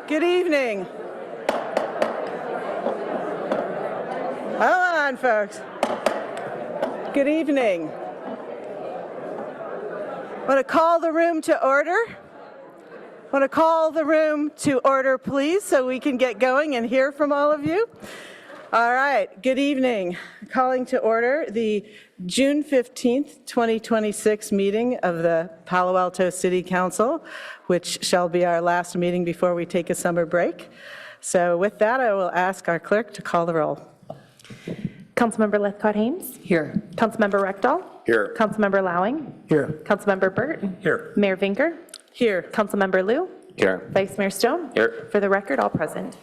Good evening. Hold on, folks. Good evening. Want to call the room to order? Want to call the room to order, please, so we can get going and hear from all of you? All right, good evening. Calling to order the June 15th, 2026 meeting of the Palo Alto City Council, which shall be our last meeting before we take a summer break. So with that, I will ask our clerk to call the roll. Councilmember Lethcott-Hames? Here. Councilmember Rectal? Here. Councilmember Lowing? Here. Councilmember Burt? Here. Mayor Vinker? Here. Councilmember Liu? Here. Vice Mayor Stone? Here. For the record, all present.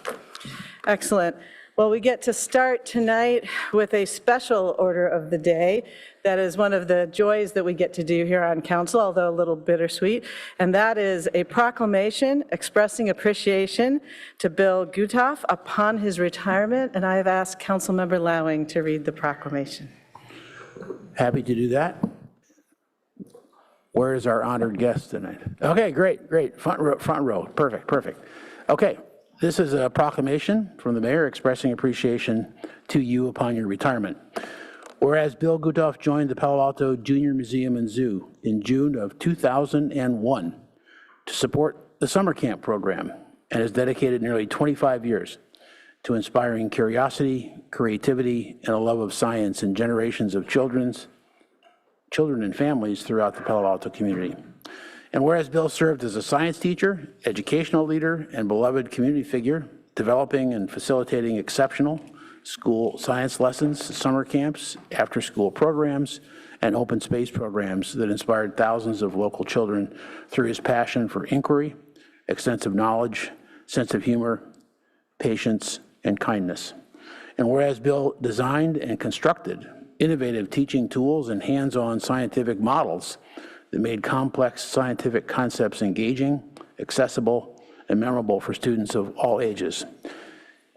Excellent. Well, we get to start tonight with a special order of the day. That is one of the joys that we get to do here on council, although a little bittersweet, and that is a proclamation expressing appreciation to Bill Gutoff upon his retirement, and I have asked Councilmember Lowing to read the proclamation. Happy to do that. Where is our honored guest tonight? Okay, great. Front row. Perfect. Okay. This is a proclamation from the mayor expressing appreciation to you upon your retirement. Whereas Bill Gutoff joined the Palo Alto Junior Museum and Zoo in June of 2001 to support the summer camp program and has dedicated nearly 25 years to inspiring curiosity, creativity, and a love of science in generations of children and families throughout the Palo Alto community. And whereas Bill served as a science teacher, educational leader, and beloved community figure, developing and facilitating exceptional school science lessons, summer camps, after-school programs, and open space programs that inspired thousands of local children through his passion for inquiry, extensive knowledge, sense of humor, patience, and kindness. And whereas Bill designed and constructed innovative teaching tools and hands-on scientific models that made complex scientific concepts engaging, accessible, and memorable for students of all ages.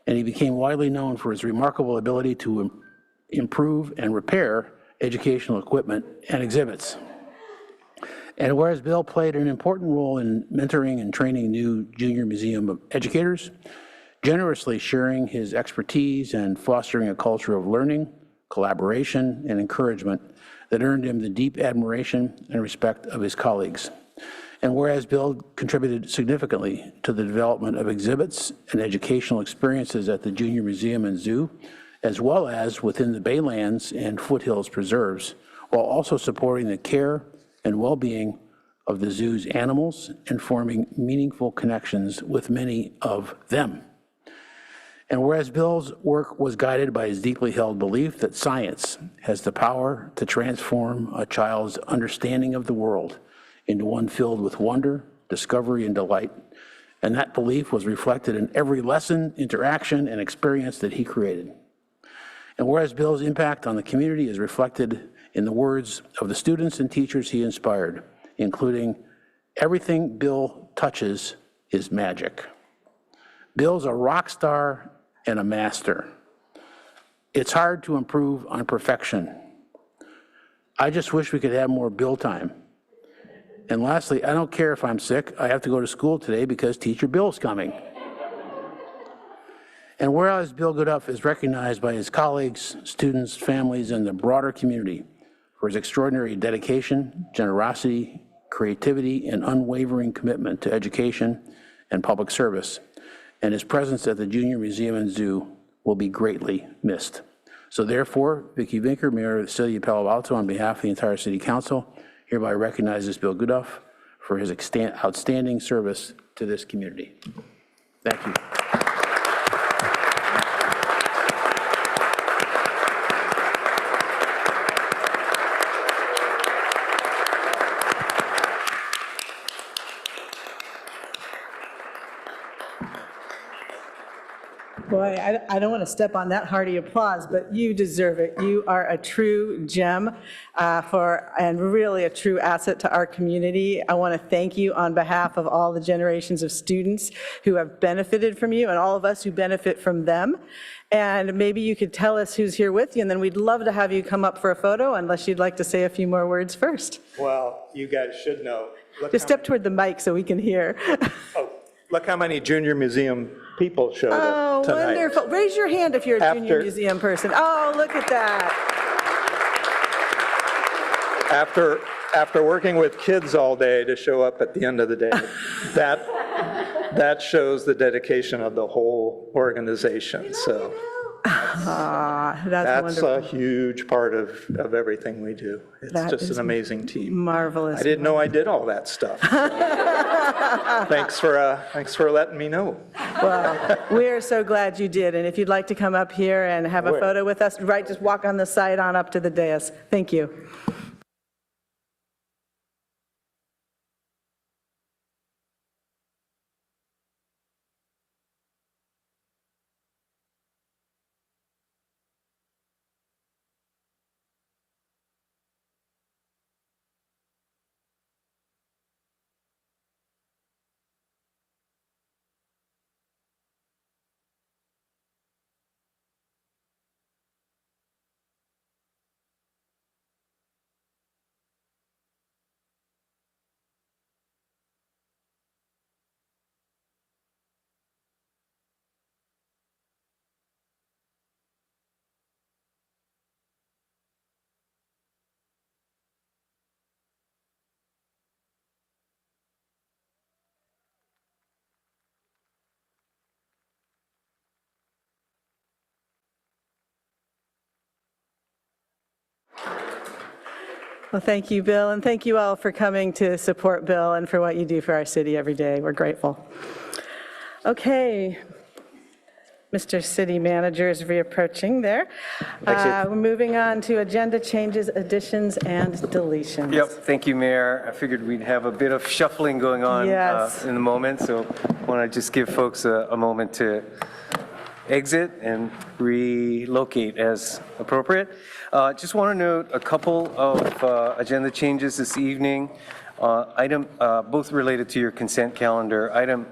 And he became widely known for his remarkable ability to improve and repair educational equipment and exhibits. And whereas Bill played an important role in mentoring and training new junior museum educators, generously sharing his expertise and fostering a culture of learning, collaboration, and encouragement that earned him the deep admiration and respect of his colleagues. And whereas Bill contributed significantly to the development of exhibits and educational experiences at the Junior Museum and Zoo, as well as within the Baylands and Foothills Preserves, while also supporting the care and well-being of the zoo's animals and forming meaningful connections with many of them. And whereas Bill's work was guided by his deeply held belief that science has the power to transform a child's understanding of the world into one filled with wonder, discovery, and delight. And that belief was reflected in every lesson, interaction, and experience that he created. And whereas Bill's impact on the community is reflected in the words of the students and teachers he inspired, including, "Everything Bill touches is magic." Bill's a rock star and a master. It's hard to improve on perfection. I just wish we could have more Bill time. And lastly, I don't care if I'm sick. I have to go to school today because Teacher Bill's coming. And whereas Bill Gutoff is recognized by his colleagues, students, families, and the broader community for his extraordinary dedication, generosity, creativity, and unwavering commitment to education and public service, and his presence at the Junior Museum and Zoo will be greatly missed. So therefore, Vicki Vinker, Mayor of the City of Palo Alto, on behalf of the entire City Council, hereby recognizes Bill Gutoff for his outstanding service to this community. Thank you. Boy, I don't want to step on that hearty applause, but you deserve it. You are a true gem and really a true asset to our community. I want to thank you on behalf of all the generations of students who have benefited from you and all of us who benefit from them. And maybe you could tell us who's here with you, and then we'd love to have you come up for a photo, unless you'd like to say a few more words first. Well, you guys should know. Just step toward the mic so we can hear. Oh, Look how many Junior Museum people showed Oh, up tonight. wonderful. Raise your hand if you're a junior After- museum person. Oh, look at that. After working with kids all day to show up at the end of the day, that shows the dedication of the whole organization. So Ah, that's that's wonderful. a huge part of everything we do. It's That just is an amazing team. Marvelous. I didn't know I did all that stuff. Thanks for letting me know. Well, we are so glad you did. And if you'd like to come up here and have a Where? photo with us, right, just walk on the side on up to the dais. Thank you. Well, thank you, Bill, and thank you all for coming to support Bill and for what you do for our city every day. We're grateful. Okay, Mr. City Manager is reapproaching there. We're moving on to agenda changes, additions, and deletions. Yep, thank you, Mayor. I figured we'd have a bit of shuffling going on Yes. in the moment, so I want to just give folks a moment to exit and relocate as appropriate. Just want to note a couple of agenda changes this evening, both related to your consent calendar. Item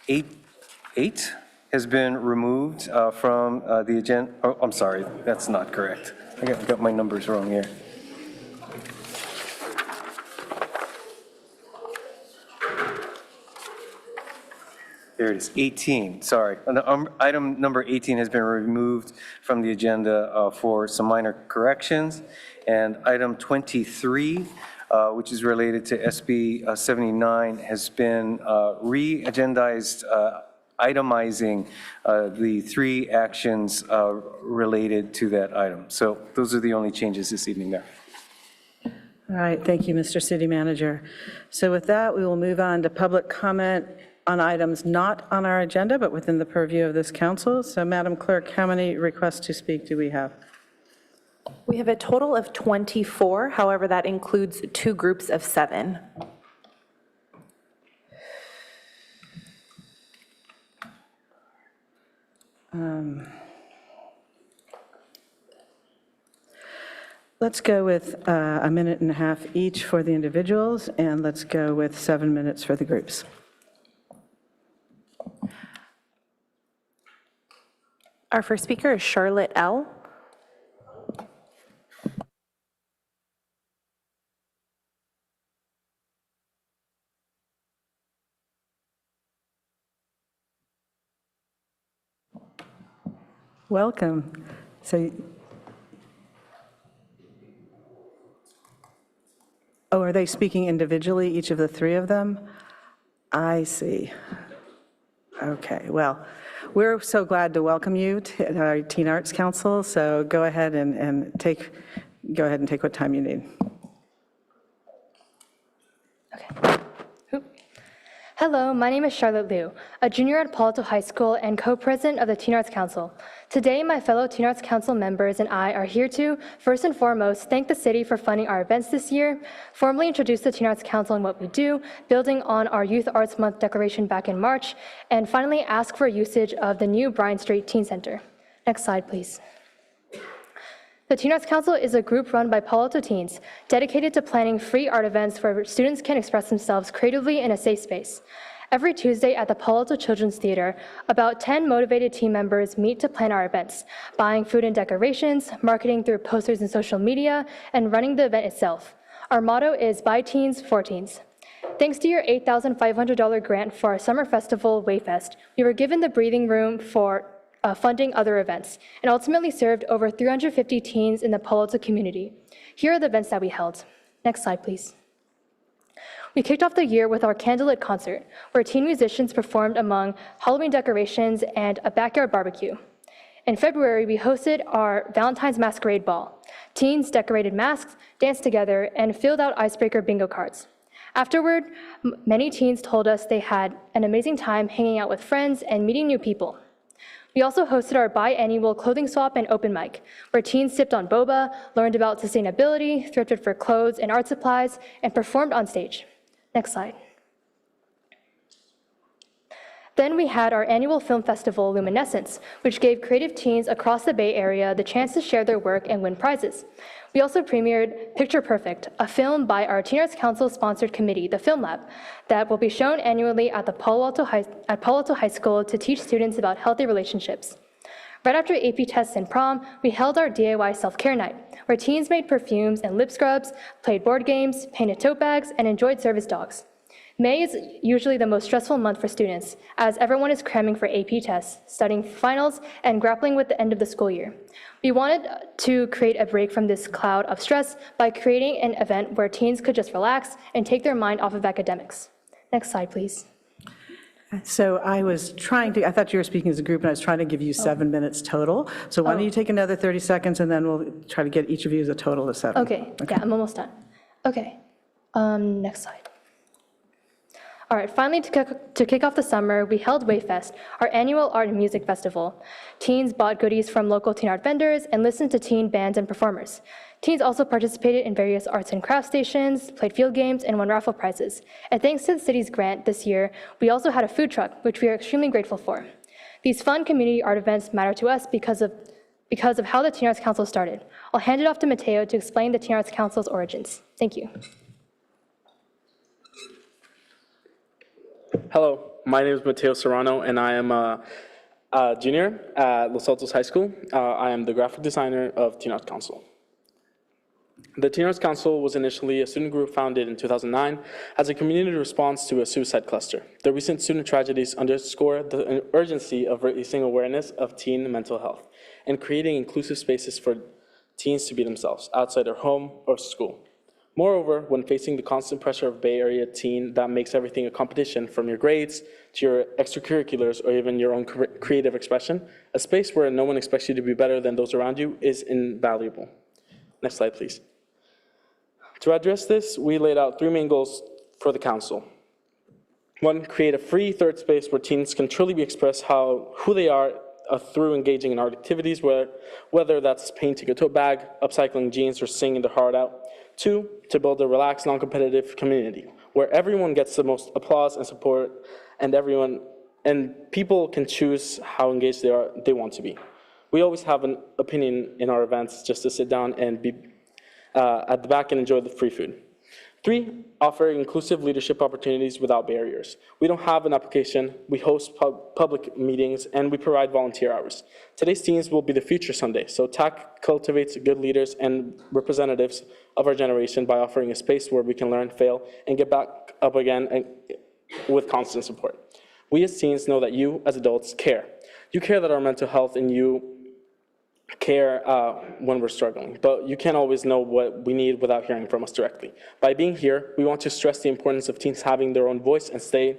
8 has been removed from the agenda. Oh, I'm sorry, that's not correct. I got my numbers wrong here. There it is, 18, sorry. Item number 18 has been removed from the agenda for some minor corrections. And item 23, which is related to SB 79, has been re-agendized, itemizing the 3 actions related to that item. So those are the only changes this evening there. All right, thank you, Mr. City Manager. So with that, we will move on to public comment on items not on our agenda, but within the purview of this council. So Madam Clerk, how many requests to speak do we have? We have a total of 24. However, that includes 2 groups of 7. Let's go with a minute and a half each for the individuals, and let's go with 7 minutes for the groups. Our first speaker is Charlotte L. Welcome. So, oh, are they speaking individually, each of the 3 of them? I see. Okay, well, we're so glad to welcome you to our Teen Arts Council, so go ahead and take what time you need. Okay. Hello, my name is Charlotte Liu, a junior at Palo Alto High School and co-president of the Teen Arts Council. Today, my fellow Teen Arts Council members and I are here to, first and foremost, thank the city for funding our events this year, formally introduce the Teen Arts Council and what we do, building on our Youth Arts Month declaration back in March, and finally ask for usage of the new Bryan Street Teen Center. Next slide, please. The Teen Arts Council is a group run by Palo Alto teens dedicated to planning free art events where students can express themselves creatively in a safe space. Every Tuesday at the Palo Alto Children's Theater, about 10 motivated team members meet to plan our events, buying food and decorations, marketing through posters and social media, and running the event itself. Our motto is by teens, for teens. Thanks to your $8,500 grant for our summer festival, Wayfest, we were given the breathing room for funding other events, and ultimately served over 350 teens in the Palo Alto community. Here are the events that we held. Next slide, please. We kicked off the year with our candlelit concert, where teen musicians performed among Halloween decorations and a backyard barbecue. In February, we hosted our Valentine's Masquerade Ball. Teens decorated masks, danced together, and filled out icebreaker bingo cards. Afterward, many teens told us they had an amazing time hanging out with friends and meeting new people. We also hosted our biannual clothing swap and open mic, where teens sipped on boba, learned about sustainability, thrifted for clothes and art supplies, and performed on stage. Next slide. Then we had our annual film festival, Luminescence, which gave creative teens across the Bay Area the chance to share their work and win prizes. We also premiered Picture Perfect, a film by our Teen Arts Council-sponsored committee, the Film Lab, that will be shown annually at Palo Alto High School to teach students about healthy relationships. Right after AP tests and prom, we held our DIY self-care night, where teens made perfumes and lip scrubs, played board games, painted tote bags, and enjoyed service dogs. May is usually the most stressful month for students, as everyone is cramming for AP tests, studying for finals, and grappling with the end of the school year. We wanted to create a break from this cloud of stress by creating an event where teens could just relax and take their mind off of academics. Next slide, please. So I thought you were speaking as a group, and I was trying to give you 7 minutes total. So why don't you take another 30 seconds, and then we'll try to get each of you as a total of 7. Okay, yeah, I'm almost done. Okay, next slide. All right, finally, to kick off the summer, we held Wayfest, our annual art and music festival. Teens bought goodies from local teen art vendors and listened to teen bands and performers. Teens also participated in various arts and crafts stations, played field games, and won raffle prizes. And thanks to the city's grant this year, we also had a food truck, which we are extremely grateful for. These fun community art events matter to us because of how the Teen Arts Council started. I'll hand it off to Mateo to explain the Teen Arts Council's origins. Thank you. Hello, my name is Mateo Serrano, and I am a junior at Los Altos High School. I am the graphic designer of Teen Arts Council. The Teen Arts Council was initially a student group founded in 2009 as a community response to a suicide cluster. The recent student tragedies underscore the urgency of raising awareness of teen mental health and creating inclusive spaces for teens to be themselves outside their home or school. Moreover, when facing the constant pressure of Bay Area teen that makes everything a competition, from your grades to your extracurriculars or even your own creative expression, a space where no one expects you to be better than those around you is invaluable. Next slide, please. To address this, we laid out 3 main goals for the council. 1, create a free third space where teens can truly be expressed who they are through engaging in art activities, whether that's painting a tote bag, upcycling jeans, or singing their heart out. 2, to build a relaxed, non-competitive community where everyone gets the most applause and support, and people can choose how engaged they want to be. We always have an opinion in our events, just to sit down and be at the back and enjoy the free food. 3, offer inclusive leadership opportunities without barriers. We don't have an application, we host public meetings, and we provide volunteer hours. Today's teens will be the future someday, so TAC cultivates good leaders and representatives of our generation by offering a space where we can learn, fail, and get back up again with constant support. We as teens know that you, as adults, care. You care that our mental health, and you care when we're struggling, but you can't always know what we need without hearing from us directly. By being here, we want to stress the importance of teens having their own voice and say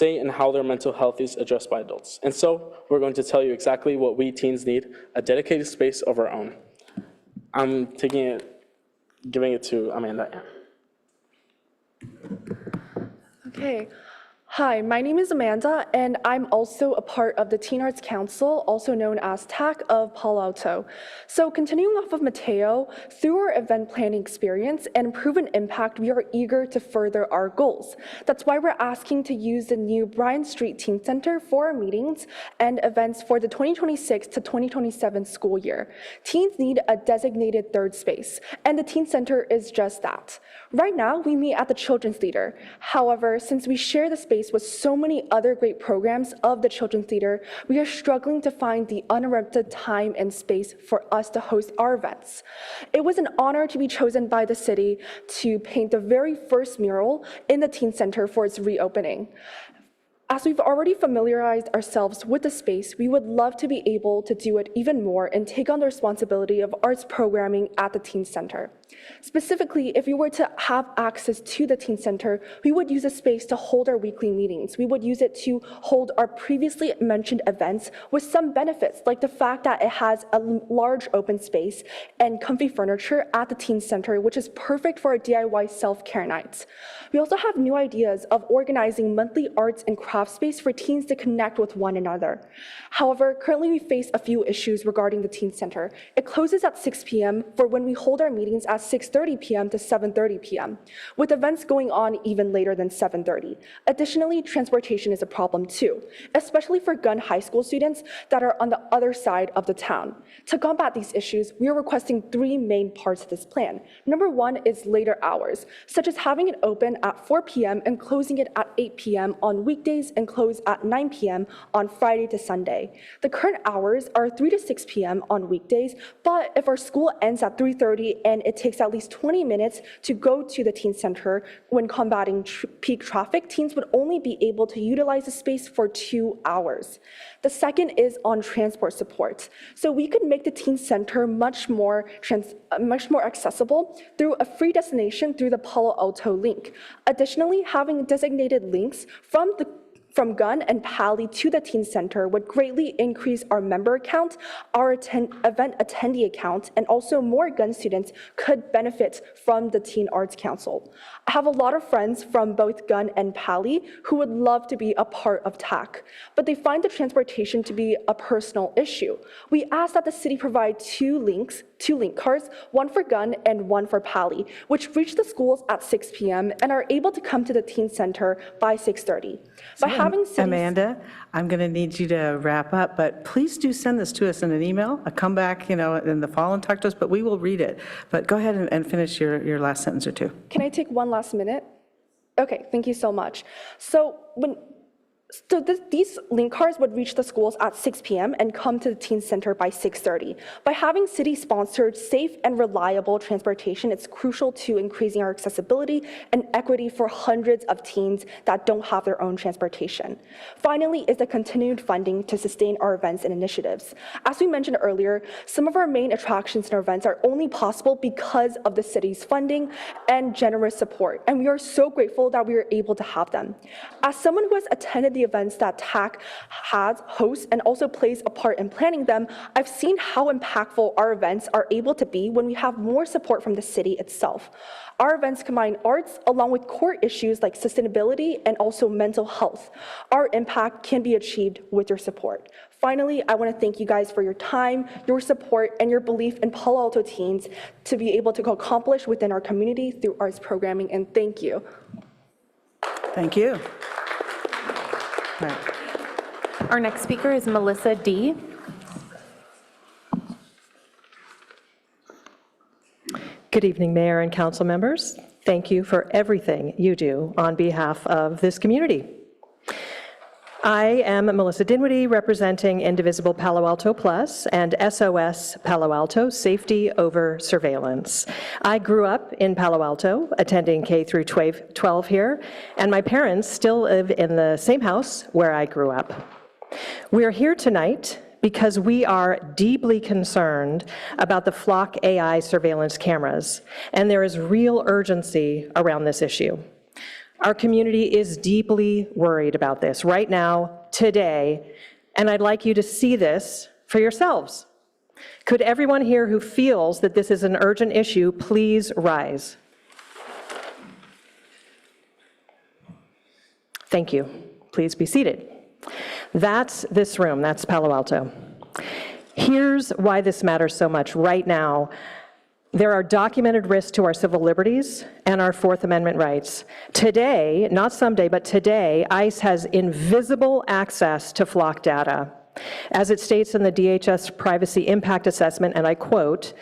in how their mental health is addressed by adults. And so we're going to tell you exactly what we teens need: a dedicated space of our own. I'm giving it to Amanda. Okay. Hi, my name is Amanda, and I'm also a part of the Teen Arts Council, also known as TAC of Palo Alto. So continuing off of Mateo, through our event planning experience and proven impact, we are eager to further our goals. That's why we're asking to use the new Bryan Street Teen Center for our meetings and events for the 2026 to 2027 school year. Teens need a designated third space, and the Teen Center is just that. Right now, we meet at the Children's Theater. However, since we share the space space with so many other great programs of the Children's Theater, we are struggling to find the uninterrupted time and space for us to host our events. It was an honor to be chosen by the city to paint the very first mural in the Teen Center for its reopening. As we've already familiarized ourselves with the space, we would love to be able to do it even more and take on the responsibility of arts programming at the Teen Center. Specifically, if we were to have access to the Teen Center, we would use the space to hold our weekly meetings. We would use it to hold our previously mentioned events with some benefits, like the fact that it has a large open space and comfy furniture at the Teen Center, which is perfect for our DIY self-care nights. We also have new ideas of organizing monthly arts and craft space for teens to connect with one another. However, currently we face a few issues regarding the Teen Center. It closes at 6 p.m. for when we hold our meetings at 6:30 p.m. to 7:30 p.m., with events going on even later than 7:30. Additionally, transportation is a problem too, especially for Gunn High School students that are on the other side of the town. To combat these issues, we are requesting 3 main parts of this plan. Number 1 is later hours, such as having it open at 4 p.m. and closing it at 8 p.m. on weekdays and close at 9 p.m. on Friday to Sunday. The current hours are 3 to 6 p.m. on weekdays, but if our school ends at 3:30 and it takes at least 20 minutes to go to the Teen Center when combating peak traffic, teens would only be able to utilize the space for 2 hours. The second is on transport support. So we could make the Teen Center much more accessible through a free destination through the Palo Alto link. Additionally, having designated links from Gunn and Pali to the Teen Center would greatly increase our member count, our event attendee count, and also more Gunn students could benefit from the Teen Arts Council. I have a lot of friends from both Gunn and Pali who would love to be a part of TAC, but they find the transportation to be a personal issue. We ask that the city provide two link cars, one for Gunn and one for Pali, which reach the schools at 6 p.m. and are able to come to the Teen Center by 6:30. By having cities— Amanda, I'm going to need you to wrap up, but please do send this to us in an email. Come back, in the fall and talk to us, but we will read it. But go ahead and finish your last sentence or two. Can I take one last minute? Okay, thank you so much. These link cars would reach the schools at 6 p.m. and come to the Teen Center by 6:30. By having city-sponsored, safe, and reliable transportation, it's crucial to increasing our accessibility and equity for hundreds of teens that don't have their own transportation. Finally is the continued funding to sustain our events and initiatives. As we mentioned earlier, some of our main attractions and our events are only possible because of the city's funding and generous support, and we are so grateful that we are able to have them. As someone who has attended the events that TAC hosts and also plays a part in planning them, I've seen how impactful our events are able to be when we have more support from the city itself. Our events combine arts along with core issues like sustainability and also mental health. Our impact can be achieved with your support. Finally, I want to thank you guys for your time, your support, and your belief in Palo Alto teens to be able to accomplish within our community through arts programming, and thank you. Thank you. Right. Our next speaker is Melissa D. Good evening, Mayor and council members. Thank you for everything you do on behalf of this community. I am Melissa Dinwiddie, representing Indivisible Palo Alto Plus and SOS Palo Alto, Safety Over Surveillance. I grew up in Palo Alto, attending K through 12 here, and my parents still live in the same house where I grew up. We're here tonight because we are deeply concerned about the Flock AI surveillance cameras, and there is real urgency around this issue. Our community is deeply worried about this right now, today, and I'd like you to see this for yourselves. Could everyone here who feels that this is an urgent issue please rise? Thank you. Please be seated. That's this room. That's Palo Alto. Here's why this matters so much right now. There are documented risks to our civil liberties and our Fourth Amendment rights. Today, not someday, but today, ICE has invisible access to Flock data. As it states in the DHS Privacy Impact Assessment, and I quote,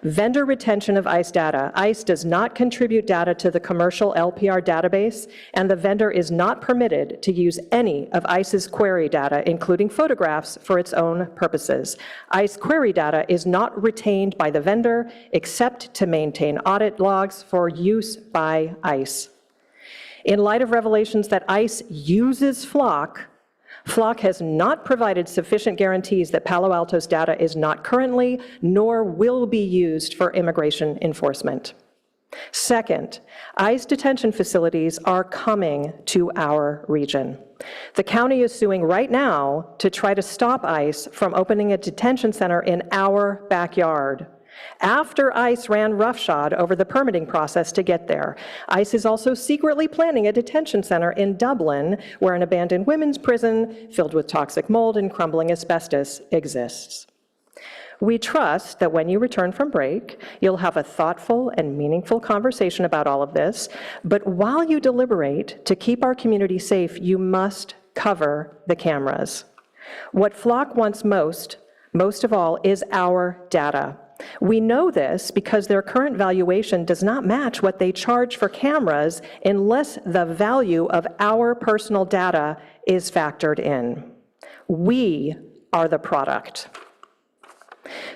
"Vendor retention of ICE data. ICE does not contribute data to the commercial LPR database, and the vendor is not permitted to use any of ICE's query data, including photographs, for its own purposes. ICE query data is not retained by the vendor except to maintain audit logs for use by ICE." In light of revelations that ICE uses Flock, Flock has not provided sufficient guarantees that Palo Alto's data is not currently nor will be used for immigration enforcement. Second, ICE detention facilities are coming to our region. The county is suing right now to try to stop ICE from opening a detention center in our backyard. After ICE ran roughshod over the permitting process to get there, ICE is also secretly planning a detention center in Dublin where an abandoned women's prison filled with toxic mold and crumbling asbestos exists. We trust that when you return from break, you'll have a thoughtful and meaningful conversation about all of this, but while you deliberate to keep our community safe, you must cover the cameras. What Flock wants most of all, is our data. We know this because their current valuation does not match what they charge for cameras unless the value of our personal data is factored in. We are the product.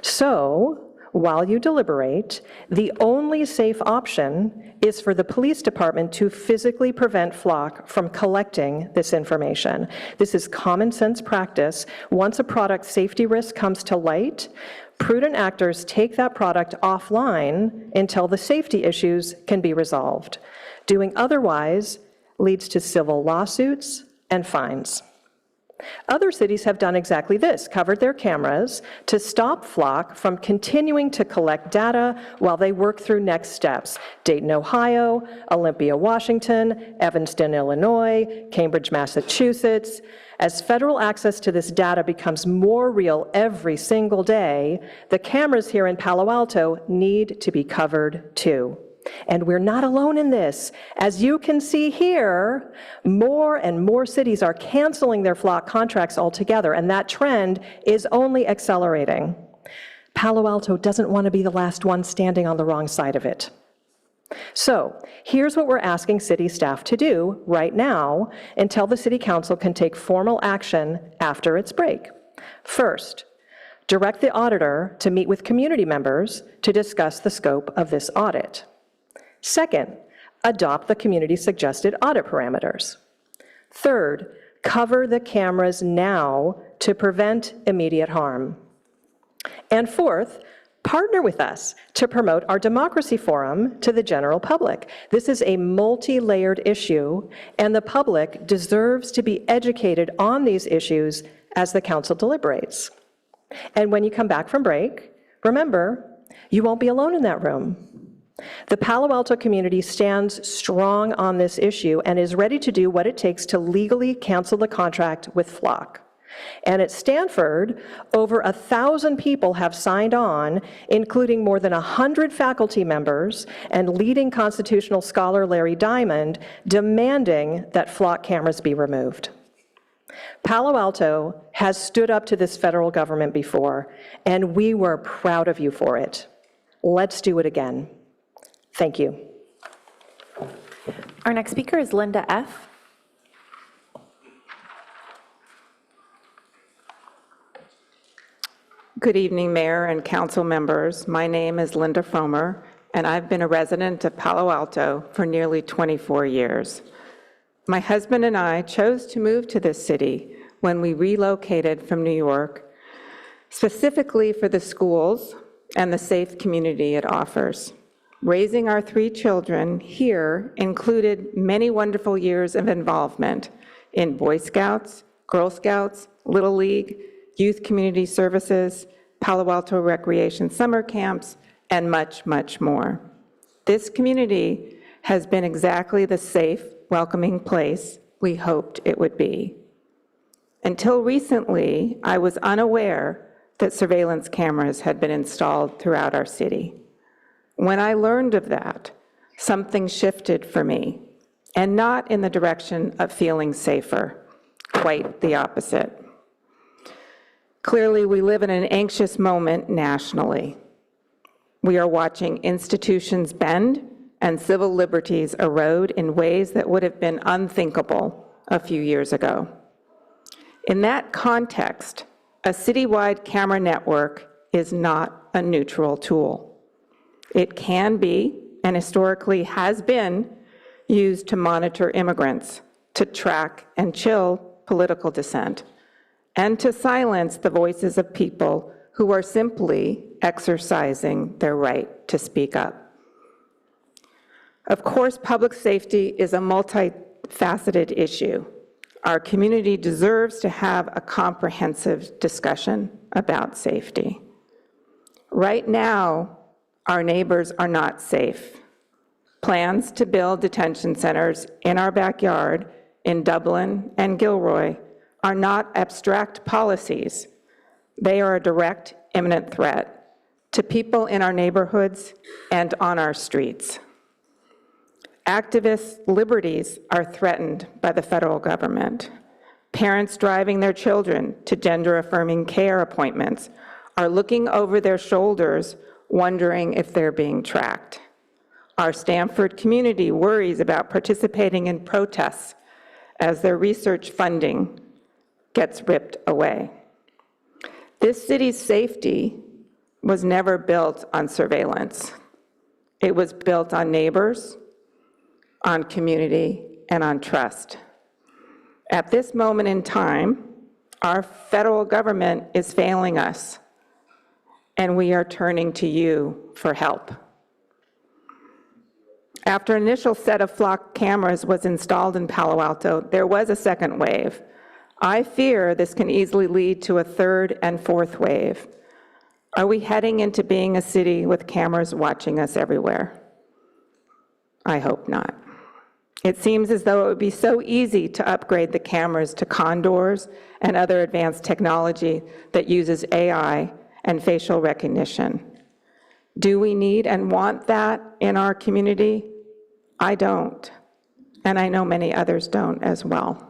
So, while you deliberate, the only safe option is for the police department to physically prevent Flock from collecting this information. This is common sense practice. Once a product safety risk comes to light, prudent actors take that product offline until the safety issues can be resolved. Doing otherwise leads to civil lawsuits and fines. Other cities have done exactly this, covered their cameras to stop Flock from continuing to collect data while they work through next steps. Dayton, Ohio, Olympia, Washington, Evanston, Illinois, Cambridge, Massachusetts. As federal access to this data becomes more real every single day, the cameras here in Palo Alto need to be covered too. And we're not alone in this. As you can see here, more and more cities are canceling their Flock contracts altogether, and that trend is only accelerating. Palo Alto doesn't want to be the last one standing on the wrong side of it. So here's what we're asking city staff to do right now until the city council can take formal action after its break. First, direct the auditor to meet with community members to discuss the scope of this audit. Second, adopt the community-suggested audit parameters. Third, cover the cameras now to prevent immediate harm. And fourth, partner with us to promote our democracy forum to the general public. This is a multi-layered issue, and the public deserves to be educated on these issues as the council deliberates. And when you come back from break, remember, you won't be alone in that room. The Palo Alto community stands strong on this issue and is ready to do what it takes to legally cancel the contract with Flock. And at Stanford, over 1,000 people have signed on, including more than 100 faculty members and leading constitutional scholar Larry Diamond, demanding that Flock cameras be removed. Palo Alto has stood up to this federal government before, and we were proud of you for it. Let's do it again. Thank you. Our next speaker is Linda F. Good evening, Mayor and Council members. My name is Linda Fromer, and I've been a resident of Palo Alto for nearly 24 years. My husband and I chose to move to this city when we relocated from New York, specifically for the schools and the safe community it offers. Raising our 3 children here included many wonderful years of involvement in Boy Scouts, Girl Scouts, Little League, youth community services, Palo Alto recreation summer camps, and much, much more. This community has been exactly the safe, welcoming place we hoped it would be. Until recently, I was unaware that surveillance cameras had been installed throughout our city. When I learned of that, something shifted for me, and not in the direction of feeling safer, quite the opposite. Clearly, we live in an anxious moment nationally. We are watching institutions bend and civil liberties erode in ways that would have been unthinkable a few years ago. In that context, a citywide camera network is not a neutral tool. It can be, and historically has been, used to monitor immigrants, to track and chill political dissent, and to silence the voices of people who are simply exercising their right to speak up. Of course, public safety is a multifaceted issue. Our community deserves to have a comprehensive discussion about safety. Right now, our neighbors are not safe. Plans to build detention centers in our backyard in Dublin and Gilroy are not abstract policies. They are a direct, imminent threat to people in our neighborhoods and on our streets. Activists' liberties are threatened by the federal government. Parents driving their children to gender-affirming care appointments are looking over their shoulders, wondering if they're being tracked. Our Stanford community worries about participating in protests as their research funding gets ripped away. This city's safety was never built on surveillance. It was built on neighbors, on community, and on trust. At this moment in time, our federal government is failing us, and we are turning to you for help. After an initial set of flock cameras was installed in Palo Alto, there was a second wave. I fear this can easily lead to a third and fourth wave. Are we heading into being a city with cameras watching us everywhere? I hope not. It seems as though it would be so easy to upgrade the cameras to condors and other advanced technology that uses AI and facial recognition. Do we need and want that in our community? I don't, and I know many others don't as well.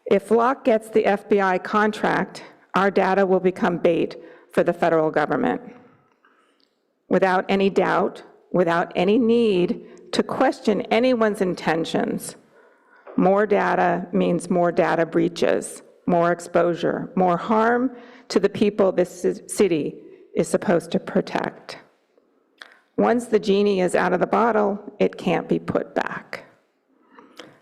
If Flock gets the FBI contract, our data will become bait for the federal government. Without any doubt, without any need to question anyone's intentions, more data means more data breaches, more exposure, more harm to the people this city is supposed to protect. Once the genie is out of the bottle, it can't be put back.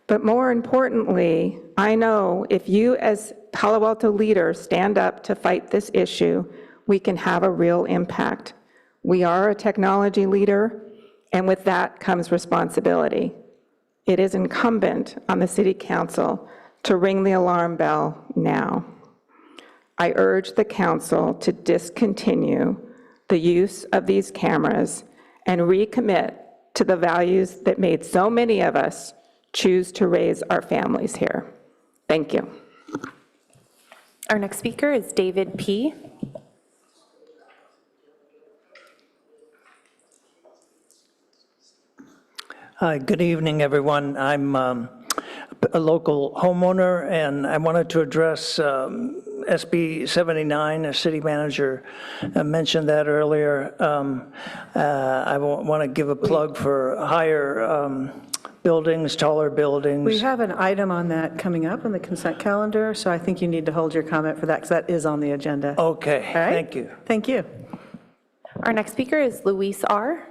But more importantly, I know if you as Palo Alto leaders stand up to fight this issue, we can have a real impact. We are a technology leader, and with that comes responsibility. It is incumbent on the City Council to ring the alarm bell now. I urge the Council to discontinue the use of these cameras and recommit to the values that made so many of us choose to raise our families here. Thank you. Our next speaker is David P. Hi, good evening, everyone. I'm a local homeowner, and I wanted to address SB 79. The city manager mentioned that earlier. I want to give a plug for higher buildings, taller buildings. We have an item on that coming up on the consent calendar, so I think you need to hold your comment for that because that is on the agenda. Okay, All right? thank you. Thank you. Our next speaker is Luis R.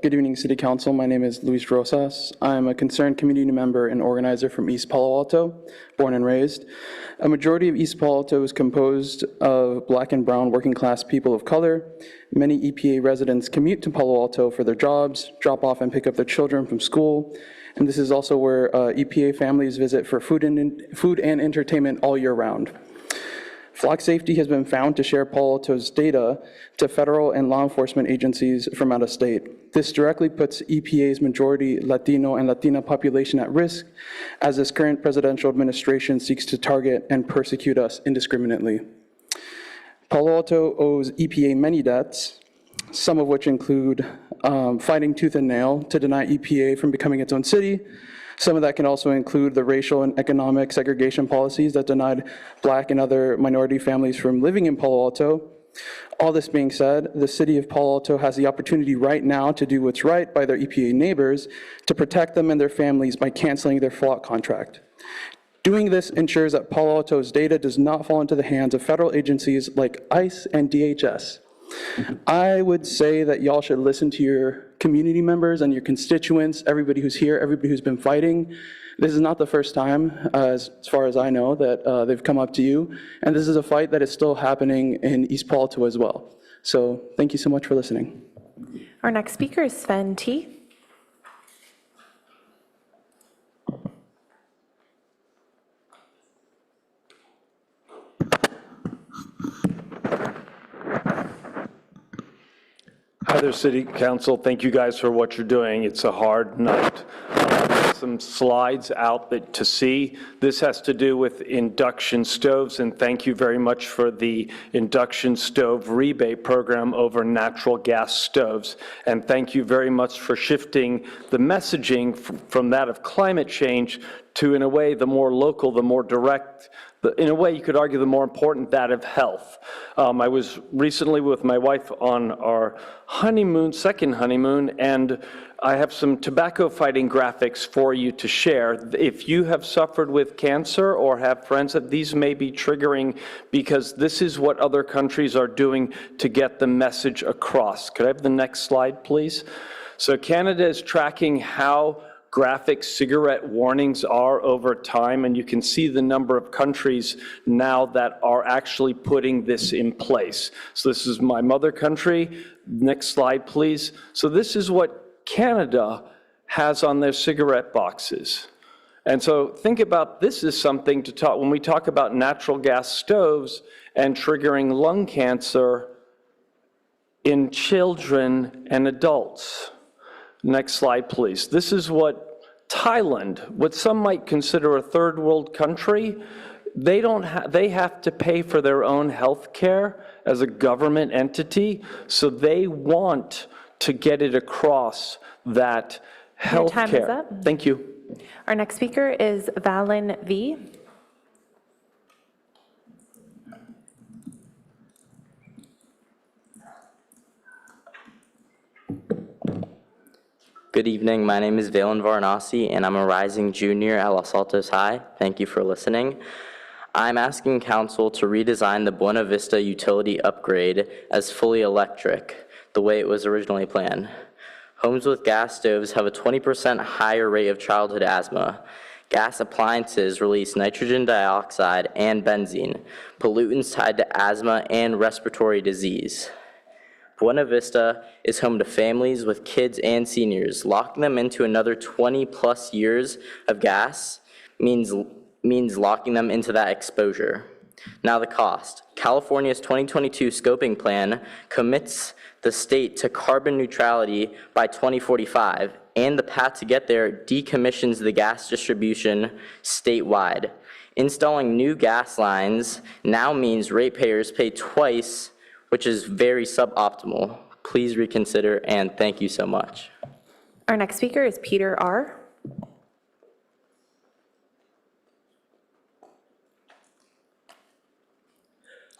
Good evening, City Council. My name is Luis Rosas. I'm a concerned community member and organizer from East Palo Alto, born and raised. A majority of East Palo Alto is composed of Black and brown working class people of color. Many EPA residents commute to Palo Alto for their jobs, drop off and pick up their children from school. And this is also where EPA families visit for food and entertainment all year round. Flock Safety has been found to share Palo Alto's data to federal and law enforcement agencies from out of state. This directly puts EPA's majority Latino and Latina population at risk as this current presidential administration seeks to target and persecute us indiscriminately. Palo Alto owes EPA many debts, some of which include fighting tooth and nail to deny EPA from becoming its own city, Some of that can also include the racial and economic segregation policies that denied Black and other minority families from living in Palo Alto. All this being said, the city of Palo Alto has the opportunity right now to do what's right by their EPA neighbors to protect them and their families by canceling their FLOC contract. Doing this ensures that Palo Alto's data does not fall into the hands of federal agencies like ICE and DHS. I would say that y'all should listen to your community members and your constituents, everybody who's here, everybody who's been fighting. This is not the first time, as far as I know, that they've come up to you, and this is a fight that is still happening in East Palo Alto as well. So thank you so much for listening. Our next speaker is Sven T. Hi there, City Council. Thank you guys for what you're doing. It's a hard night. Some slides out to see. This has to do with induction stoves, and thank you very much for the induction stove rebate program over natural gas stoves. And thank you very much for shifting the messaging from that of climate change to, in a way, the more local, the more direct, in a way you could argue the more important, that of health. I was recently with my wife on our honeymoon, second honeymoon, and I have some tobacco fighting graphics for you to share. If you have suffered with cancer or have friends that these may be triggering, because this is what other countries are doing to get the message across. Could I have the next slide, please? So Canada is tracking how graphic cigarette warnings are over time, and you can see the number of countries now that are actually putting this in place. So this is my mother country. Next slide, please. So this is what Canada has on their cigarette boxes. And so think about, this is something to talk, when we talk about natural gas stoves and triggering lung cancer in children and adults. Next slide, please. This is what Thailand, what some might consider a third world country, they have to pay for their own health care as a government entity, so they want to get it across that health care. Your time is up. Thank you. Our next speaker is Valen V. Good evening, my name is Valen Varanasi, and I'm a rising junior at Los Altos High. Thank you for listening. I'm asking council to redesign the Buena Vista utility upgrade as fully electric, the way it was originally planned. Homes with gas stoves have a 20% higher rate of childhood asthma. Gas appliances release nitrogen dioxide and benzene, pollutants tied to asthma and respiratory disease. Buena Vista is home to families with kids and seniors. Locking them into another 20+ years of gas means locking them into that exposure. Now the cost. California's 2022 scoping plan commits the state to carbon neutrality by 2045, and the path to get there decommissions the gas distribution statewide. Installing new gas lines now means ratepayers pay twice, which is very suboptimal. Please reconsider, and thank you so much. Our next speaker is Peter R.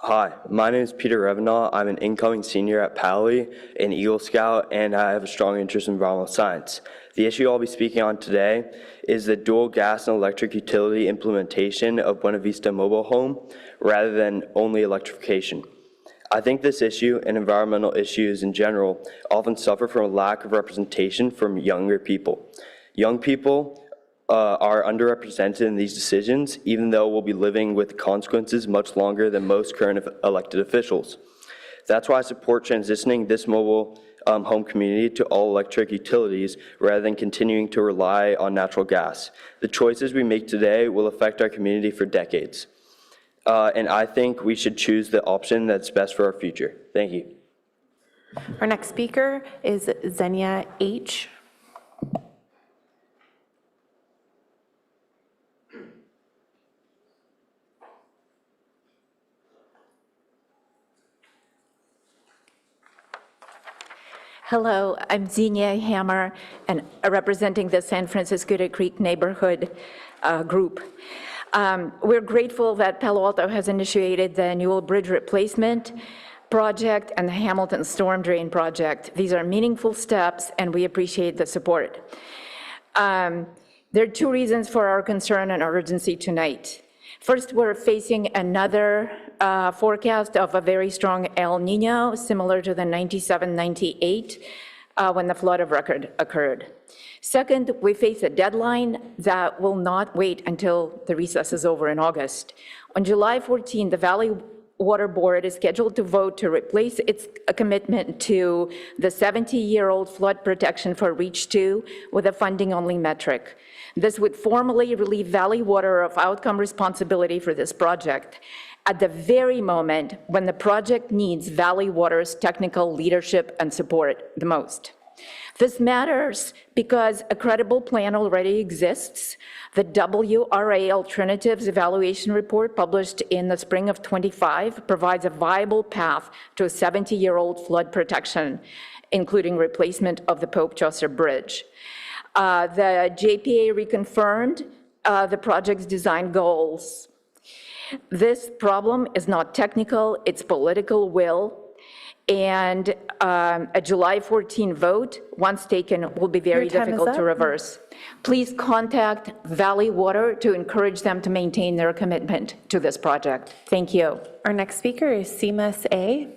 Hi, my name is Peter Revenaugh. I'm an incoming senior at Pally, an Eagle Scout, and I have a strong interest in environmental science. The issue I'll be speaking on today is the dual gas and electric utility implementation of Buena Vista Mobile Home rather than only electrification. I think this issue and environmental issues in general often suffer from a lack of representation from younger people. Young people are underrepresented in these decisions, even though we'll be living with consequences much longer than most current elected officials. That's why I support transitioning this mobile home community to all electric utilities rather than continuing to rely on natural gas. The choices we make today will affect our community for decades. And I think we should choose the option that's best for our future. Thank you. Our next speaker is Xenia H. Hello, I'm Xenia Hammer, and representing the San Francisco Creek Neighborhood Group. We're grateful that Palo Alto has initiated the annual bridge replacement project and the Hamilton Storm Drain project. These are meaningful steps, and we appreciate the support. There are two reasons for our concern and urgency tonight. First, we're facing another forecast of a very strong El Nino, similar to the 97-98 when the flood of record occurred. Second, we face a deadline that will not wait until the recess is over in August. On July 14, the Valley Water Board is scheduled to vote to replace its commitment to the 70-year-old flood protection for Reach 2 with a funding-only metric. This would formally relieve Valley Water of outcome responsibility for this project at the very moment when the project needs Valley Water's technical leadership and support the most. This matters because a credible plan already exists. The WRA Alternatives Evaluation Report, published in the spring of '25, provides a viable path to a 70-year-old flood protection, including replacement of the Pope Chaucer Bridge. The JPA reconfirmed the project's design goals. This problem is not technical, it's political will. And a July 14 vote, once taken, will be very difficult to reverse. Please contact Valley Water to encourage them to maintain their commitment to this project. Thank you. Our next speaker is Seamus A.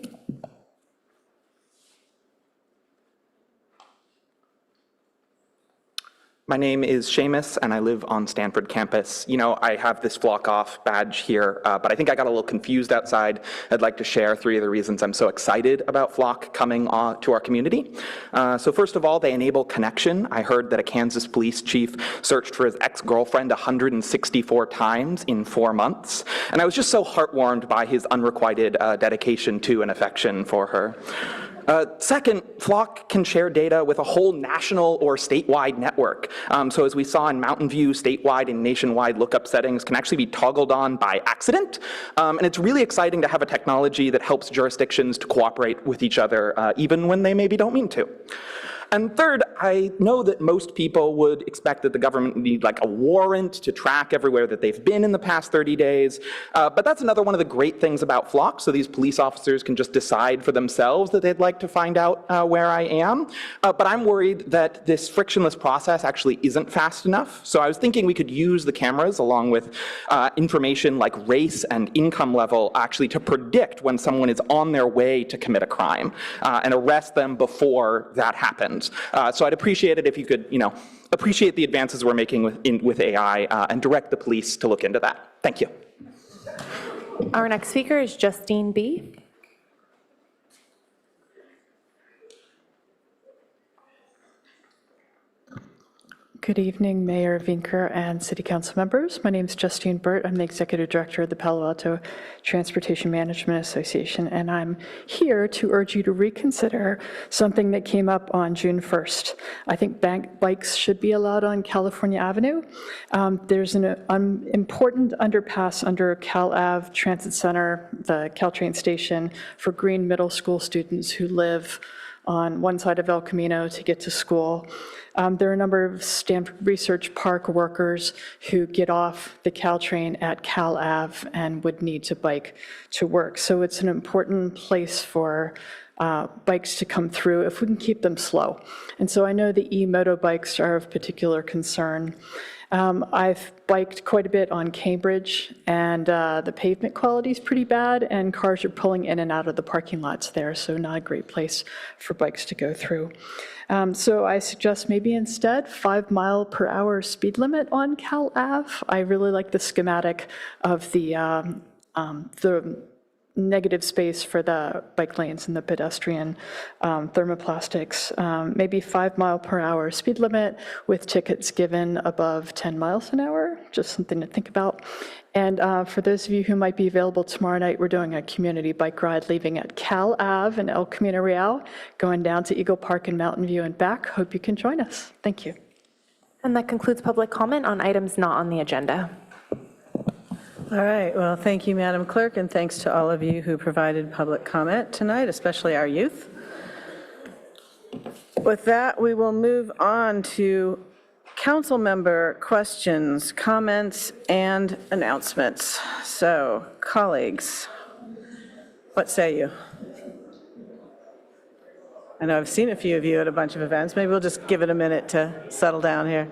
My name is Seamus, and I live on Stanford campus. You know, I have this flock off badge here, but I think I got a little confused outside. I'd like to share 3 of the reasons I'm so excited about flock coming to our community. So first of all, they enable connection. I heard that a Kansas police chief searched for his ex-girlfriend 164 times in 4 months, and I was just so heartwarmed by his unrequited dedication to and affection for her. Second, Flock can share data with a whole national or statewide network. So as we saw in Mountain View, statewide and nationwide lookup settings can actually be toggled on by accident. And it's really exciting to have a technology that helps jurisdictions to cooperate with each other, even when they maybe don't mean to. And third, I know that most people would expect that the government would need like a warrant to track everywhere that they've been in the past 30 days. But that's another one of the great things about Flock. So these police officers can just decide for themselves that they'd like to find out where I am. But I'm worried that this frictionless process actually isn't fast enough. So I was thinking we could use the cameras along with information like race and income level actually to predict when someone is on their way to commit a crime and arrest them before that happens. So I'd appreciate it if you could, appreciate the advances we're making with AI and direct the police to look into that. Thank you. Our next speaker is Justine B. Good evening, Mayor Vinker and City Council members. My name is Justine Burt. I'm the Executive Director of the Palo Alto Transportation Management Association, and I'm here to urge you to reconsider something that came up on June 1st. I think bikes should be allowed on California Avenue. There's an important underpass under Cal Ave Transit Center, the Caltrain station, for Green Middle School students who live on one side of El Camino to get to school. There are a number of Stanford Research Park workers who get off the Caltrain at Cal Ave and would need to bike to work. So it's an important place for bikes to come through if we can keep them slow. And so I know the e-moto bikes are of particular concern. I've biked quite a bit on Cambridge, and the pavement quality is pretty bad, and cars are pulling in and out of the parking lots there, so not a great place for bikes to go through. So I suggest maybe instead 5-mile-per-hour speed limit on Cal Ave. I really like the schematic of the negative space for the bike lanes and the pedestrian thermoplastics. Maybe 5-mile-per-hour speed limit with tickets given above 10 miles an hour, just something to think about. And for those of you who might be available tomorrow night, we're doing a community bike ride leaving at Cal Ave in El Camino Real, going down to Eagle Park and Mountain View and back. Hope you can join us. Thank you. And that concludes public comment on items not on the agenda. All right, well, thank you, Madam Clerk, and thanks to all of you who provided public comment tonight, especially our youth. With that, we will move on to council member questions, comments, and announcements. So, colleagues, what say you? I know I've seen a few of you at a bunch of events. Maybe we'll just give it a minute to settle down here.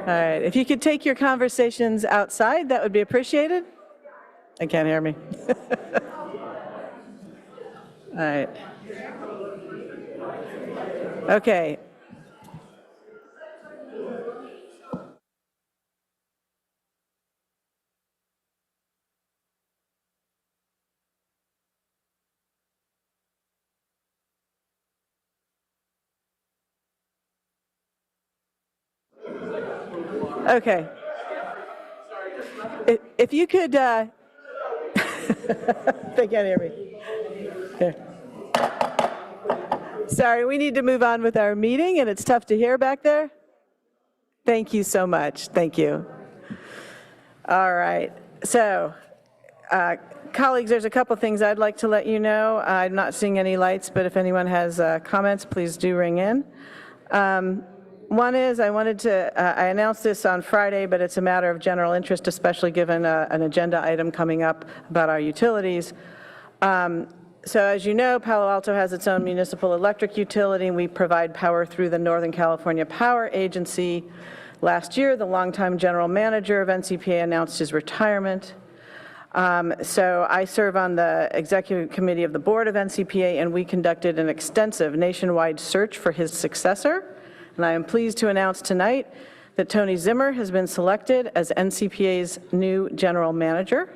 All right, if you could take your conversations outside, that would be appreciated. They can't hear me. All right. Okay. Okay. If you could, they can't hear me. Okay. Sorry, we need to move on with our meeting, and it's tough to hear back there. Thank you so much. Thank you. All right. So, colleagues, there's a couple things I'd like to let you know. I'm not seeing any lights, but if anyone has comments, please do ring in. One is I announced this on Friday, but it's a matter of general interest, especially given an agenda item coming up about our utilities. So as you know, Palo Alto has its own municipal electric utility, and we provide power through the Northern California Power Agency. Last year, the longtime general manager of NCPA announced his retirement. So I serve on the executive committee of the board of NCPA, and we conducted an extensive nationwide search for his successor. And I am pleased to announce tonight that Tony Zimmer has been selected as NCPA's new general manager.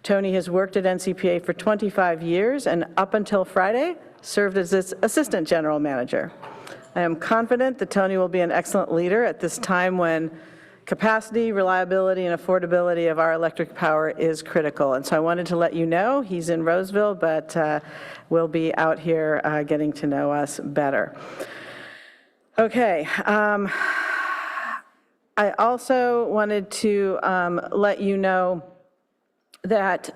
Tony has worked at NCPA for 25 years and up until Friday served as its assistant general manager. I am confident that Tony will be an excellent leader at this time when capacity, reliability, and affordability of our electric power is critical. And so I wanted to let you know he's in Roseville, but will be out here getting to know us better. Okay. I also wanted to let you know that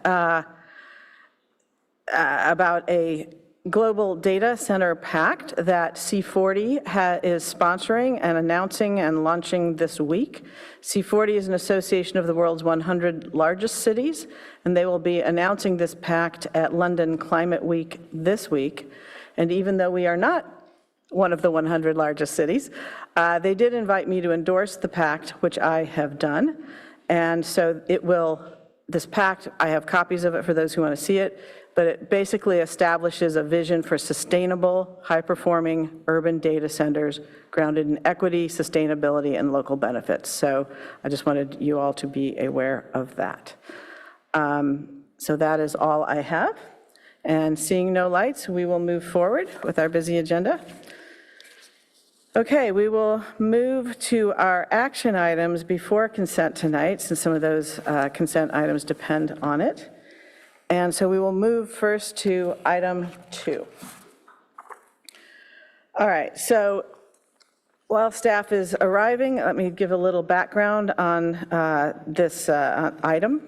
about a global data center pact that C40 is sponsoring and announcing and launching this week. C40 is an association of the world's 100 largest cities, and they will be announcing this pact at London Climate Week this week. And even though we are not one of the 100 largest cities, they did invite me to endorse the pact, which I have done. And so this pact, I have copies of it for those who want to see it, but it basically establishes a vision for sustainable, high-performing urban data centers grounded in equity, sustainability, and local benefits. So I just wanted you all to be aware of that. So that is all I have. And seeing no lights, we will move forward with our busy agenda. Okay, we will move to our action items before consent tonight, since some of those consent items depend on it. And so we will move first to item 2. All right, so while staff is arriving, let me give a little background on this item.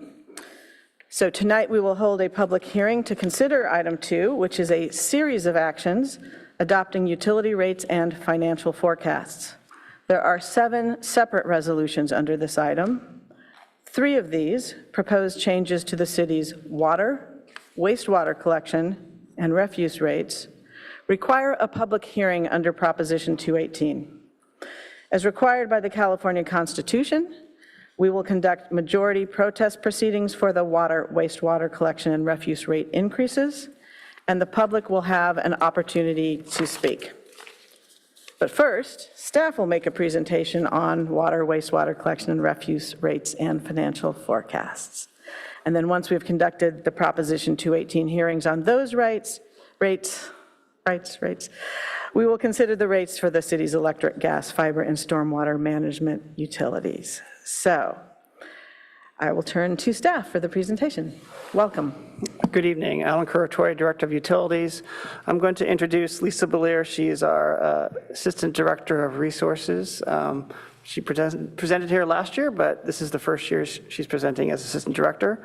So tonight we will hold a public hearing to consider item 2, which is a series of actions adopting utility rates and financial forecasts. There are 7 separate resolutions under this item. 3 of these propose changes to the city's water, wastewater collection, and refuse rates require a public hearing under Proposition 218. As required by the California Constitution, we will conduct majority protest proceedings for the water, wastewater collection, and refuse rate increases, and the public will have an opportunity to speak. But first, staff will make a presentation on water, wastewater collection, and refuse rates and financial forecasts. And then once we've conducted the Proposition 218 hearings on those rates, we will consider the rates for the city's electric, gas, fiber, and stormwater management utilities. So I will turn to staff for the presentation. Welcome. Good evening. Alan Curatore, Director of Utilities. I'm going to introduce Lisa Belier. She is our Assistant Director of Resources. She presented here last year, but this is the first year she's presenting as Assistant Director.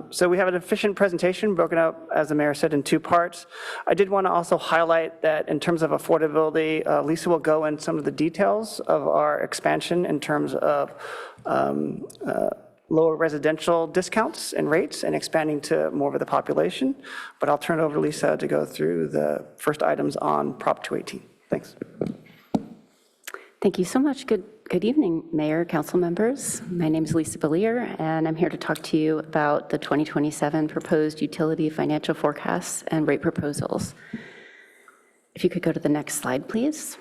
So we have an efficient presentation broken up, as the Mayor said, in 2 parts. I did want to also highlight that in terms of affordability, Lisa will go in some of the details of our expansion in terms of lower residential discounts and rates and expanding to more of the population. But I'll turn it over to Lisa to go through the first items on Prop 218. Thanks. Thank you so much. Good evening, Mayor, council members. My name is Lisa Bellier, and I'm here to talk to you about the 2027 proposed utility financial forecasts and rate proposals. If you could go to the next slide, please.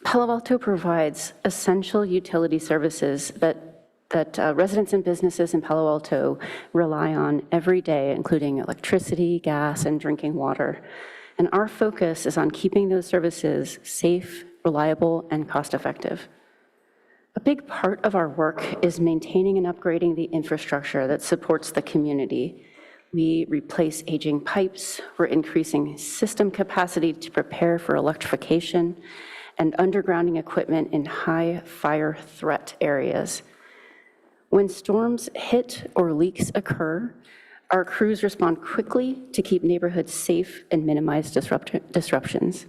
Palo Alto provides essential utility services that residents and businesses in Palo Alto rely on every day, including electricity, gas, and drinking water. And our focus is on keeping those services safe, reliable, and cost-effective. A big part of our work is maintaining and upgrading the infrastructure that supports the community. We replace aging pipes, we're increasing system capacity to prepare for electrification, and undergrounding equipment in high fire threat areas. When storms hit or leaks occur, our crews respond quickly to keep neighborhoods safe and minimize disruptions.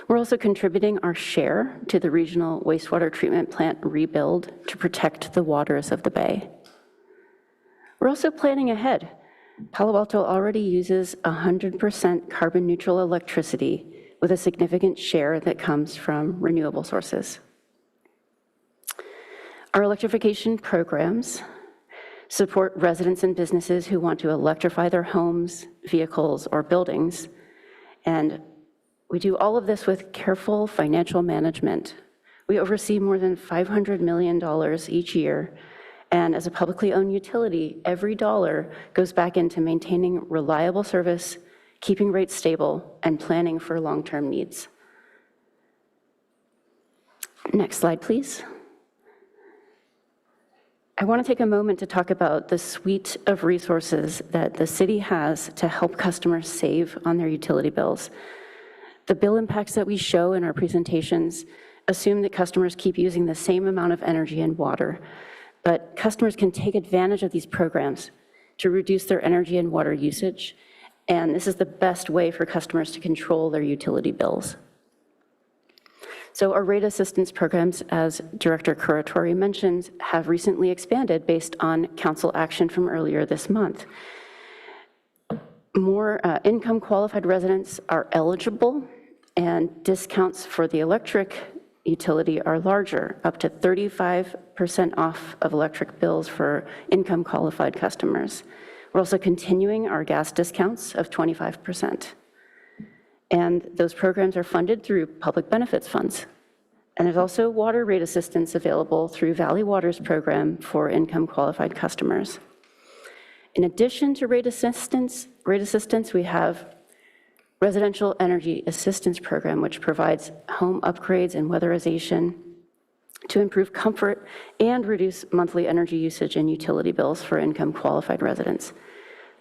We're also contributing our share to the regional wastewater treatment plant rebuild to protect the waters of the bay. We're also planning ahead. Palo Alto already uses 100% carbon neutral electricity with a significant share that comes from renewable sources. Our electrification programs support residents and businesses who want to electrify their homes, vehicles, or buildings, and we do all of this with careful financial management. We oversee more than $500 million each year, and as a publicly owned utility, every dollar goes back into maintaining reliable service, keeping rates stable, and planning for long-term needs. Next slide, please. I want to take a moment to talk about the suite of resources that the city has to help customers save on their utility bills. The bill impacts that we show in our presentations assume that customers keep using the same amount of energy and water, but customers can take advantage of these programs to reduce their energy and water usage, and this is the best way for customers to control their utility bills. So our rate assistance programs, as Director Curatori mentioned, have recently expanded based on council action from earlier this month. More income-qualified residents are eligible, and discounts for the electric utility are larger, up to 35% off of electric bills for income-qualified customers. We're also continuing our gas discounts of 25%. And those programs are funded through public benefits funds. And there's also water rate assistance available through Valley Water's program for income-qualified customers. In addition to rate assistance, we have Residential Energy Assistance Program, which provides home upgrades and weatherization to improve comfort and reduce monthly energy usage and utility bills for income-qualified residents.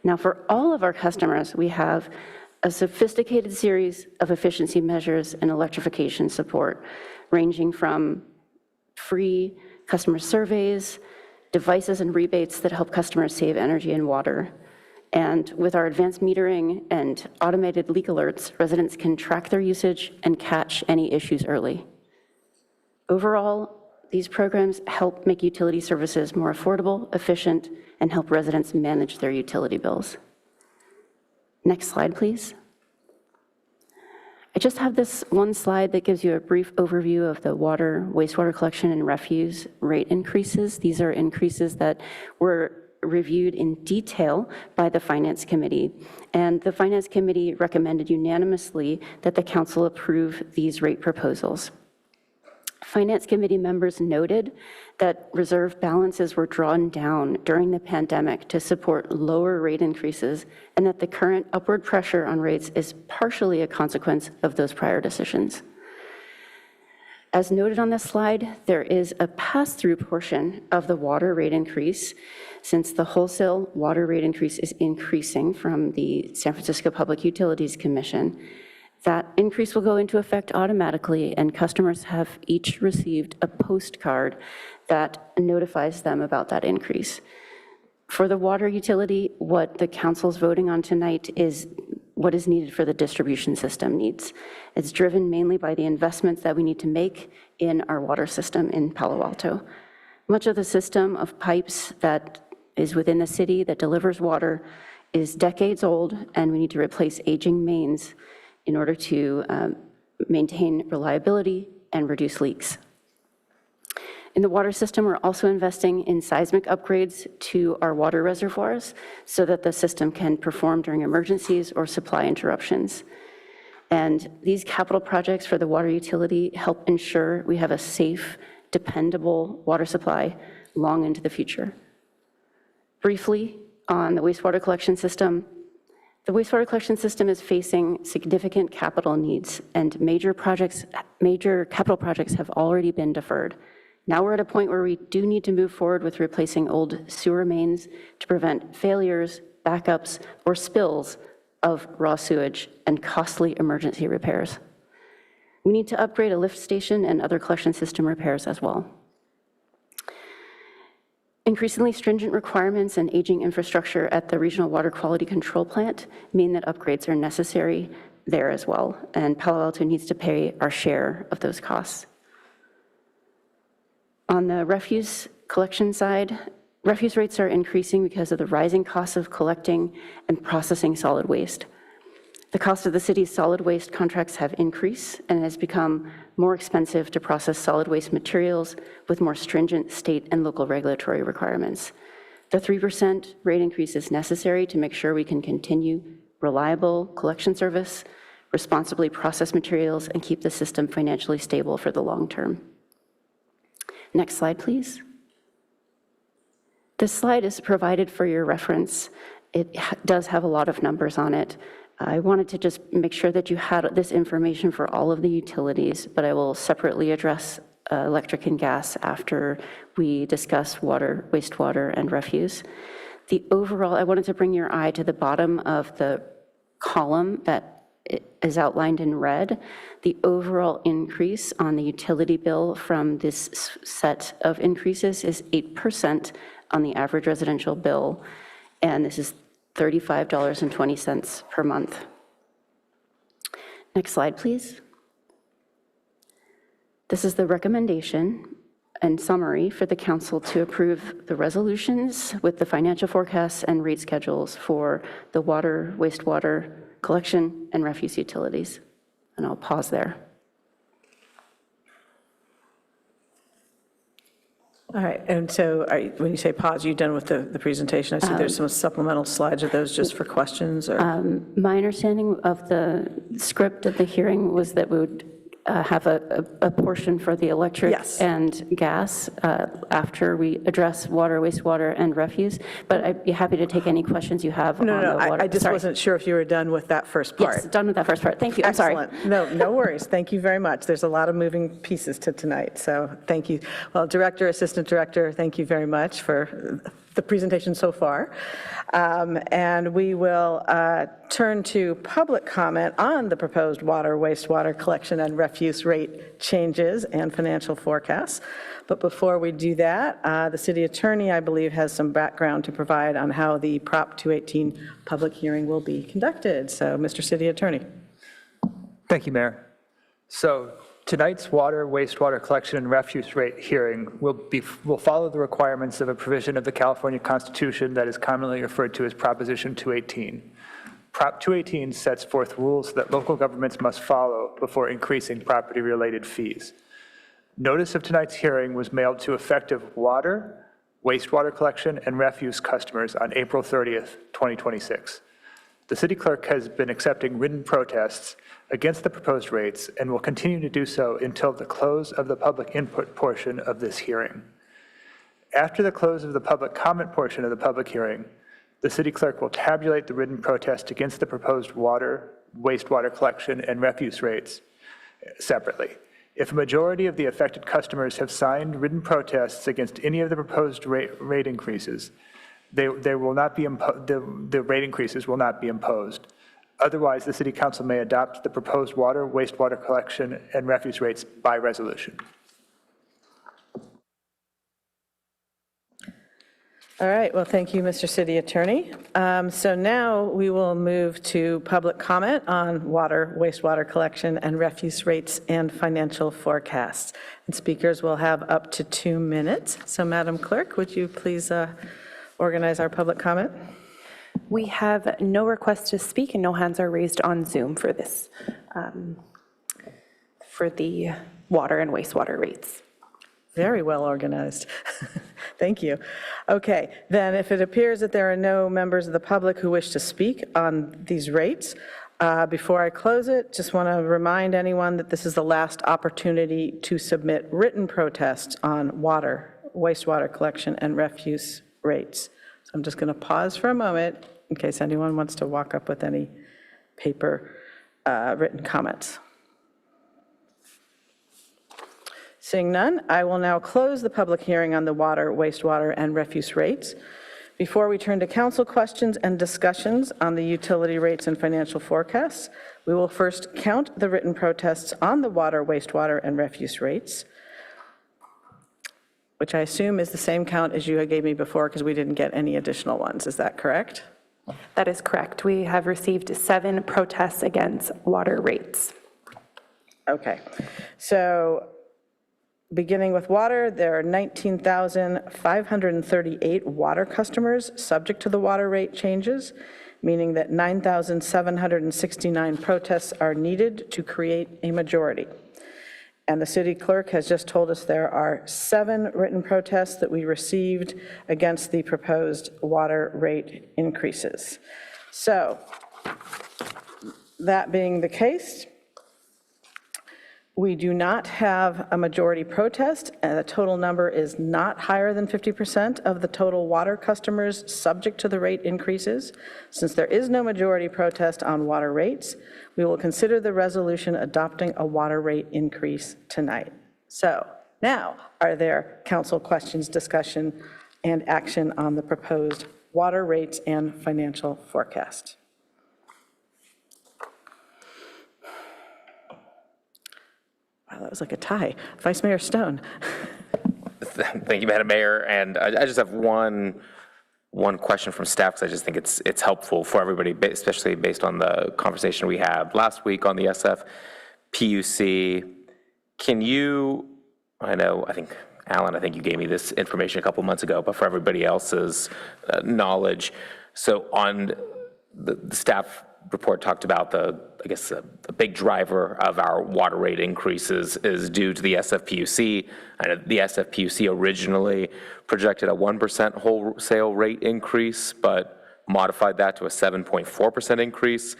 Now, for all of our customers, we have a sophisticated series of efficiency measures and electrification support, ranging from free customer surveys, devices and rebates that help customers save energy and water. And with our advanced metering and automated leak alerts, residents can track their usage and catch any issues early. Overall, these programs help make utility services more affordable, efficient, and help residents manage their utility bills. Next slide, please. I just have this one slide that gives you a brief overview of the water, wastewater collection, and refuse rate increases. These are increases that were reviewed in detail by the Finance Committee, and the Finance Committee recommended unanimously that the Council approve these rate proposals. Finance Committee members noted that reserve balances were drawn down during the pandemic to support lower rate increases, and that the current upward pressure on rates is partially a consequence of those prior decisions. As noted on this slide, there is a pass-through portion of the water rate increase, since the wholesale water rate increase is increasing from the San Francisco Public Utilities Commission. That increase will go into effect automatically, and customers have each received a postcard that notifies them about that increase. For the water utility, what the council's voting on tonight is what is needed for the distribution system needs. It's driven mainly by the investments that we need to make in our water system in Palo Alto. Much of the system of pipes that is within the city that delivers water is decades old, and we need to replace aging mains in order to maintain reliability and reduce leaks. In the water system, we're also investing in seismic upgrades to our water reservoirs so that the system can perform during emergencies or supply interruptions. And these capital projects for the water utility help ensure we have a safe, dependable water supply long into the future. Briefly, on the wastewater collection system, the wastewater collection system is facing significant capital needs, and major capital projects have already been deferred. Now we're at a point where we do need to move forward with replacing old sewer mains to prevent failures, backups, or spills of raw sewage and costly emergency repairs. We need to upgrade a lift station and other collection system repairs as well. Increasingly stringent requirements and aging infrastructure at the Regional Water Quality Control Plant mean that upgrades are necessary there as well, and Palo Alto needs to pay our share of those costs. On the refuse collection side, refuse rates are increasing because of the rising costs of collecting and processing solid waste. The cost of the city's solid waste contracts have increased, and it has become more expensive to process solid waste materials with more stringent state and local regulatory requirements. The 3% rate increase is necessary to make sure we can continue reliable collection service, responsibly process materials, and keep the system financially stable for the long term. Next slide, please. This slide is provided for your reference. It does have a lot of numbers on it. I wanted to just make sure that you had this information for all of the utilities, but I will separately address electric and gas after we discuss water, wastewater, and refuse. The overall, I wanted to bring your eye to the bottom of the column that is outlined in red. The overall increase on the utility bill from this set of increases is 8% on the average residential bill, and this is $35.20 per month. Next slide, please. This is the recommendation and summary for the council to approve the resolutions with the financial forecasts and rate schedules for the water, wastewater, collection, and refuse utilities. And I'll pause there. All right, and so when you say pause, are you done with the presentation? I see there's some supplemental slides. Are those just for questions? Or? My understanding of the script of the hearing was that we would have a portion for the electric and gas after we address water, wastewater, and refuse, but I'd be happy to take any questions you have on the water. I just wasn't sure if you were done with that first part. Yes, done with that first part. Thank you. I'm sorry. No worries. Thank you very much. There's a lot of moving pieces to tonight, so thank you. Well, Director, Assistant Director, thank you very much for the presentation so far. And we will turn to public comment on the proposed water, wastewater collection and refuse rate changes and financial forecasts. But before we do that, the city attorney, I believe, has some background to provide on how the Prop 218 public hearing will be conducted. So, Mr. City Attorney. Thank you, Mayor. So tonight's water, wastewater collection and refuse rate hearing will follow the requirements of a provision of the California Constitution that is commonly referred to as Proposition 218. Prop 218 sets forth rules that local governments must follow before increasing property-related fees. Notice of tonight's hearing was mailed to effective water, wastewater collection, and refuse customers on April 30th, 2026. The city clerk has been accepting written protests against the proposed rates and will continue to do so until the close of the public input portion of this hearing. After the close of the public comment portion of the public hearing, the city clerk will tabulate the written protest against the proposed water, wastewater collection, and refuse rates separately. If a majority of the affected customers have signed written protests against any of the proposed rate increases, the rate increases will not be imposed. Otherwise, the City Council may adopt the proposed water, wastewater collection, and refuse rates by resolution. All right, well, thank you, Mr. City Attorney. So now we will move to public comment on water, wastewater collection, and refuse rates and financial forecasts. And speakers will have up to 2 minutes. So Madam Clerk, would you please organize our public comment? We have no requests to speak and no hands are raised on Zoom for this, for the water and wastewater rates. Very well organized. Thank you. Okay, then if it appears that there are no members of the public who wish to speak on these rates, before I close it, just want to remind anyone that this is the last opportunity to submit written protests on water, wastewater collection, and refuse rates. So I'm just going to pause for a moment in case anyone wants to walk up with any paper written comments. Seeing none, I will now close the public hearing on the water, wastewater, and refuse rates. Before we turn to council questions and discussions on the utility rates and financial forecasts, we will first count the written protests on the water, wastewater, and refuse rates, which I assume is the same count as you gave me before because we didn't get any additional ones. Is that correct? That is correct. We have received 7 protests against water rates. Okay, so beginning with water, there are 19,538 water customers subject to the water rate changes, meaning that 9,769 protests are needed to create a majority. And the city clerk has just told us there are 7 written protests that we received against the proposed water rate increases. So, that being the case, we do not have a majority protest, and the total number is not higher than 50% of the total water customers subject to the rate increases. Since there is no majority protest on water rates, we will consider the resolution adopting a water rate increase tonight. So now, are there council questions, discussion, and action on the proposed water rates and financial forecast? Wow, that was like a tie. Vice Mayor Stone. Thank you, Madam Mayor. And I just have one question from staff, because I just think it's helpful for everybody, especially based on the conversation we had last week on the SFPUC. Can you, I think, Alan, I think you gave me this information a couple months ago, but for everybody else's knowledge, so on the staff report talked about a big driver of our water rate increases is due to the SFPUC. And the SFPUC originally projected a 1% wholesale rate increase, but modified that to a 7.4% increase,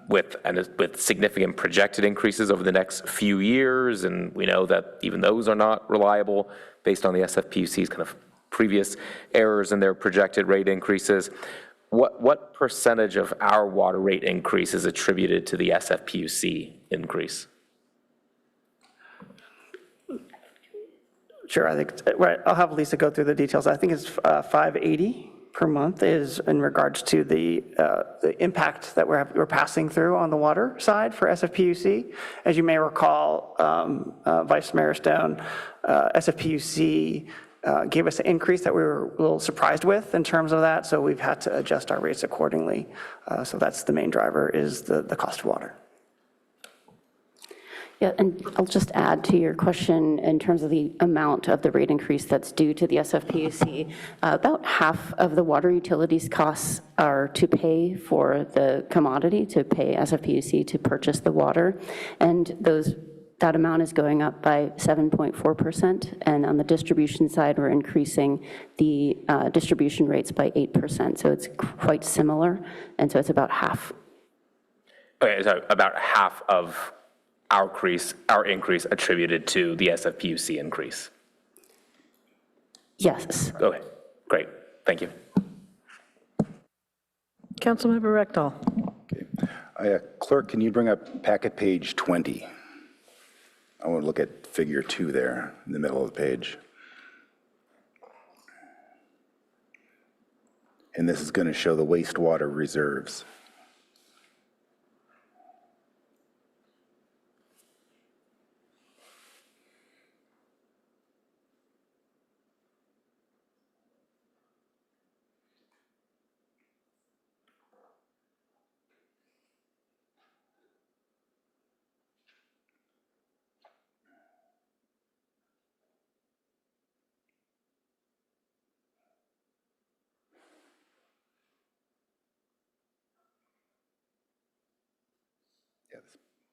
with significant projected increases over the next few years. And we know that even those are not reliable based on the SFPUC's kind of previous errors in their projected rate increases. What percentage of our water rate increase is attributed to the SFPUC increase? Sure, I think, right, I'll have Lisa go through the details. I think it's $580 per month is in regards to the impact that we're passing through on the water side for SFPUC. As you may recall, Vice Mayor Stone, SFPUC gave us an increase that we were a little surprised with in terms of that, so we've had to adjust our rates accordingly. So that's the main driver, is the cost of water. Yeah, and I'll just add to your question in terms of the amount of the rate increase that's due to the SFPUC. About half of the water utilities costs are to pay for the commodity, to pay SFPUC to purchase the water, and that amount is going up by 7.4%, and on the distribution side, we're increasing the distribution rates by 8%, so it's quite similar, and so it's about half. Okay, so about half of our increase attributed to the SFPUC increase? Yes. Okay, great, thank you. Councilmember Rectal. Okay. Clerk, can you bring up packet page 20? I want to look at figure 2 there in the middle of the page. And this is going to show the wastewater reserves.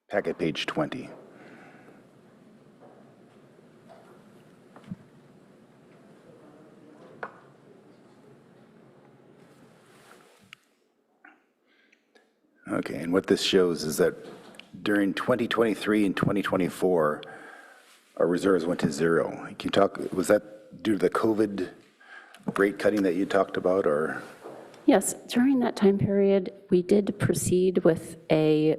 Packet page 20. Okay, and what this shows is that during 2023 and 2024, our reserves went to zero. Can you talk, was that due to the COVID rate cutting that you talked about, or? Yes, during that time period, we did proceed with a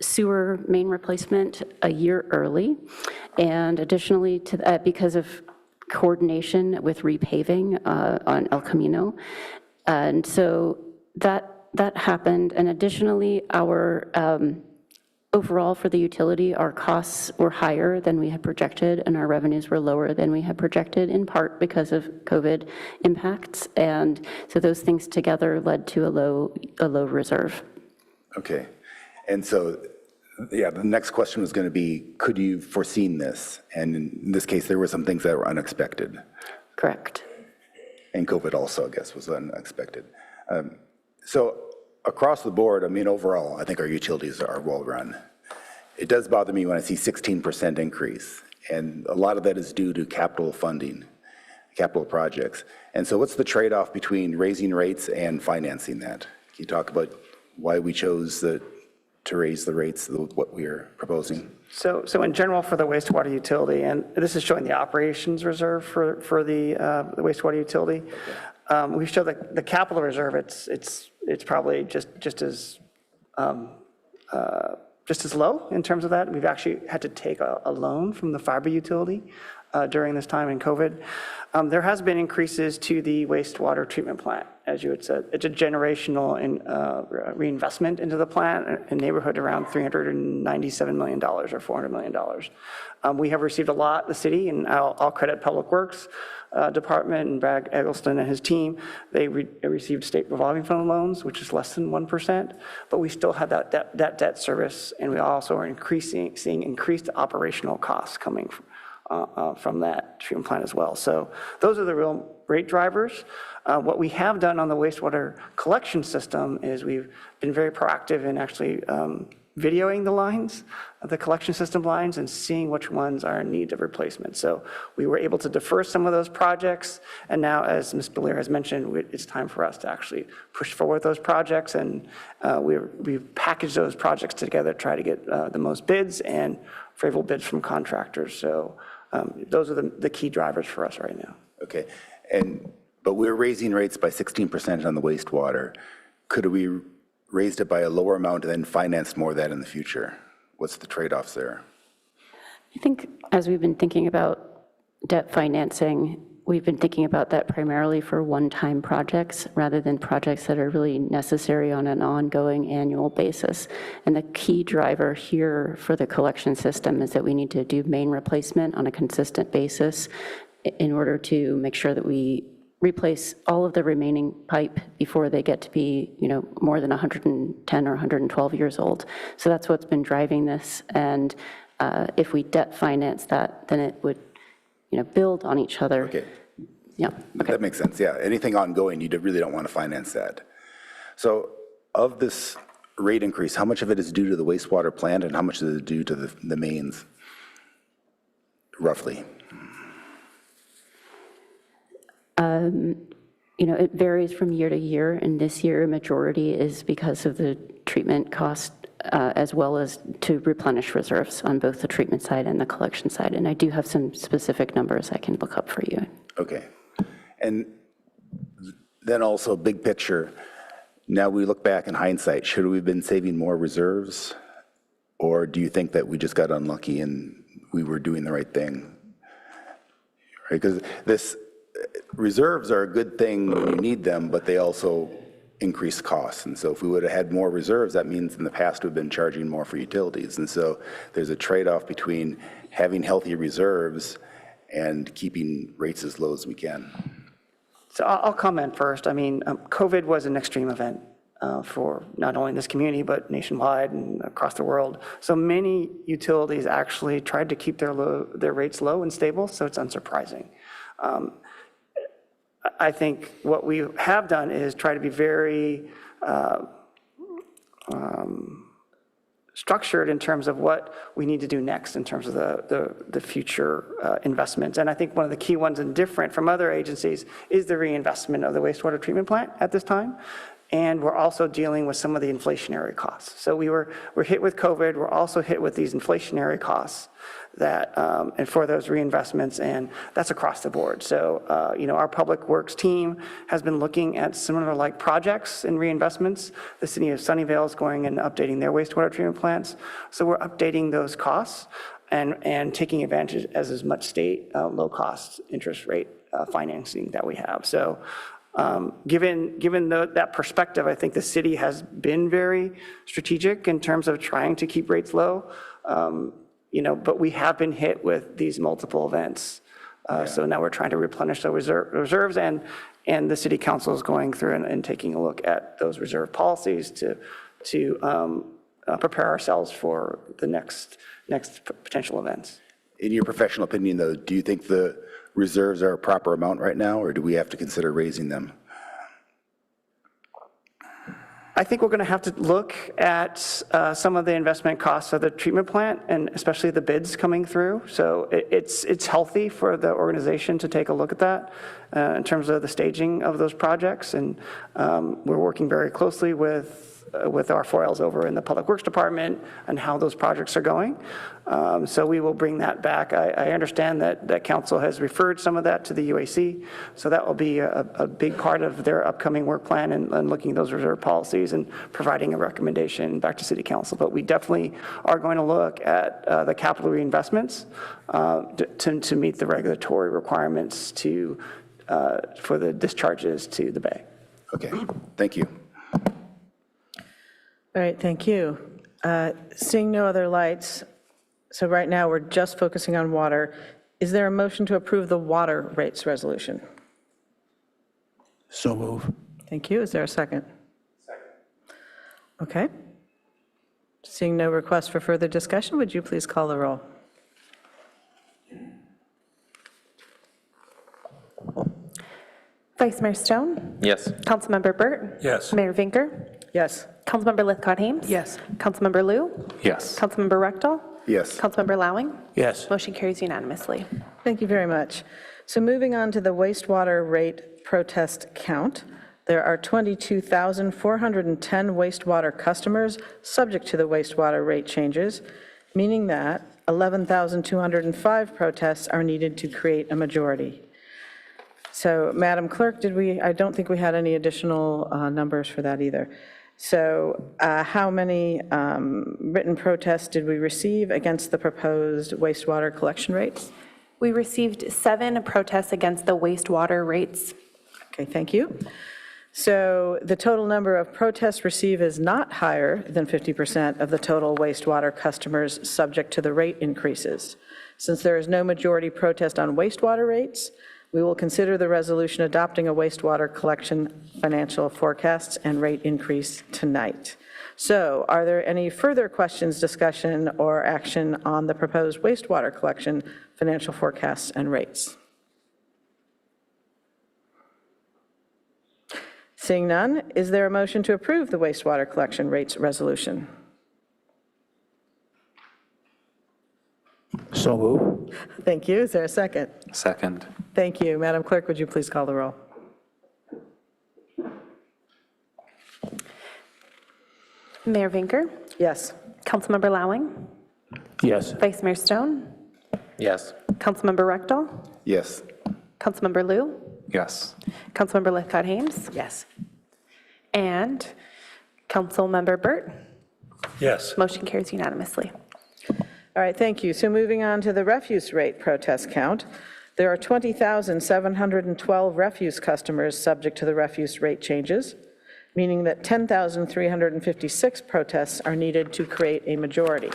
sewer main replacement a year early. And additionally, to that, because of coordination with repaving on El Camino. And so that happened. And additionally, our overall for the utility, our costs were higher than we had projected, and our revenues were lower than we had projected, in part because of COVID impacts. And so those things together led to a low reserve. Okay, and so, yeah, the next question was going to be, could you have foreseen this? And in this case, there were some things that were unexpected. Correct. And COVID also, I guess, was unexpected. So across the board, I mean, overall, I think our utilities are well run. It does bother me when I see 16% increase, and a lot of that is due to capital funding, capital projects. And so what's the trade-off between raising rates and financing that? Can you talk about why we chose to raise the rates, what we are proposing? So in general, for the wastewater utility, and this is showing the operations reserve for the wastewater utility, we show the capital reserve. It's probably just as low in terms of that. We've actually had to take a loan from the fiber utility during this time in COVID. There has been increases to the wastewater treatment plant, as you had said. It's a generational reinvestment into the plant, in neighborhood around $397 million or $400 million. We have received a lot, the city, and I'll credit Public Works Department and Brad Eggleston and his team. They received state revolving fund loans, which is less than 1%, but we still have that debt service, and we also are seeing increased operational costs coming from that treatment plant as well. So those are the real rate drivers. What we have done on the wastewater collection system is we've been very proactive in actually videoing the lines, the collection system lines, and seeing which ones are in need of replacement. So we were able to defer some of those projects, and now, as Ms. Belier has mentioned, it's time for us to actually push forward those projects, and we've packaged those projects together to try to get the most bids and favorable bids from contractors. So those are the key drivers for us right now. Okay, but we're raising rates by 16% on the wastewater. Could we raised it by a lower amount and then financed more of that in the future? What's the trade-offs there? I think as we've been thinking about debt financing, we've been thinking about that primarily for one-time projects rather than projects that are really necessary on an ongoing annual basis. And the key driver here for the collection system is that we need to do main replacement on a consistent basis in order to make sure that we replace all of the remaining pipe before they get to be, more than 110 or 112 years old. So that's what's been driving this. And if we debt finance that, then it would, build on each other. Okay. Yeah. Okay. That makes sense. Yeah. Anything ongoing, you really don't want to finance that. So of this rate increase, how much of it is due to the wastewater plant and how much is it due to the mains, roughly? It varies from year to year, and this year, a majority is because of the treatment cost, as well as to replenish reserves on both the treatment side and the collection side. And I do have some specific numbers I can look up for you. Okay. And then also, big picture, now we look back in hindsight, should we have been saving more reserves? Or do you think that we just got unlucky and we were doing the right thing? Right, because reserves are a good thing when you need them, but they also increase costs. And so if we would have had more reserves, that means in the past we've been charging more for utilities. And so there's a trade-off between having healthy reserves and keeping rates as low as we can. So I'll comment first. I mean, COVID was an extreme event for not only this community, but nationwide and across the world. So many utilities actually tried to keep their rates low and stable, so it's unsurprising. I think what we have done is try to be very structured in terms of what we need to do next in terms of the future investments. And I think one of the key ones and different from other agencies is the reinvestment of the wastewater treatment plant at this time. And we're also dealing with some of the inflationary costs. So we're hit with COVID, we're also hit with these inflationary costs that, and for those reinvestments, and that's across the board. So, our Public Works team has been looking at similar like projects and reinvestments. The city of Sunnyvale is going and updating their wastewater treatment plants. So we're updating those costs and taking advantage as much state low-cost interest rate financing that we have. So given that perspective, I think the city has been very strategic in terms of trying to keep rates low. But we have been hit with these multiple events. So now we're trying to replenish the reserves, and the city council is going through and taking a look at those reserve policies to prepare ourselves for the next potential events. In your professional opinion, though, do you think the reserves are a proper amount right now, or do we have to consider raising them? I think we're going to have to look at some of the investment costs of the treatment plant, and especially the bids coming through. So it's healthy for the organization to take a look at that in terms of the staging of those projects. And we're working very closely with our foils over in the Public Works Department and how those projects are going. So we will bring that back. I understand that council has referred some of that to the UAC, so that will be a big part of their upcoming work plan and looking at those reserve policies and providing a recommendation back to City Council. But we definitely are going to look at the capital reinvestments to meet the regulatory requirements for the discharges to the bay. Okay, thank you. All right, thank you. Seeing no other lights, so right now we're just focusing on water. Is there a motion to approve the water rates resolution? So move. Thank you. Is there a second? Second. Okay. Seeing no request for further discussion, would you please call the roll? Vice Mayor Stone? Yes. Councilmember Burt? Yes. Mayor Vinker? Yes. Councilmember Lithcott-Hames? Yes. Councilmember Liu? Yes. Councilmember Rectal? Yes. Councilmember Lowing? Yes. Motion carries unanimously. Thank you very much. So moving on to the wastewater rate protest count, there are 22,410 wastewater customers subject to the wastewater rate changes, meaning that 11,205 protests are needed to create a majority. So, Madam Clerk, I don't think we had any additional numbers for that either. So how many written protests did we receive against the proposed wastewater collection rates? We received 7 protests against the wastewater rates. Okay, thank you. So the total number of protests received is not higher than 50% of the total wastewater customers subject to the rate increases. Since there is no majority protest on wastewater rates, we will consider the resolution adopting a wastewater collection financial forecasts and rate increase tonight. So are there any further questions, discussion, or action on the proposed wastewater collection financial forecasts and rates? Seeing none, is there a motion to approve the wastewater collection rates resolution? So move. Thank you. Is there a second? Second. Thank you. Madam Clerk, would you please call the roll? Mayor Vinker? Yes. Councilmember Lowing? Yes. Vice Mayor Stone? Yes. Councilmember Rectal? Yes. Councilmember Liu? Yes. Councilmember Lithcott-Hames? Yes. And Councilmember Burt? Yes. Motion carries unanimously. All right, thank you. So moving on to the refuse rate protest count, there are 20,712 refuse customers subject to the refuse rate changes, meaning that 10,356 protests are needed to create a majority.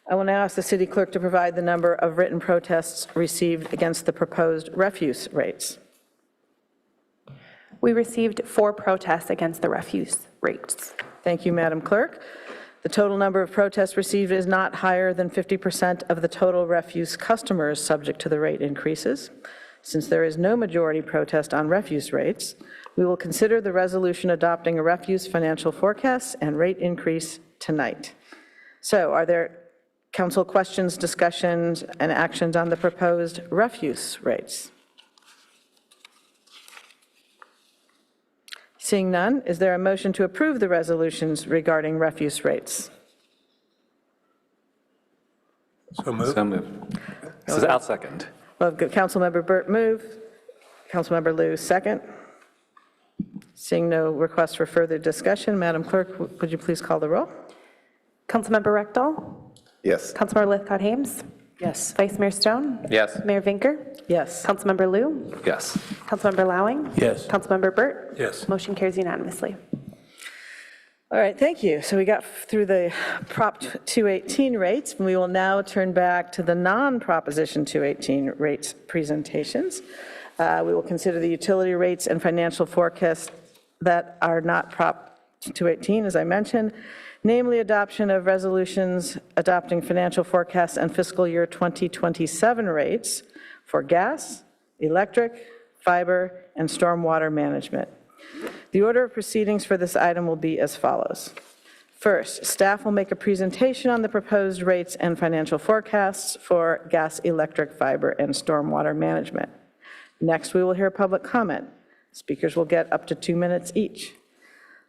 I will now ask the city clerk to provide the number of written protests received against the proposed refuse rates. We received 4 protests against the refuse rates. Thank you, Madam Clerk. The total number of protests received is not higher than 50% of the total refuse customers subject to the rate increases. Since there is no majority protest on refuse rates, we will consider the resolution adopting a refuse financial forecast and rate increase tonight. So are there council questions, discussions, and actions on the proposed refuse rates? Seeing none, is there a motion to approve the resolutions regarding refuse rates? So moved. I'll second. Well, Councilmember Burt move. Councilmember Liu second. Seeing no requests for further discussion, Madam Clerk, would you please call the roll? Councilmember Rectal? Yes. Councilmember Lithcott-Hames? Yes. Vice Mayor Stone? Yes. Mayor Vinker? Yes. Councilmember Liu? Yes. Councilmember Lowing? Yes. Councilmember Burt? Yes. Motion carries unanimously. All right, thank you. So we got through the Prop 218 rates, and we will now turn back to the non-Proposition 218 rates presentations. We will consider the utility rates and financial forecasts that are not Prop 218, as I mentioned, namely adoption of resolutions adopting financial forecasts and fiscal year 2027 rates for gas, electric, fiber, and stormwater management. The order of proceedings for this item will be as follows. First, staff will make a presentation on the proposed rates and financial forecasts for gas, electric, fiber, and stormwater management. Next, we will hear public comment. Speakers will get up to 2 minutes each.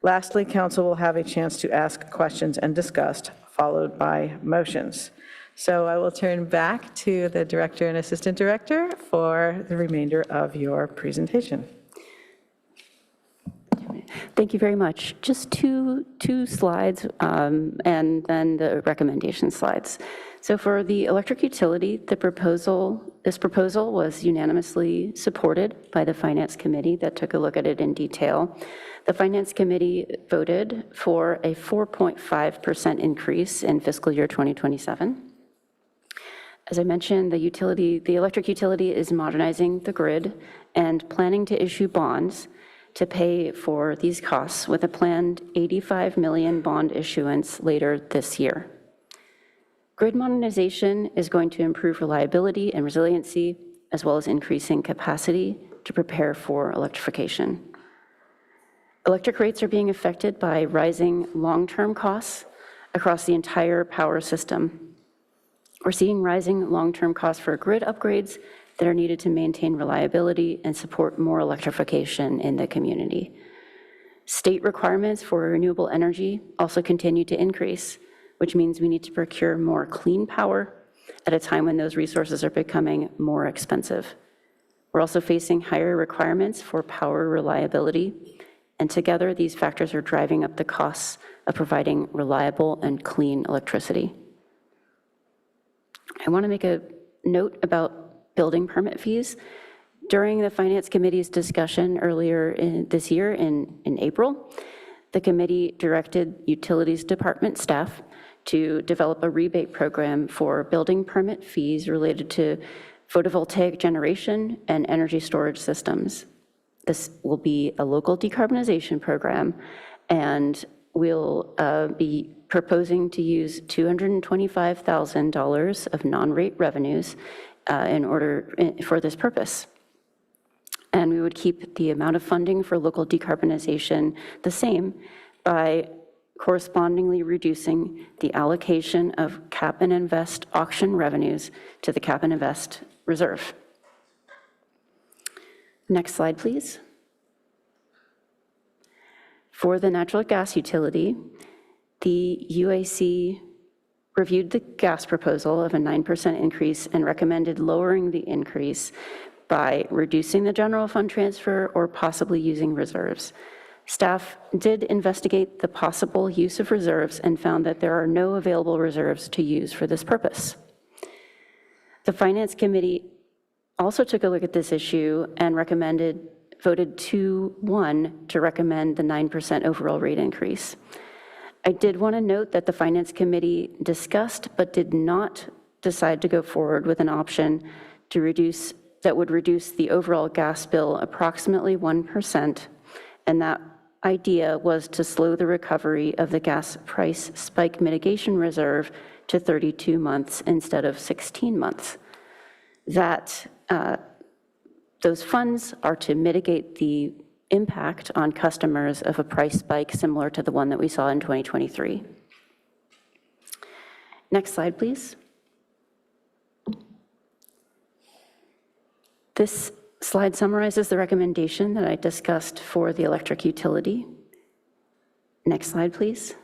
Lastly, council will have a chance to ask questions and discuss, followed by motions. So I will turn back to the director and assistant director for the remainder of your presentation. Thank you very much. Just two slides and then the recommendation slides. So for the electric utility, this proposal was unanimously supported by the Finance Committee that took a look at it in detail. The Finance Committee voted for a 4.5% increase in fiscal year 2027. As I mentioned, the electric utility is modernizing the grid and planning to issue bonds to pay for these costs with a planned $85 million bond issuance later this year. Grid modernization is going to improve reliability and resiliency, as well as increasing capacity to prepare for electrification. Electric rates are being affected by rising long-term costs across the entire power system. We're seeing rising long-term costs for grid upgrades that are needed to maintain reliability and support more electrification in the community. State requirements for renewable energy also continue to increase, which means we need to procure more clean power at a time when those resources are becoming more expensive. We're also facing higher requirements for power reliability, and together these factors are driving up the costs of providing reliable and clean electricity. I want to make a note about building permit fees. During the Finance Committee's discussion earlier this year in April, the committee directed Utilities Department staff to develop a rebate program for building permit fees related to photovoltaic generation and energy storage systems. This will be a local decarbonization program, and we'll be proposing to use $225,000 of non-rate revenues for this purpose. And we would keep the amount of funding for local decarbonization the same by correspondingly reducing the allocation of cap and invest auction revenues to the cap and invest reserve. Next slide, please. For the natural gas utility, the UAC reviewed the gas proposal of a 9% increase and recommended lowering the increase by reducing the general fund transfer or possibly using reserves. Staff did investigate the possible use of reserves and found that there are no available reserves to use for this purpose. The Finance Committee also took a look at this issue and voted 2-1 to recommend the 9% overall rate increase. I did want to note that the Finance Committee discussed but did not decide to go forward with an option that would reduce the overall gas bill approximately 1%, and that idea was to slow the recovery of the gas price spike mitigation reserve to 32 months instead of 16 months. Those funds are to mitigate the impact on customers of a price spike similar to the one that we saw in 2023. Next slide, please. This slide summarizes the recommendation that I discussed for the electric utility. Next slide, please.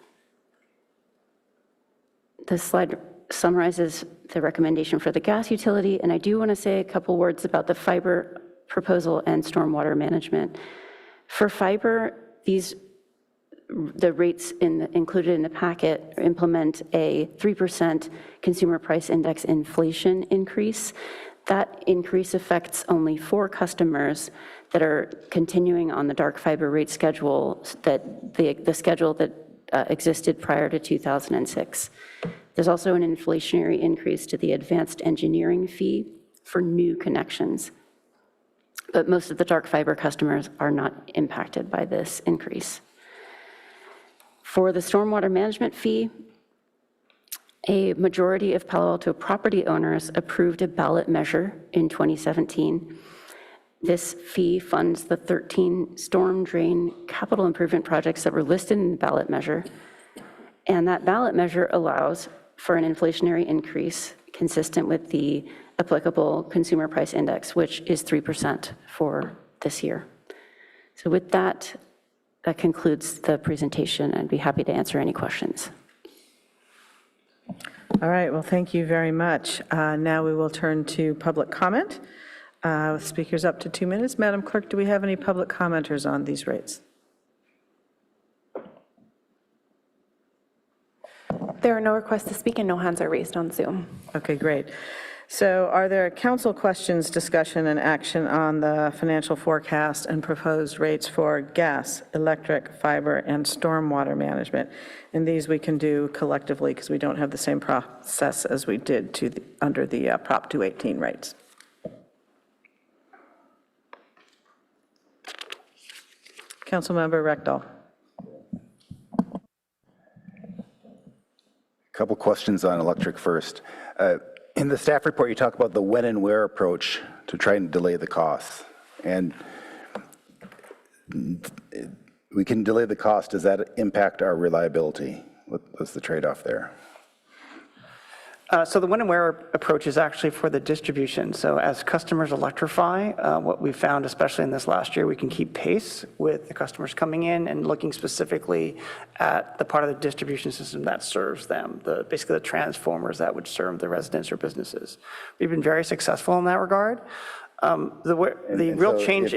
This slide summarizes the recommendation for the gas utility, and I do want to say a couple words about the fiber proposal and stormwater management. For fiber, the rates included in the packet implement a 3% consumer price index inflation increase. That increase affects only 4 customers that are continuing on the dark fiber rate schedule, that the schedule that existed prior to 2006. There's also an inflationary increase to the advanced engineering fee for new connections. But most of the dark fiber customers are not impacted by this increase. For the stormwater management fee, a majority of Palo Alto property owners approved a ballot measure in 2017. This fee funds the 13 storm drain capital improvement projects that were listed in the ballot measure. And that ballot measure allows for an inflationary increase consistent with the applicable consumer price index, which is 3% for this year. So with that, that concludes the presentation. I'd be happy to answer any questions. All right, well, thank you very much. Now we will turn to public comment. With speakers up to 2 minutes. Madam Clerk, do we have any public commenters on these rates? There are no requests to speak and no hands are raised on Zoom. Okay, great. So are there council questions, discussion, and action on the financial forecast and proposed rates for gas, electric, fiber, and stormwater management? And these we can do collectively because we don't have the same process as we did under the Prop 218 rates. Councilmember Rectal. Couple questions on electric first. In the staff report, you talk about the when and where approach to try and delay the costs. And we can delay the cost. Does that impact our reliability? What's the trade-off there? So the when and where approach is actually for the distribution. So as customers electrify, what we found, especially in this last year, we can keep pace with the customers coming in and looking specifically at the part of the distribution system that serves them, basically the transformers that would serve the residents or businesses. We've been very successful in that regard. The real change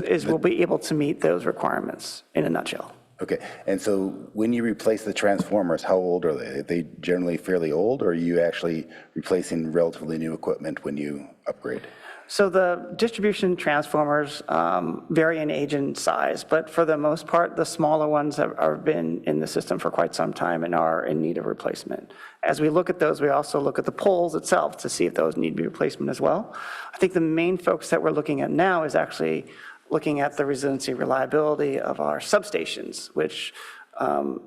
is we'll be able to meet those requirements in a nutshell. Okay, and so when you replace the transformers, how old are they? Are they generally fairly old, or are you actually replacing relatively new equipment when you upgrade? So the distribution transformers vary in age and size, but for the most part, the smaller ones have been in the system for quite some time and are in need of replacement. As we look at those, we also look at the poles itself to see if those need to be replacement as well. I think the main focus that we're looking at now is actually looking at the resiliency and reliability of our substations, which,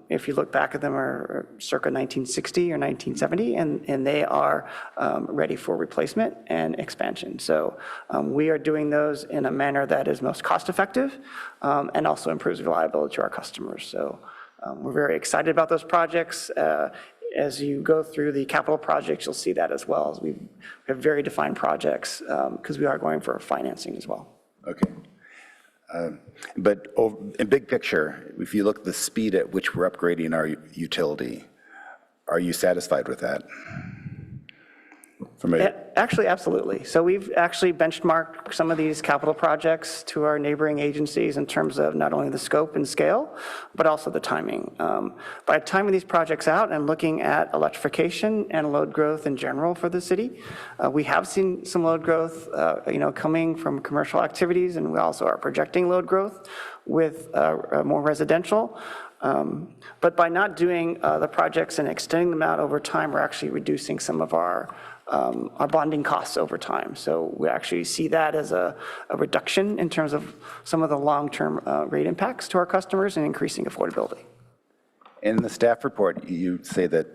if you look back at them, are circa 1960 or 1970, and they are ready for replacement and expansion. So we are doing those in a manner that is most cost-effective and also improves reliability to our customers. So we're very excited about those projects. As you go through the capital projects, you'll see that as well. As we have very defined projects because we are going for financing as well. Okay. But in big picture, if you look at the speed at which we're upgrading our utility, are you satisfied with that? Actually, absolutely. So we've actually benchmarked some of these capital projects to our neighboring agencies in terms of not only the scope and scale, but also the timing. By timing these projects out and looking at electrification and load growth in general for the city, we have seen some load growth, coming from commercial activities, and we also are projecting load growth with more residential. But by not doing the projects and extending them out over time, we're actually reducing some of our bonding costs over time. So we actually see that as a reduction in terms of some of the long-term rate impacts to our customers and increasing affordability. In the staff report, you say that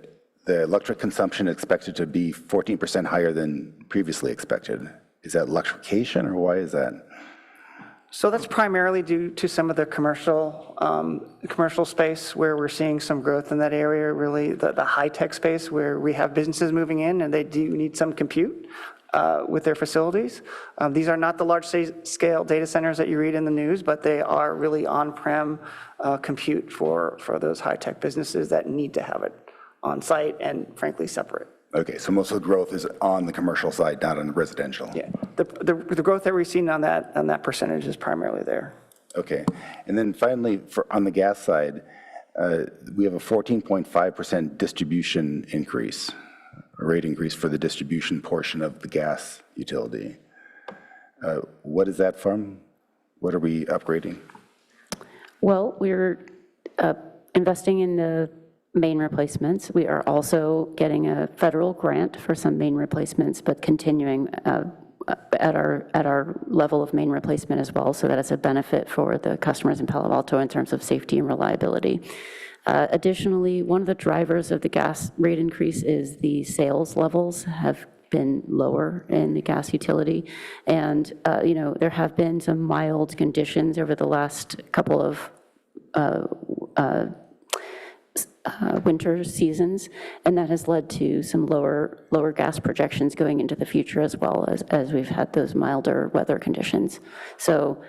the electric consumption is expected to be 14% higher than previously expected. Is that electrification, or why is that? So that's primarily due to some of the commercial space where we're seeing some growth in that area, really the high-tech space where we have businesses moving in and they do need some compute with their facilities. These are not the large-scale data centers that you read in the news, but they are really on-prem compute for those high-tech businesses that need to have it on-site and frankly separate. Okay, so most of the growth is on the commercial side, not on the residential? Yeah, the growth that we've seen on that percentage is primarily there. Okay, and then finally, on the gas side, we have a 14.5% distribution increase, a rate increase for the distribution portion of the gas utility. What is that from? What are we upgrading? Well, we're investing in the main replacements. We are also getting a federal grant for some main replacements, but continuing at our level of main replacement as well, so that it's a benefit for the customers in Palo Alto in terms of safety and reliability. Additionally, one of the drivers of the gas rate increase is the sales levels have been lower in the gas utility. And, there have been some mild conditions over the last couple of winter seasons, and that has led to some lower gas projections going into the future as well as we've had those milder weather conditions. So,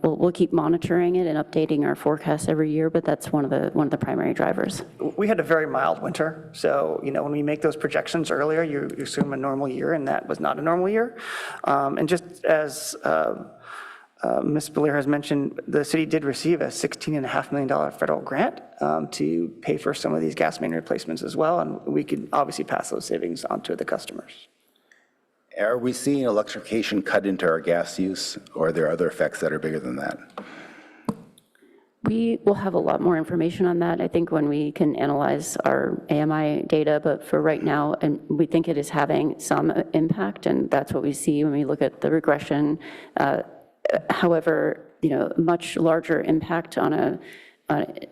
we'll keep monitoring it and updating our forecasts every year, but that's one of the primary drivers. We had a very mild winter, so when we make those projections earlier, you assume a normal year, and that was not a normal year. And just as Ms. Belier has mentioned, the city did receive a $16.5 million federal grant to pay for some of these gas main replacements as well, and we can obviously pass those savings on to the customers. Are we seeing electrification cut into our gas use, or are there other effects that are bigger than that? We will have a lot more information on that, I think, when we can analyze our AMI data, but for right now, and we think it is having some impact, and that's what we see when we look at the regression. However, much larger impact on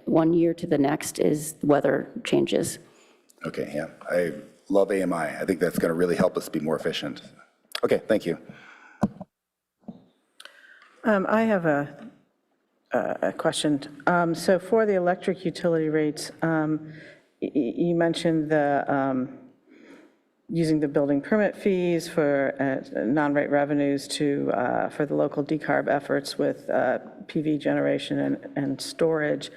one year to the next is weather changes. Okay, yeah, I love AMI. I think that's going to really help us be more efficient. Okay, thank you. I have a question. So for the electric utility rates, you mentioned using the building permit fees for non-rate revenues for the local decarb efforts with PV generation and storage.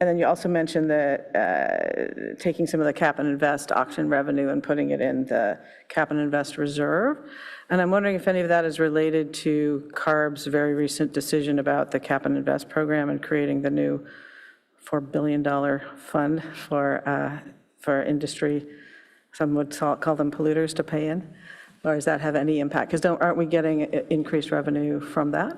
And then you also mentioned that taking some of the cap and invest auction revenue and putting it in the cap and invest reserve. And I'm wondering if any of that is related to CARB's very recent decision about the cap and invest program and creating the new $4 billion fund for industry. Some would call them polluters to pay in. Or does that have any impact? Because aren't we getting increased revenue from that?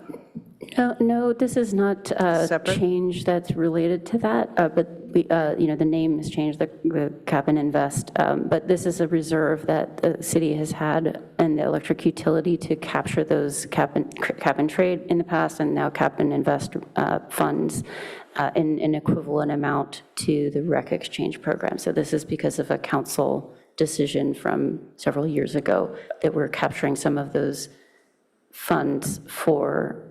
No, this is not a change that's related to that, but the name has changed, the cap and invest, but this is a reserve that the city has had and the electric utility to capture those cap and trade in the past, and now cap and invest funds in an equivalent amount to the REC exchange program. So this is because of a council decision from several years ago that we're capturing some of those funds for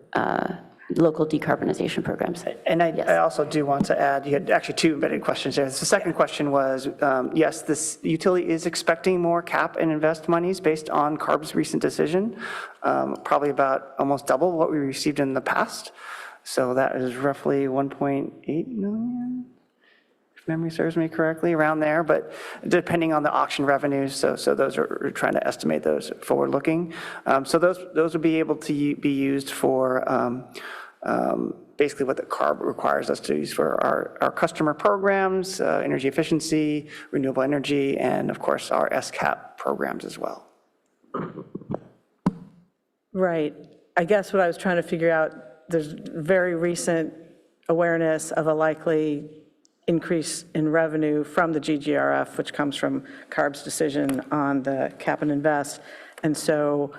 local decarbonization programs. And I also do want to add, you had actually two embedded questions there. The second question was, yes, this utility is expecting more cap and invest monies based on CARB's recent decision, probably about almost double what we received in the past. So that is roughly 1.8 million, if memory serves me correctly, around there, but depending on the auction revenues, so those are, we're trying to estimate those forward-looking. So those would be able to be used for basically what the CARB requires us to use for our customer programs, energy efficiency, renewable energy, and of course our SCAP programs as well. Right. I guess what I was trying to figure out, there's very recent awareness of a likely increase in revenue from the GGRF, which comes from CARB's decision on the cap and invest. And so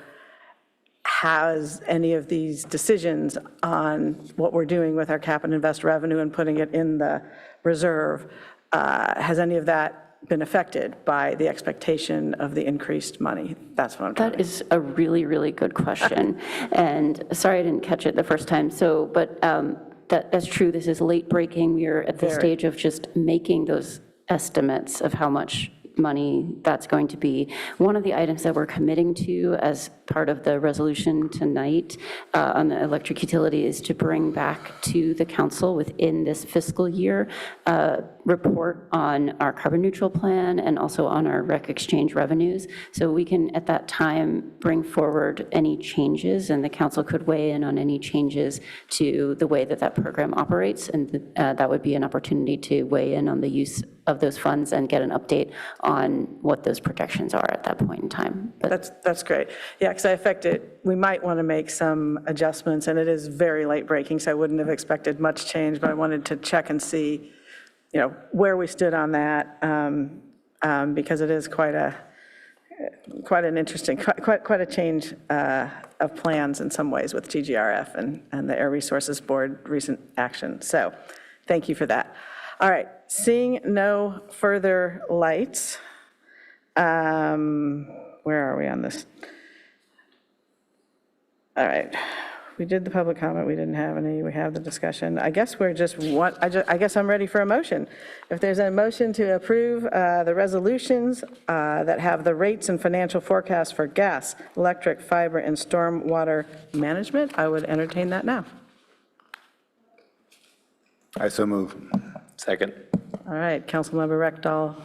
has any of these decisions on what we're doing with our cap and invest revenue and putting it in the reserve, has any of that been affected by the expectation of the increased money? That's what I'm trying That is a really, really good question. And sorry I didn't catch it the first time. So, but that's true. This is late breaking. We're at the stage of just making those estimates of how much money that's going to be. One of the items that we're committing to as part of the resolution tonight on the electric utility is to bring back to the council within this fiscal year report on our carbon neutral plan and also on our rec exchange revenues. So we can at that time bring forward any changes, and the council could weigh in on any changes to the way that that program operates, and that would be an opportunity to weigh in on the use of those funds and get an update on what those projections are at that point in time. But That's great. Yeah, because we might want to make some adjustments, and it is very late breaking, so I wouldn't have expected much change, but I wanted to check and see, where we stood on that, because it is quite an interesting, quite a change of plans in some ways with GGRF and the Air Resources Board recent action. So thank you for that. All right, seeing no further lights, where are we on this? All right, we did the public comment, we didn't have any, we have the discussion. I guess we're just I guess I'm ready for a motion. If there's a motion to approve the resolutions that have the rates and financial forecasts for gas, electric, fiber, and stormwater management, I would entertain that now. I so move. Second. All right, Councilmember Rectal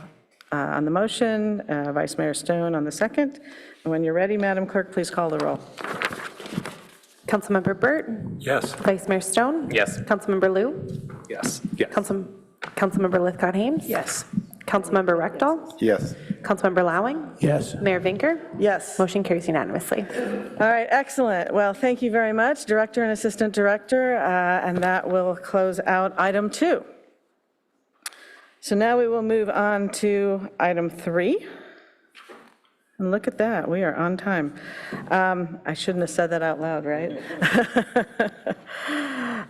on the motion, Vice Mayor Stone on the second. And when you're ready, Madam Clerk, please call the roll. Councilmember Burt? Yes. Vice Mayor Stone? Yes. Councilmember Liu? Yes. Yes. Councilmember Lithcott-Hames? Yes. Councilmember Rectal? Yes. Councilmember Lowing? Yes. Mayor Vinker? Yes. Motion carries unanimously. All right, excellent. Well, thank you very much, Director and Assistant Director, and that will close out item 2. So now we will move on to item 3. And look at that, we are on time. I shouldn't have said that out loud, right?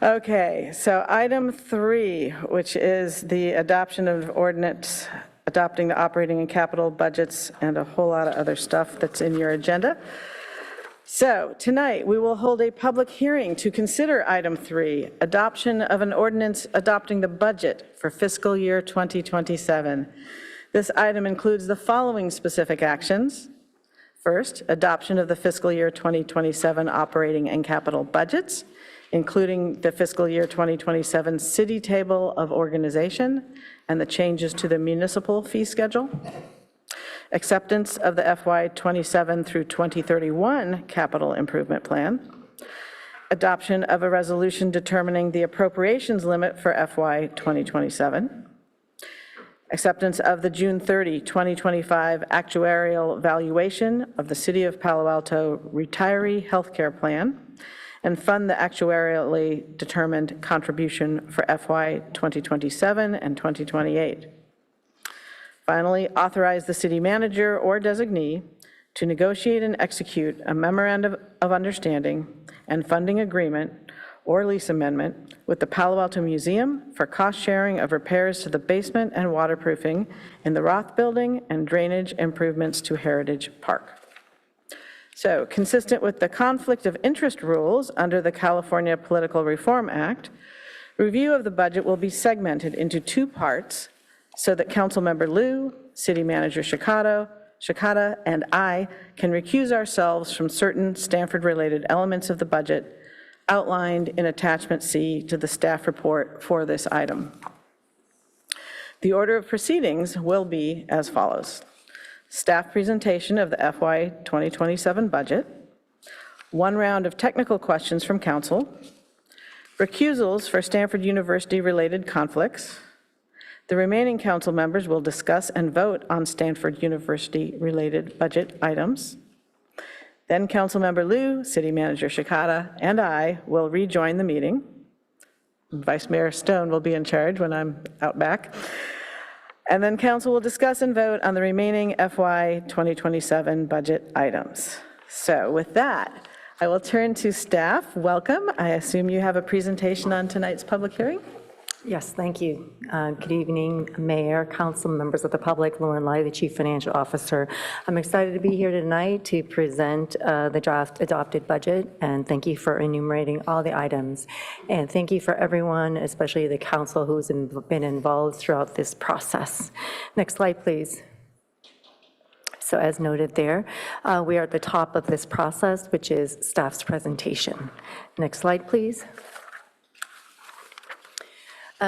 Okay, so item 3, which is the adoption of ordinance adopting the operating and capital budgets and a whole lot of other stuff that's in your agenda. So tonight, we will hold a public hearing to consider item 3, adoption of an ordinance adopting the budget for fiscal year 2027. This item includes the following specific actions. First, adoption of the fiscal year 2027 operating and capital budgets, including the fiscal year 2027 city table of organization and the changes to the municipal fee schedule. Acceptance of the FY 27 through 2031 capital improvement plan. Adoption of a resolution determining the appropriations limit for FY 2027. Acceptance of the June 30, 2025 actuarial valuation of the City of Palo Alto retiree healthcare plan, and fund the actuarially determined contribution for FY 2027 and 2028. Finally, authorize the city manager or designee to negotiate and execute a memorandum of understanding and funding agreement or lease amendment with the Palo Alto Museum for cost sharing of repairs to the basement and waterproofing in the Roth Building and drainage improvements to Heritage Park. So, consistent with the conflict of interest rules under the California Political Reform Act, review of the budget will be segmented into 2 parts so that Councilmember Liu, City Manager Shikata, and I can recuse ourselves from certain Stanford-related elements of the budget outlined in Attachment C to the staff report for this item. The order of proceedings will be as follows. Staff presentation of the FY 2027 budget, 1 round of technical questions from council, recusals for Stanford University-related conflicts. The remaining council members will discuss and vote on Stanford University-related budget items. Then Councilmember Liu, City Manager Shikata, and I will rejoin the meeting. Vice Mayor Stone will be in charge when I'm out back. And then council will discuss and vote on the remaining FY 2027 budget items. So with that, I will turn to staff. Welcome. I assume you have a presentation on tonight's public hearing? Yes, thank you. Good evening, Mayor, council, members of the public. Lauren Lai, the Chief Financial Officer. I'm excited to be here tonight to present the draft adopted budget, and thank you for enumerating all the items. And thank you for everyone, especially the council who's been involved throughout this process. Next slide, please. So as noted there, we are at the top of this process, which is staff's presentation. Next slide, please.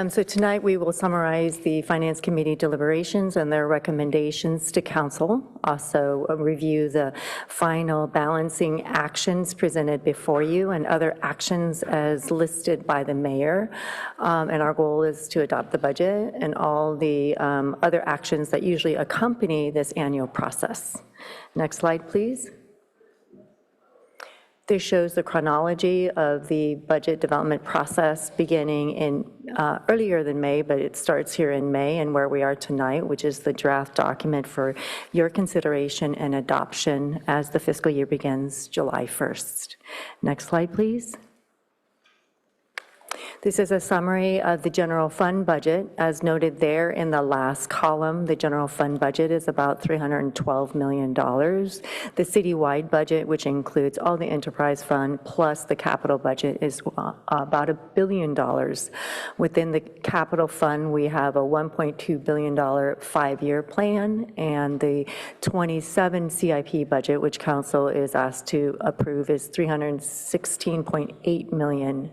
So tonight, we will summarize the Finance Committee deliberations and their recommendations to council. Also review the final balancing actions presented before you and other actions as listed by the mayor. And our goal is to adopt the budget and all the other actions that usually accompany this annual process. Next slide, please. This shows the chronology of the budget development process beginning in earlier than May, but it starts here in May and where we are tonight, which is the draft document for your consideration and adoption as the fiscal year begins July 1st. Next slide, please. This is a summary of the general fund budget. As noted there in the last column, the general fund budget is about $312 million. The citywide budget, which includes all the enterprise fund plus the capital budget, is about $1 billion. Within the capital fund, we have a $1.2 billion 5-year plan, and the 27 CIP budget, which council is asked to approve, is $316.8 million.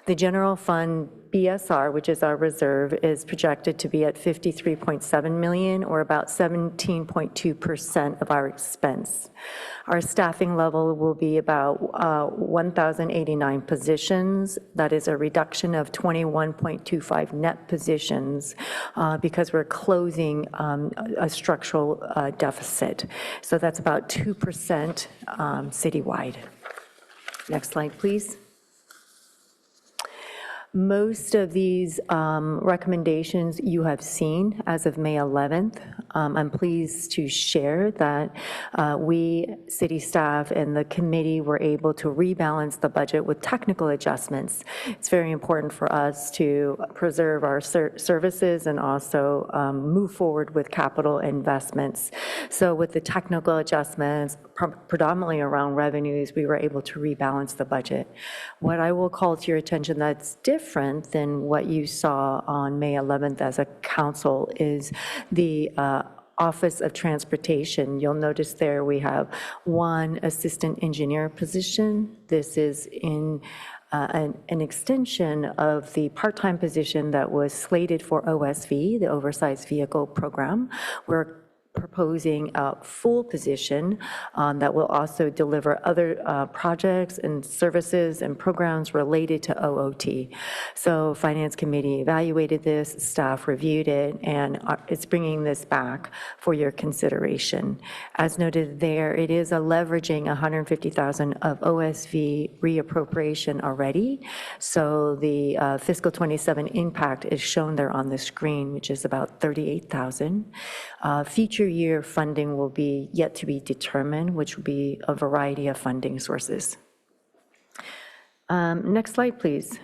The general fund BSR, which is our reserve, is projected to be at $53.7 million, or about 17.2% of our expense. Our staffing level will be about 1,089 positions. That is a reduction of 21.25 net positions because we're closing a structural deficit. So that's about 2% citywide. Next slide, please. Most of these recommendations you have seen as of May 11th. I'm pleased to share that we, city staff, and the committee were able to rebalance the budget with technical adjustments. It's very important for us to preserve our services and also move forward with capital investments. So with the technical adjustments, predominantly around revenues, we were able to rebalance the budget. What I will call to your attention that's different than what you saw on May 11th as a council is the Office of Transportation. You'll notice there we have one assistant engineer position. This is in an extension of the part-time position that was slated for OSV, the Oversized Vehicle Program. We're proposing a full position that will also deliver other projects and services and programs related to OOT. So Finance Committee evaluated this, staff reviewed it, and it's bringing this back for your consideration. As noted there, it is a leveraging $150,000 of OSV reappropriation already. So the fiscal 27 impact is shown there on the screen, which is about $38,000. Future year funding will be yet to be determined, which will be a variety of funding sources. Next slide, please.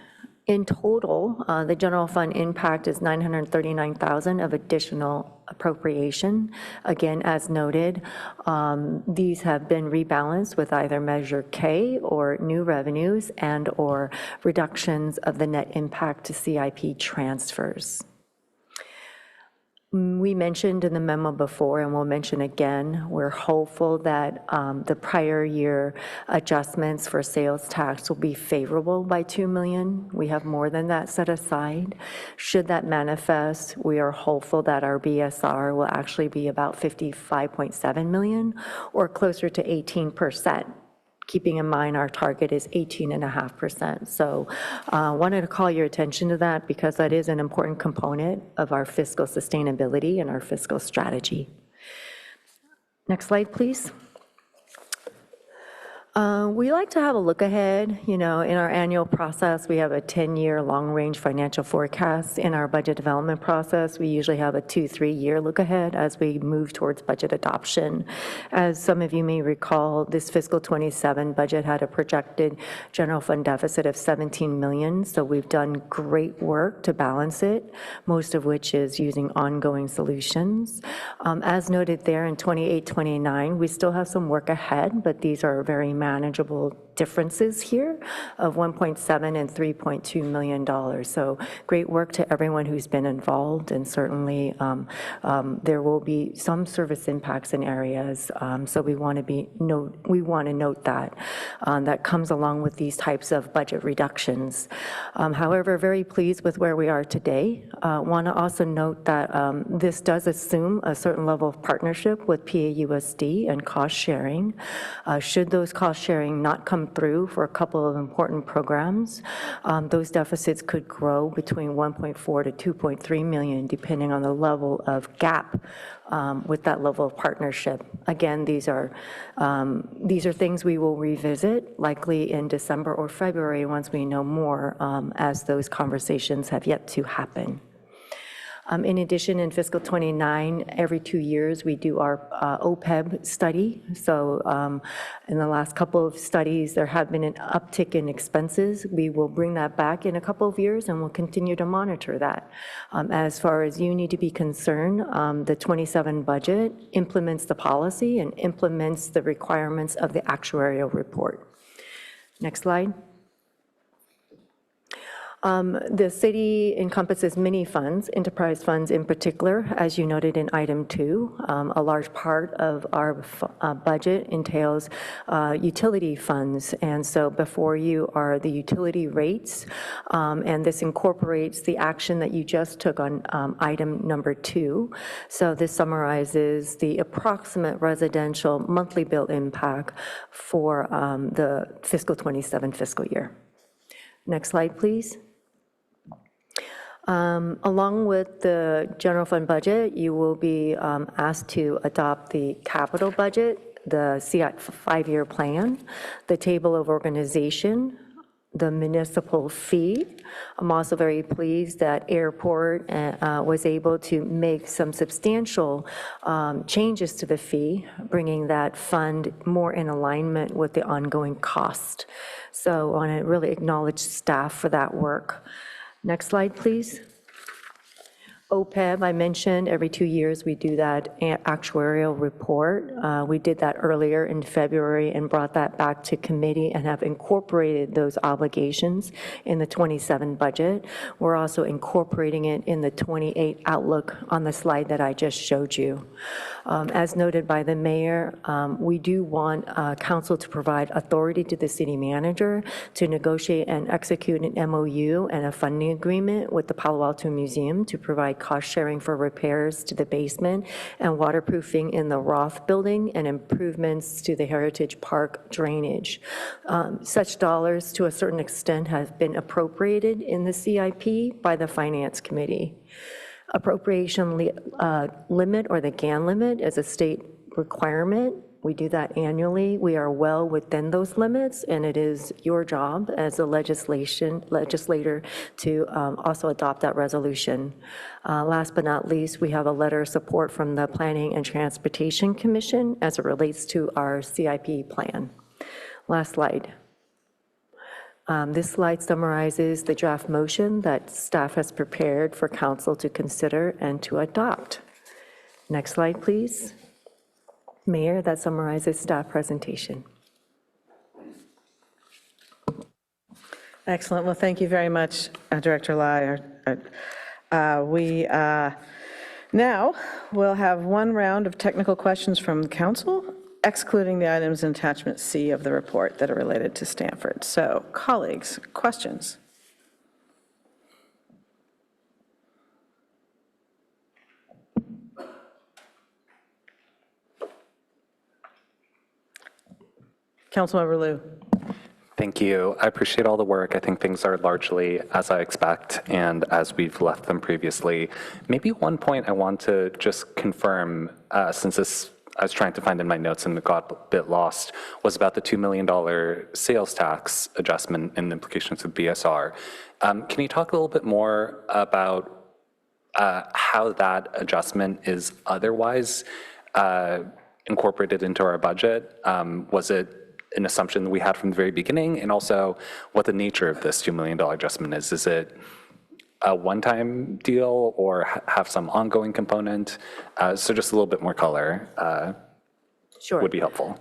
In total, the general fund impact is $939,000 of additional appropriation. Again, as noted, these have been rebalanced with either Measure K or new revenues and or reductions of the net impact to CIP transfers. We mentioned in the memo before, and we'll mention again, we're hopeful that the prior year adjustments for sales tax will be favorable by $2 million. We have more than that set aside. Should that manifest, we are hopeful that our BSR will actually be about $55.7 million, or closer to 18%. Keeping in mind our target is 18.5%. So wanted to call your attention to that because that is an important component of our fiscal sustainability and our fiscal strategy. Next slide, please. We like to have a look ahead. In our annual process, we have a 10-year long-range financial forecast. In our budget development process, we usually have a 2-3-year look ahead as we move towards budget adoption. As some of you may recall, this fiscal 27 budget had a projected general fund deficit of $17 million, so we've done great work to balance it, most of which is using ongoing solutions. As noted there in 28-29, we still have some work ahead, but these are very manageable differences here of $1.7 and $3.2 million. So great work to everyone who's been involved, and certainly there will be some service impacts in areas. So we want to note that that comes along with these types of budget reductions. However, very pleased with where we are today. Want to also note that this does assume a certain level of partnership with PAUSD and cost sharing. Should those cost sharing not come through for a couple of important programs, those deficits could grow between 1.4 to 2.3 million, depending on the level of gap with that level of partnership. Again, these are things we will revisit likely in December or February once we know more, as those conversations have yet to happen. In addition, in fiscal 29, every 2 years, we do our OPEB study. So in the last couple of studies, there have been an uptick in expenses. We will bring that back in a couple of years, and we'll continue to monitor that. As far as you need to be concerned, the 27 budget implements the policy and implements the requirements of the actuarial report. Next slide. The city encompasses many funds, enterprise funds in particular, as you noted in item 2. A large part of our budget entails utility funds, and so before you are the utility rates, and this incorporates the action that you just took on item number 2. So this summarizes the approximate residential monthly bill impact for the fiscal 27 fiscal year. Next slide, please. Along with the general fund budget, you will be asked to adopt the capital budget, the CI 5-year plan, the table of organization, the municipal fee. I'm also very pleased that Airport was able to make some substantial changes to the fee, bringing that fund more in alignment with the ongoing cost. So I want to really acknowledge staff for that work. Next slide, please. OPEB, I mentioned, every 2 years we do that actuarial report. We did that earlier in February and brought that back to committee and have incorporated those obligations in the 27 budget. We're also incorporating it in the 28 outlook on the slide that I just showed you. As noted by the mayor, we do want council to provide authority to the city manager to negotiate and execute an MOU and a funding agreement with the Palo Alto Museum to provide cost sharing for repairs to the basement and waterproofing in the Roth building and improvements to the Heritage Park drainage. Such dollars to a certain extent have been appropriated in the CIP by the Finance Committee. Appropriation limit, or the GAN limit, is a state requirement. We do that annually. We are well within those limits, and it is your job as a legislator to also adopt that resolution. Last but not least, we have a letter of support from the Planning and Transportation Commission as it relates to our CIP plan. Last slide. This slide summarizes the draft motion that staff has prepared for council to consider and to adopt. Next slide, please. Mayor, that summarizes staff presentation. Excellent. Well, thank you very much, Director Lai. We now will have one round of technical questions from the council, excluding the items in attachment C of the report that are related to Stanford. So, colleagues, questions? Councilmember Liu. Thank you. I appreciate all the work. I think things are largely as I expect and as we've left them previously. Maybe one point I want to just confirm, since this I was trying to find in my notes and it got a bit lost, was about the $2 million sales tax adjustment and the implications of BSR. Can you talk a little bit more about how that adjustment is otherwise incorporated into our budget? Was it an assumption that we had from the very beginning? And also what the nature of this $2 million adjustment is? Is it a one-time deal or have some ongoing component? So just a little bit more color Sure. would be helpful.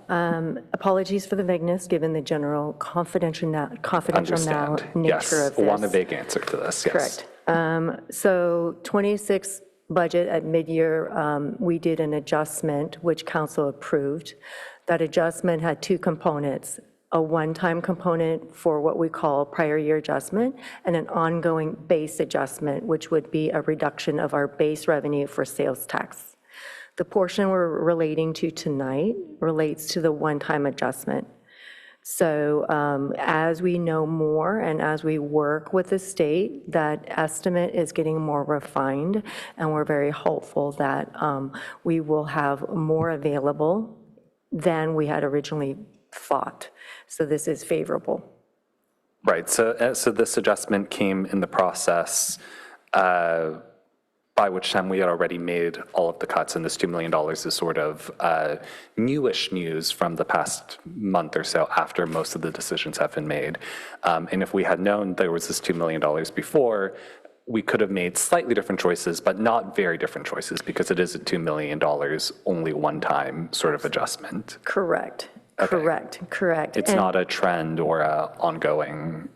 Apologies for the vagueness, given the general confidential Understand. nature Yes, of this. want a vague answer to this, yes. Correct. So 26 budget at mid-year, we did an adjustment which council approved. That adjustment had two components: a one-time component for what we call prior year adjustment, and an ongoing base adjustment, which would be a reduction of our base revenue for sales tax. The portion we're relating to tonight relates to the one-time adjustment. So as we know more and as we work with the state, that estimate is getting more refined, and we're very hopeful that we will have more available than we had originally thought. So this is favorable. Right, so this adjustment came in the process by which time we had already made all of the cuts, and this $2 million is sort of newish news from the past month or so after most of the decisions have been made. And if we had known there was this $2 million before, we could have made slightly different choices, but not very different choices, because it is a $2 million only one-time sort of adjustment. Correct. Okay. Correct. It's not a trend or a ongoing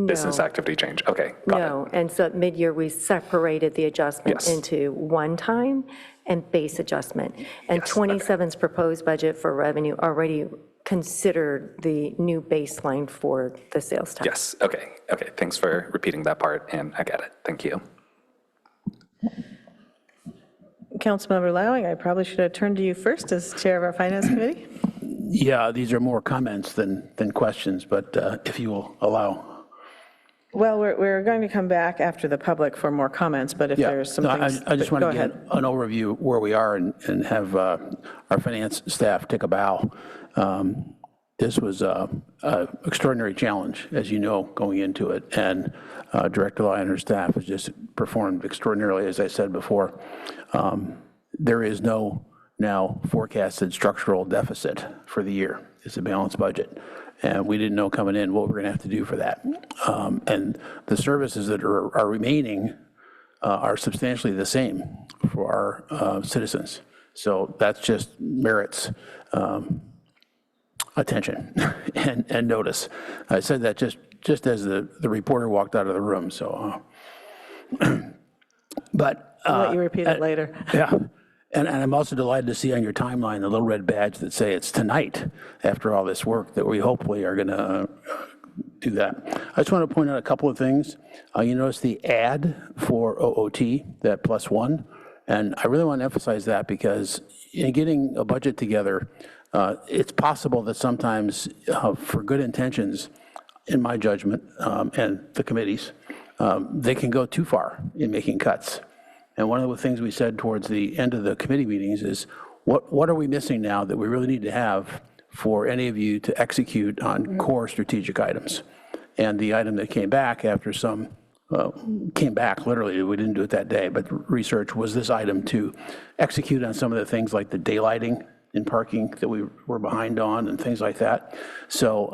business activity change. Okay, got it. No, and so at mid-year, we separated the adjustment into one-time and base adjustment. And 27's proposed budget for revenue already considered the new baseline for the sales tax. Yes, okay, thanks for repeating that part, and I get it, thank you. Councilmember Lowing, I probably should have turned to you first as chair of our finance committee. Yeah, these are more comments than questions, but if you will allow. Well, we're going to come back after the public for more comments, but if there's some things. I just want go to get ahead. an overview where we are and have our finance staff take a bow. This was an extraordinary challenge, as you know, going into it, and Director Lai and her staff has just performed extraordinarily, as I said before. There is no now forecasted structural deficit for the year. It's a balanced budget. And we didn't know coming in what we're going to have to do for that. And the services that are remaining are substantially the same for our citizens. So that's just merits attention and notice. I said that just as the reporter walked out of the room. So, but I'll let you repeat it later. Yeah. And I'm also delighted to see on your timeline the little red badge that say it's tonight, after all this work, that we hopefully are going to do that. I just want to point out a couple of things. You notice the ad for OOT, that +1, and I really want to emphasize that because in getting a budget together, it's possible that sometimes for good intentions, in my judgment, and the committees, they can go too far in making cuts. And one of the things we said towards the end of the committee meetings is, what are we missing now that we really need to have for any of you to execute on core strategic items? And the item that came back after some, came back literally, we didn't do it that day, but research was this item to execute on some of the things like the daylighting in parking that we were behind on and things like that. So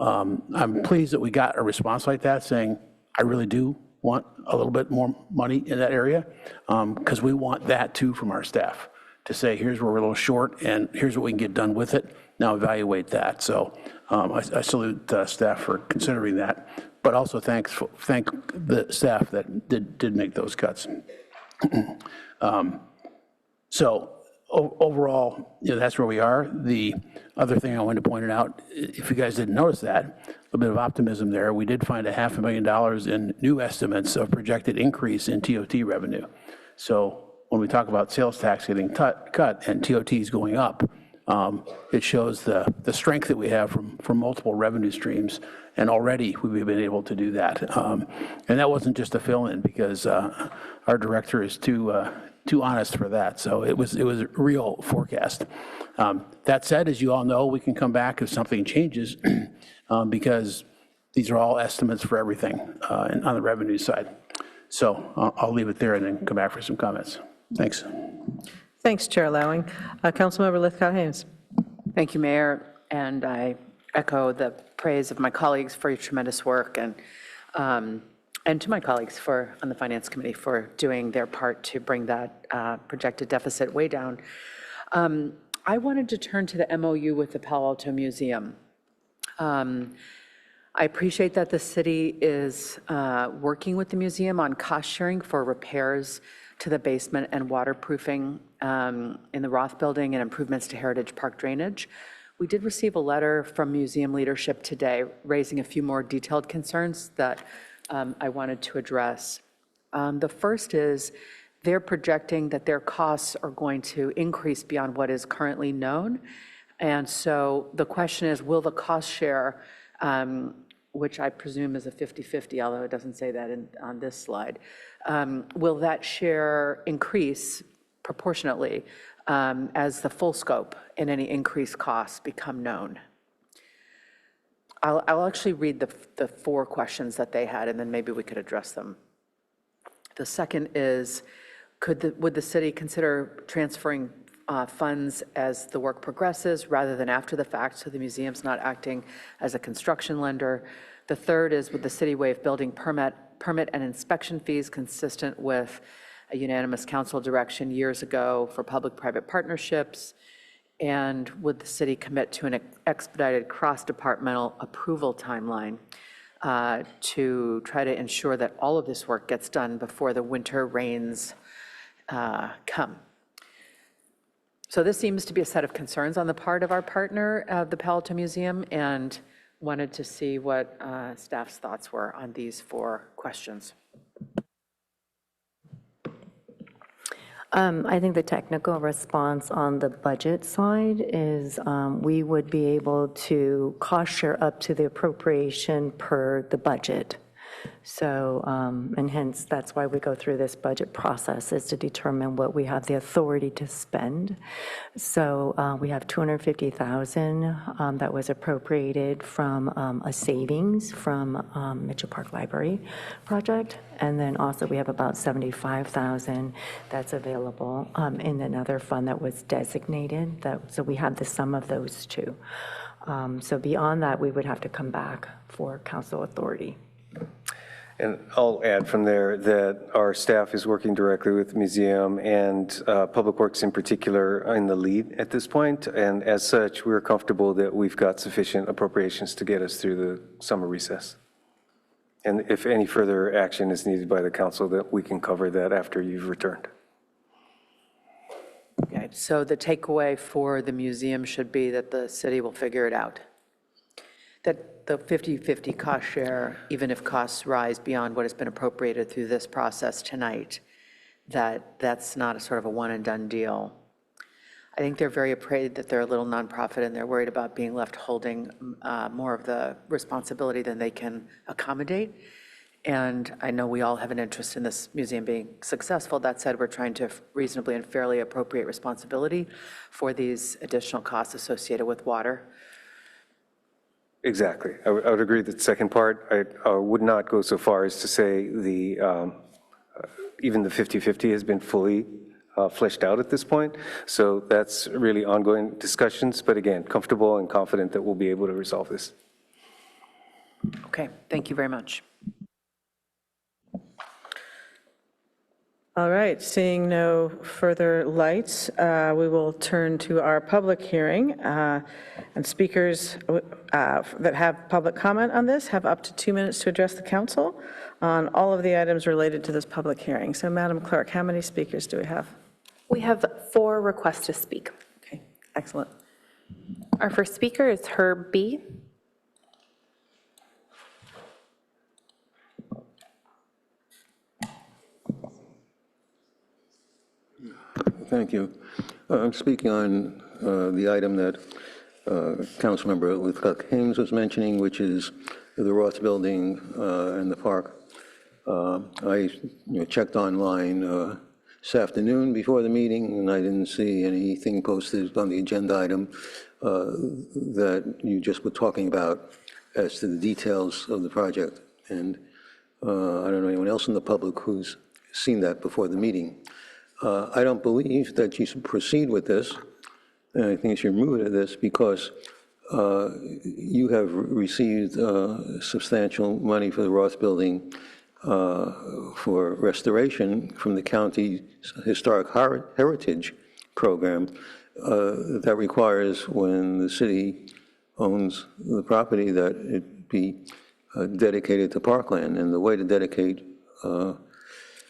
I'm pleased that we got a response like that saying, I really do want a little bit more money in that area, because we want that too from our staff, to say, here's where we're a little short and here's what we can get done with it. Now evaluate that. So I salute staff for considering that, but also thank the staff that did make those cuts. So overall, that's where we are. The other thing I wanted to point out, if you guys didn't notice that, a bit of optimism there. We did find $500,000 in new estimates of projected increase in TOT revenue. So when we talk about sales tax getting cut and TOTs going up, it shows the strength that we have from multiple revenue streams, and already we've been able to do that. And that wasn't just a fill-in, because our director is too too honest for that. So it was a real forecast. That said, as you all know, we can come back if something changes because these are all estimates for everything on the revenue side. So I'll leave it there and then come back for some comments. Thanks. Thanks, Chair Lowing. Councilmember Lithcott-Haynes. Thank you, Mayor, and I echo the praise of my colleagues for your tremendous work and to my colleagues on the Finance Committee for doing their part to bring that projected deficit way down. I wanted to turn to the MOU with the Palo Alto Museum. I appreciate that the city is working with the museum on cost sharing for repairs to the basement and waterproofing in the Roth building and improvements to Heritage Park drainage. We did receive a letter from museum leadership today raising a few more detailed concerns that I wanted to address. The first is they're projecting that their costs are going to increase beyond what is currently known. And so the question is, will the cost share, which I presume is a 50-50, although it doesn't say that on this slide, will that share increase proportionately as the full scope and any increased costs become known? I'll actually read the 4 questions that they had, and then maybe we could address them. The second is, would the city consider transferring funds as the work progresses rather than after the fact, so the museum's not acting as a construction lender? The third is, would the city waive building permit and inspection fees consistent with a unanimous council direction years ago for public-private partnerships? And would the city commit to an expedited cross-departmental approval timeline to try to ensure that all of this work gets done before the winter rains come? So this seems to be a set of concerns on the part of our partner, the Palo Alto Museum, and wanted to see what staff's thoughts were on these 4 questions. I think the technical response on the budget side is we would be able to cost share up to the appropriation per the budget. So, and hence, that's why we go through this budget process, is to determine what we have the authority to spend. So we have $250,000 that was appropriated from a savings from Mitchell Park Library project. And then also we have about $75,000 that's available in another fund that was designated. So we have the sum of those two. So beyond that, we would have to come back for council authority. And I'll add from there that our staff is working directly with the museum and Public Works in particular in the lead at this point. And as such, we're comfortable that we've got sufficient appropriations to get us through the summer recess. And if any further action is needed by the council, that we can cover that after you've returned. Okay, so the takeaway for the museum should be that the city will figure it out. That the 50-50 cost share, even if costs rise beyond what has been appropriated through this process tonight, that's not a sort of a one and done deal. I think they're very afraid that they're a little nonprofit and they're worried about being left holding more of the responsibility than they can accommodate. And I know we all have an interest in this museum being successful. That said, we're trying to reasonably and fairly appropriate responsibility for these additional costs associated with water. Exactly. I would agree with the second part. I would not go so far as to say even the 50-50 has been fully fleshed out at this point. So that's really ongoing discussions. But again, comfortable and confident that we'll be able to resolve this. Okay, thank you very much. All right, seeing no further lights, we will turn to our public hearing. And speakers that have public comment on this have up to 2 minutes to address the council on all of the items related to this public hearing. So, Madam Clerk, how many speakers do we have? We have 4 requests to speak. Okay, excellent. Our first speaker is Herb B. Thank you. I'm speaking on the item that Councilmember Lithcott-Haynes was mentioning, which is the Roth Building and the park. I checked online. this afternoon before the meeting, and I didn't see anything posted on the agenda item that you just were talking about as to the details of the project. And I don't know anyone else in the public who's seen that before the meeting. I don't believe that you should proceed with this, and I think you should move to this because you have received substantial money for the Roth Building for restoration from the county's Historic Heritage Program that requires when the city owns the property that it be dedicated to parkland. And the way to dedicate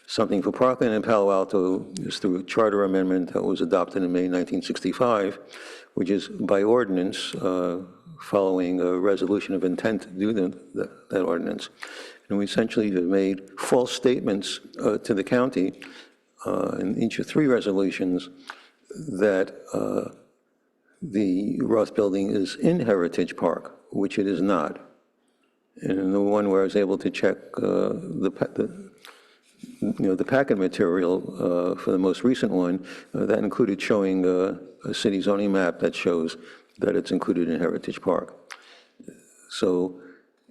something for parkland in Palo Alto is through a charter amendment that was adopted in May 1965, which is by ordinance following a resolution of intent to do that ordinance. And we essentially have made false statements to the county in each of 3 resolutions that the Roth Building is in Heritage Park, which it is not. And the one where I was able to check the packet material for the most recent one, that included showing a city zoning map that shows that it's included in Heritage Park. So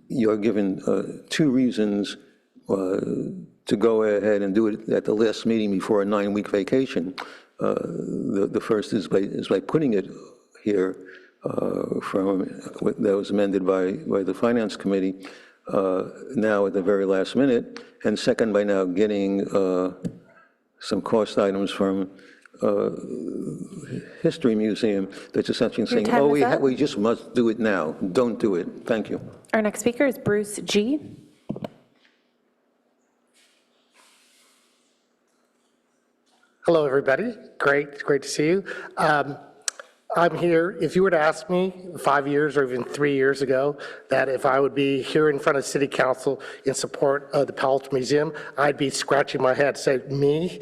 you're given 2 reasons to go ahead and do it at the last meeting before a 9-week vacation. The first is by putting it here that was amended by the Finance Committee now at the very last minute, and second by now getting some cost items from History Museum that's essentially saying, oh, we just must do it now. Don't do it. Thank you. Our next speaker is Bruce G. Hello, everybody. Great to see you. I'm here, if you were to ask me 5 years or even 3 years ago that if I would be here in front of City Council in support of the Palo Alto Museum, I'd be scratching my head, say, me?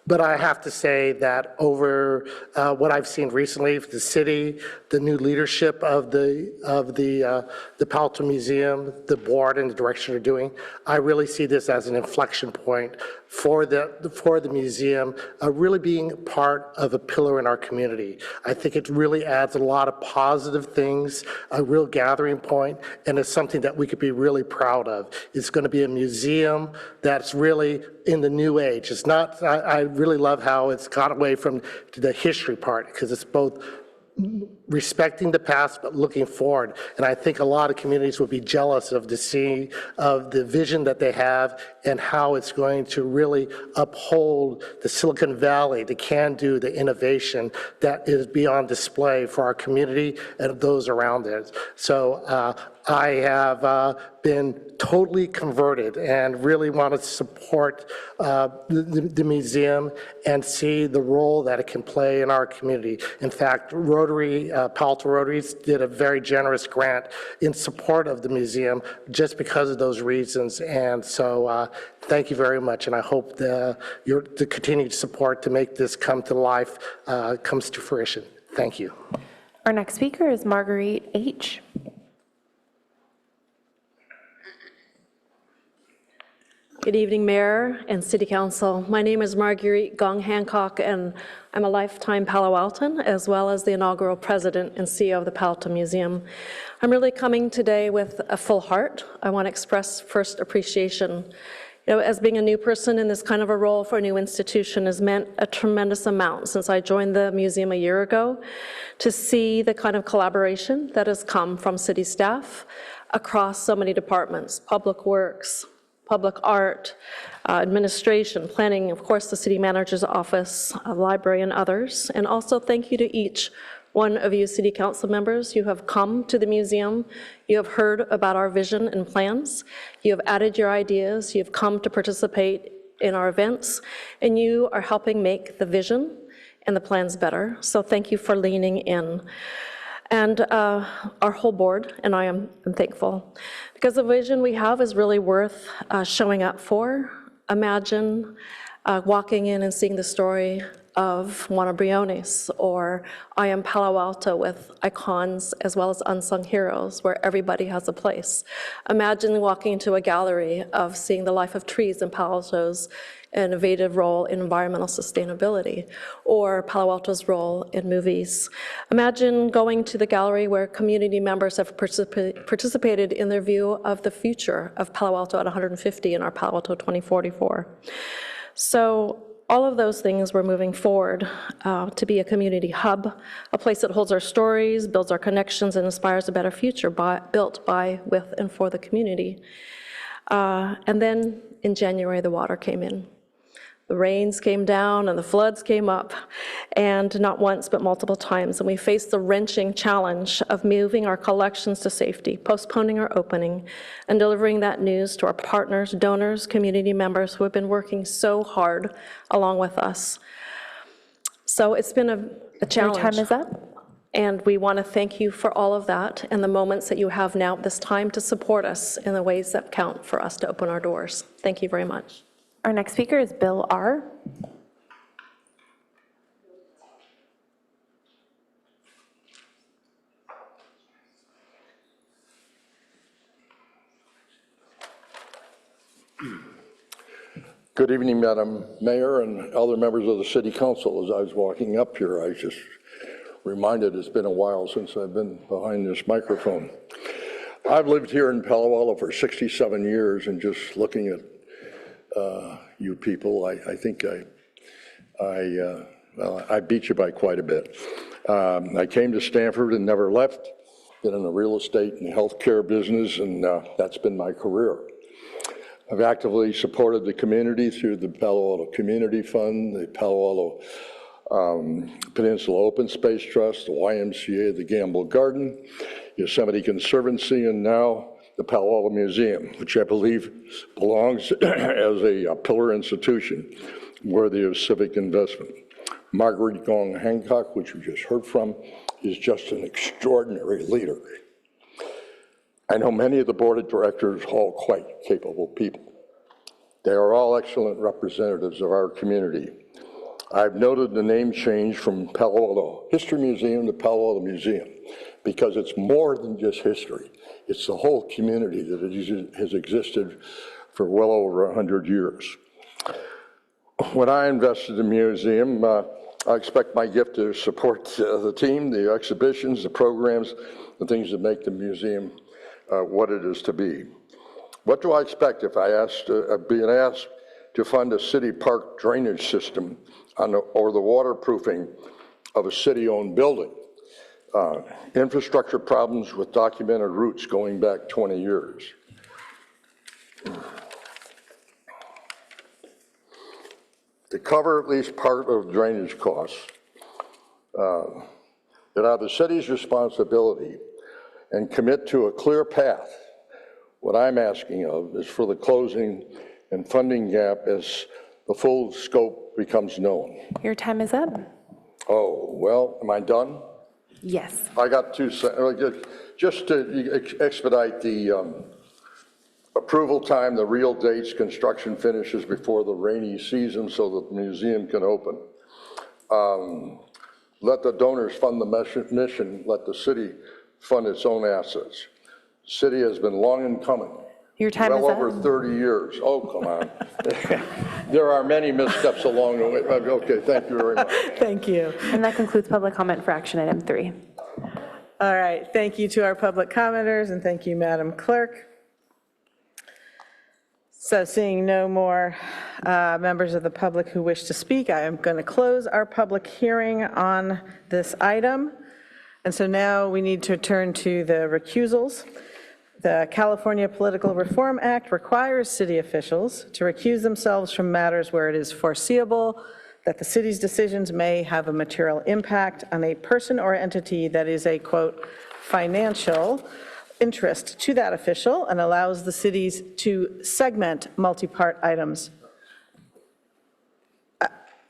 But I have to say that over what I've seen recently, the city, the new leadership of the Palo Alto Museum, the board and the direction they're doing, I really see this as an inflection point for the museum really being part of a pillar in our community. I think it really adds a lot of positive things, a real gathering point, and it's something that we could be really proud of. It's going to be a museum that's really in the new age. It's not, I really love how it's got away from the history part, because it's both respecting the past but looking forward. And I think a lot of communities would be jealous of the vision that they have and how it's going to really uphold the Silicon Valley, the can-do, the innovation that is beyond display for our community and those around it. So I have been totally converted and really want to support the museum and see the role that it can play in our community. In fact, Palo Alto Rotaries did a very generous grant in support of the museum just because of those reasons. And so thank you very much, and I hope the continued support to make this come to life comes to fruition. Thank you. Our next speaker is Marguerite H. Good evening, Mayor and City Council. My name is Marguerite Gong Hancock, and I'm a lifetime Palo Alton, as well as the inaugural president and CEO of the Palo Alto Museum. I'm really coming today with a full heart. I want to express first appreciation. You know, as being a new person in this kind of a role for a new institution has meant a tremendous amount since I joined the museum a year ago, to see the kind of collaboration that has come from city staff across so many departments, public works, public art, administration, planning, of course, the city manager's office, library, and others. And also thank you to each one of you city council members. You have come to the museum. You have heard about our vision and plans. You have added your ideas. You have come to participate in our events, and you are helping make the vision and the plans better. So thank you for leaning in. And our whole board, and I am thankful, because the vision we have is really worth showing up for. Imagine walking in and seeing the story of Juana Briones, or I Am Palo Alto, with icons as well as unsung heroes, where everybody has a place. Imagine walking into a gallery of seeing the life of trees in Palo Alto's innovative role in environmental sustainability, or Palo Alto's role in movies. Imagine going to the gallery where community members have participated in their view of the future of Palo Alto at 150 in our Palo Alto 2044. So all of those things we're moving forward to be a community hub, a place that holds our stories, builds our connections, and inspires a better future built by, with, and for the community. And then in January, the water came in. The rains came down and the floods came up, and not once but multiple times. And we faced the wrenching challenge of moving our collections to safety, postponing our opening, and delivering that news to our partners, donors, community members who have been working so hard along with us. So it's been a challenge. Your time is up. And we want to thank you for all of that and the moments that you have now at this time to support us in the ways that count for us to open our doors. Thank you very much. Our next speaker is Bill R. Good evening, Madam Mayor and other members of the City Council. As I was walking up here, I was just reminded it's been a while since I've been behind this microphone. I've lived here in Palo Alto for 67 years, and just looking at you people, I think I beat you by quite a bit. I came to Stanford and never left. Been in the real estate and healthcare business, and that's been my career. I've actively supported the community through the Palo Alto Community Fund, the Palo Alto Peninsula Open Space Trust, the YMCA, the Gamble Garden, Yosemite Conservancy, and now the Palo Alto Museum, which I believe belongs as a pillar institution worthy of civic investment. Marguerite Gong Hancock, which we just heard from, is just an extraordinary leader. I know many of the board of directors, all quite capable people. They are all excellent representatives of our community. I've noted the name change from Palo Alto History Museum to Palo Alto Museum because it's more than just history. It's the whole community that has existed for well over 100 years. When I invested in the museum, I expect my gift to support the team, the exhibitions, the programs, the things that make the museum what it is to be. What do I expect if being asked to fund a city park drainage system or the waterproofing of a city-owned building? Infrastructure problems with documented routes going back 20 years. To cover at least part of drainage costs that are the city's responsibility and commit to a clear path, what I'm asking of is for the closing and funding gap as the full scope becomes known. Your time is up. Oh, well, am I done? Yes. I got 2 seconds. Just to expedite the approval time, the real dates, construction finishes before the rainy season so that the museum can open. Let the donors fund the mission, let the city fund its own assets. City has been long in coming. Your time is well up. over 30 years. Oh, come on. There are many missteps along the way. Okay, thank you very much. Thank you. And that concludes public comment for action item 3. All right, thank you to our public commenters, and thank you, Madam Clerk. So seeing no more members of the public who wish to speak, I am going to close our public hearing on this item. And so now we need to turn to the recusals. The California Political Reform Act requires city officials to recuse themselves from matters where it is foreseeable that the city's decisions may have a material impact on a person or entity that is a, quote, financial interest to that official, and allows the cities to segment multi-part items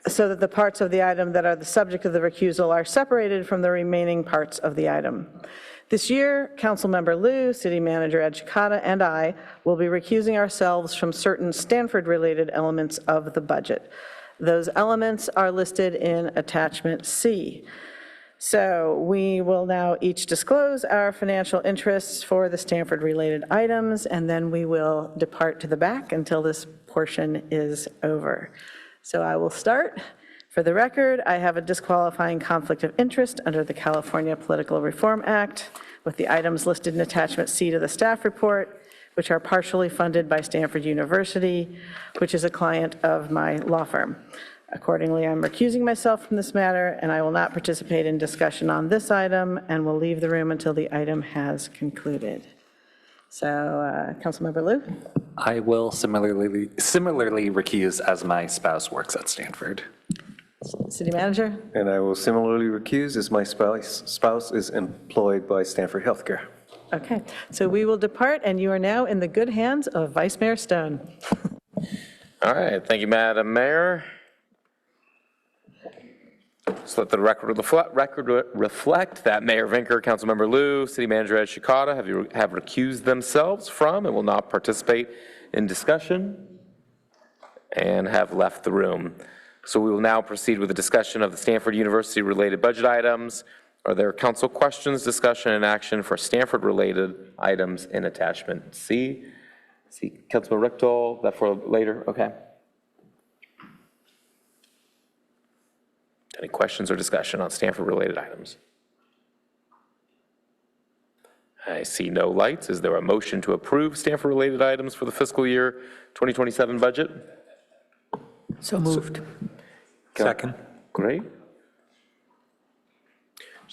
so that the parts of the item that are the subject of the recusal are separated from the remaining parts of the item. This year, Councilmember Liu, City Manager Ed Chicata, and I will be recusing ourselves from certain Stanford-related elements of the budget. Those elements are listed in Attachment C. So we will now each disclose our financial interests for the Stanford-related items, and then we will depart to the back until this portion is over. So I will start. For the record, I have a disqualifying conflict of interest under the California Political Reform Act with the items listed in attachment C to the staff report, which are partially funded by Stanford University, which is a client of my law firm. Accordingly, I'm recusing myself from this matter, and I will not participate in discussion on this item and will leave the room until the item has concluded. So, Councilmember Liu? I will similarly recuse as my spouse works at Stanford. City Manager? And I will similarly recuse as my spouse is employed by Stanford Healthcare. Okay, so we will depart, and you are now in the good hands of Vice Mayor Stone. All right, thank you, Madam Mayor. So let the record reflect that Mayor Vinker, Councilmember Liu, City Manager Ed Shikata have recused themselves from and will not participate in discussion and have left the room. So we will now proceed with the discussion of the Stanford University related budget items. Are there council questions, discussion, and action for Stanford related items in attachment C? See, Councilman Richtol, that for later, okay. Any questions or discussion on Stanford-related items? I see no lights. Is there a motion to approve Stanford-related items for the fiscal year 2027 budget? So moved. Second. Great.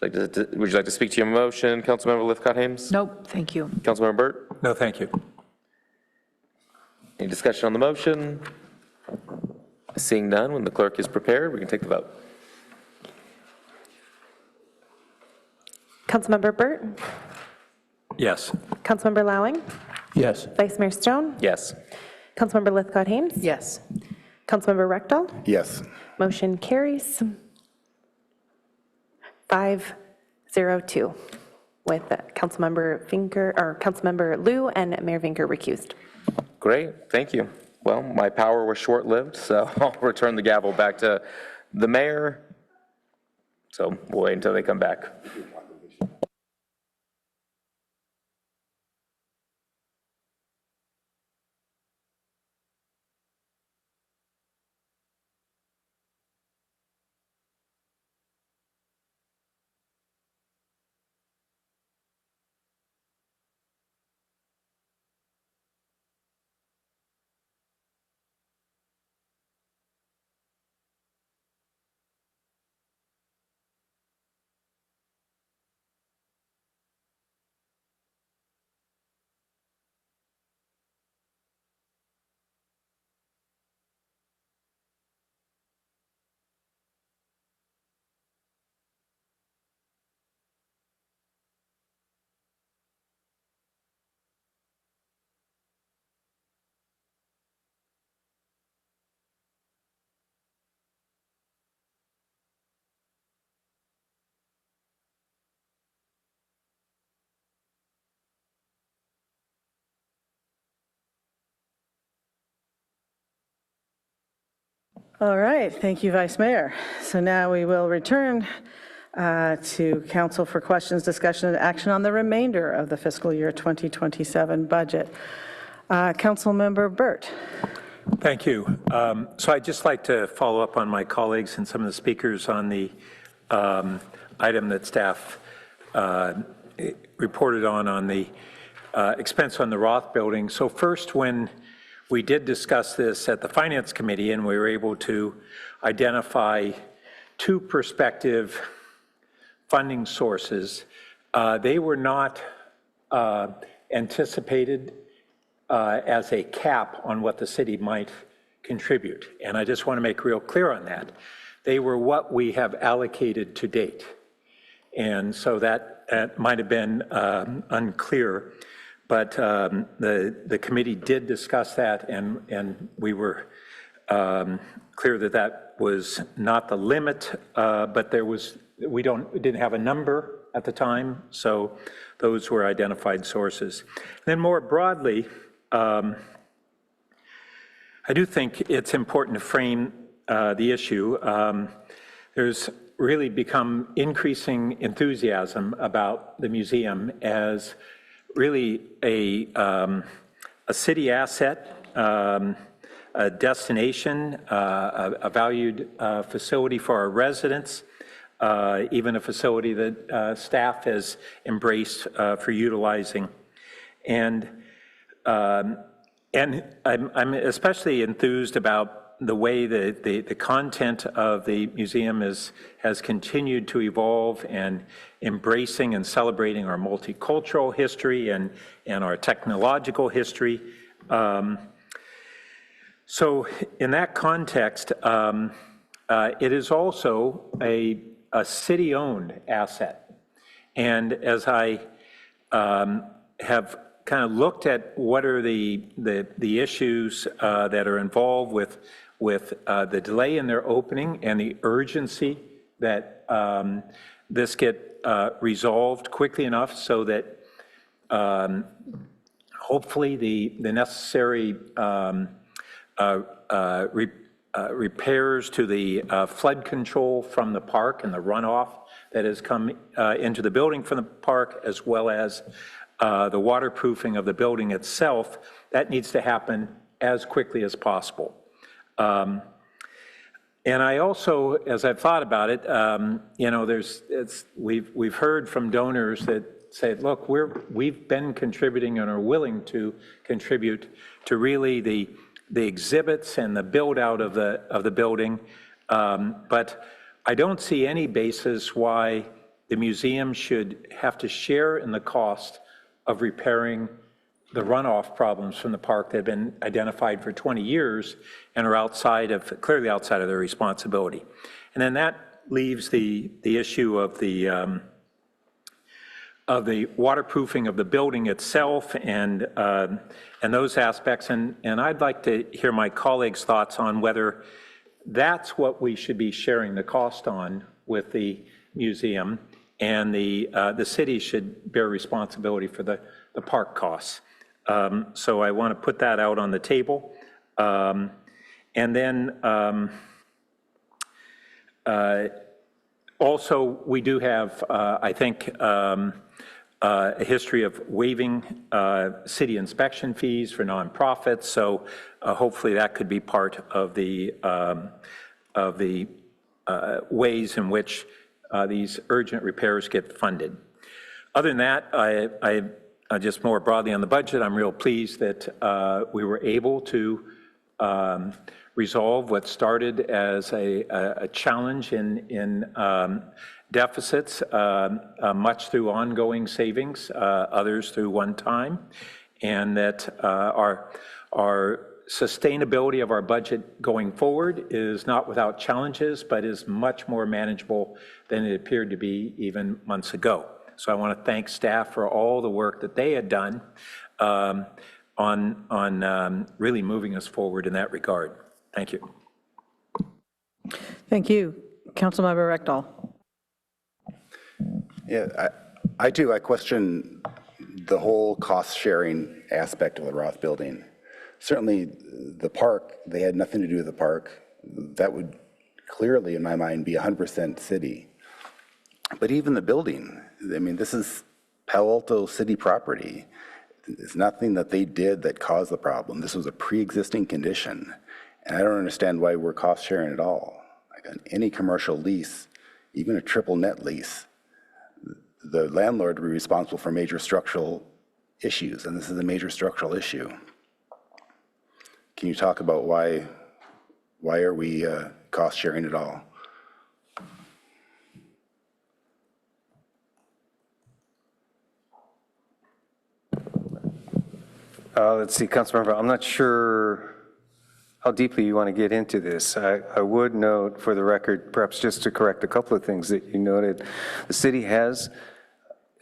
Would you like to speak to your motion, Councilmember Lithcott-Hames? Nope, thank you. Councilmember Burt? No, thank you. Any discussion on the motion? Seeing none, when the clerk is prepared, we can take the vote. Councilmember Burt? Yes. Councilmember Lowing? Yes. Vice Mayor Stone? Yes. Councilmember Lithcott-Hames? Yes. Councilmember Rechtel? Yes. Motion carries 5-0-2 with Councilmember Vinker, or Councilmember Liu and Mayor Vinker recused. Great, thank you. Well, my power was short-lived, so I'll return the gavel back to the mayor. So we'll wait until they come back. All right, thank you, Vice Mayor. So now we will return to council for questions, discussion, and action on the remainder of the fiscal year 2027 budget. Councilmember Burt. Thank you. So I'd just like to follow up on my colleagues and some of the speakers on the item that staff reported on the expense on the Roth building. So first, when we did discuss this at the Finance Committee, and we were able to identify two prospective funding sources. They were not anticipated as a cap on what the city might contribute. And I just want to make real clear on that. They were what we have allocated to date. And so that might have been unclear. But the committee did discuss that, and we were clear that that was not the limit, but we didn't have a number at the time, so those were identified sources. Then more broadly, I do think it's important to frame the issue. There's really become increasing enthusiasm about the museum as really a city asset, a destination, a valued facility for our residents, even a facility that staff has embraced for utilizing. And I'm especially enthused about the way that the content of the museum has continued to evolve, and embracing and celebrating our multicultural history and our technological history. So in that context, it is also a city-owned asset. And as I have kind of looked at what are the issues that are involved with the delay in their opening and the urgency that this get resolved quickly enough so that hopefully the necessary repairs to the flood control from the park and the runoff that has come into the building from the park, as well as the waterproofing of the building itself, that needs to happen as quickly as possible. And I also, as I've thought about it, you know, we've heard from donors that say, look, we've been contributing and are willing to contribute to really the exhibits and the build out of the building, but I don't see any basis why the museum should have to share in the cost of repairing the runoff problems from the park that have been identified for 20 years and are clearly outside of their responsibility. And then that leaves the issue of the waterproofing of the building itself and those aspects. And I'd like to hear my colleagues' thoughts on whether that's what we should be sharing the cost on with the museum, and the city should bear responsibility for the park costs. So I want to put that out on the table. And then also we do have, I think, a history of waiving city inspection fees for nonprofits. So hopefully that could be part of the ways in which these urgent repairs get funded. Other than that, I just more broadly on the budget, I'm real pleased that we were able to resolve what started as a challenge in deficits, much through ongoing savings, others through one time, and that our sustainability of our budget going forward is not without challenges, but is much more manageable than it appeared to be even months ago. So I want to thank staff for all the work that they had done on really moving us forward in that regard. Thank you. Thank you. Councilmember Rectal. Yeah, I do. I question the whole cost-sharing aspect of the Roth building. Certainly, the park, they had nothing to do with the park. That would clearly, in my mind, be 100% city. But even the building, I mean, this is Palo Alto city property. It's nothing that they did that caused the problem. This was a pre-existing condition. And I don't understand why we're cost-sharing at all. Like on any commercial lease, even a triple net lease, the landlord would be responsible for major structural issues, and this is a major structural issue. Can you talk about why are we cost sharing at all? Let's see, Councilmember, I'm not sure how deeply you want to get into this. I would note for the record, perhaps just to correct a couple of things that you noted, the city has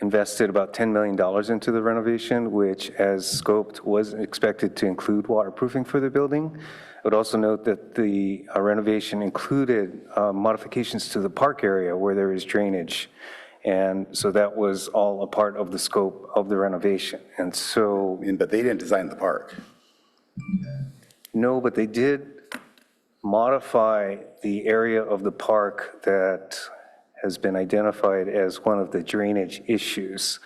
invested about $10 million into the renovation, which as scoped was expected to include waterproofing for the building. I would also note that the renovation included modifications to the park area where there is drainage. And so that was all a part of the scope of the renovation. And so. But they didn't design the park. No, but they did modify the area of the park that has been identified as one of the drainage issues.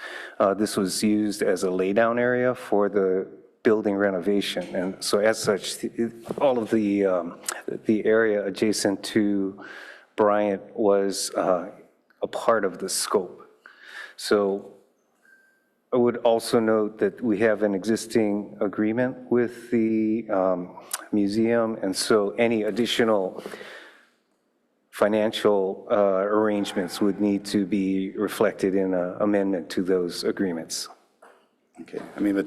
This was used as a laydown area for the building renovation. And so as such, all of the area adjacent to Bryant was a part of the scope. So I would also note that we have an existing agreement with the museum, and so any additional financial arrangements would need to be reflected in an amendment to those agreements. Okay, I mean, but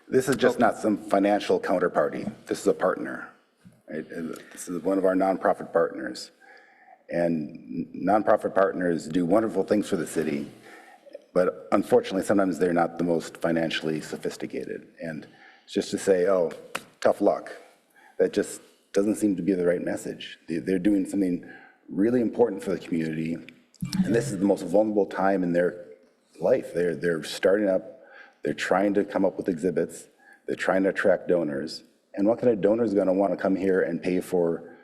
this is just not some financial counterparty. This is a partner, right? This is one of our nonprofit partners. And nonprofit partners do wonderful things for the city, but unfortunately, sometimes they're not the most financially sophisticated. And just to say, oh, tough luck, that just doesn't seem to be the right message. They're doing something really important for the community, and this is the most vulnerable time in their life. They're starting up, they're trying to come up with exhibits, they're trying to attract donors, and what kind of donor is going to want to come here and pay for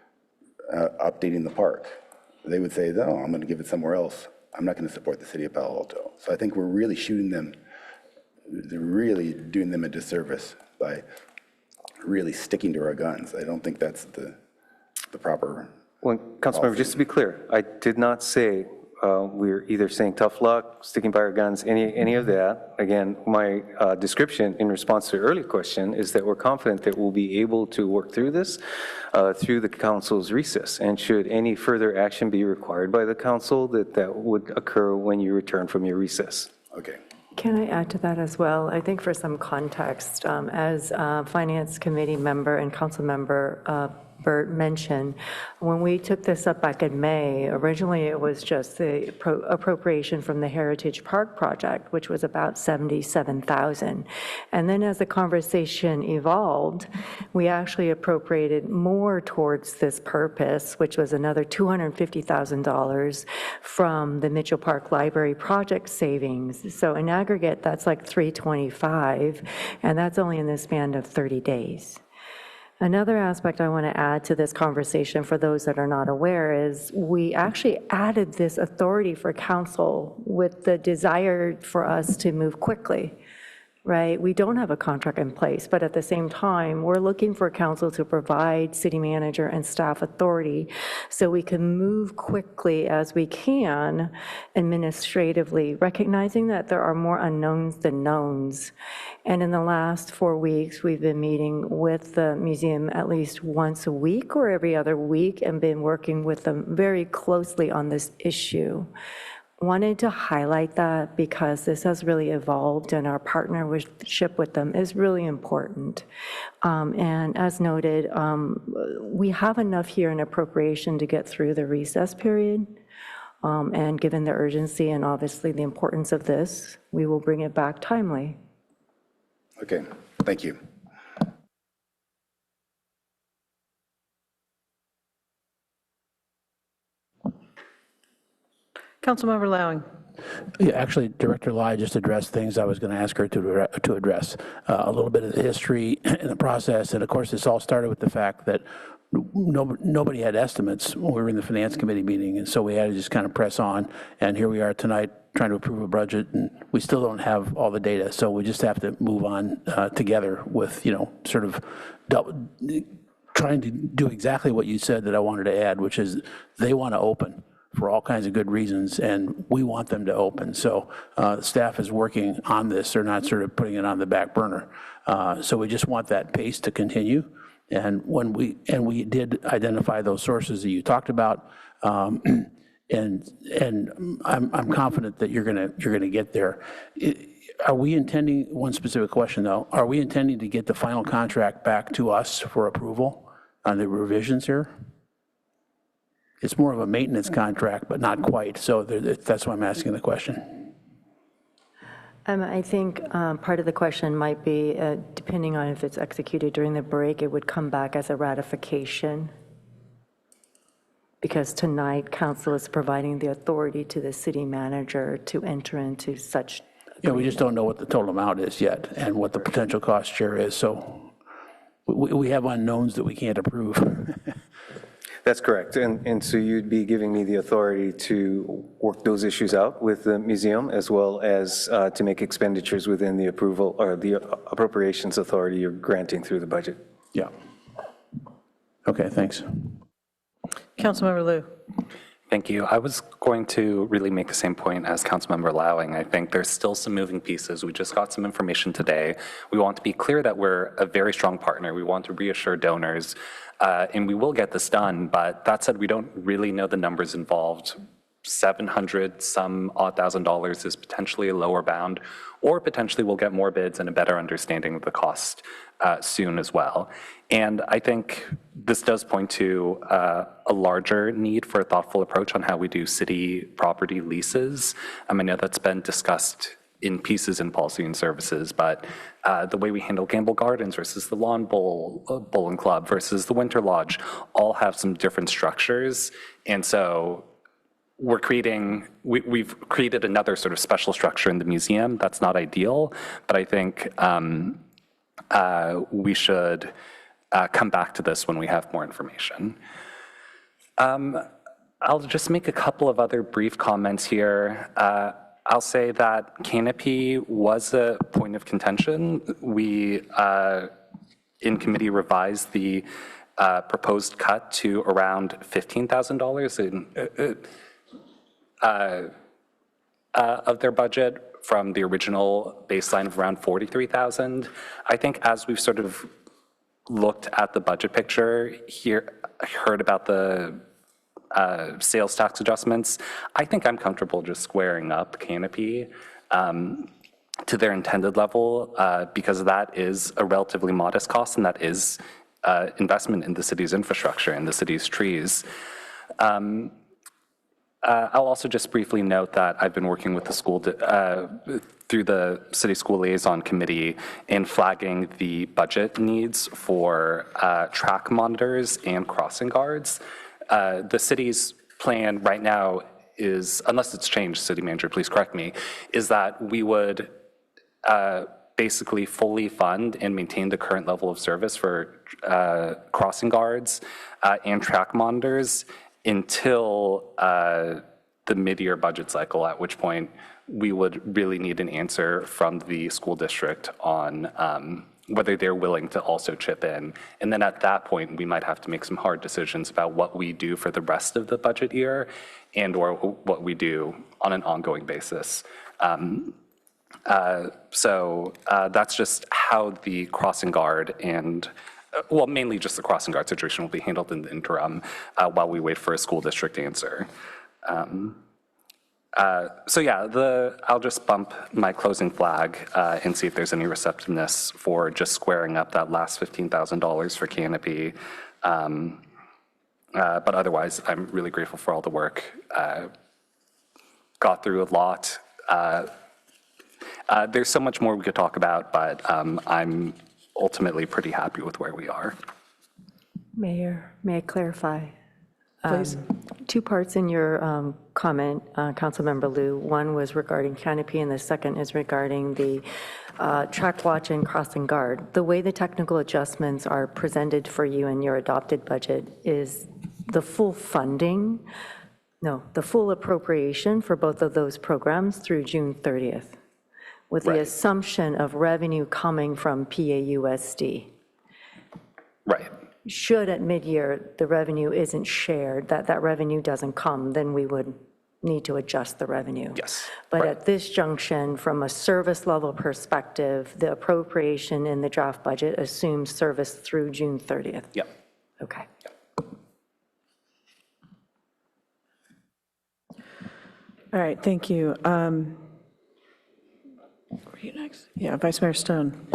updating the park? They would say, no, I'm going to give it somewhere else. I'm not going to support the city of Palo Alto. So I think we're really they're really doing them a disservice by really sticking to our guns. I don't think that's the proper. Well, Councilmember, just to be clear, I did not say we're either saying tough luck, sticking by our guns, any of that. Again, my description in response to your earlier question is that we're confident that we'll be able to work through this through the council's recess. And should any further action be required by the council, that would occur when you return from your recess. Okay. Can I add to that as well? I think for some context, as a Finance Committee member and Council Member Burt mentioned, when we took this up back in May, originally it was just the appropriation from the Heritage Park project, which was about $77,000. And then as the conversation evolved, we actually appropriated more towards this purpose, which was another $250,000 from the Mitchell Park Library project savings. So in aggregate, that's like $325,000, and that's only in the span of 30 days. Another aspect I want to add to this conversation for those that are not aware is we actually added this authority for council with the desire for us to move quickly, right? We don't have a contract in place, but at the same time, we're looking for council to provide city manager and staff authority so we can move quickly as we can administratively, recognizing that there are more unknowns than knowns. And in the last 4 weeks, we've been meeting with the museum at least once a week or every other week and been working with them very closely on this issue. Wanted to highlight that because this has really evolved and our partnership with them is really important. And as noted, we have enough here in appropriation to get through the recess period. And given the urgency and obviously the importance of this, we will bring it back timely. Okay, thank you. Councilmember Lowing. Yeah, actually, Director Lai just addressed things I was going to ask her to address. A little bit of the history and the process, and of course, this all started with the fact that nobody had estimates when we were in the Finance Committee meeting, and so we had to just kind of press on, and here we are tonight trying to approve a budget, and we still don't have all the data, so we just have to move on together with, sort of trying to do exactly what you said that I wanted to add, which is they want to open for all kinds of good reasons, and we want them to open. So the staff is working on this. They're not sort of putting it on the back burner. So we just want that pace to continue. And we did identify those sources that you talked about, and I'm confident that you're gonna get there. Are we intending, one specific question though, are we intending to get the final contract back to us for approval on the revisions here? It's more of a maintenance contract, but not quite. So that's why I'm asking the question. I think part of the question might be, depending on if it's executed during the break, it would come back as a ratification. Because tonight, council is providing the authority to the city manager to enter into such. Yeah, we just don't know what the total amount is yet and what the potential cost share is. So we have unknowns that we can't approve. That's correct. And so you'd be giving me the authority to work those issues out with the museum, as well as to make expenditures within the approval or the appropriations authority you're granting through the budget. Yeah. Okay, thanks. Councilmember Liu. Thank you. I was going to really make the same point as Councilmember Lowing. I think there's still some moving pieces. We just got some information today. We want to be clear that we're a very strong partner. We want to reassure donors, and we will get this done. But that said, we don't really know the numbers involved. $700 some odd $1,000 is potentially a lower bound, or potentially we'll get more bids and a better understanding of the cost soon as well. And I think this does point to a larger need for a thoughtful approach on how we do city property leases. I know that's been discussed in pieces in policy and services, but the way we handle Gamble Gardens versus the Lawn Bowling Club versus the Winter Lodge all have some different structures. And so we've created another sort of special structure in the museum. That's not ideal, but I think we should come back to this when we have more information. I'll just make a couple of other brief comments here. I'll say that canopy was a point of contention. We, in committee, revised the proposed cut to around $15,000 of their budget from the original baseline of around $43,000. I think as we've sort of looked at the budget picture here, heard about the sales tax adjustments, I think I'm comfortable just squaring up canopy to their intended level because that is a relatively modest cost, and that is investment in the city's infrastructure and the city's trees. I'll also just briefly note that I've been working with the school through the City School Liaison Committee in flagging the budget needs for track monitors and crossing guards. The city's plan right now is, unless it's changed, City Manager, please correct me, is that we would basically fully fund and maintain the current level of service for crossing guards and track monitors until the mid-year budget cycle, at which point we would really need an answer from the school district on whether they're willing to also chip in. And then at that point, we might have to make some hard decisions about what we do for the rest of the budget year and or what we do on an ongoing basis. So that's just how the crossing guard and well, mainly just the crossing guard situation will be handled in the interim while we wait for a school district answer. So yeah, I'll just bump my closing flag and see if there's any receptiveness for just squaring up that last $15,000 for canopy. But otherwise, I'm really grateful for all the work. Got through a lot. There's so much more we could talk about, but I'm ultimately pretty happy with where we are. Mayor, may I clarify? Please. Two parts in your comment, Councilmember Liu. One was regarding canopy, and the second is regarding the track watch and crossing guard. The way the technical adjustments are presented for you in your adopted budget is the full funding, the full appropriation for both of those programs through June 30th, with the assumption of revenue coming from PAUSD. Right. Should at mid-year the revenue isn't shared, that revenue doesn't come, then we would need to adjust the revenue. Yes. But at this junction, from a service level perspective, the appropriation in the draft budget assumes service through June 30th. Yep. Okay. All right, thank you. Were you next? Yeah, Vice Mayor Stone.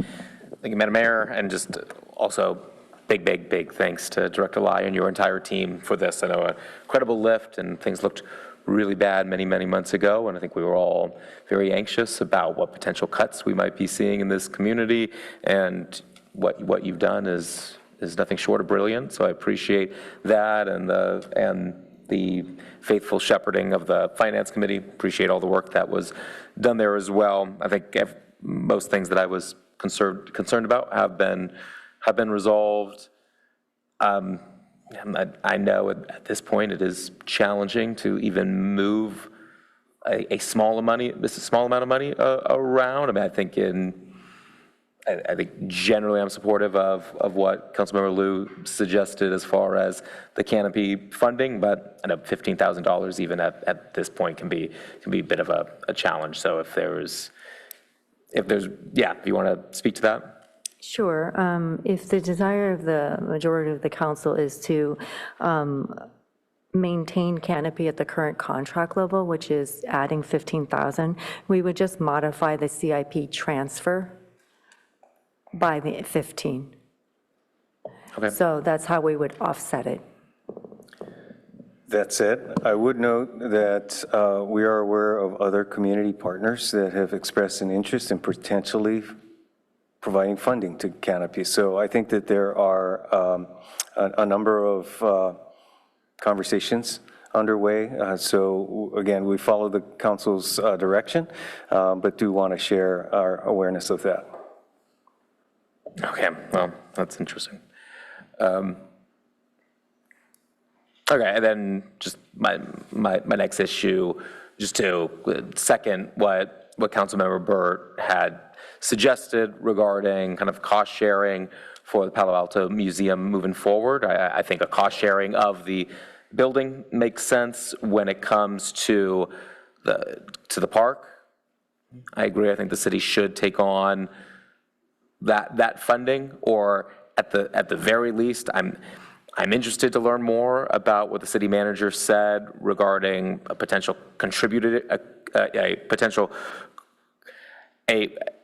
Thank you, Madam Mayor, and just also big thanks to Director Lai and your entire team for this. I know a credible lift, and things looked really bad many months ago, and I think we were all very anxious about what potential cuts we might be seeing in this community, and what you've done is nothing short of brilliant, so I appreciate that, and the faithful shepherding of the Finance Committee. Appreciate all the work that was done there as well. I think most things that I was concerned about have been resolved. I know at this point it is challenging to even move a small amount of money around. I mean, I think generally I'm supportive of what Councilmember Liu suggested as far as the canopy funding, but I know $15,000 even at this point can be a bit of a challenge. So if you want to speak to that. Sure. If the desire of the majority of the council is to maintain canopy at the current contract level, which is adding 15,000, we would just modify the CIP transfer by the 15. Okay. So that's how we would offset it. That said, I would note that we are aware of other community partners that have expressed an interest in potentially providing funding to Canopy. So I think that there are a number of conversations underway. So again, we follow the council's direction, but do want to share our awareness of that. Okay, well, that's interesting. Okay, and then just my next issue, just to second what Councilmember Burt had suggested regarding kind of cost sharing for the Palo Alto Museum moving forward. I think a cost sharing of the building makes sense when it comes to the park. I agree. I think the city should take on that funding, or at the very least, I'm interested to learn more about what the city manager said regarding a potential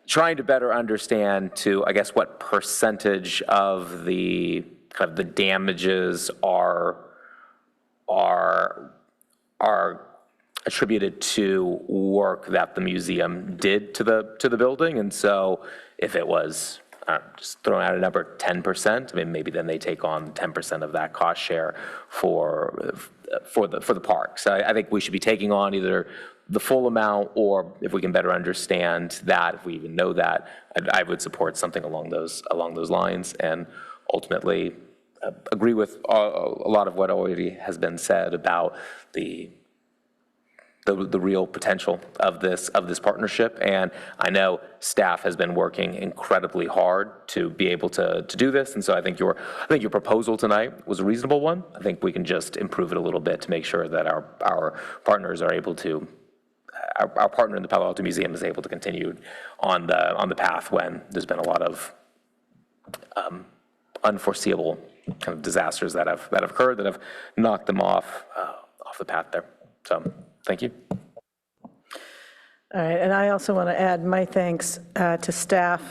trying to better understand to, I guess, what percentage of the kind of the damages are attributed to work that the museum did to the building. And so if it was, just throwing out a number, 10%, I mean, maybe then they take on 10% of that cost share for the park. So I think we should be taking on either the full amount, or if we can better understand that, if we even know that, I would support something along those lines, and ultimately agree with a lot of what already has been said about the real potential of this partnership. And I know staff has been working incredibly hard to be able to do this. And so I think your proposal tonight was a reasonable one. I think we can just improve it a little bit to make sure that our partners are able to, our partner in the Palo Alto Museum is able to continue on the path when there's been a lot of unforeseeable kind of disasters that have occurred, that have knocked them off the path there. So thank you. All right, and I also want to add my thanks to staff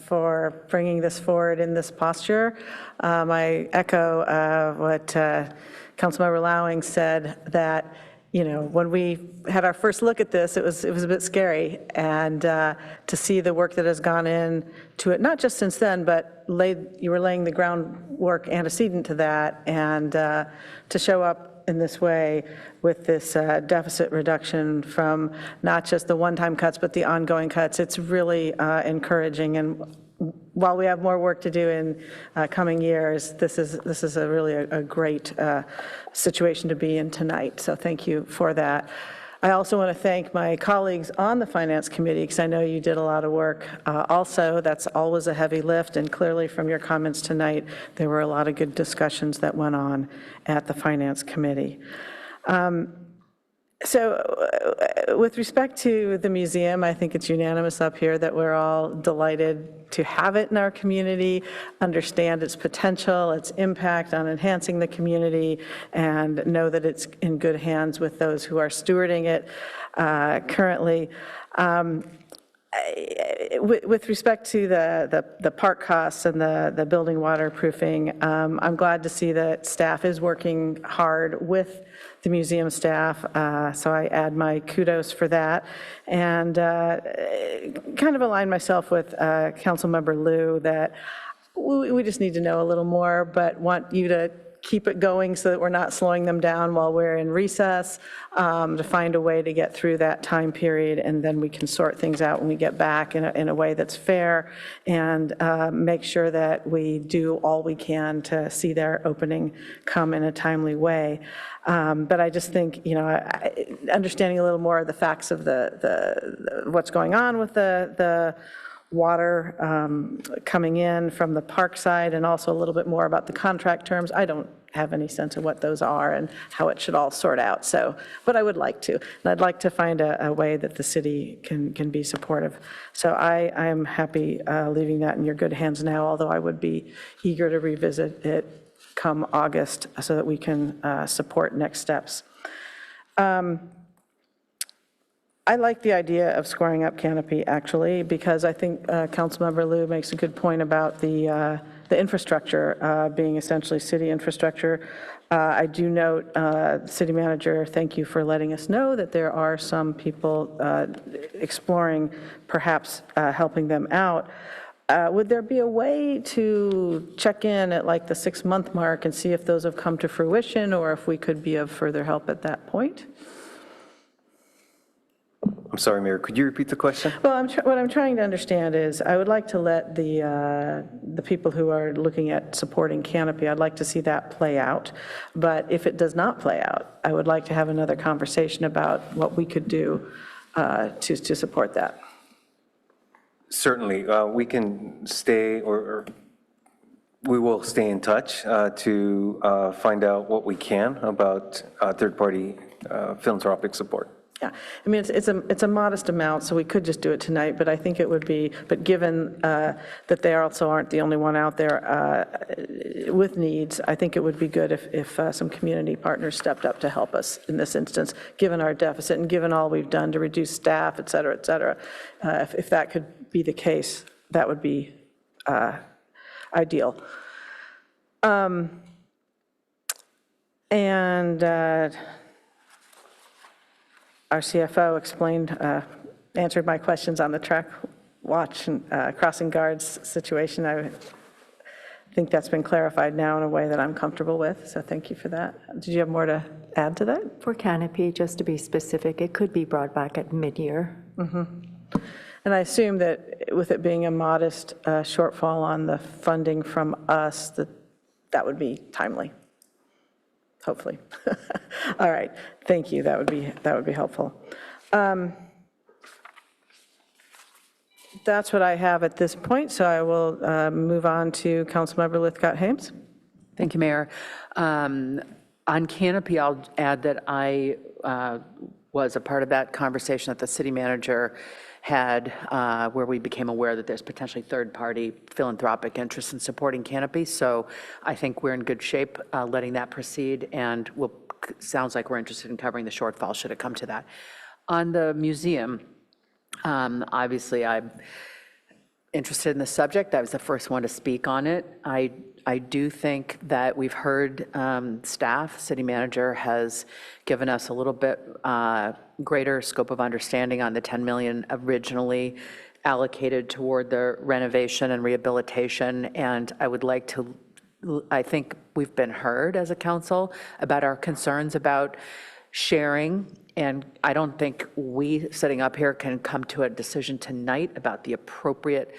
for bringing this forward in this posture. I echo what Councilmember Lowing said, that when we had our first look at this, it was a bit scary, and to see the work that has gone into it, not just since then, but you were laying the groundwork antecedent to that, and to show up in this way with this deficit reduction from not just the one-time cuts, but the ongoing cuts, it's really encouraging. And while we have more work to do in coming years, this is really a great situation to be in tonight. So thank you for that. I also want to thank my colleagues on the Finance Committee, because I know you did a lot of work. Also, that's always a heavy lift, and clearly from your comments tonight, there were a lot of good discussions that went on at the Finance Committee. So with respect to the museum, I think it's unanimous up here that we're all delighted to have it in our community, understand its potential, its impact on enhancing the community, and know that it's in good hands with those who are stewarding it currently. With respect to the park costs and the building waterproofing, I'm glad to see that staff is working hard with the museum staff, so I add my kudos for that. And kind of align myself with Councilmember Liu that we just need to know a little more, but want you to keep it going so that we're not slowing them down while we're in recess, to find a way to get through that time period, and then we can sort things out when we get back in a way that's fair, and make sure that we do all we can to see their opening come in a timely way. But I just think, understanding a little more of the facts of the what's going on with the water coming in from the park side, and also a little bit more about the contract terms. I don't have any sense of what those are and how it should all sort out. So, but I would like to, and I'd like to find a way that the city can be supportive. So I am happy leaving that in your good hands now, although I would be eager to revisit it come August so that we can support next steps. I like the idea of squaring up Canopy, actually, because I think Councilmember Liu makes a good point about the infrastructure being essentially city infrastructure. I do note, City Manager, thank you for letting us know that there are some people exploring perhaps helping them out. Would there be a way to check in at like the 6-month mark and see if those have come to fruition, or if we could be of further help at that point? I'm sorry, Mayor, could you repeat the question? Well, what I'm trying to understand is, I would like to let the people who are looking at supporting Canopy, I'd like to see that play out. But if it does not play out, I would like to have another conversation about what we could do to support that. Certainly, we can stay, or we will stay in touch to find out what we can about third-party philanthropic support. Yeah, I mean, it's a modest amount, so we could just do it tonight, but I think it would be, but given that they also aren't the only one out there with needs, I think it would be good if some community partners stepped up to help us in this instance, given our deficit and given all we've done to reduce staff, et cetera, et cetera. If that could be the case, that would be ideal. Our CFO explained, answered my questions on the track watch and crossing guards situation. I think that's been clarified now in a way that I'm comfortable with, so thank you for that. Did you have more to add to that? For Canopy, just to be specific, it could be brought back at mid-year. Mm-hmm. And I assume that with it being a modest shortfall on the funding from us, that would be timely. Hopefully. All right, thank you. That would be helpful. That's what I have at this point, so I will move on to Councilmember Lithcott-Hames. Thank you, Mayor. On Canopy, I'll add that I was a part of that conversation that the city manager had, where we became aware that there's potentially third-party philanthropic interest in supporting Canopy. So I think we're in good shape letting that proceed, and sounds like we're interested in covering the shortfall should it come to that. On the museum, obviously I'm interested in the subject. I was the first one to speak on it. I do think that we've heard staff, city manager has given us a little bit greater scope of understanding on the 10 million originally allocated toward the renovation and rehabilitation. And I would like to, I think we've been heard as a council about our concerns about sharing. And I don't think we sitting up here can come to a decision tonight about the appropriate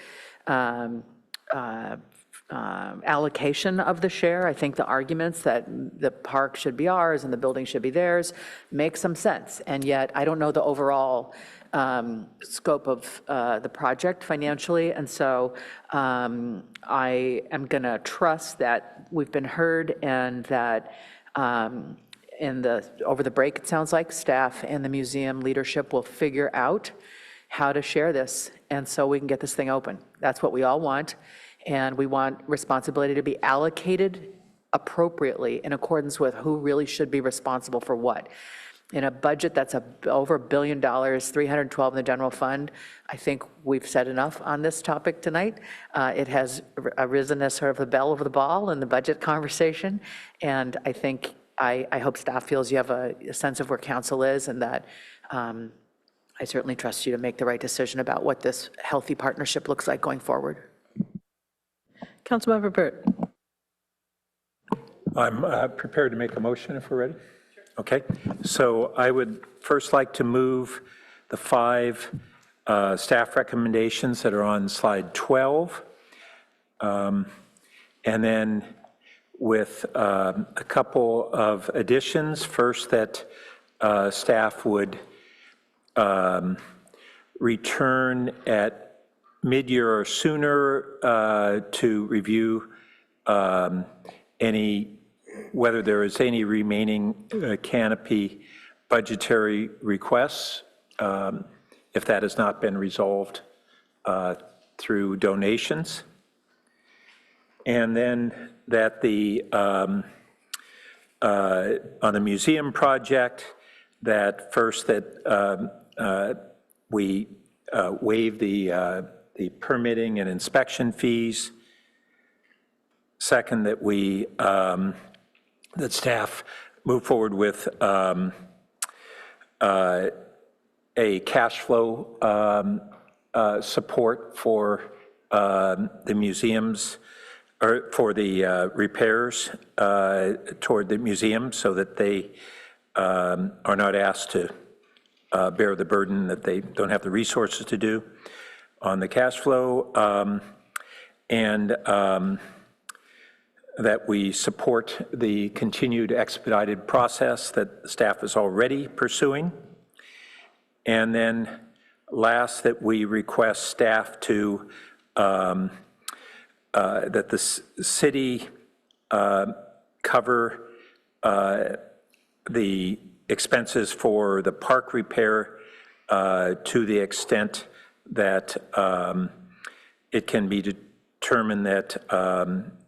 allocation of the share. I think the arguments that the park should be ours and the building should be theirs make some sense. And yet I don't know the overall scope of the project financially. And so I am going to trust that we've been heard, and that over the break, it sounds like staff and the museum leadership will figure out how to share this, and so we can get this thing open. That's what we all want. And we want responsibility to be allocated appropriately in accordance with who really should be responsible for what. In a budget that's over $1 billion, 312 in the general fund, I think we've said enough on this topic tonight. It has arisen as sort of the belle of the ball in the budget conversation. And I think, I hope staff feels you have a sense of where council is, and that I certainly trust you to make the right decision about what this healthy partnership looks like going forward. Councilmember Burt. I'm prepared to make a motion if we're ready. Okay, so I would first like to move the 5 staff recommendations that are on slide 12. And then with a couple of additions. First, that staff would return at mid-year or sooner to review whether there is any remaining canopy budgetary requests, if that has not been resolved through donations. And then that on the museum project, that first that we waive the permitting and inspection fees. Second, that that staff move forward with a cash flow support for the museums, or for the repairs toward the museum, so that they are not asked to bear the burden that they don't have the resources to do on the cash flow, and that we support the continued expedited process that the staff is already pursuing. And then last, that we request staff to, that the city cover the expenses for the park repair to the extent that it can be determined that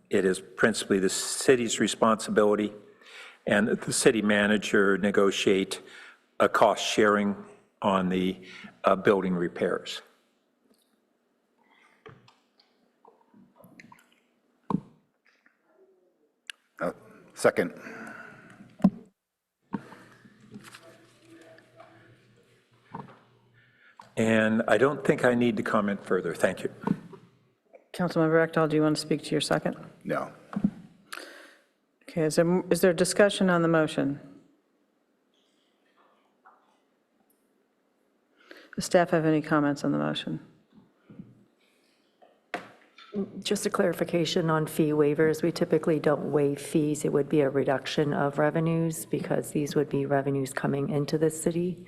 it is principally the city's responsibility, and that the city manager negotiate a cost sharing on the building repairs. Second. And I don't think I need to comment further. Thank you. Councilmember Ekdahl, do you want to speak to your second? No. Okay, is there discussion on the motion? Does staff have any comments on the motion? Just a clarification on fee waivers. We typically don't waive fees. It would be a reduction of revenues because these would be revenues coming into the city.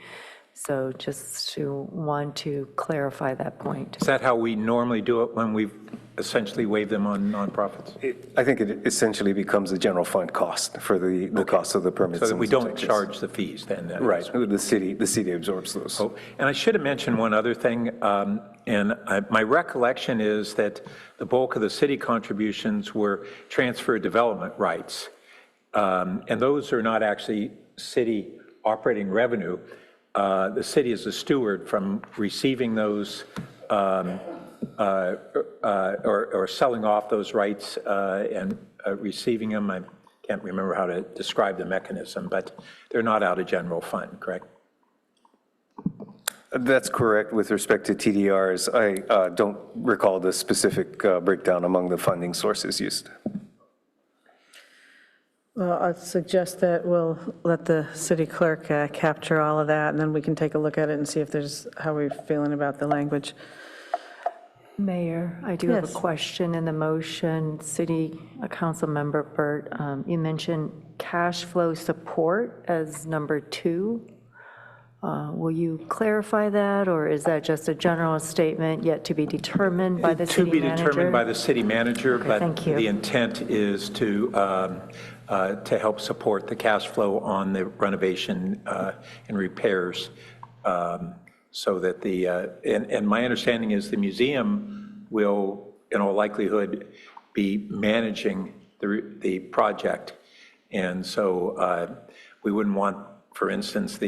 So just want to clarify that point. Is that how we normally do it when we essentially waive them on nonprofits? I think it essentially becomes a general fund cost for the cost of the permits. So that we don't inspections. charge the fees then? Right, the city absorbs those. Oh, and I should have mentioned one other thing, my recollection is that the bulk of the city contributions were transfer development rights, and those are not actually city operating revenue. The city is a steward from receiving those or selling off those rights and receiving them. I can't remember how to describe the mechanism, but they're not out of general fund, correct? That's correct with respect to TDRs. I don't recall the specific breakdown among the funding sources used. Well, I'd suggest that we'll let the city clerk capture all of that, and then we can take a look at it and see if there's, how we're feeling about the language. Mayor, I do have a Yes. question in the motion. City Council Member Burt, you mentioned cash flow support as number 2. Will you clarify that, or is that just a general statement yet to be determined by the city manager? To be determined by the city manager, Okay, but thank you. the intent is to help support the cash flow on the renovation and repairs, so that and my understanding is the museum will, in all likelihood, be managing the project. And so we wouldn't want, for instance,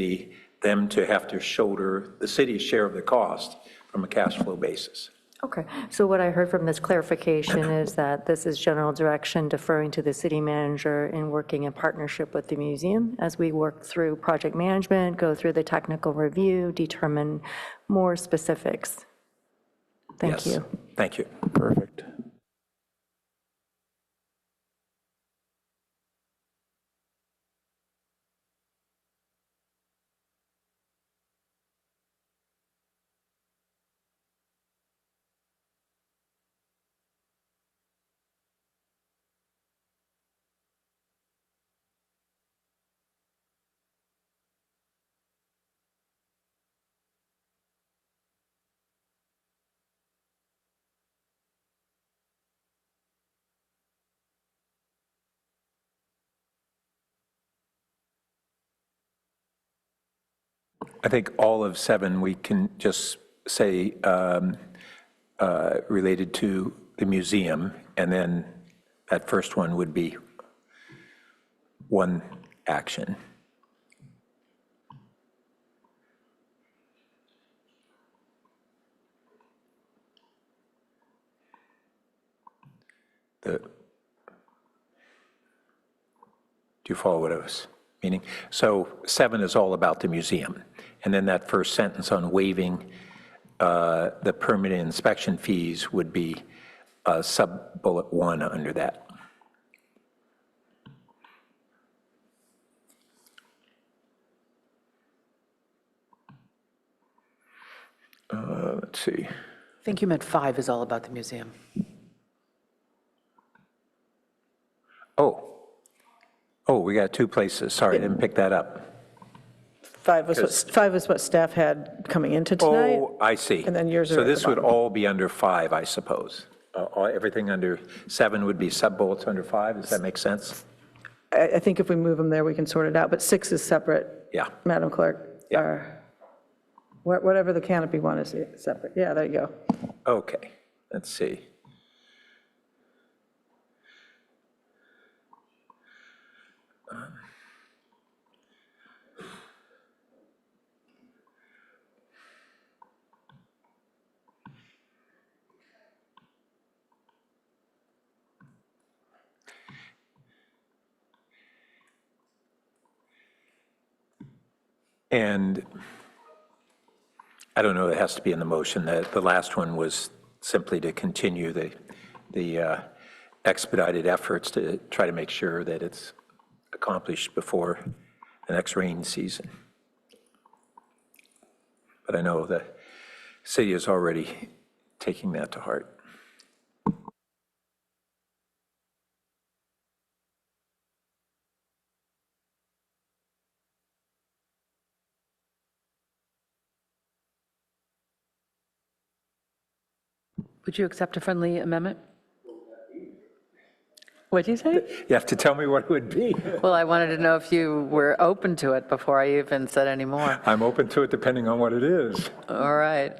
them to have to shoulder the city's share of the cost from a cash flow basis. Okay, so what I heard from this clarification is that this is general direction deferring to the city manager in working in partnership with the museum as we work through project management, go through the technical review, determine more specifics. Thank you. Thank you. Perfect. I think all of 7, we can just say related to the museum, and then that first one would be one action. Do you follow what I was meaning? So 7 is all about the museum. And then that first sentence on waiving the permanent inspection fees would be sub-bullet 1 under that. Let's see. I think you meant 5 is all about the museum. Oh, we got 2 places. Sorry, I didn't pick that up. 5 was what staff had coming into tonight. Oh, I see. And then yours are So at the this would bottom. all be under 5, I suppose. Everything under 7 would be sub-bullets under 5. Does that make sense? I think if we move them there, we can sort it out, but 6 is separate. Yeah. Madam Clerk. Yeah. Whatever the canopy one is separate. Yeah, there you go. Okay, let's see. And I don't know, it has to be in the motion. The last one was simply to continue the expedited efforts to try to make sure that it's accomplished before the next rain season. But I know the city is already taking that to heart. Would you accept a friendly amendment? What'd you say? You have to tell me what it would be. Well, I wanted to know if you were open to it before I even said any more. I'm open to it depending on what it is. All right.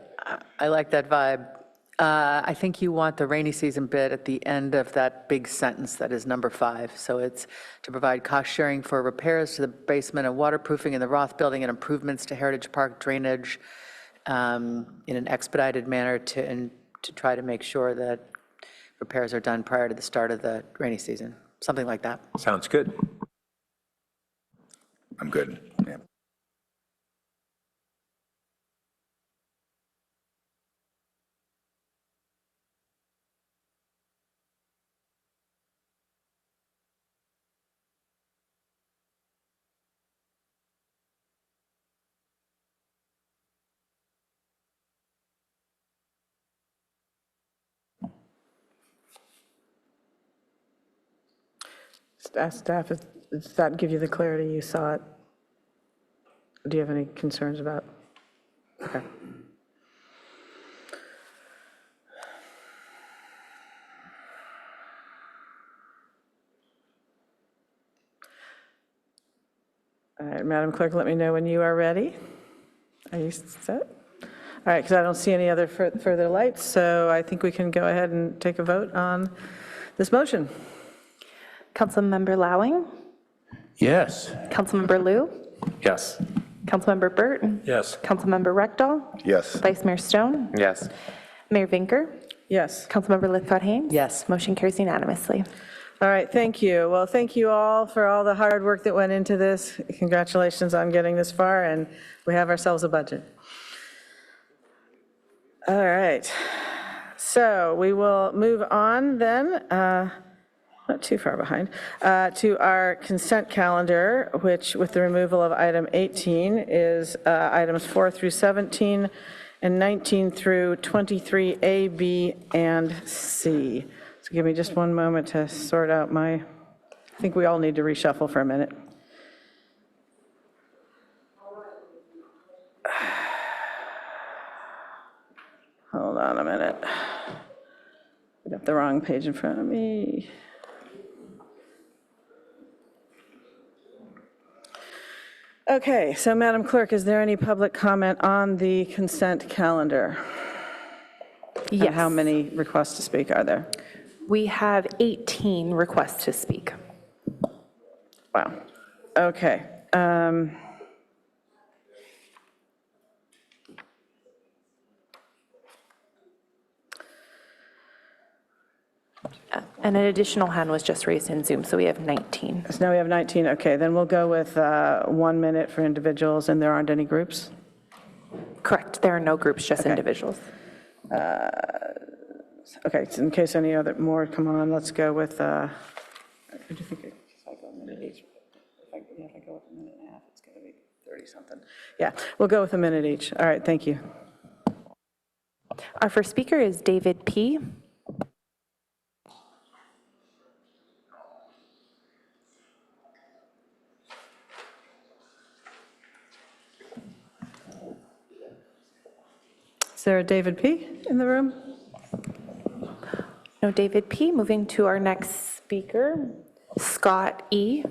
I like that vibe. I think you want the rainy season bit at the end of that big sentence that is number 5. So it's to provide cost sharing for repairs to the basement and waterproofing in the Roth building and improvements to Heritage Park drainage in an expedited manner to try to make sure that repairs are done prior to the start of the rainy season, something like that. Sounds good. I'm good. Yeah. Staff, does that give you the clarity you saw it? Do you have any concerns about? Okay. All right, Madam Clerk, let me know when you are ready. Are you set? All right, because I don't see any other further lights, so I think we can go ahead and take a vote on this motion. Councilmember Lowing, Yes. Councilmember Liu, Yes. Councilmember Burt, Yes. Councilmember Rectal, Yes. Vice Mayor Stone, Yes. Mayor Vinker, Yes. Councilmember Lithcott-Haynes. Yes. Motion carries unanimously. All right, thank you. Well, thank you all for all the hard work that went into this. Congratulations on getting this far, and we have ourselves a budget. All right, so we will move on then, not too far behind, to our consent calendar, which with the removal of item 18 is items 4 through 17 and 19 through 23A, B, and C. So give me just one moment to sort out I think we all need to reshuffle for a minute. Hold on a minute. I got the wrong page in front of me. Okay, so Madam Clerk, is there any public comment on the consent calendar? Yes. And how many requests to speak are there? We have 18 requests to speak. Wow. Okay. And an additional hand was just raised in Zoom, so we have 19. So now we have 19. Okay, then we'll go with 1 minute for individuals, and there aren't any groups? Correct. There are no groups, just individuals. Okay, so in case any other more come on, let's go with, what do you think? If I go a minute each, if I go with a minute and a half, it's going to be 30-something. Yeah, we'll go with a minute each. All right, thank you. Our first speaker is David P. Is there a David P. in the room? No David P. Moving to our next speaker, Scott E.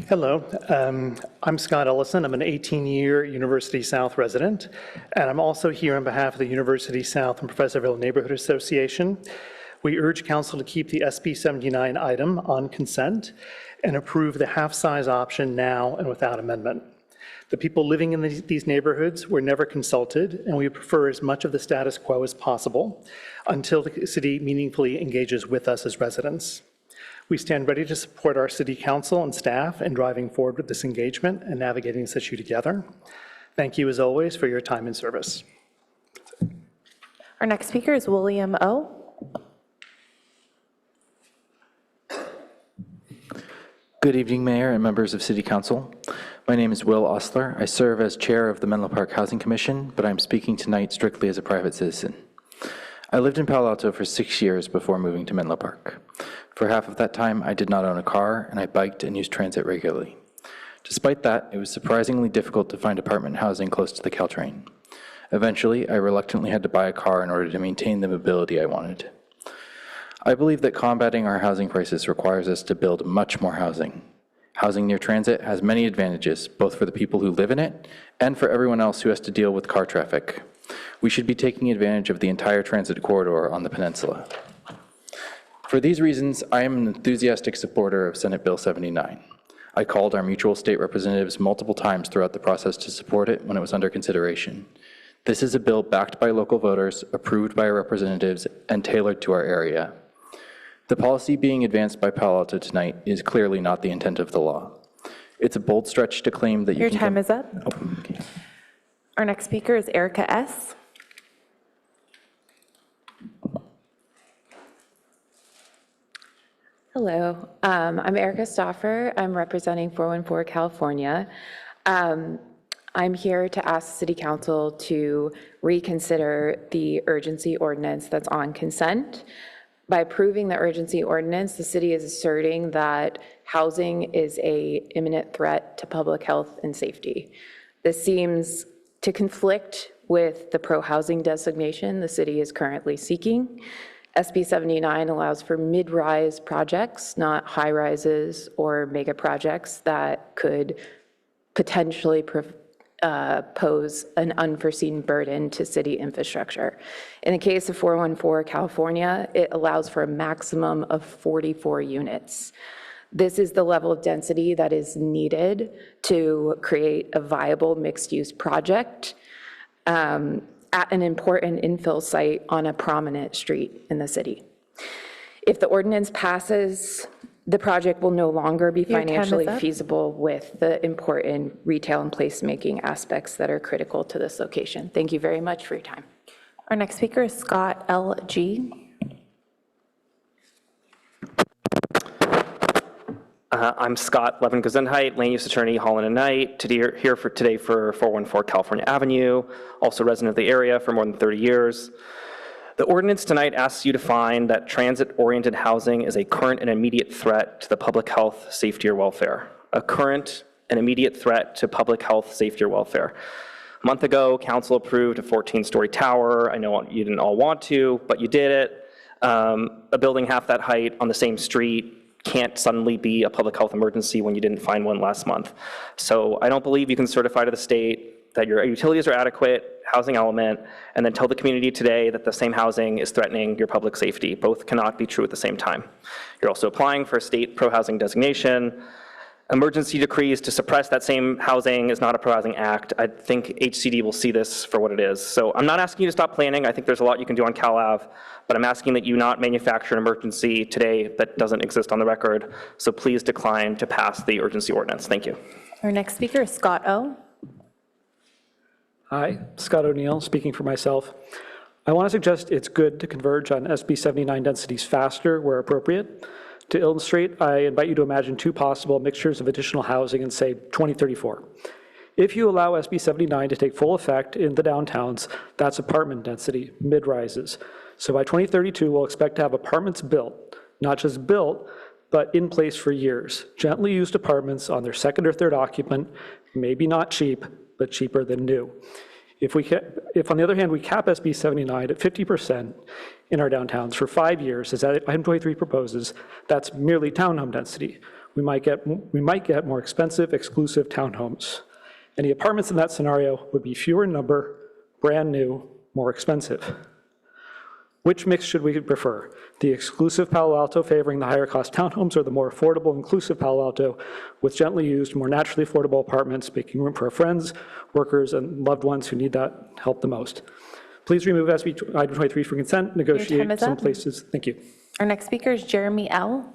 Hello, I'm Scott Ellison. I'm an 18-year University South resident, and I'm also here on behalf of the University South and Professorville Neighborhood Association. We urge Council to keep the SB 79 item on consent and approve the half-size option now and without amendment. The people living in these neighborhoods were never consulted, and we prefer as much of the status quo as possible until the city meaningfully engages with us as residents. We stand ready to support our city council and staff in driving forward with this engagement and navigating this issue together. Thank you as always for your time and service. Our next speaker is William O. Good evening, Mayor and members of City Council. My name is Will Ostler. I serve as chair of the Menlo Park Housing Commission, but I'm speaking tonight strictly as a private citizen. I lived in Palo Alto for 6 years before moving to Menlo Park. For half of that time, I did not own a car, and I biked and used transit regularly. Despite that, it was surprisingly difficult to find apartment housing close to the Caltrain. Eventually, I reluctantly had to buy a car in order to maintain the mobility I wanted. I believe that combating our housing crisis requires us to build much more housing. Housing near transit has many advantages, both for the people who live in it and for everyone else who has to deal with car traffic. We should be taking advantage of the entire transit corridor on the peninsula. For these reasons, I am an enthusiastic supporter of Senate Bill 79. I called our mutual state representatives multiple times throughout the process to support it when it was under consideration. This is a bill backed by local voters, approved by our representatives, and tailored to our area. The policy being advanced by Palo Alto tonight is clearly not the intent of the law. It's a bold stretch to claim that Your time is up. Okay. Our next speaker is Erica S. Hello, I'm Erica Stauffer. I'm representing 414 California. I'm here to ask the City Council to reconsider the urgency ordinance that's on consent. By approving the urgency ordinance, the city is asserting that housing is an imminent threat to public health and safety. This seems to conflict with the pro-housing designation the city is currently seeking. SB 79 allows for mid-rise projects, not high-rises or mega projects that could potentially pose an unforeseen burden to city infrastructure. In the case of 414 California, it allows for a maximum of 44 units. This is the level of density that is needed to create a viable mixed-use project at an important infill site on a prominent street in the city. If the ordinance passes, the project will no longer be financially feasible with the important retail and placemaking aspects that are critical to this location. Thank you very much for your time. Our next speaker is Scott L.G. I'm Scott Levin-Gesundheit, land use attorney, Holland and Knight, here for today for 414 California Avenue, also resident of the area for more than 30 years. The ordinance tonight asks you to find that transit-oriented housing is a current and immediate threat to the public health, safety, or welfare. A current and immediate threat to public health, safety, or welfare. A month ago, council approved a 14-story tower. I know you didn't all want to, but you did it. A building half that height on the same street can't suddenly be a public health emergency when you didn't find one last month. So I don't believe you can certify to the state that your utilities are adequate, housing element, and then tell the community today that the same housing is threatening your public safety. Both cannot be true at the same time. You're also applying for a state pro-housing designation. Emergency decrees to suppress that same housing is not a pro-housing act. I think HCD will see this for what it is. So I'm not asking you to stop planning. I think there's a lot you can do on Cal Ave, but I'm asking that you not manufacture an emergency today that doesn't exist on the record. So please decline to pass the urgency ordinance. Thank you. Our next speaker is Scott O. Hi, Scott O'Neill, speaking for myself. I want to suggest it's good to converge on SB 79 densities faster where appropriate. To illustrate, I invite you to imagine two possible mixtures of additional housing in, say, 2034. If you allow SB 79 to take full effect in the downtowns, that's apartment density, mid-rises. So by 2032, we'll expect to have apartments built, not just built, but in place for years. Gently used apartments on their second or third occupant, maybe not cheap, but cheaper than new. If on the other hand, we cap SB 79 at 50% in our downtowns for 5 years, as item 23 proposes, that's merely townhome density. We might get more expensive, exclusive townhomes. And the apartments in that scenario would be fewer in number, brand new, more expensive. Which mix should we prefer? The exclusive Palo Alto favoring the higher cost townhomes, or the more affordable inclusive Palo Alto with gently used, more naturally affordable apartments, making room for our friends, workers, and loved ones who need that help the most? Please remove SB item 23 for consent, negotiate some places. Thank you. Our next speaker is Jeremy L.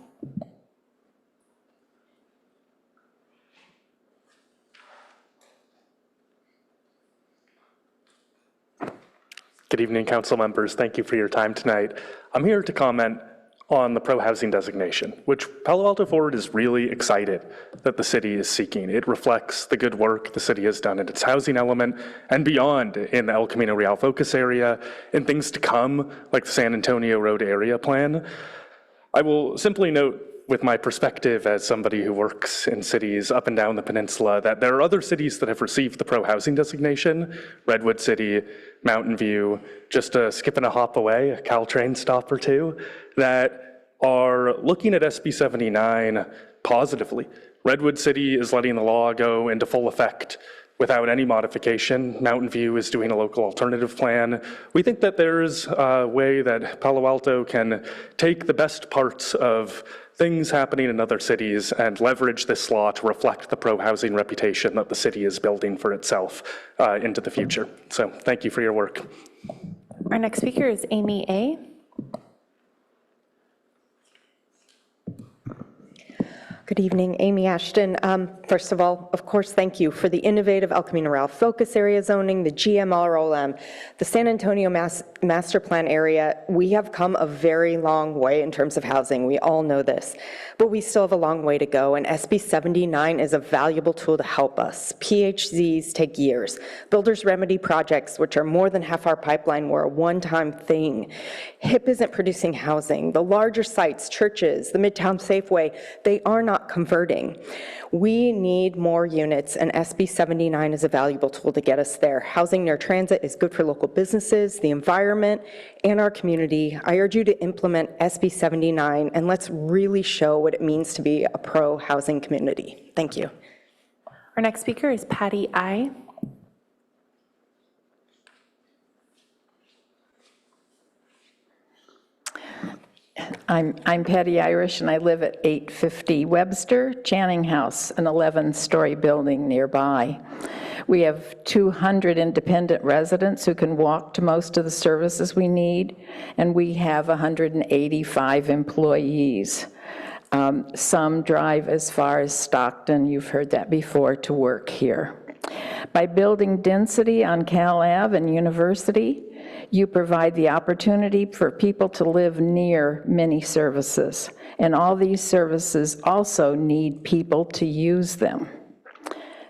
Good evening, council members. Thank you for your time tonight. I'm here to comment on the pro-housing designation, which Palo Alto Forward is really excited that the city is seeking. It reflects the good work the city has done in its housing element and beyond in the El Camino Real focus area and things to come, like the San Antonio Road Area Plan. I will simply note, with my perspective as somebody who works in cities up and down the peninsula, that there are other cities that have received the pro-housing designation, Redwood City, Mountain View, just a skip and a hop away, a Caltrain stop or two, that are looking at SB 79 positively. Redwood City is letting the law go into full effect without any modification. Mountain View is doing a local alternative plan. We think that there's a way that Palo Alto can take the best parts of things happening in other cities and leverage this law to reflect the pro-housing reputation that the city is building for itself into the future. So thank you for your work. Our next speaker is Amy A. Good evening, Amy Ashton. First of all, of course, thank you for the innovative El Camino Real focus area zoning, the GMROLM, the San Antonio master plan area. We have come a very long way in terms of housing. We all know this, but we still have a long way to go, and SB 79 is a valuable tool to help us. PHZs take years. Builders remedy projects, which are more than half our pipeline, were a one-time thing. HIP isn't producing housing. The larger sites, churches, the Midtown Safeway, they are not converting. We need more units, and SB 79 is a valuable tool to get us there. Housing near transit is good for local businesses, the environment, and our community. I urge you to implement SB 79, and let's really show what it means to be a pro-housing community. Thank you. Our next speaker is Patty I. I'm Patty Irish, and I live at 850 Webster, Channing House, an 11-story building nearby. We have 200 independent residents who can walk to most of the services we need, and we have 185 employees. Some drive as far as Stockton, you've heard that before, to work here. By building density on Cal Ave and University, you provide the opportunity for people to live near many services, and all these services also need people to use them.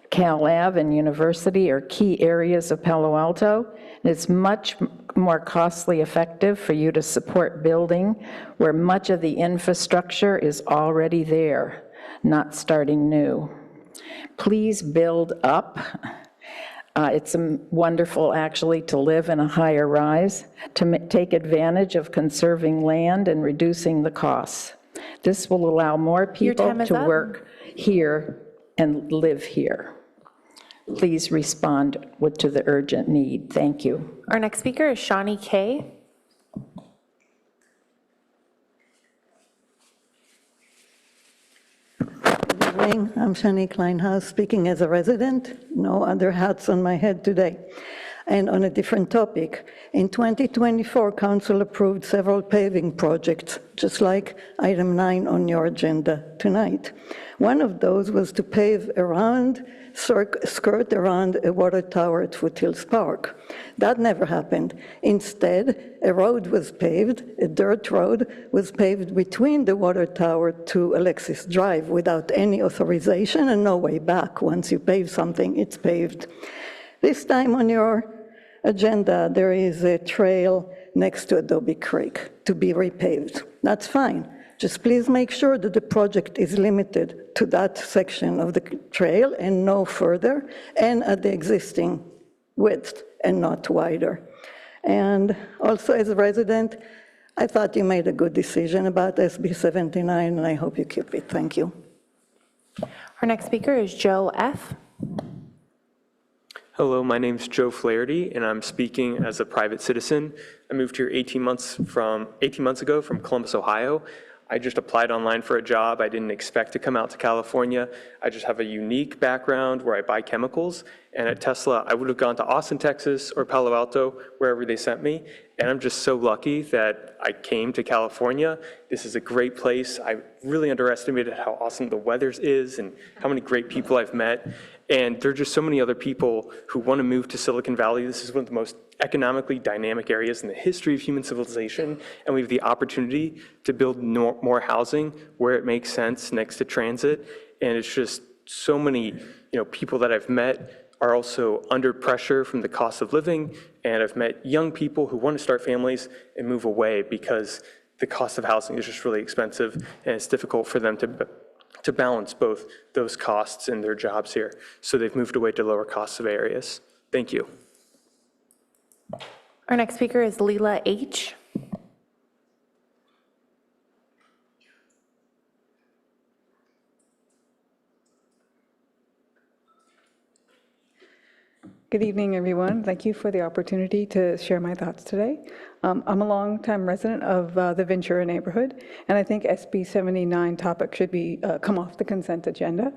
Cal Ave and University are key areas of Palo Alto, and it's much more costly effective for you to support building where much of the infrastructure is already there, not starting new. Please build up. It's wonderful, actually, to live in a higher rise, to take advantage of conserving land and reducing the costs. This will allow more people to work here and live here. Please respond to the urgent need. Thank you. Our next speaker is Shawnee Kay. Good evening. I'm Shani Kleinhaus, speaking as a resident. No other hats on my head today. And on a different topic, in 2024, Council approved several paving projects, just like item 9 on your agenda tonight. One of those was to pave around, skirt around a water tower at Foothills Park. That never happened. Instead, a road was paved, a dirt road was paved between the water tower to Alexis Drive without any authorization and no way back. Once you pave something, it's paved. This time on your agenda, there is a trail next to Adobe Creek to be repaved. That's fine. Just please make sure that the project is limited to that section of the trail and no further, and at the existing width and not wider. And also as a resident, I thought you made a good decision about SB 79, and I hope you keep it. Thank you. Our next speaker is Joe F. Hello, my name's Joe Flaherty, and I'm speaking as a private citizen. I moved here 18 months ago from Columbus, Ohio. I just applied online for a job. I didn't expect to come out to California. I just have a unique background where I buy chemicals. And at Tesla, I would have gone to Austin, Texas, or Palo Alto, wherever they sent me. And I'm just so lucky that I came to California. This is a great place. I really underestimated how awesome the weather is and how many great people I've met. And there are just so many other people who want to move to Silicon Valley. This is one of the most economically dynamic areas in the history of human civilization. And we have the opportunity to build more housing where it makes sense next to transit. And it's just so many people that I've met are also under pressure from the cost of living. And I've met young people who want to start families and move away because the cost of housing is just really expensive and it's difficult for them to balance both those costs and their jobs here. So they've moved away to lower cost of areas. Thank you. Our next speaker is Leela H. Good evening, everyone. Thank you for the opportunity to share my thoughts today. I'm a longtime resident of the Ventura neighborhood, and I think SB 79 topic should be come off the consent agenda.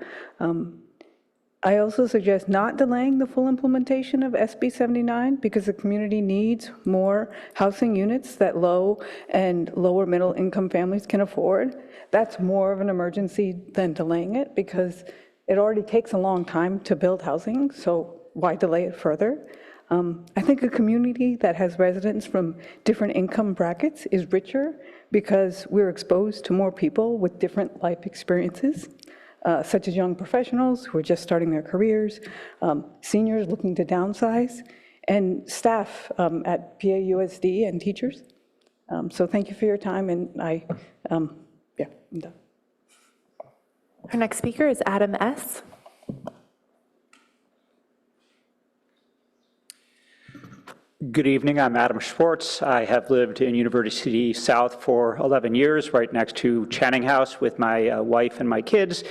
I also suggest not delaying the full implementation of SB 79 because the community needs more housing units that low and lower middle income families can afford. That's more of an emergency than delaying it because it already takes a long time to build housing, so why delay it further? I think a community that has residents from different income brackets is richer because we're exposed to more people with different life experiences, such as young professionals who are just starting their careers, seniors looking to downsize, and staff at PAUSD and teachers. So thank you for your time, and I'm done. Our next speaker is Adam S. Good evening, I'm Adam Schwartz. I have lived in University South for 11 years, right next to Channing House with my wife and my kids.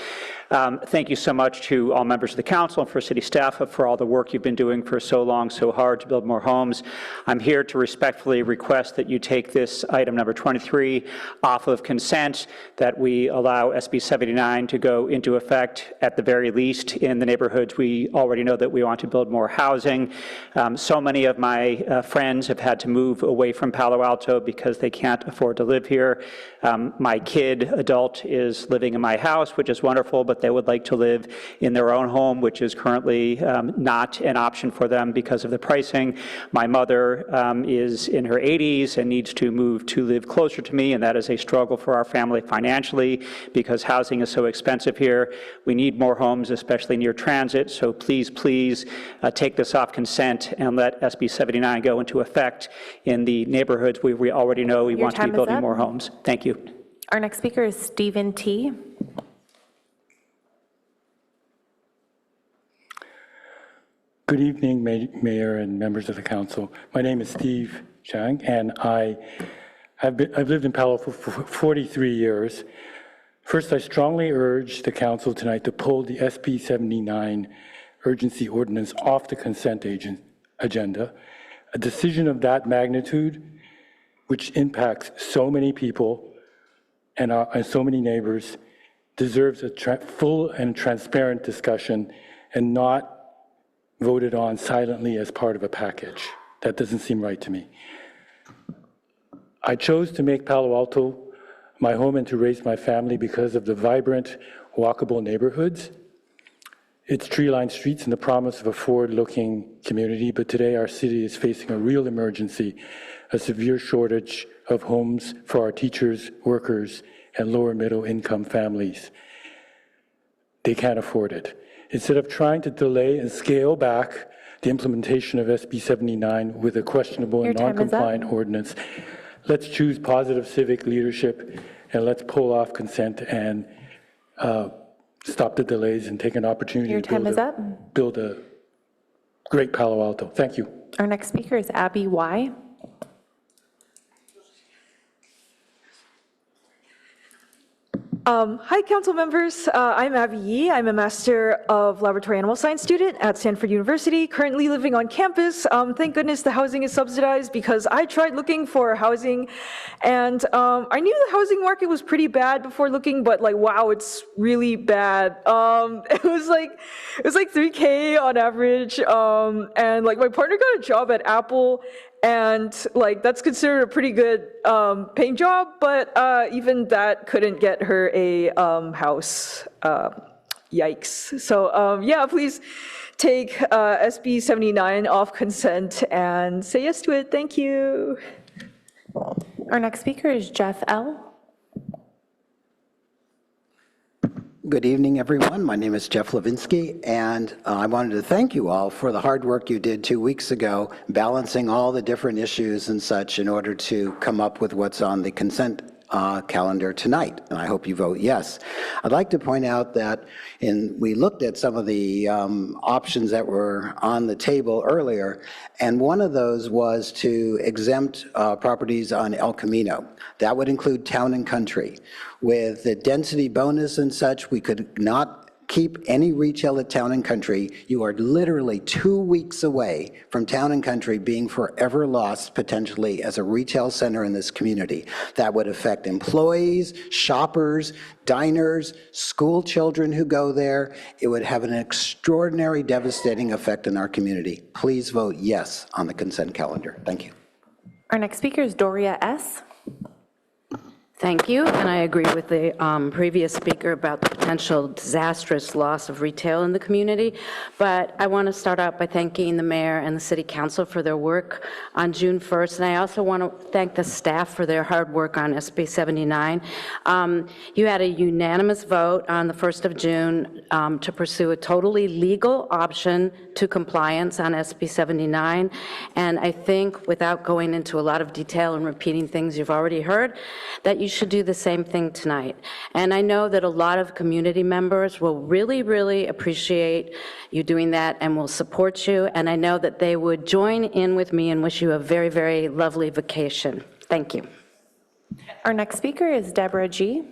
Thank you so much to all members of the council and for city staff for all the work you've been doing for so long, so hard to build more homes. I'm here to respectfully request that you take this item number 23 off of consent, that we allow SB 79 to go into effect at the very least in the neighborhoods we already know that we want to build more housing. So many of my friends have had to move away from Palo Alto because they can't afford to live here. My adult is living in my house, which is wonderful, but they would like to live in their own home, which is currently not an option for them because of the pricing. My mother is in her 80s and needs to move to live closer to me, and that is a struggle for our family financially because housing is so expensive here. We need more homes, especially near transit, so please take this off consent and let SB 79 go into effect in the neighborhoods we already know we want to be building more homes. Thank you. Our next speaker is Stephen T. Good evening, Mayor and members of the council. My name is Steve Chang, and I've lived in Palo for 43 years. First, I strongly urge the council tonight to pull the SB 79 urgency ordinance off the consent agenda. A decision of that magnitude, which impacts so many people and so many neighbors, deserves a full and transparent discussion and not voted on silently as part of a package. That doesn't seem right to me. I chose to make Palo Alto my home and to raise my family because of the vibrant, walkable neighborhoods, its tree-lined streets, and the promise of a forward-looking community. But today our city is facing a real emergency, a severe shortage of homes for our teachers, workers, and lower middle income families. They can't afford it. Instead of trying to delay and scale back the implementation of SB 79 with a questionable and non-compliant ordinance, let's choose positive civic leadership and let's pull off consent and stop the delays and take an opportunity to build a great Palo Alto. Thank you. Our next speaker is Abby Y. Hi, council members. I'm Abby Yee. I'm a Master of Laboratory Animal Science student at Stanford University, currently living on campus. Thank goodness the housing is subsidized because I tried looking for housing and I knew the housing market was pretty bad before looking, but like, wow, it's really bad. It was like $3K on average. And like my partner got a job at Apple, and like that's considered a pretty good paying job, but even that couldn't get her a house. Yikes. So yeah, please take SB 79 off consent and say yes to it. Thank you. Our next speaker is Jeff L. Good evening, everyone. My name is Jeff Levinsky, and I wanted to thank you all for the hard work you did 2 weeks ago, balancing all the different issues and such in order to come up with what's on the consent calendar tonight, and I hope you vote yes. I'd like to point out that we looked at some of the options that were on the table earlier, and one of those was to exempt properties on El Camino. That would include town and country. With the density bonus and such, we could not keep any retail at town and country. You are literally 2 weeks away from town and country being forever lost potentially as a retail center in this community. That would affect employees, shoppers, diners, school children who go there. It would have an extraordinary devastating effect in our community. Please vote yes on the consent calendar. Thank you. Our next speaker is Doria S. Thank you, and I agree with the previous speaker about the potential disastrous loss of retail in the community, but I want to start out by thanking the mayor and the city council for their work on June 1st, and I also want to thank the staff for their hard work on SB 79. You had a unanimous vote on the 1st of June to pursue a totally legal option to compliance on SB 79, and I think, without going into a lot of detail and repeating things you've already heard, that you should do the same thing tonight. And I know that a lot of community members will really, really appreciate you doing that and will support you, and I know that they would join in with me and wish you a very, very lovely vacation. Thank you. Our next speaker is Deborah G.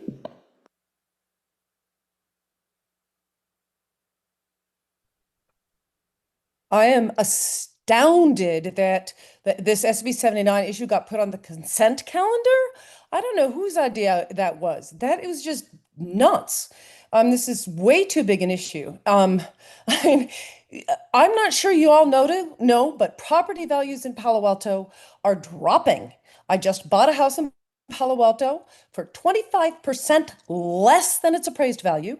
I am astounded that this SB 79 issue got put on the consent calendar. I don't know whose idea that was. That was just nuts. This is way too big an issue. I mean, I'm not sure you all know, but property values in Palo Alto are dropping. I just bought a house in Palo Alto for 25% less than its appraised value.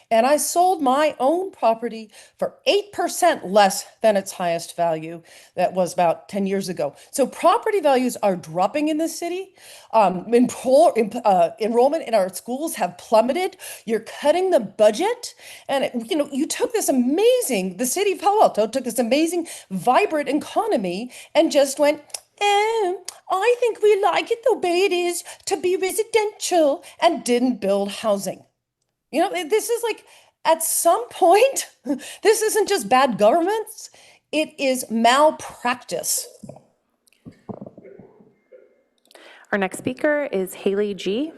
And I sold my own property for 8% less than its highest value. That was about 10 years ago. So property values are dropping in the city. Enrollment in our schools have plummeted. You're cutting the budget. And you took this the city of Palo Alto took this amazing, vibrant economy and just went, I think we like it the way it is to be residential, and didn't build housing. This is like, at some point, this isn't just bad governments, It is malpractice. Our next speaker is Haley G.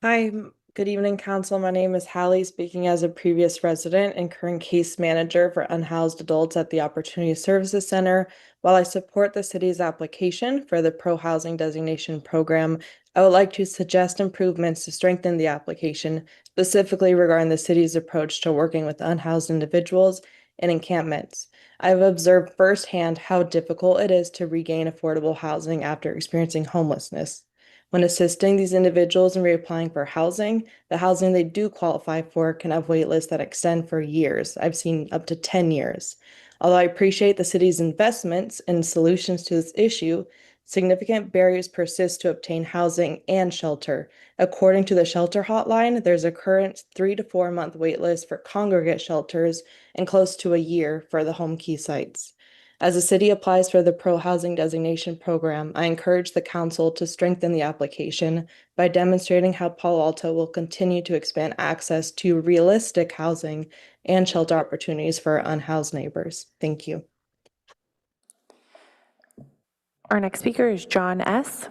Hi, good evening, Council. My name is Hallie, speaking as a previous resident and current case manager for unhoused adults at the Opportunity Services Center. While I support the city's application for the pro-housing designation program, I would like to suggest improvements to strengthen the application, specifically regarding the city's approach to working with unhoused individuals and encampments. I've observed firsthand how difficult it is to regain affordable housing after experiencing homelessness. When assisting these individuals in reapplying for housing, the housing they do qualify for can have wait lists that extend for years. I've seen up to 10 years. Although I appreciate the city's investments and solutions to this issue, significant barriers persist to obtain housing and shelter. According to the shelter hotline, there's a current 3 to 4 month wait list for congregate shelters and close to a year for the home key sites. As the city applies for the pro-housing designation program, I encourage the council to strengthen the application by demonstrating how Palo Alto will continue to expand access to realistic housing and shelter opportunities for our unhoused neighbors. Thank you. Our next speaker is John S.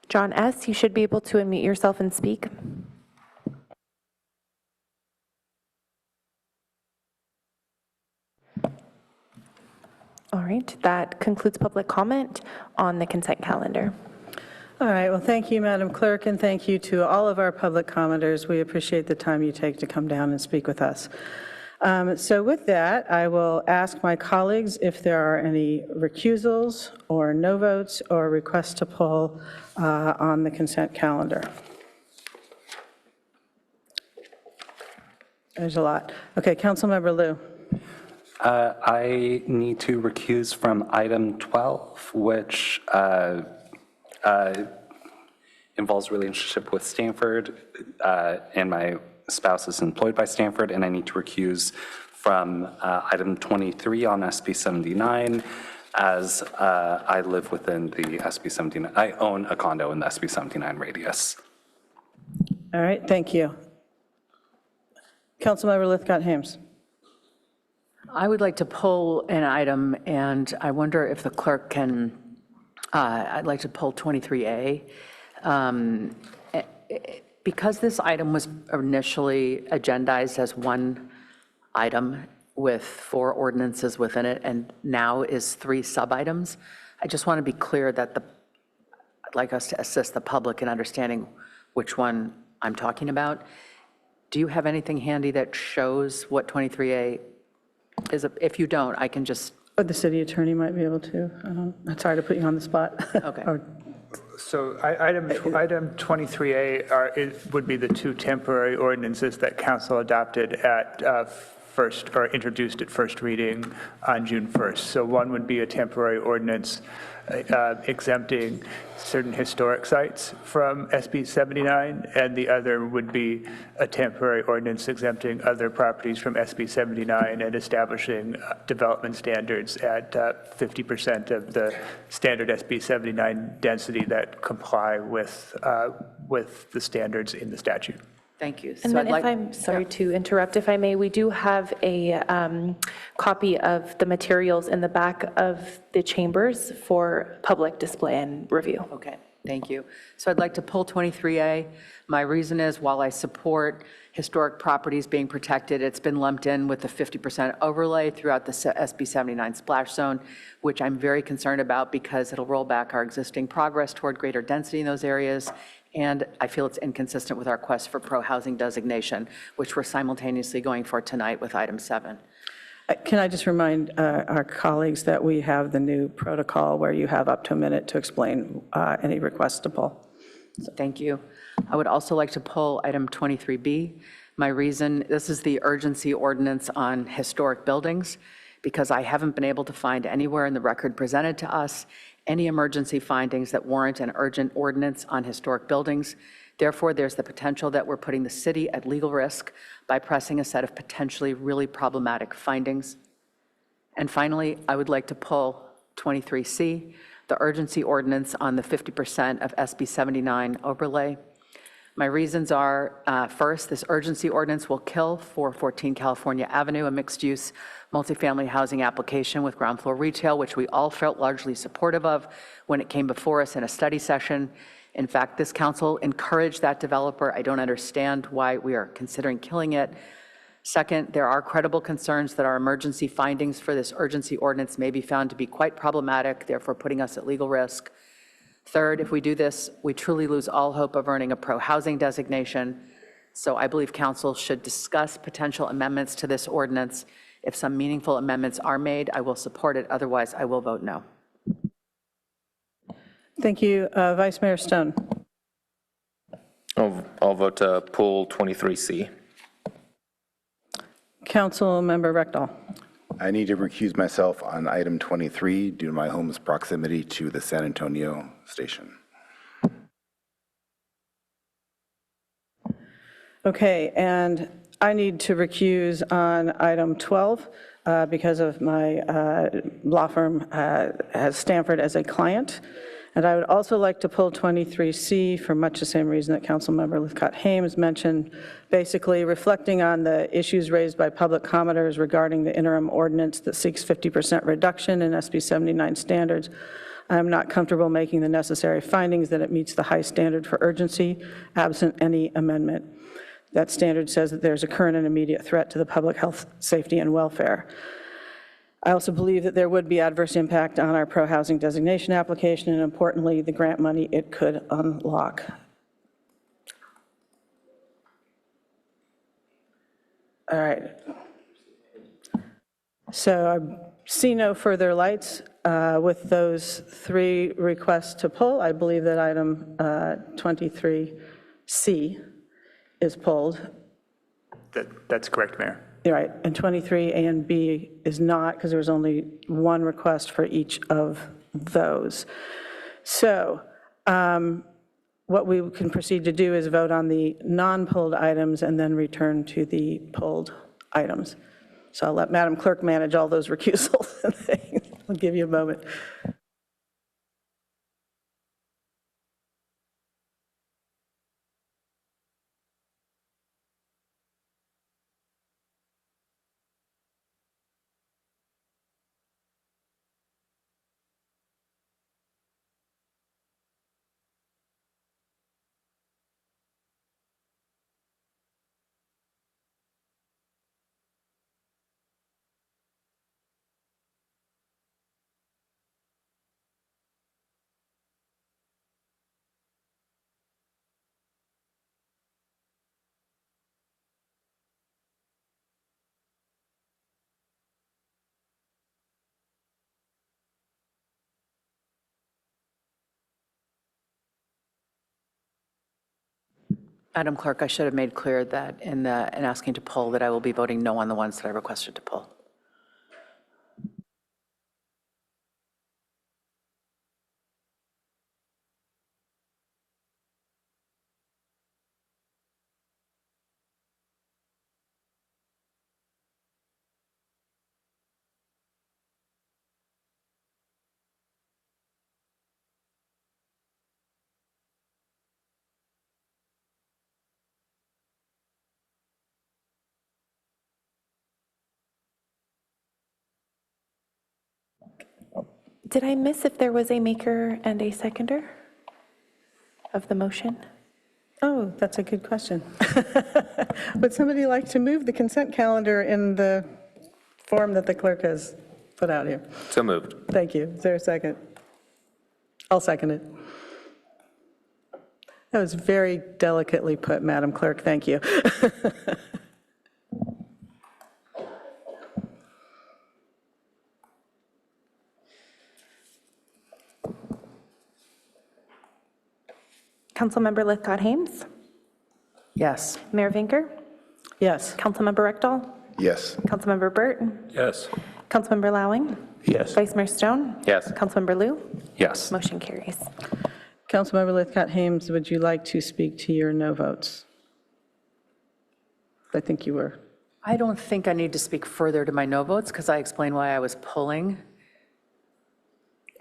John S., you should be able to unmute yourself and speak. All right, that concludes public comment on the consent calendar. All right, well, thank you, Madam Clerk, and thank you to all of our public commenters. We appreciate the time you take to come down and speak with us. So with that, I will ask my colleagues if there are any recusals or no votes or requests to pull on the consent calendar. There's a lot. Okay, Councilmember Liu. I need to recuse from item 12, which involves relationship with Stanford, and my spouse is employed by Stanford, and I need to recuse from item 23 on SB 79, as I live within the SB 79. I own a condo in the SB 79 radius. All right, thank you. Councilmember Lithcott-Hames. I would like to pull an item, and I wonder if the clerk can, I'd like to pull 23A. Because this item was initially agendized as one item with 4 ordinances within it, and now is 3 sub-items, I just want to be clear that I'd like us to assist the public in understanding which one I'm talking about. Do you have anything handy that shows what 23A is? If you don't, I can just... But the city attorney might be able to. It's hard to put you on the spot. Okay. So item 23A would be the 2 temporary ordinances that council adopted at first, or introduced at first reading on June 1st. So one would be a temporary ordinance exempting certain historic sites from SB 79, and the other would be a temporary ordinance exempting other properties from SB 79 and establishing development standards at 50% of the standard SB 79 density that comply with the standards in the statute. Thank you. And then if I'm sorry to interrupt, if I may, we do have a copy of the materials in the back of the chambers for public display and review. Okay, thank you. So I'd like to pull 23A. My reason is, while I support historic properties being protected, it's been lumped in with the 50% overlay throughout the SB 79 splash zone, which I'm very concerned about because it'll roll back our existing progress toward greater density in those areas. And I feel it's inconsistent with our quest for pro-housing designation, which we're simultaneously going for tonight with item 7. Can I just remind our colleagues that we have the new protocol where you have up to a minute to explain any requests to pull. Thank you. I would also like to pull item 23B. My reason, this is the urgency ordinance on historic buildings, because I haven't been able to find anywhere in the record presented to us any emergency findings that warrant an urgent ordinance on historic buildings. Therefore, there's the potential that we're putting the city at legal risk by pressing a set of potentially really problematic findings. And finally, I would like to pull 23C, the urgency ordinance on the 50% of SB 79 overlay. My reasons are, first, this urgency ordinance will kill 414 California Avenue, a mixed-use multifamily housing application with ground floor retail, which we all felt largely supportive of when it came before us in a study session. In fact, this council encouraged that developer. I don't understand why we are considering killing it. Second, there are credible concerns that our emergency findings for this urgency ordinance may be found to be quite problematic, therefore putting us at legal risk. Third, if we do this, we truly lose all hope of earning a pro-housing designation. So I believe council should discuss potential amendments to this ordinance. If some meaningful amendments are made, I will support it. Otherwise, I will vote no. Thank you. Vice Mayor Stone. I'll vote to pull 23C. Council Member Rectal. I need to recuse myself on item 23 due to my home's proximity to the San Antonio station. Okay, and I need to recuse on item 12 because of my law firm has Stanford as a client. And I would also like to pull 23C for much the same reason that Councilmember Lithcott-Hames mentioned, basically reflecting on the issues raised by public commenters regarding the interim ordinance that seeks 50% reduction in SB 79 standards. I am not comfortable making the necessary findings that it meets the high standard for urgency, absent any amendment. That standard says that there's a current and immediate threat to the public health, safety, and welfare. I also believe that there would be adverse impact on our pro-housing designation application, and importantly, the grant money it could unlock. All right. So I see no further lights. With those three requests to pull, I believe that item 23C is pulled. That's correct, Mayor. Right, and 23A and B is not, because there was only one request for each of those. So what we can proceed to do is vote on the non-pulled items and then return to the pulled items. So I'll let Madam Clerk manage all those recusals. I'll give you a moment. Madam Clerk, I should have made clear that in asking to pull that I will be voting no on the ones that I requested to pull. Did I miss if there was a maker and a seconder of the motion? Oh, that's a good question. Would somebody like to move the consent calendar in the form that the clerk has put out here? So moved. Thank you. Is there a second? I'll second it. That was very delicately put, Madam Clerk. Thank you. Councilmember Lithcott-Hames? Yes. Mayor Vinker? Yes. Councilmember Rectal? Yes. Councilmember Burt? Yes. Councilmember Lowing? Yes. Vice Mayor Stone? Yes. Councilmember Liu? Yes. Motion carries. Councilmember Lithcott-Hames, would you like to speak to your no votes? I think you were. I don't think I need to speak further to my no votes because I explained why I was pulling.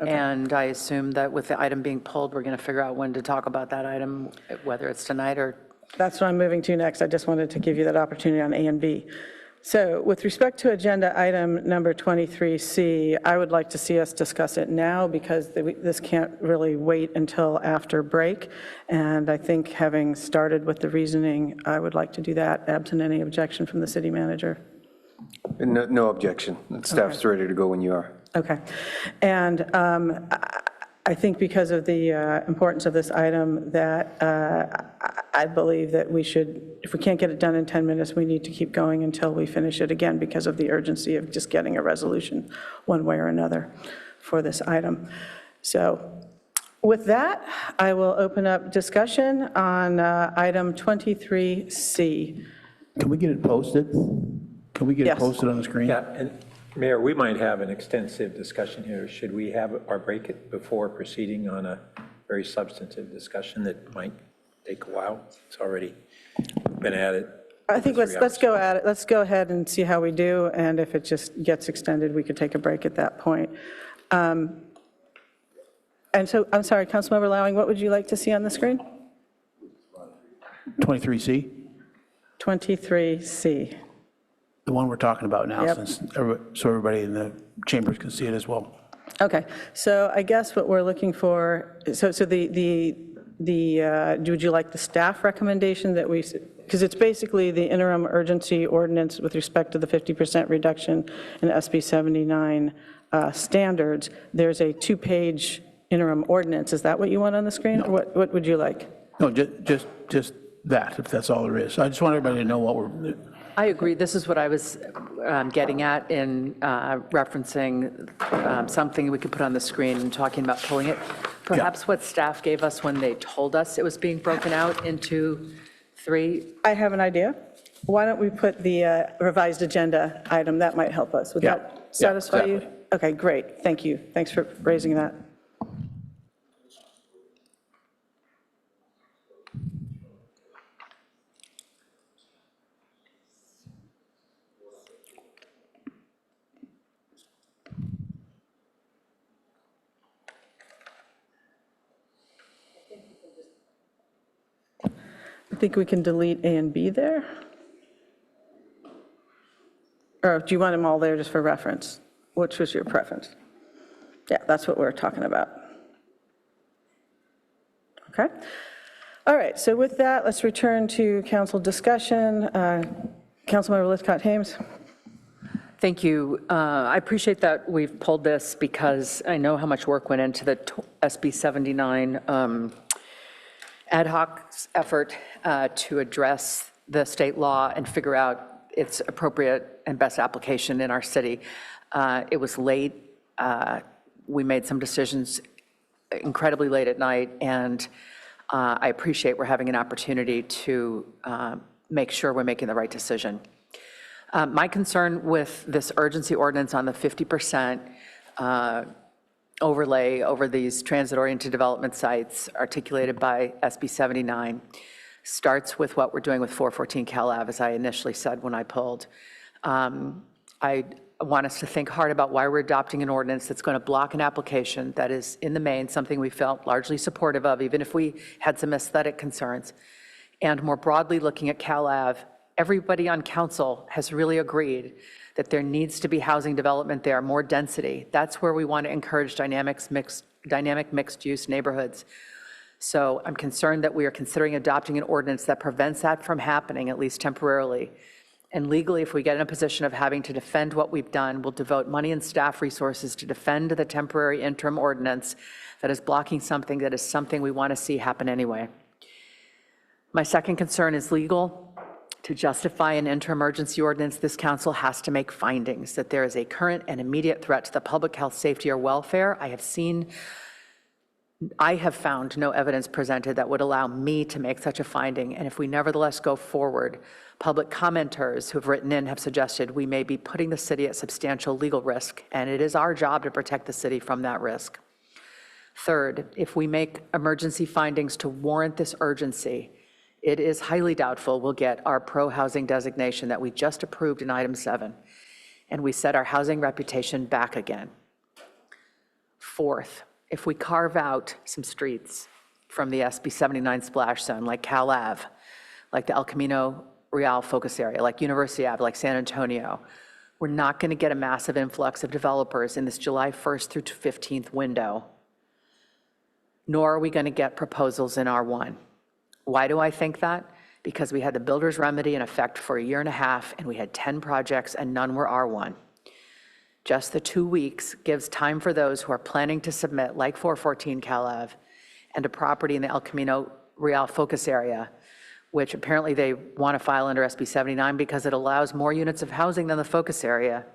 And I assume that with the item being pulled, we're going to figure out when to talk about that item, whether it's tonight or. That's what I'm moving to next. I just wanted to give you that opportunity on A and B. So with respect to agenda item number 23C, I would like to see us discuss it now because this can't really wait until after break. And I think having started with the reasoning, I would like to do that absent any objection from the city manager. No objection. Staff's ready to go when you are. Okay. And I think because of the importance of this item that I believe that we should, if we can't get it done in 10 minutes, we need to keep going until we finish it again because of the urgency of just getting a resolution one way or another for this item. So with that, I will open up discussion on item 23C. Can we get it posted? Can we get it posted on the screen? Yeah, and Mayor, we might have an extensive discussion here. Should we have our break before proceeding on a very substantive discussion that might take a while? It's already been at it. I think let's go at it. Let's go ahead and see how we do, and if it just gets extended, we could take a break at that point. And so, I'm sorry, Councilmember Lowing, what would you like to see on the screen? 23C, 23C. the one we're talking about now, Yep. so everybody in the chambers can see it as well. Okay, so I guess what we're looking for, so would you like the staff recommendation that we, because it's basically the interim urgency ordinance with respect to the 50% reduction in SB 79 standards. There's a 2-page interim ordinance. Is that what you want on the screen? Or what would you like? No, just that, if that's all there is. I just want everybody to know what we're, I agree. This is what I was getting at in referencing something we could put on the screen and talking about pulling it. Perhaps what staff gave us when they told us it was being broken out into 3. I have an idea. Why don't we put the revised agenda item? That might help us. Would that satisfy you? Okay, great. Thank you. Thanks for raising that. I think we can delete A and B there. Or do you want them all there just for reference? Which was your preference? Yeah, that's what we're talking about. Okay. All right, so with that, let's return to council discussion. Councilmember Lithcott-Hames. Thank you. I appreciate that we've pulled this because I know how much work went into the SB 79 ad hoc effort to address the state law and figure out its appropriate and best application in our city. It was late. We made some decisions incredibly late at night, and I appreciate we're having an opportunity to make sure we're making the right decision. My concern with this urgency ordinance on the 50% overlay over these transit-oriented development sites articulated by SB 79 starts with what we're doing with 414 Cal Ave, as I initially said when I pulled. I want us to think hard about why we're adopting an ordinance that's going to block an application that is, in the main, something we felt largely supportive of, even if we had some aesthetic concerns. And more broadly, looking at Cal Ave, everybody on council has really agreed that there needs to be housing development there, more density. That's where we want to encourage dynamic mixed-use neighborhoods. So I'm concerned that we are considering adopting an ordinance that prevents that from happening, at least temporarily. And legally, if we get in a position of having to defend what we've done, we'll devote money and staff resources to defend the temporary interim ordinance that is blocking something that is something we want to see happen anyway. My second concern is legal. To justify an interim emergency ordinance, this council has to make findings that there is a current and immediate threat to the public health, safety, or welfare. I have found no evidence presented that would allow me to make such a finding. And if we nevertheless go forward, public commenters who have written in have suggested we may be putting the city at substantial legal risk, and it is our job to protect the city from that risk. Third, if we make emergency findings to warrant this urgency, it is highly doubtful we'll get our pro-housing designation that we just approved in item 7, and we set our housing reputation back again. Fourth, if we carve out some streets from the SB 79 splash zone, like Cal Ave, like the El Camino Real focus area, like University Ave, like San Antonio, we're not going to get a massive influx of developers in this July 1st through 15th window, nor are we going to get proposals in R1. Why do I think that? Because we had the builder's remedy in effect for a year and a half, and we had 10 projects, and none were R1. Just the 2 weeks gives time for those who are planning to submit, like 414 Cal Ave, and a property in the El Camino Real focus area, which apparently they want to file under SB 79 because it allows more units of housing than the focus area.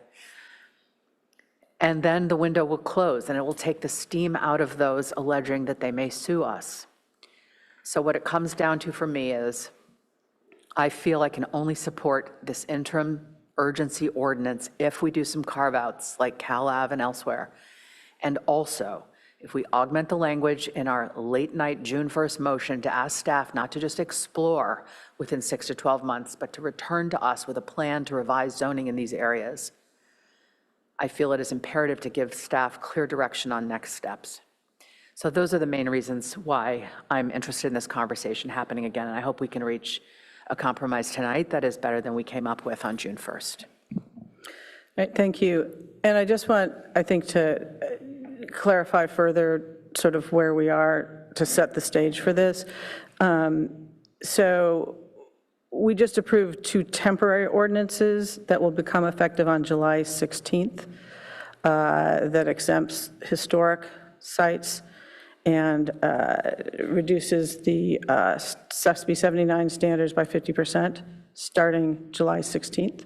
And then the window will close, and it will take the steam out of those alleging that they may sue us. So what it comes down to for me is, I feel I can only support this interim urgency ordinance if we do some carve-outs like Cal Ave and elsewhere. And also, if we augment the language in our late night June 1st motion to ask staff not to just explore within 6 to 12 months, but to return to us with a plan to revise zoning in these areas, I feel it is imperative to give staff clear direction on next steps. So those are the main reasons why I'm interested in this conversation happening again, and I hope we can reach a compromise tonight that is better than we came up with on June 1st. Right, thank you. And I just want, I think, to clarify further sort of where we are to set the stage for this. So we just approved 2 temporary ordinances that will become effective on July 16th that exempts historic sites and reduces the SB 79 standards by 50% starting July 16th.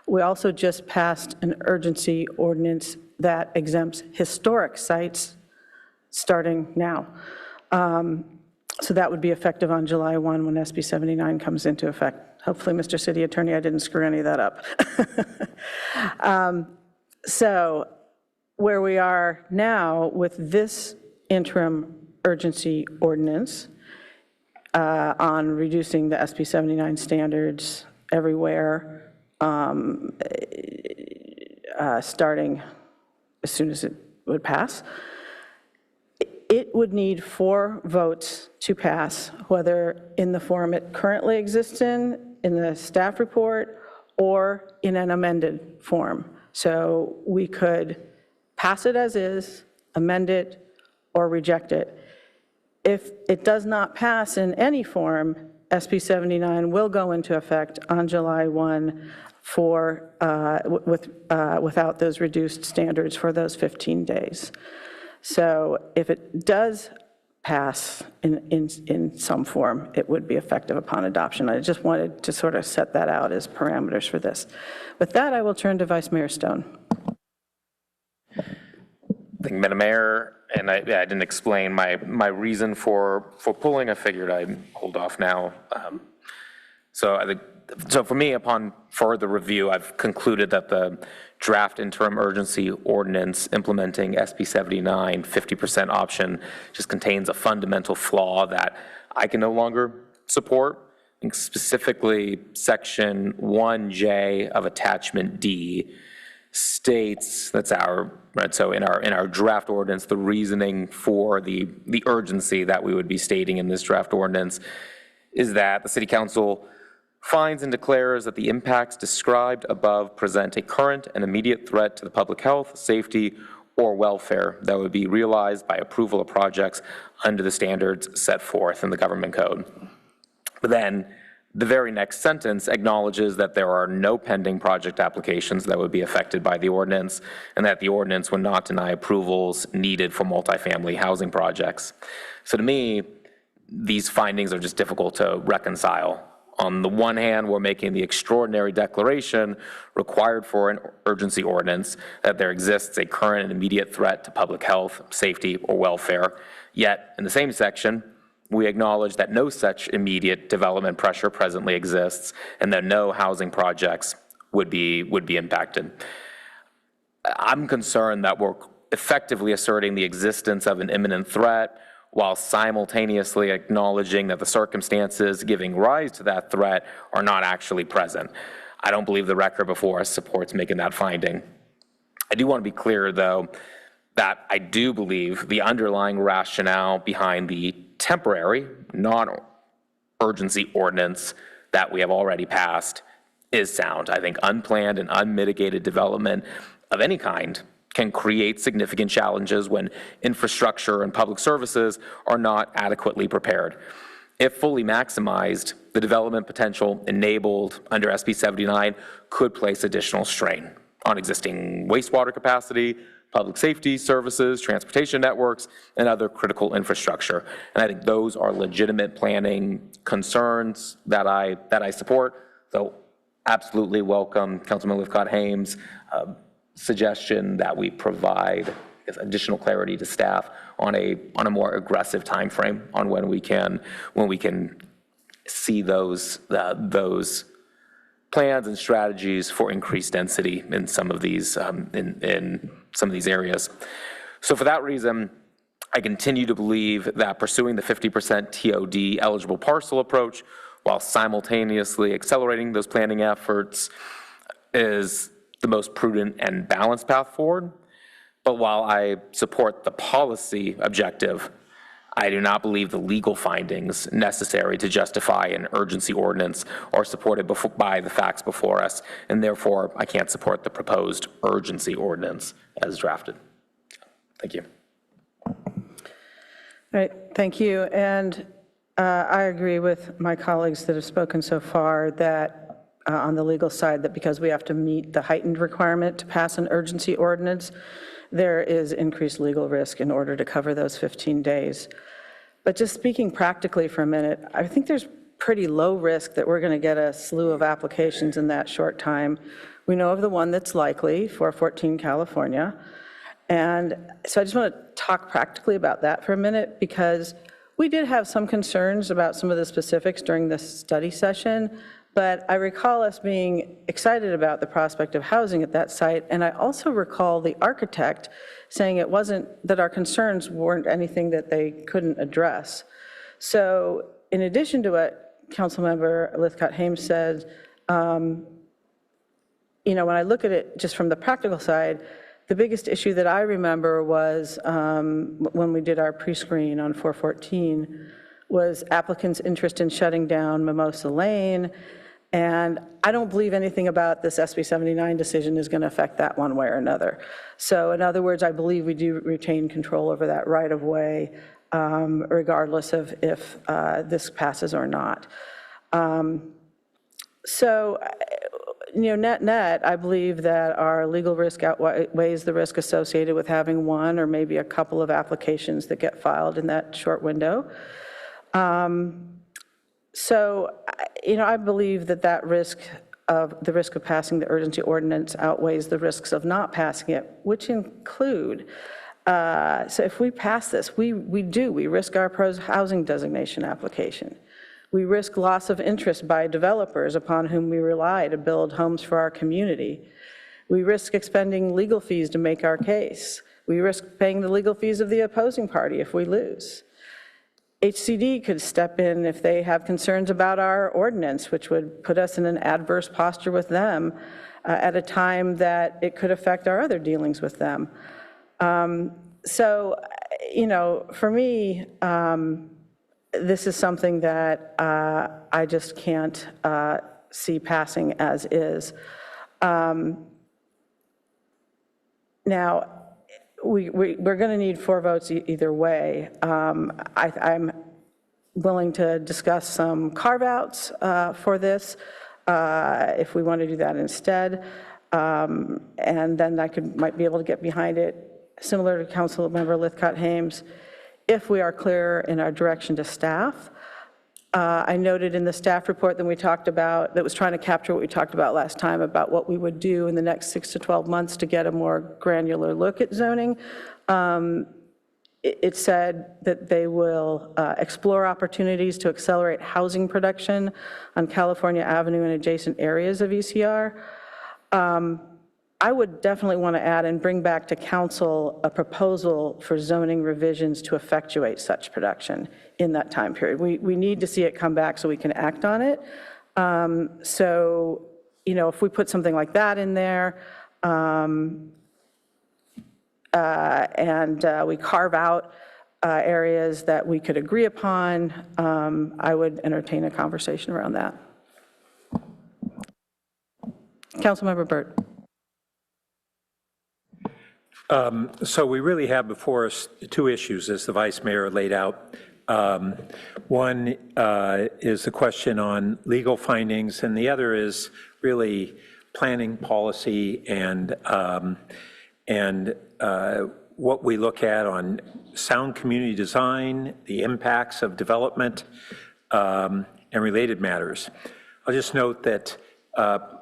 We also just passed an urgency ordinance that exempts historic sites starting now. So that would be effective on July 1 when SB 79 comes into effect. Hopefully, Mr. City Attorney, I didn't screw any of that up. So where we are now with this interim urgency ordinance on reducing the SB 79 standards everywhere, starting as soon as it would pass, it would need 4 votes to pass, whether in the form it currently exists in the staff report, or in an amended form. So we could pass it as is, amend it, or reject it. If it does not pass in any form, SB 79 will go into effect on July 1 for, without those reduced standards for those 15 days. So if it does pass in some form, it would be effective upon adoption. I just wanted to sort of set that out as parameters for this. With that, I will turn to Vice Mayor Stone. Thank you, Madam Mayor. And I didn't explain my reason for pulling. I figured I'd hold off now. So for me, upon further review, I've concluded that the draft interim urgency ordinance implementing SB 79 50% option just contains a fundamental flaw that I can no longer support. I think specifically Section 1J of Attachment D states, that's our, right, so in our draft ordinance, the reasoning for the urgency that we would be stating in this draft ordinance is that the City Council finds and declares that the impacts described above present a current and immediate threat to the public health, safety, or welfare that would be realized by approval of projects under the standards set forth in the government code. But then the very next sentence acknowledges that there are no pending project applications that would be affected by the ordinance, and that the ordinance would not deny approvals needed for multifamily housing projects. So to me, these findings are just difficult to reconcile. On the one hand, we're making the extraordinary declaration required for an urgency ordinance that there exists a current and immediate threat to public health, safety, or welfare. Yet, in the same section, we acknowledge that no such immediate development pressure presently exists and that no housing projects would be impacted. I'm concerned that we're effectively asserting the existence of an imminent threat while simultaneously acknowledging that the circumstances giving rise to that threat are not actually present. I don't believe the record before us supports making that finding. I do want to be clear, though, that I do believe the underlying rationale behind the temporary, non-urgency ordinance that we have already passed is sound. I think unplanned and unmitigated development of any kind can create significant challenges when infrastructure and public services are not adequately prepared. If fully maximized, the development potential enabled under SB 79 could place additional strain on existing wastewater capacity, public safety services, transportation networks, and other critical infrastructure. And I think those are legitimate planning concerns that I support. So absolutely welcome Councilman Lithcott-Hames' suggestion that we provide additional clarity to staff on a more aggressive timeframe on when we can see those plans and strategies for increased density in some of these in some of these areas. So for that reason, I continue to believe that pursuing the 50% TOD eligible parcel approach while simultaneously accelerating those planning efforts is the most prudent and balanced path forward. But while I support the policy objective, I do not believe the legal findings necessary to justify an urgency ordinance are supported by the facts before us, and therefore I can't support the proposed urgency ordinance as drafted. Thank you. All right, thank you. And I agree with my colleagues that have spoken so far that on the legal side, that because we have to meet the heightened requirement to pass an urgency ordinance, there is increased legal risk in order to cover those 15 days. But just speaking practically for a minute, I think there's pretty low risk that we're going to get a slew of applications in that short time. We know of the one that's likely, 414 California. And so I just want to talk practically about that for a minute, because we did have some concerns about some of the specifics during this study session, but I recall us being excited about the prospect of housing at that site, and I also recall the architect saying it wasn't, that our concerns weren't anything that they couldn't address. So in addition to what Councilmember Lithcott-Hames said, when I look at it just from the practical side, the biggest issue that I remember was when we did our pre-screen on 414 was applicants' interest in shutting down Mimosa Lane. And I don't believe anything about this SB 79 decision is going to affect that one way or another. So in other words, I believe we do retain control over that right of way, regardless of if this passes or not. Net, I believe that our legal risk outweighs the risk associated with having one or maybe a couple of applications that get filed in that short window. I believe that risk of passing the urgency ordinance outweighs the risks of not passing it, which include, so if we pass this, we risk our pros housing designation application. We risk loss of interest by developers upon whom we rely to build homes for our community. We risk expending legal fees to make our case. We risk paying the legal fees of the opposing party if we lose. HCD could step in if they have concerns about our ordinance, which would put us in an adverse posture with them at a time that it could affect our other dealings with them. For me, this is something that I just can't see passing as is. Now, we're going to need 4 votes either way. I'm willing to discuss some carve-outs for this if we want to do that instead. And then I might be able to get behind it, similar to Councilmember Lithcott-Hames, if we are clear in our direction to staff. I noted in the staff report that we talked about, that was trying to capture what we talked about last time about what we would do in the next 6 to 12 months to get a more granular look at zoning. It said that they will explore opportunities to accelerate housing production on California Avenue and adjacent areas of ECR. I would definitely want to add and bring back to council a proposal for zoning revisions to effectuate such production in that time period. We need to see it come back so we can act on it. If we put something like that in there, and we carve out areas that we could agree upon, I would entertain a conversation around that. Councilmember Burt. So we really have before us two issues, as the Vice Mayor laid out. One is the question on legal findings, and the other is really planning policy and what we look at on sound community design, the impacts of development, and related matters. I'll just note that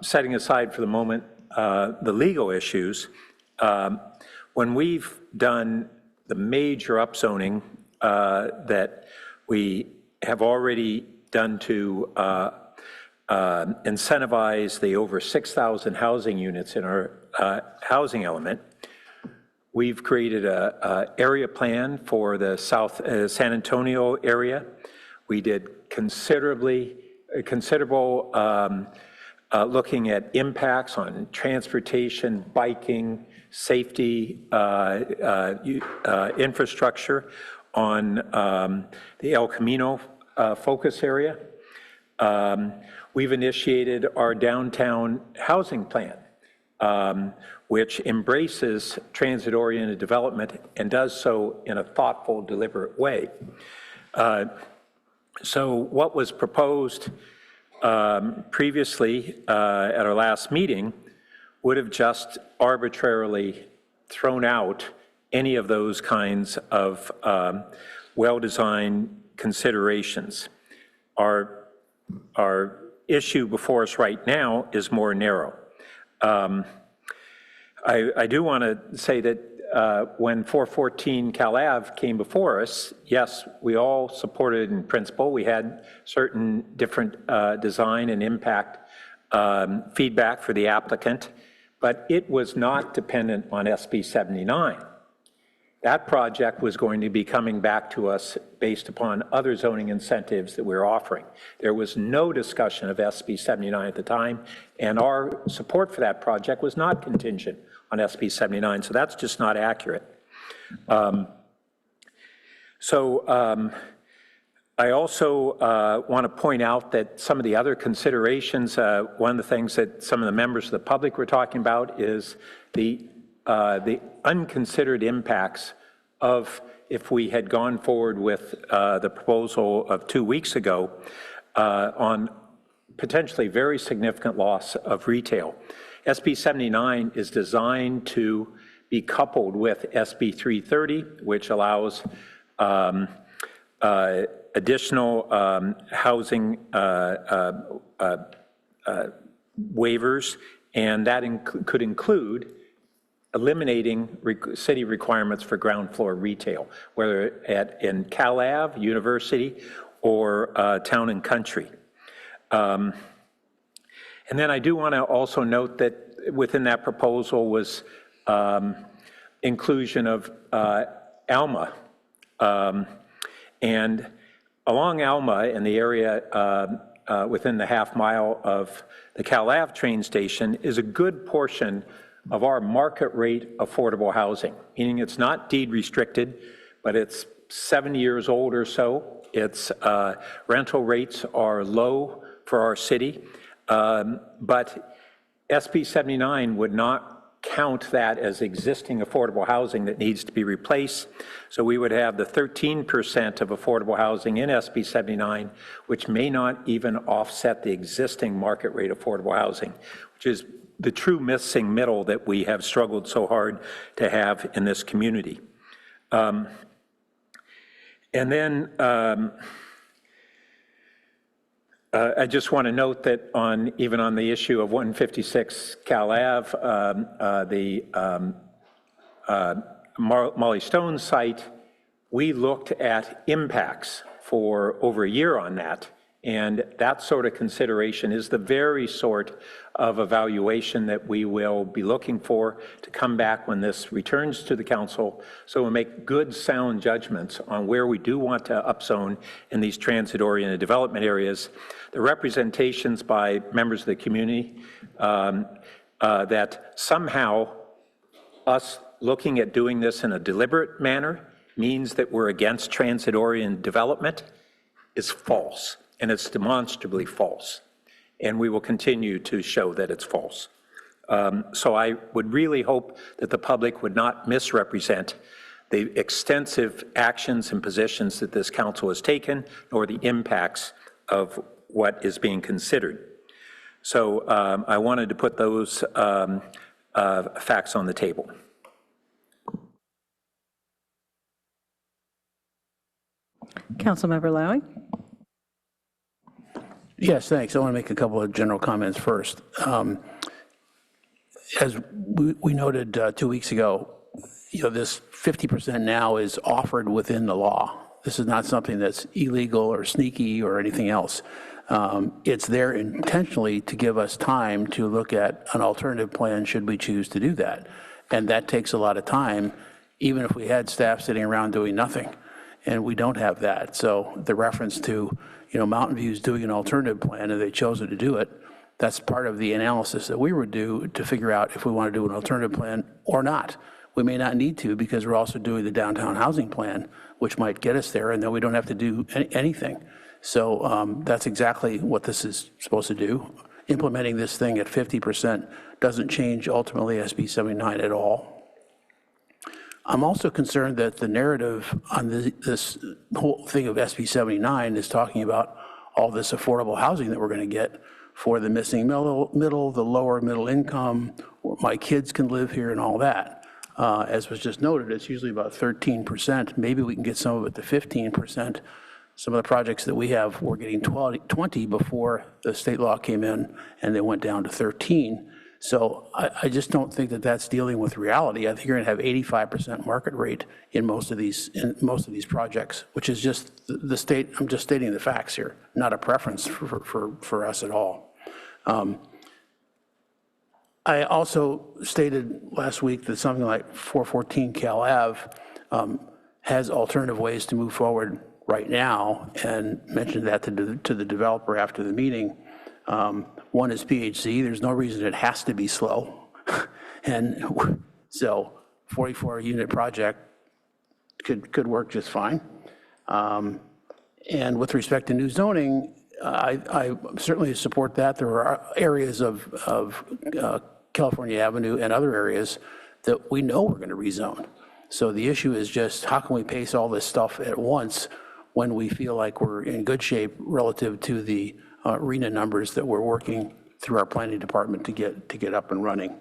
setting aside for the moment the legal issues, when we've done the major upzoning that we have already done to incentivize the over 6,000 housing units in our housing element, we've created a area plan for the South San Antonio area. We did considerable looking at impacts on transportation, biking, safety, infrastructure on the El Camino focus area. We've initiated our downtown housing plan, which embraces transit-oriented development and does so in a thoughtful, deliberate way. So what was proposed previously at our last meeting would have just arbitrarily thrown out any of those kinds of well-designed considerations. Our issue before us right now is more narrow. I do want to say that when 414 Cal Ave came before us, yes, we all supported in principle. We had certain different design and impact feedback for the applicant, but it was not dependent on SB 79. That project was going to be coming back to us based upon other zoning incentives that we were offering. There was no discussion of SB 79 at the time, and our support for that project was not contingent on SB 79, so that's just not accurate. I also want to point out that some of the other considerations, one of the things that some of the members of the public were talking about is the unconsidered impacts of if we had gone forward with the proposal of 2 weeks ago on potentially very significant loss of retail. SB 79 is designed to be coupled with SB 330, which allows additional housing waivers, and that could include eliminating city requirements for ground floor retail, whether in Cal Ave, University, or Town and Country. And then I do want to also note that within that proposal was inclusion of Alma. And along Alma in the area within the half mile of the Cal Ave train station is a good portion of our market rate affordable housing, meaning it's not deed restricted, but it's 7 years old or so. Its rental rates are low for our city, but SB 79 would not count that as existing affordable housing that needs to be replaced. So we would have the 13% of affordable housing in SB 79, which may not even offset the existing market rate affordable housing, which is the true missing middle that we have struggled so hard to have in this community. And then I just want to note that even on the issue of 156 Cal Ave, the Molly Stone site, we looked at impacts for over a year on that. And that sort of consideration is the very sort of evaluation that we will be looking for to come back when this returns to the council, so we'll make good, sound judgments on where we do want to upzone in these transit-oriented development areas. The representations by members of the community that somehow us looking at doing this in a deliberate manner means that we're against transit-oriented development is false, and it's demonstrably false. And we will continue to show that it's false. So I would really hope that the public would not misrepresent the extensive actions and positions that this council has taken, nor the impacts of what is being considered. So I wanted to put those facts on the table. Councilmember Lowing. Yes, thanks. I want to make a couple of general comments first. As we noted 2 weeks ago, this 50% now is offered within the law. This is not something that's illegal or sneaky or anything else. It's there intentionally to give us time to look at an alternative plan should we choose to do that. And that takes a lot of time, even if we had staff sitting around doing nothing. And we don't have that. So the reference to, Mountain View's doing an alternative plan and they chose to do it, that's part of the analysis that we would do to figure out if we want to do an alternative plan or not. We may not need to because we're also doing the downtown housing plan, which might get us there, and then we don't have to do anything. So that's exactly what this is supposed to do. Implementing this thing at 50% doesn't change ultimately SB 79 at all. I'm also concerned that the narrative on this whole thing of SB 79 is talking about all this affordable housing that we're going to get for the missing middle, the lower middle income, my kids can live here and all that. As was just noted, it's usually about 13%. Maybe we can get some of it to 15%. Some of the projects that we have were getting 20 before the state law came in, and they went down to 13. So I just don't think that that's dealing with reality. I think you're going to have 85% market rate in most of these projects, which is just the state. I'm just stating the facts here, not a preference for us at all. I also stated last week that something like 414 Cal Ave has alternative ways to move forward right now, and mentioned that to the developer after the meeting. One is PHC. There's no reason it has to be slow. And so 44-unit project could work just fine. And with respect to new zoning, I certainly support that. There are areas of California Avenue and other areas that we know we're going to rezone. So the issue is just how can we pace all this stuff at once when we feel like we're in good shape relative to the RENA numbers that we're working through our planning department to get up and running.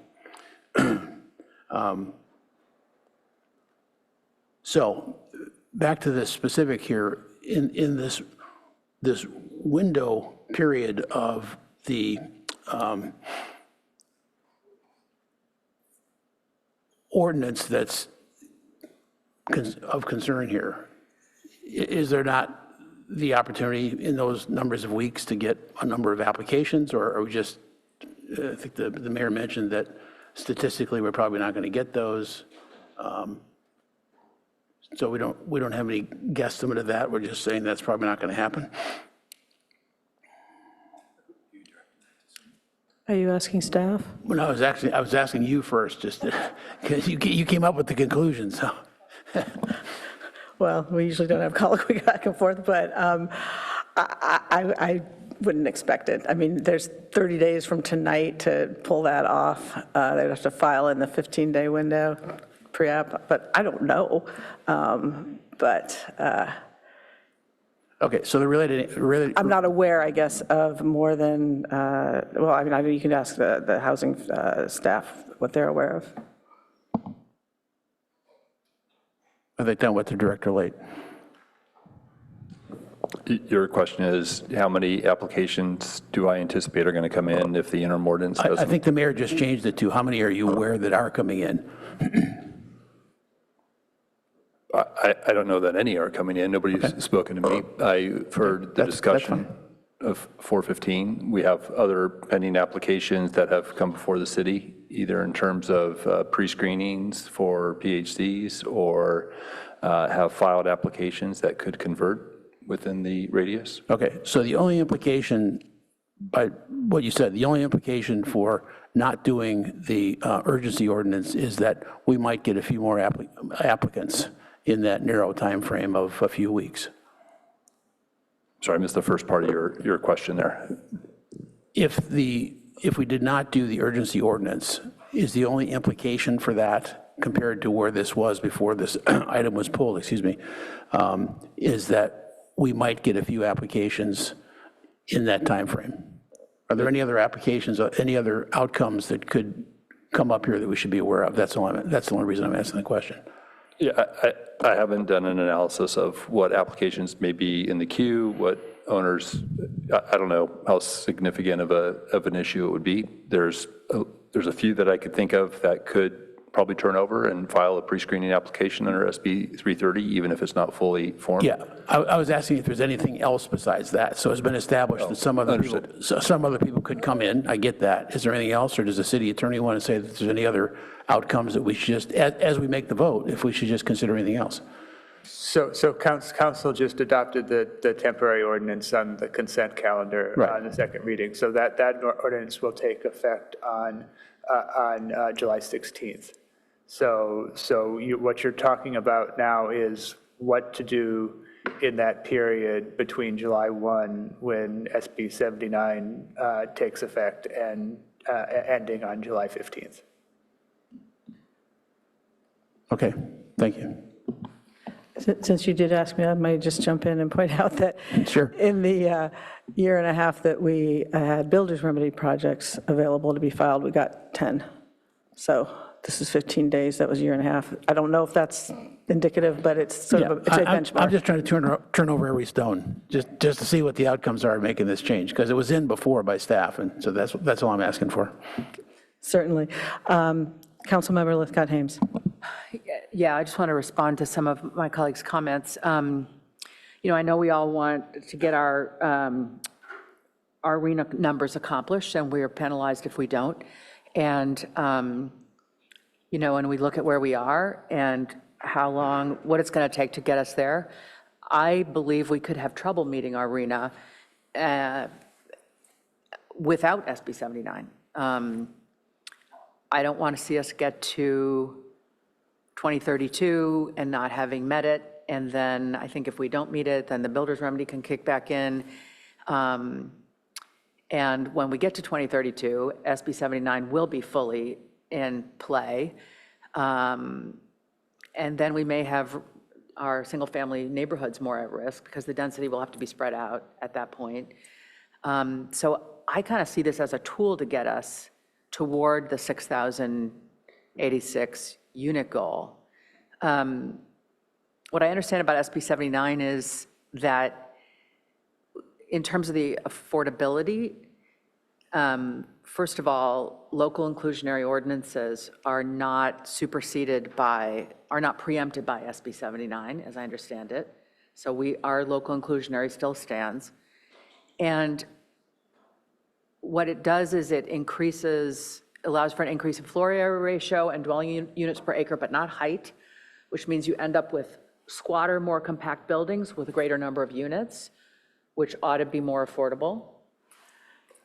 So back to the specific here, in this window period of the ordinance that's of concern here, is there not the opportunity in those numbers of weeks to get a number of applications, or are we just, I think the mayor mentioned that statistically we're probably not going to get those. So we don't have any guesstimate of that. We're just saying that's probably not going to happen. Are you asking staff? Well, no, I was asking you first, just because you came up with the conclusion. So. Well, we usually don't have colloquy back and forth, but I wouldn't expect it. I mean, there's 30 days from tonight to pull that off. They'd have to file in the 15-day window pre-app, but I don't know. Okay, so the related. I'm not aware, I guess, of more than, well, I mean, you can ask the housing staff what they're aware of. Are they done with the director late? Your question is, how many applications do I anticipate are going to come in if the interim ordinance doesn't? I think the mayor just changed it to how many are you aware that are coming in? I don't know that any are coming in. Nobody's spoken to me. I've heard the discussion of 415. We have other pending applications that have come before the city, either in terms of pre-screenings for PhDs or have filed applications that could convert within the radius. Okay, so the only implication, by what you said, the only implication for not doing the urgency ordinance is that we might get a few more applicants in that narrow time frame of a few weeks. Sorry, I missed the first part of your question there. If we did not do the urgency ordinance, is the only implication for that compared to where this was before this item was pulled, excuse me, is that we might get a few applications in that time frame? Are there any other applications, any other outcomes that could come up here that we should be aware of? That's the only reason I'm asking the question. Yeah, I haven't done an analysis of what applications may be in the queue, what owners, I don't know how significant of an issue it would be. There's a few that I could think of that could probably turn over and file a pre-screening application under SB 330, even if it's not fully formed. Yeah, I was asking if there's anything else besides that. So it's been established that some other people could come in. I get that. Is there anything else, or does the city attorney want to say that there's any other outcomes that we should just, as we make the vote, if we should just consider anything else? So council just adopted the temporary ordinance on the consent calendar on the second reading. So that ordinance will take effect on July 16th. So what you're talking about now is what to do in that period between July 1, when SB 79 takes effect, and ending on July 15th. Okay, thank you. Since you did ask me, I might just jump in and point out that in the year and a half that we had builder's remedy projects available to be filed, we got 10. So this is 15 days, that was a year and a half. I don't know if that's indicative, but it's sort of it's a benchmark. I'm just trying to turn over every stone, just to see what the outcomes are making this change, because it was in before by staff, and so that's all I'm asking for. Certainly. Councilmember Lithcott-Hames. Yeah, I just want to respond to some of my colleagues' comments. I know we all want to get our RENA numbers accomplished, and we are penalized if we don't. And, when we look at where we are and what it's going to take to get us there, I believe we could have trouble meeting our RENA without SB 79. I don't want to see us get to 2032 and not having met it. And then I think if we don't meet it, then the builder's remedy can kick back in. And when we get to 2032, SB 79 will be fully in play. And then we may have our single-family neighborhoods more at risk because the density will have to be spread out at that point. So I kind of see this as a tool to get us toward the 6,086 unit goal. What I understand about SB 79 is that in terms of the affordability, first of all, local inclusionary ordinances are not preempted by SB 79, as I understand it. So our local inclusionary still stands. And what it does is it allows for an increase in floor area ratio and dwelling units per acre, but not height, which means you end up with squatter, more compact buildings with a greater number of units, which ought to be more affordable.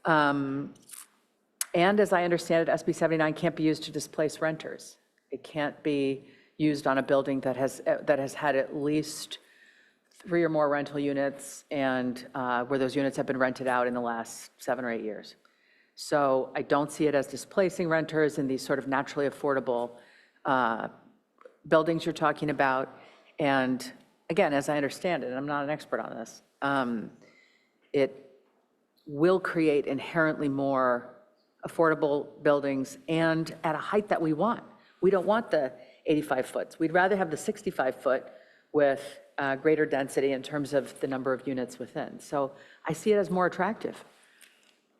And as I understand it, SB 79 can't be used to displace renters. It can't be used on a building that has had at least 3 or more rental units and where those units have been rented out in the last 7 or 8 years. So I don't see it as displacing renters in these sort of naturally affordable buildings you're talking about. And again, as I understand it, and I'm not an expert on this, it will create inherently more affordable buildings and at a height that we want. We don't want the 85 foot. We'd rather have the 65 foot with greater density in terms of the number of units within. So I see it as more attractive.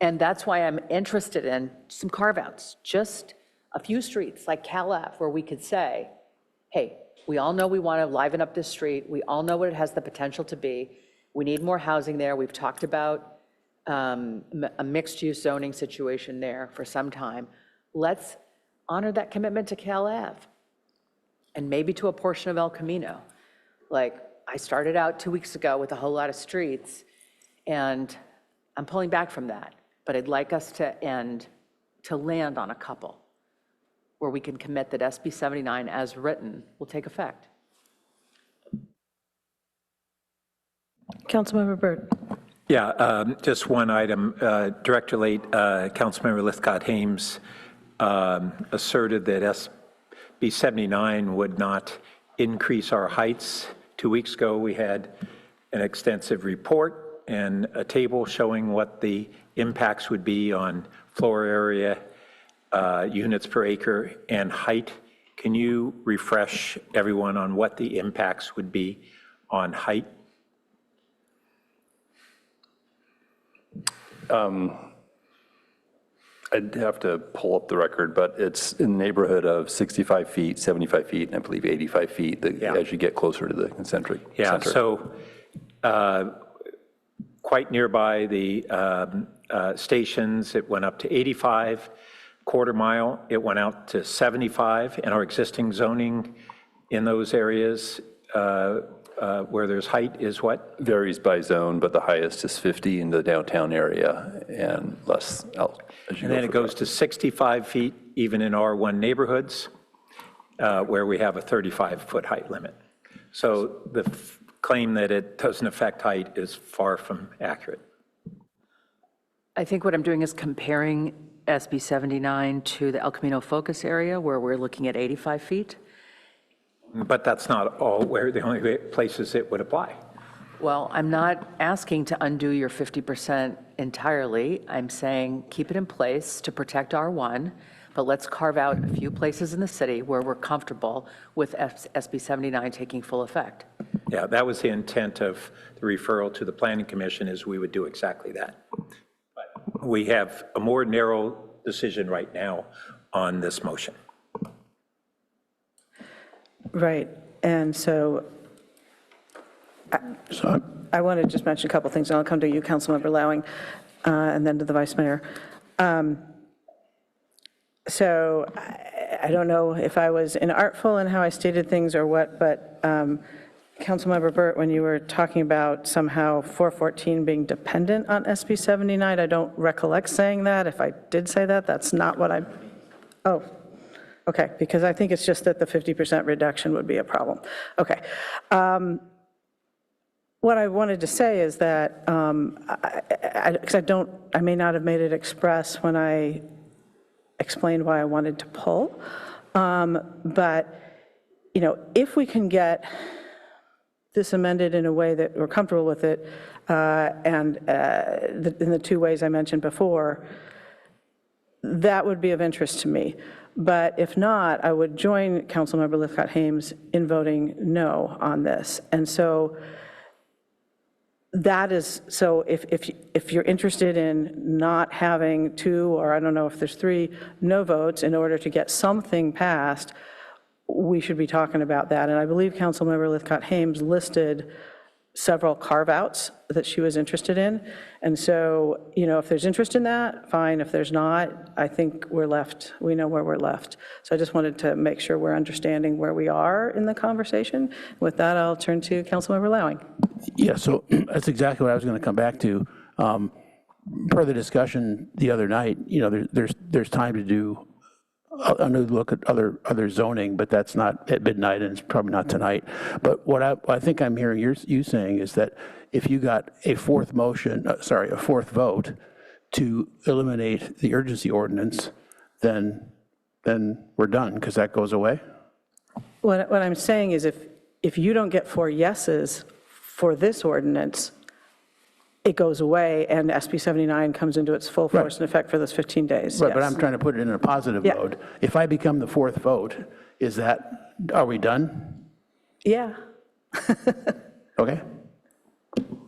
And that's why I'm interested in some carve-outs, just a few streets like Cal Ave, where we could say, hey, we all know we want to liven up this street. We all know what it has the potential to be. We need more housing there. We've talked about a mixed-use zoning situation there for some time. Let's honor that commitment to Cal Ave and maybe to a portion of El Camino. Like, I started out 2 weeks ago with a whole lot of streets, and I'm pulling back from that. But I'd like us to to land on a couple where we can commit that SB 79 as written will take effect. Councilmember Burt. Yeah, just one item. Director-late Councilmember Lithcott-Hames asserted that SB 79 would not increase our heights. 2 weeks ago, we had an extensive report and a table showing what the impacts would be on floor area, units per acre, and height. Can you refresh everyone on what the impacts would be on height? I'd have to pull up the record, but it's in the neighborhood of 65 feet, 75 feet, and I believe 85 feet as you get closer to the concentric center. So quite nearby the stations, it went up to 85. Quarter mile, it went out to 75, and our existing zoning in those areas where there's height is what? Varies by zone, but the highest is 50 in the downtown area and less out. And then it goes to 65 feet even in R1 neighborhoods where we have a 35-foot height limit. So the claim that it doesn't affect height is far from accurate. I think what I'm doing is comparing SB 79 to the El Camino focus area where we're looking at 85 feet. But that's not all where the only places it would apply. Well, I'm not asking to undo your 50% entirely. I'm saying keep it in place to protect R1, but let's carve out a few places in the city where we're comfortable with SB 79 taking full effect. Yeah, that was the intent of the referral to the Planning Commission, is we would do exactly that. But we have a more narrow decision right now on this motion. Right, and so I want to just mention a couple things, and I'll come to you, Councilmember Lowing, and then to the Vice Mayor. So I don't know if I was inartful in how I stated things or what, but Councilmember Burt, when you were talking about somehow 414 being dependent on SB 79, I don't recollect saying that. If I did say that, that's not what I, oh. Okay, because I think it's just that the 50% reduction would be a problem. Okay. What I wanted to say is that, because I may not have made it express when I explained why I wanted to pull, but, you know, if we can get this amended in a way that we're comfortable with it, and in the two ways I mentioned before, that would be of interest to me. But if not, I would join Councilmember Lithcott-Hames in voting no on this. And so that is, so if you're interested in not having two, or I don't know if there's three, no votes in order to get something passed, we should be talking about that. And I believe Councilmember Lithcott-Hames listed several carve-outs that she was interested in. And so, you know, if there's interest in that, fine. If there's not, I think we're left, we know where we're left. So I just wanted to make sure we're understanding where we are in the conversation. With that, I'll turn to Councilmember Lowing. Yeah, so that's exactly what I was going to come back to. Per the discussion the other night, you know, there's time to do a new look at other zoning, but that's not at midnight, and it's probably not tonight. But what I think I'm hearing you saying is that if you got a fourth vote to eliminate the urgency ordinance, then we're done, because that goes away? What I'm saying is if you don't get 4 yeses for this ordinance, it goes away, and SB 79 comes into its full force and effect for those 15 days. Right, yes. but I'm trying to put it in a positive mode. If I become the fourth vote, are we done? Yeah. Okay.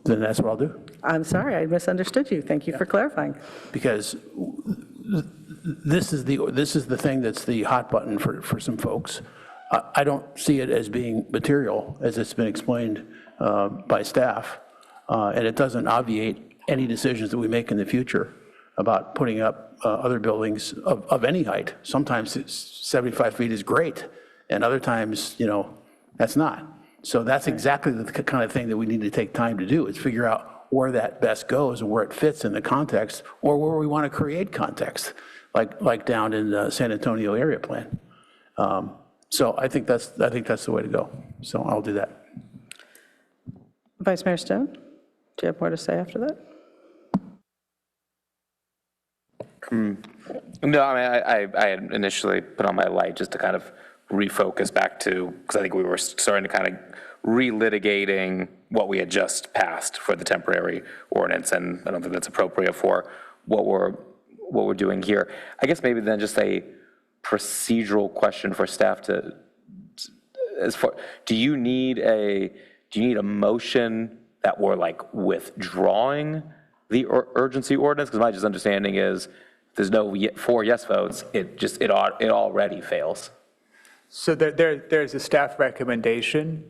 Then that's what I'll do. I'm sorry, I misunderstood you. Thank you for clarifying. Because this is the thing that's the hot button for some folks. I don't see it as being material, as it's been explained by staff. And it doesn't obviate any decisions that we make in the future about putting up other buildings of any height. Sometimes 75 feet is great, and other times, you know, that's not. So that's exactly the kind of thing that we need to take time to do, is figure out where that best goes and where it fits in the context, or where we want to create context. like down in the San Antonio area plan. So I think that's the way to go. So I'll do that. Vice Mayor Stone, do you have more to say after that? No, I mean, I had initially put on my light just to kind of refocus back to, because I think we were starting to kind of relitigating what we had just passed for the temporary ordinance, and I don't think that's appropriate for what we're doing here. I guess maybe then just a procedural question for staff to, as far, do you need a motion that we're like withdrawing the urgency ordinance? Because my just understanding is there's no 4 yes votes, it already fails. So there's a staff recommendation.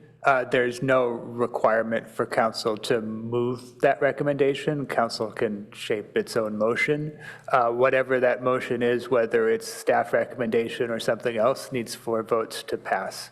There's no requirement for council to move that recommendation. Council can shape its own motion. Whatever that motion is, whether it's staff recommendation or something else, needs 4 votes to pass.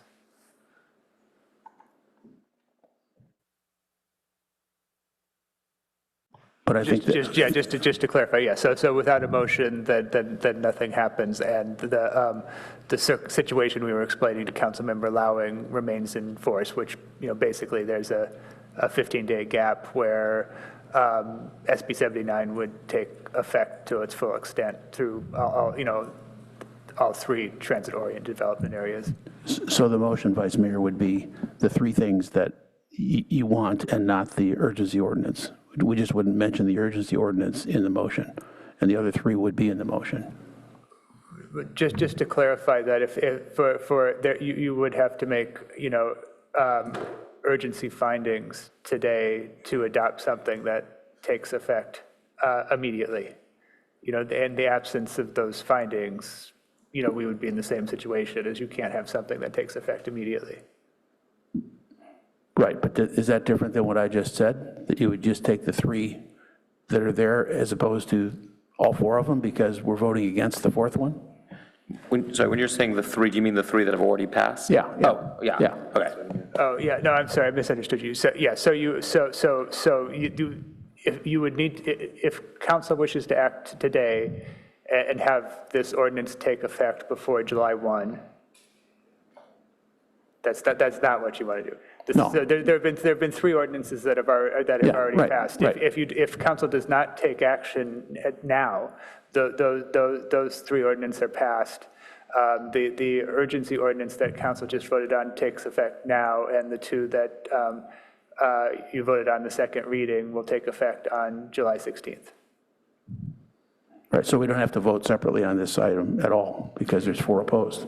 But I think just to clarify, yeah. So without a motion, then nothing happens, and the situation we were explaining to Councilmember Lowing remains in force, which basically there's a 15-day gap where SB 79 would take effect to its full extent through all 3 transit-oriented development areas. So the motion, Vice Mayor, would be the 3 things that you want and not the urgency ordinance. We just wouldn't mention the urgency ordinance in the motion, and the other 3 would be in the motion. Just to clarify that, you would have to make urgency findings today to adopt something that takes effect immediately. In the absence of those findings, we would be in the same situation as you can't have something that takes effect immediately. Right, but is that different than what I just said? That you would just take the 3 that are there as opposed to all 4 of them because we're voting against the 4th one? Sorry, when you're saying the 3, do you mean the 3 that have already passed? Yeah. Oh, yeah. Okay. Oh, yeah. No, I'm sorry. I misunderstood you. So, yeah. So you would need, if council wishes to act today and have this ordinance take effect before July 1, that's not what you want to do. No. So there have been 3 ordinances that have already passed. Right. If council does not take action now, those 3 ordinances are passed. The urgency ordinance that council just voted on takes effect now, and the 2 that you voted on the second reading will take effect on July 16th. Right, so we don't have to vote separately on this item at all because there's 4 opposed.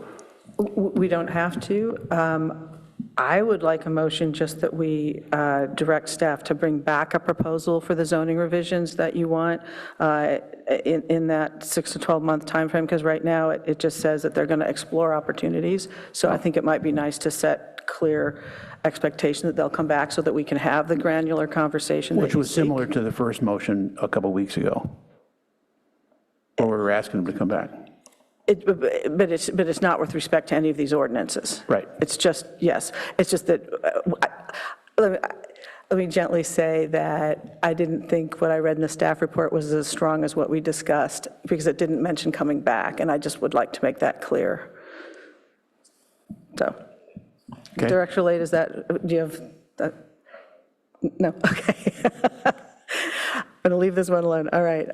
We don't have to. I would like a motion just that we direct staff to bring back a proposal for the zoning revisions that you want in that 6 to 12 month timeframe, because right now it just says that they're going to explore opportunities. So I think it might be nice to set clear expectation that they'll come back so that we can have the granular conversation. Which was similar to the first motion a couple weeks ago, where we were asking them to come back. But it's not with respect to any of these ordinances. Right. It's just, yes, it's just that, let me gently say that I didn't think what I read in the staff report was as strong as what we discussed, because it didn't mention coming back, and I just would like to make that clear. So, Okay. Director Late, is that, do you have that? No, okay. I'm going to leave this one alone. All right,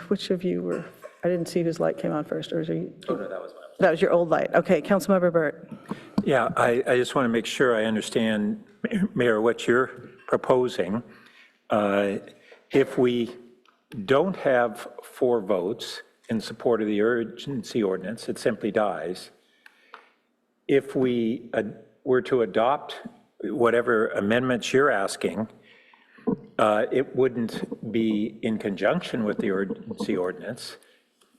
which of you were, I didn't see whose light came on first, or was it? Oh, no, that was mine. That was your old light. Okay, Councilmember Burt. Yeah, I just want to make sure I understand, Mayor, what you're proposing. If we don't have 4 votes in support of the urgency ordinance, it simply dies. If we were to adopt whatever amendments you're asking, it wouldn't be in conjunction with the urgency ordinance.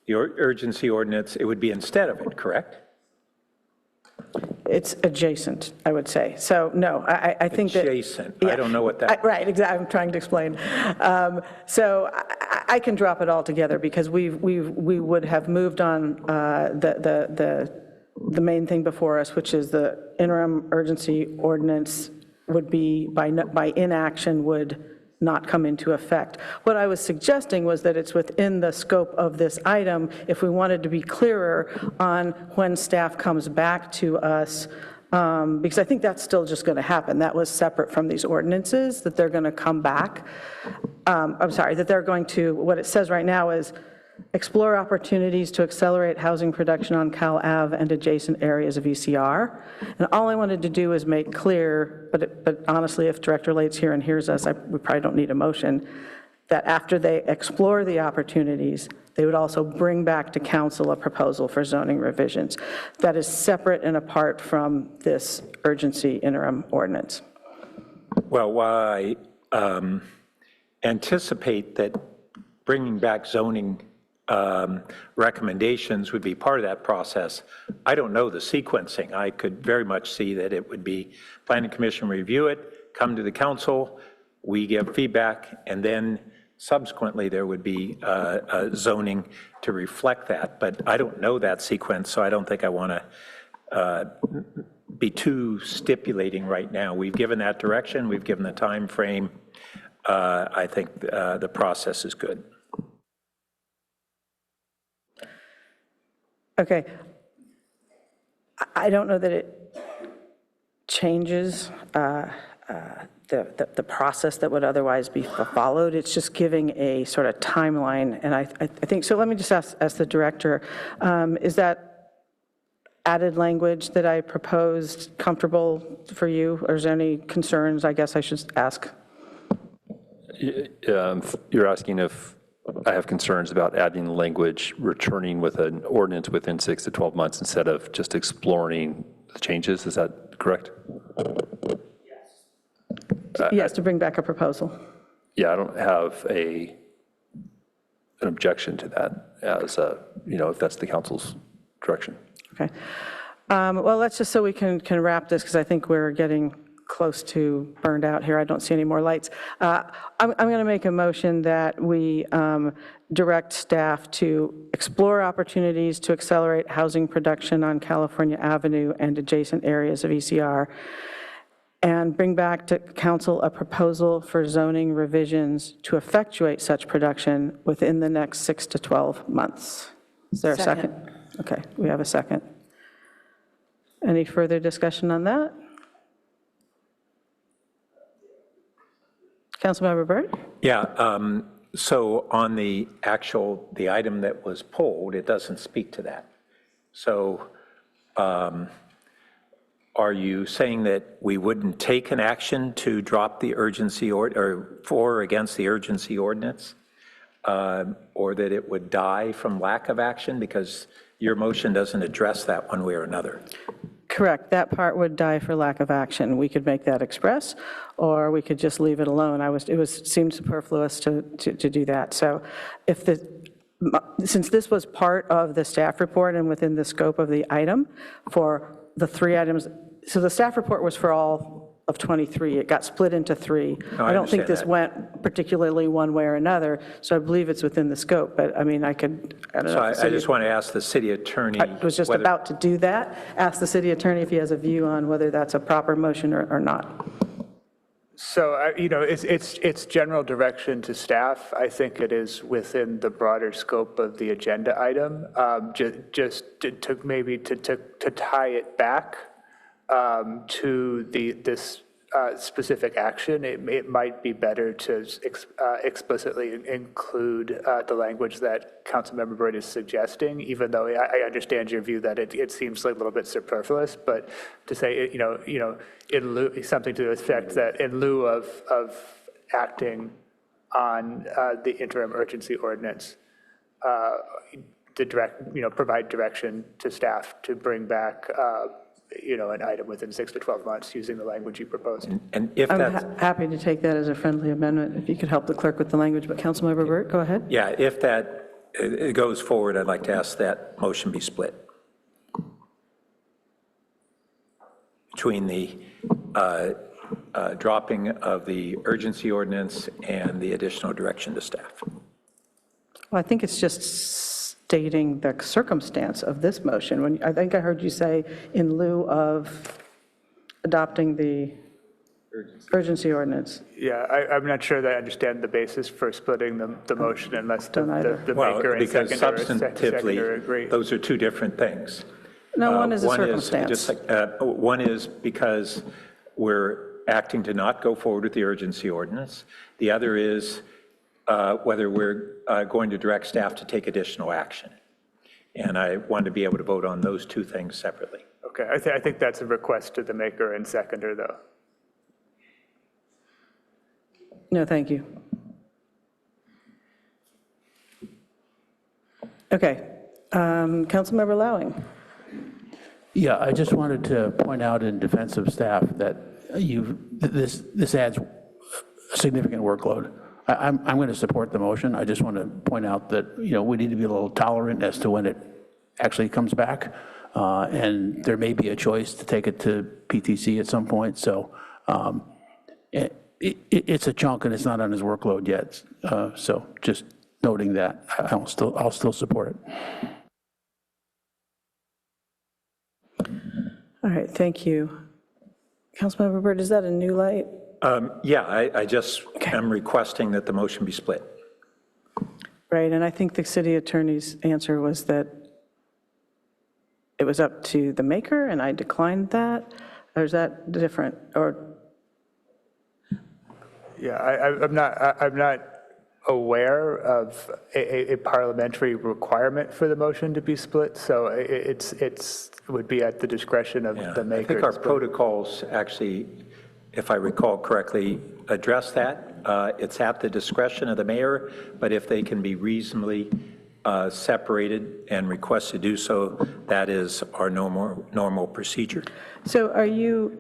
The urgency ordinance, it would be instead of it, correct? It's adjacent, I would say. So, no, I think that... Adjacent. I don't know what that... Right, exactly. I'm trying to explain. So I can drop it all together because we would have moved on the main thing before us, which is the interim urgency ordinance would be, by inaction, would not come into effect. What I was suggesting was that it's within the scope of this item if we wanted to be clearer on when staff comes back to us, because I think that's still just going to happen. That was separate from these ordinances, that they're going to come back. I'm sorry, that they're going to, what it says right now is, explore opportunities to accelerate housing production on Cal Ave and adjacent areas of ECR. And all I wanted to do is make clear, but honestly, if Director Late's here and hears us, we probably don't need a motion, that after they explore the opportunities, they would also bring back to council a proposal for zoning revisions. That is separate and apart from this urgency interim ordinance. Well, while I anticipate that bringing back zoning recommendations would be part of that process, I don't know the sequencing. I could very much see that it would be Planning Commission review it, come to the council, we give feedback, and then subsequently there would be zoning to reflect that. But I don't know that sequence, so I don't think I want to be too stipulating right now. We've given that direction, we've given the time frame. I think the process is good. Okay. I don't know that it changes the process that would otherwise be followed. It's just giving a sort of timeline. And I think, so let me just ask the director, is that added language that I proposed comfortable for you? Or is there any concerns, I guess I should ask? You're asking if I have concerns about adding language, returning with an ordinance within 6 to 12 months instead of just exploring the changes. Is that correct? Yes, to bring back a proposal. Yeah, I don't have an objection to that as if that's the council's direction. Okay. Well, let's just so we can wrap this, because I think we're getting close to burned out here. I don't see any more lights. I'm going to make a motion that we direct staff to explore opportunities to accelerate housing production on California Avenue and adjacent areas of ECR, and bring back to council a proposal for zoning revisions to effectuate such production within the next 6 to 12 months. Is there a second? Okay, we have a second. Any further discussion on that? Councilmember Byrd? Yeah, so on the item that was pulled, it doesn't speak to that. So are you saying that we wouldn't take an action to drop the urgency or for or against the urgency ordinance? Or that it would die from lack of action because your motion doesn't address that one way or another? Correct. That part would die for lack of action. We could make that express, or we could just leave it alone. It seemed superfluous to do that. So since this was part of the staff report and within the scope of the item for the 3 items, so the staff report was for all of 23. It got split into 3. No, I don't think this that. went particularly one way or another, so I believe it's within the scope. But I mean, I don't know. So I just want to ask the city attorney. I was just about to do that. Ask the city attorney if he has a view on whether that's a proper motion or not. So, it's general direction to staff. I think it is within the broader scope of the agenda item. Just to maybe to tie it back to this specific action, it might be better to explicitly include the language that Councilmember Byrd is suggesting, even though I understand your view that it seems like a little bit superfluous, but to say, in lieu, something to the effect that in lieu of acting on the interim urgency ordinance, provide direction to staff to bring back an item within 6 to 12 months using the language you proposed. And if I'm that's, happy to take that as a friendly amendment, if you could help the clerk with the language. But Councilmember Byrd, go ahead. yeah, if that it goes forward, I'd like to ask that motion be split between the dropping of the urgency ordinance and the additional direction to staff. Well, I think it's just stating the circumstance of this motion. I think I heard you say in lieu of adopting the urgency ordinance. Yeah, I'm not sure that I understand the basis for splitting the motion unless the Well, maker and because seconder substantively, agree. those are two different things. No, one is a One circumstance. One is because we're acting to not go forward with the urgency ordinance. The other is whether we're going to direct staff to take additional action. And I want to be able to vote on those two things separately. Okay, I think that's a request to the maker and seconder, though. No, thank you. Okay, Councilmember Lowing. Yeah, I just wanted to point out in defense of staff that this adds a significant workload. I'm going to support the motion. I just want to point out that, we need to be a little tolerant as to when it actually comes back. And there may be a choice to take it to PTC at some point. So it's a chunk and it's not on his workload yet. So just noting that, I'll still support it. All right, thank you. Councilmember Byrd, is that a new light? Yeah, I just am requesting that the motion be split. Right, and I think the city attorney's answer was that it was up to the maker, and I declined that? Or is that different? Or Yeah, I'm not aware of a parliamentary requirement for the motion to be split, so it would be at the discretion of the maker. I think our protocols actually, if I recall correctly, address that. It's at the discretion of the mayor, but if they can be reasonably separated and request to do so, that is our normal procedure. So are you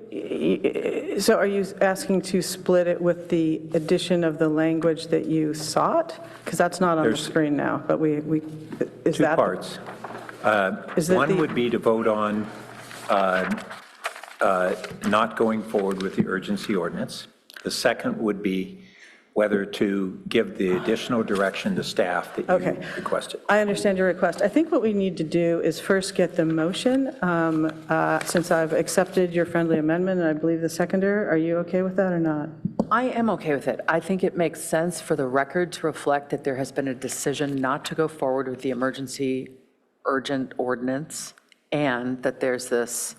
asking to split it with the addition of the language that you sought? Because that's not on the screen now, but is two that parts. One would be to vote on not going forward with the urgency ordinance. The second would be whether to give the additional direction to staff that you requested. I understand your request. I think what we need to do is first get the motion. Since I've accepted your friendly amendment, and I believe the seconder, are you okay with that or not? I am okay with it. I think it makes sense for the record to reflect that there has been a decision not to go forward with the emergency urgent ordinance, and that there's this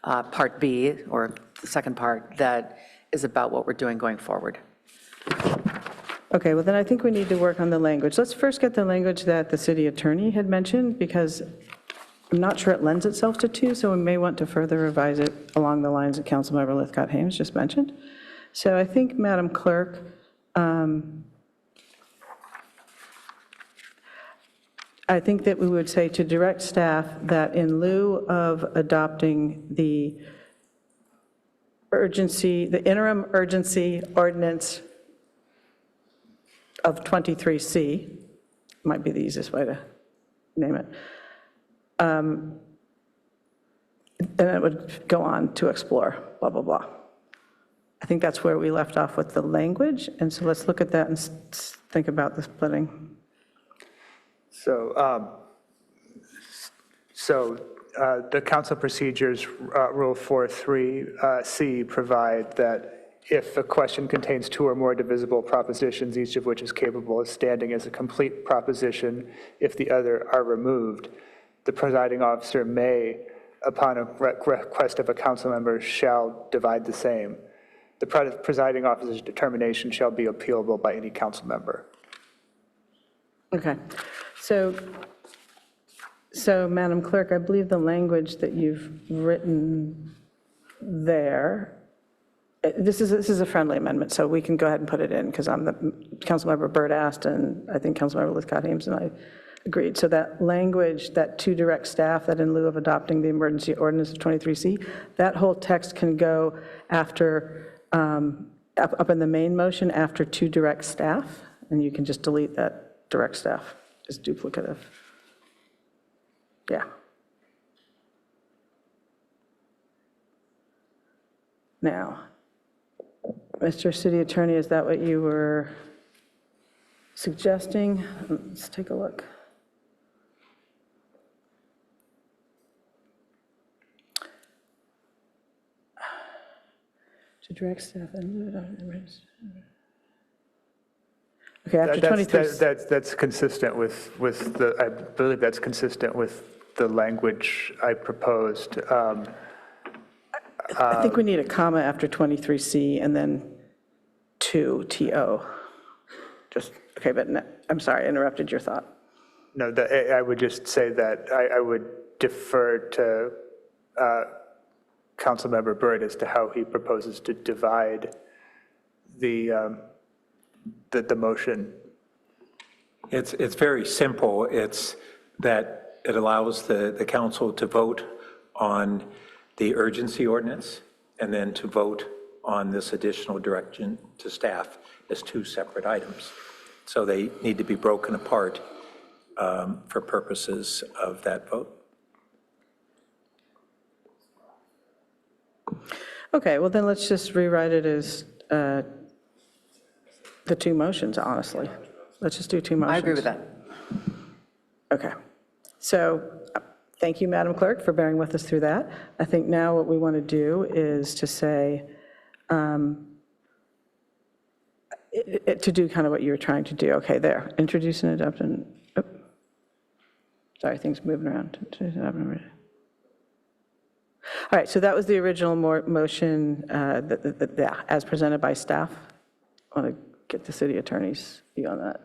Part B, or the second part, that is about what we're doing going forward. Okay, well then I think we need to work on the language. Let's first get the language that the city attorney had mentioned, because I'm not sure it lends itself to two, so we may want to further revise it along the lines that Councilmember Lithcott-Hames just mentioned. So I think, Madam Clerk, I think that we would say to direct staff that in lieu of adopting the interim urgency ordinance of 23C, might be the easiest way to name it, then it would go on to explore, blah, blah, blah. I think that's where we left off with the language, and so let's look at that and think about the splitting. So the council procedures, Rule 4.3C, provide that if a question contains two or more divisible propositions, each of which is capable of standing as a complete proposition if the other are removed, the presiding officer may, upon a request of a council member, shall divide the same. The presiding officer's determination shall be appealable by any council member. Okay, so Madam Clerk, I believe the language that you've written there, this is a friendly amendment, so we can go ahead and put it in, because Councilmember Byrd asked, and I think Councilmember Lithcott-Hames and I agreed. So that language, that to direct staff, that in lieu of adopting the emergency ordinance of 23C, that whole text can go after, up in the main motion, after to direct staff, and you can just delete that direct staff. It's duplicative. Yeah. Now, Mr. City Attorney, is that what you were suggesting? Let's take a look. To direct staff and okay, after 23. That's consistent with the, I believe that's consistent with the language I proposed. I think we need a comma after 23C and then 2, TO. Just, okay, but no, I'm sorry, I interrupted your thought. No, I would just say that I would defer to Councilmember Byrd as to how he proposes to divide the motion. It's very simple. It's that it allows the council to vote on the urgency ordinance and then to vote on this additional direction to staff as two separate items. So they need to be broken apart for purposes of that vote. Okay, well then let's just rewrite it as the two motions, honestly. Let's just do two motions. I agree with that. Okay. So thank you, Madam Clerk, for bearing with us through that. I think now what we want to do is to say, to do kind of what you were trying to do. Okay, there. Introduce and adopt and, oh, sorry, things moving around. All right, so that was the original motion as presented by staff. I want to get the city attorney's view on that.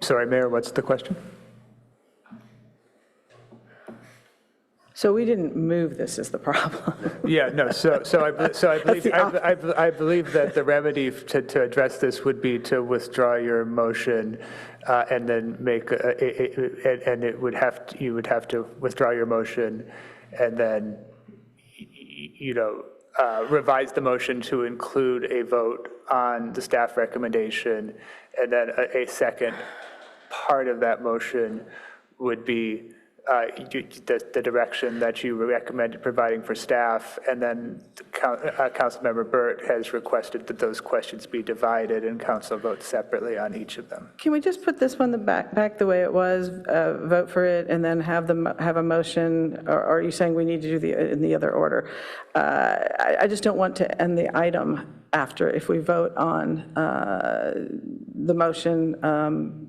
Sorry, Mayor, what's the question? So we didn't move this is the problem. Yeah, no, I believe that the remedy to address this would be to withdraw your motion and then make, and it would have, you would have to withdraw your motion and then, revise the motion to include a vote on the staff recommendation, and then a second part of that motion would be the direction that you recommended providing for staff, and then Councilmember Burt has requested that those questions be divided and council vote separately on each of them. Can we just put this one back the way it was, vote for it, and then have a motion, or are you saying we need to do in the other order? I just don't want to end the item after, if we vote on the motion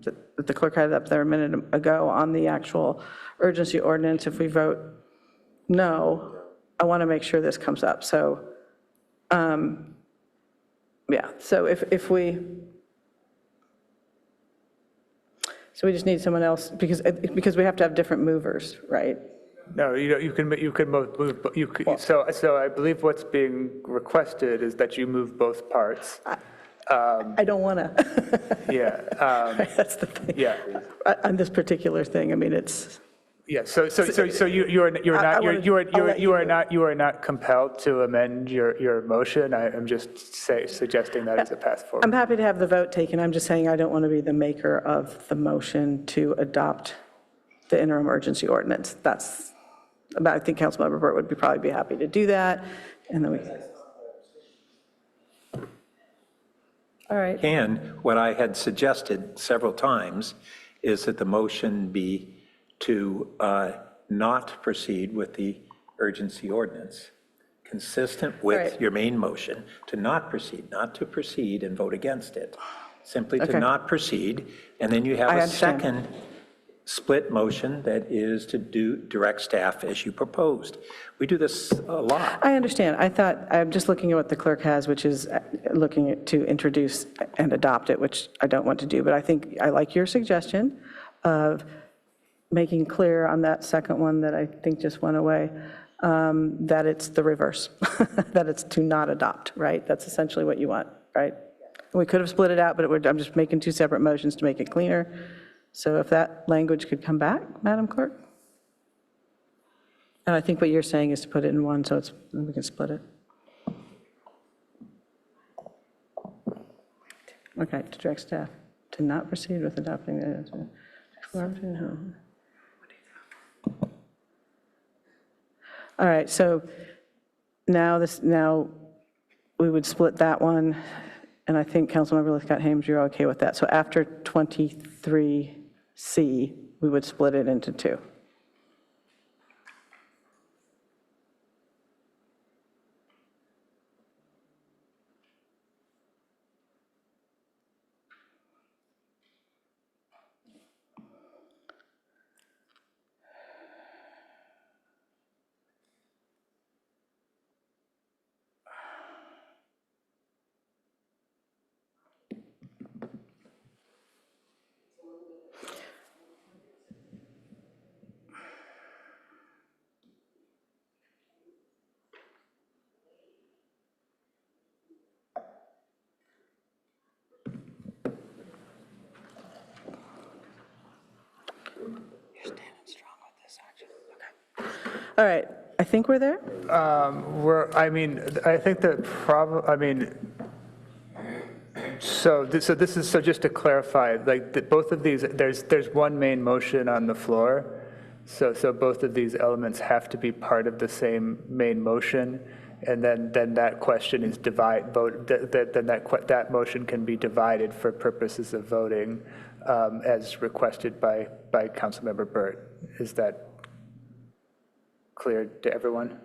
that the clerk had up there a minute ago on the actual urgency ordinance. If we vote no, I want to make sure this comes up. So, yeah, so if we, so we just need someone else, because we have to have different movers, right? No, you can move, so I believe what's being requested is that you move both parts. I don't want to. Yeah. That's the thing. Yeah. On this particular thing, I mean, it's. Yeah, so you are not compelled to amend your motion. I'm just suggesting that as a path forward. I'm happy to have the vote taken. I'm just saying I don't want to be the maker of the motion to adopt the interim urgency ordinance. I think Councilmember Burt would probably be happy to do that, and then we. All right. And what I had suggested several times is that the motion be to not proceed with the urgency ordinance, consistent with your main motion, to not proceed, not to proceed and vote against it, simply to not proceed, and then you have a second split motion that is to direct staff as you proposed. We do this a lot. I understand. I'm just looking at what the clerk has, which is looking to introduce and adopt it, which I don't want to do, but I think I like your suggestion of making clear on that second one that I think just went away, that it's the reverse, that it's to not adopt, right? That's essentially what you want, right? We could have split it out, but I'm just making two separate motions to make it cleaner. So if that language could come back, Madam Clerk? And I think what you're saying is to put it in one, so we can split it. Okay, to direct staff to not proceed with adopting the. All right, so now we would split that one, and I think Councilmember Lithcott-Hames, you're okay with that. So after 23C, we would split it into two. All right, I think we're there. I think the problem, so just to clarify, like, both of these, there's one main motion on the floor. So both of these elements have to be part of the same main motion. And then that question is that motion can be divided for purposes of voting as requested by Councilmember Burt. Is that clear to everyone?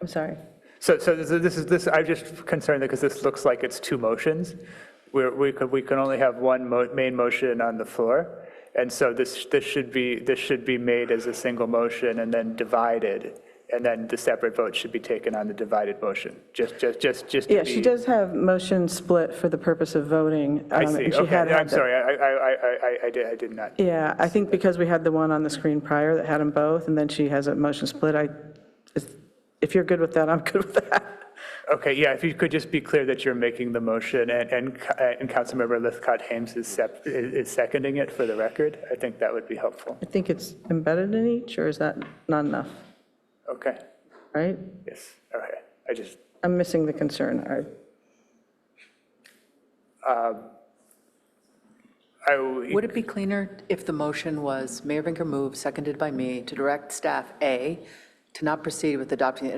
I'm sorry. So this I'm just concerned because this looks like it's two motions. We can only have one main motion on the floor, and so this should be made as a single motion and then divided, and then the separate vote should be taken on the divided motion. Just to Yeah, be, she does have motion split for the purpose of voting. I see. And she Okay, had I'm the- sorry. I did not. Yeah, I think because we had the one on the screen prior that had them both, and then she has a motion split. If you're good with that, I'm good with that. Okay, yeah, if you could just be clear that you're making the motion and Councilmember Lithcott-Hames is seconding it for the record, I think that would be helpful. I think it's embedded in each, or is that not enough? Okay, Right? yes, okay. I'm missing the concern. Would it be cleaner if the motion was Mayor Vinker moved, seconded by me, to direct staff, A, to not proceed with adopting the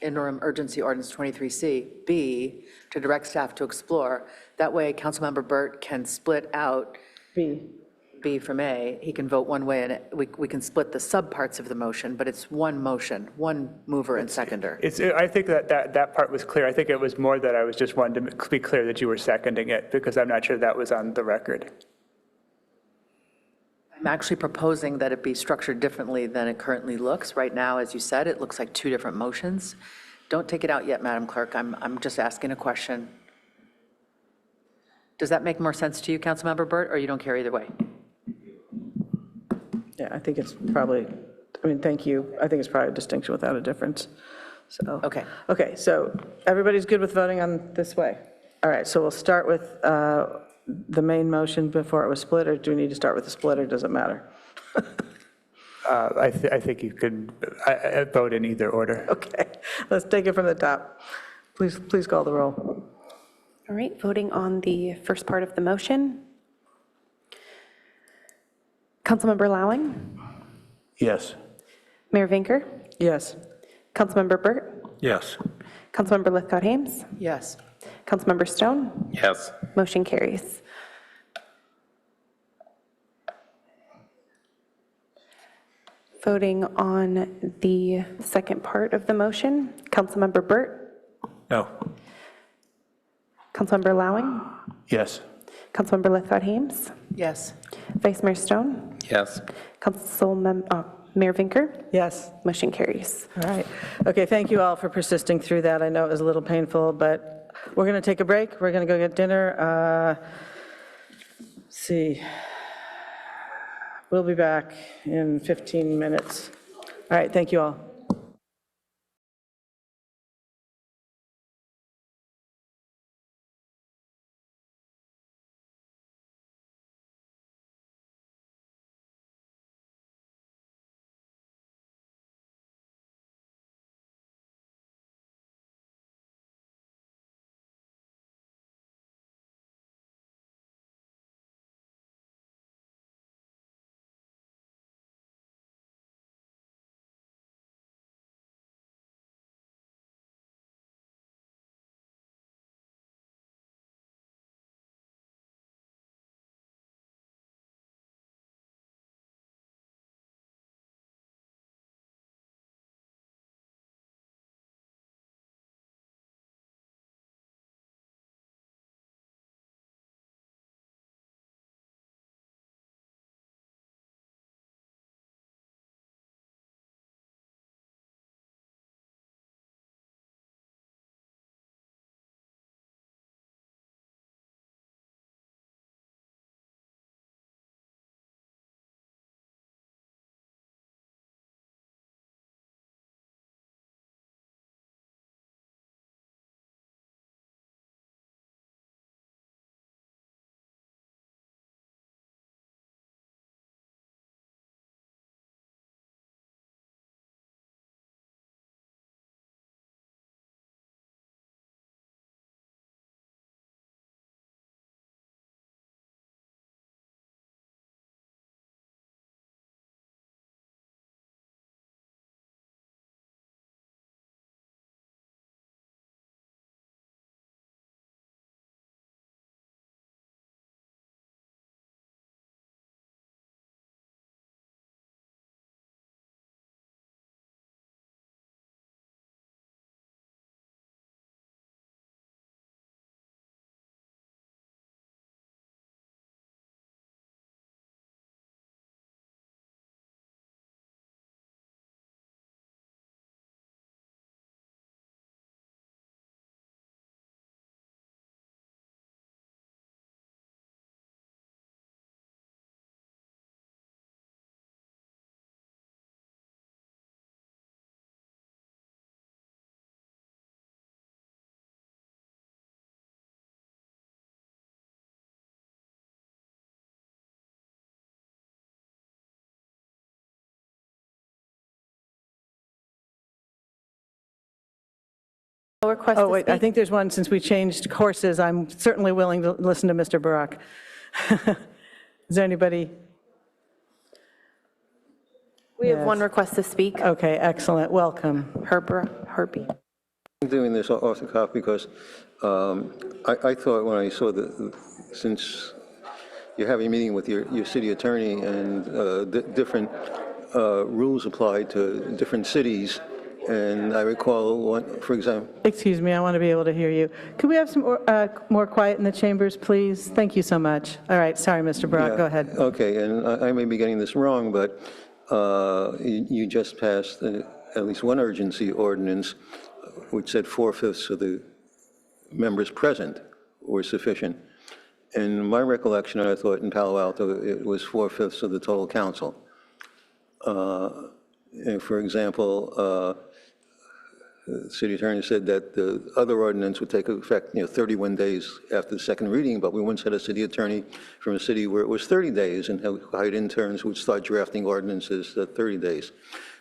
interim urgency ordinance 23C, B, to direct staff to explore. That way, Councilmember Burt can split out B from A. He can vote one way, and we can split the subparts of the motion, but it's one motion, one mover and seconder. I think that part was clear. I think it was more that I was just wanting to be clear that you were seconding it, because I'm not sure that was on the record. I'm actually proposing that it be structured differently than it currently looks. Right now, as you said, it looks like two different motions. Don't take it out yet, Madam Clerk. I'm just asking a question. Does that make more sense to you, Councilmember Burt, or you don't care either way? Yeah, I think it's probably, thank you. I think it's probably a distinction without a difference. So. Okay. Okay, so everybody's good with voting on this way? All right, so we'll start with the main motion before it was split, or do we need to start with the split, or does it matter? I think you could vote in either order. Okay, let's take it from the top. Please call the roll. All right, voting on the first part of the motion. Councilmember Lowing? Yes. Mayor Vinker? Yes. Councilmember Burt? Yes. Councilmember Lithcott-Hames? Yes. Councilmember Stone? Yes. Motion carries. Voting on the second part of the motion, Councilmember Burt? No. Councilmember Lowing? Yes. Councilmember Lithcott-Hames? Yes. Vice Mayor Stone? Yes. Mayor Vinker? Yes. Motion carries. All right. Okay, thank you all for persisting through that. I know it was a little painful, but we're going to take a break. We're going to go get dinner. Let's see. We'll be back in 15 minutes. All right, thank you all. Request Oh, to wait, I speak? think there's one, since we changed courses, I'm certainly willing to listen to Mr. Barak. Is there anybody? We have one request to speak. Okay, excellent, welcome. Herbie. I'm doing this off the cuff because I thought when I saw since you're having a meeting with your city attorney and different rules apply to different cities, and I recall one, for example. Excuse me, I want to be able to hear you. Could we have some more quiet in the chambers, please? Thank you so much. All right, sorry, Mr. Barak, go ahead. Okay, and I may be getting this wrong, but you just passed at least one urgency ordinance which said 4/5 of the members present were sufficient. In my recollection, I thought in Palo Alto, it was 4/5 of the total council. For example, the city attorney said that the other ordinance would take effect, 31 days after the second reading, but we once had a city attorney from a city where it was 30 days, and hired interns would start drafting ordinances at 30 days.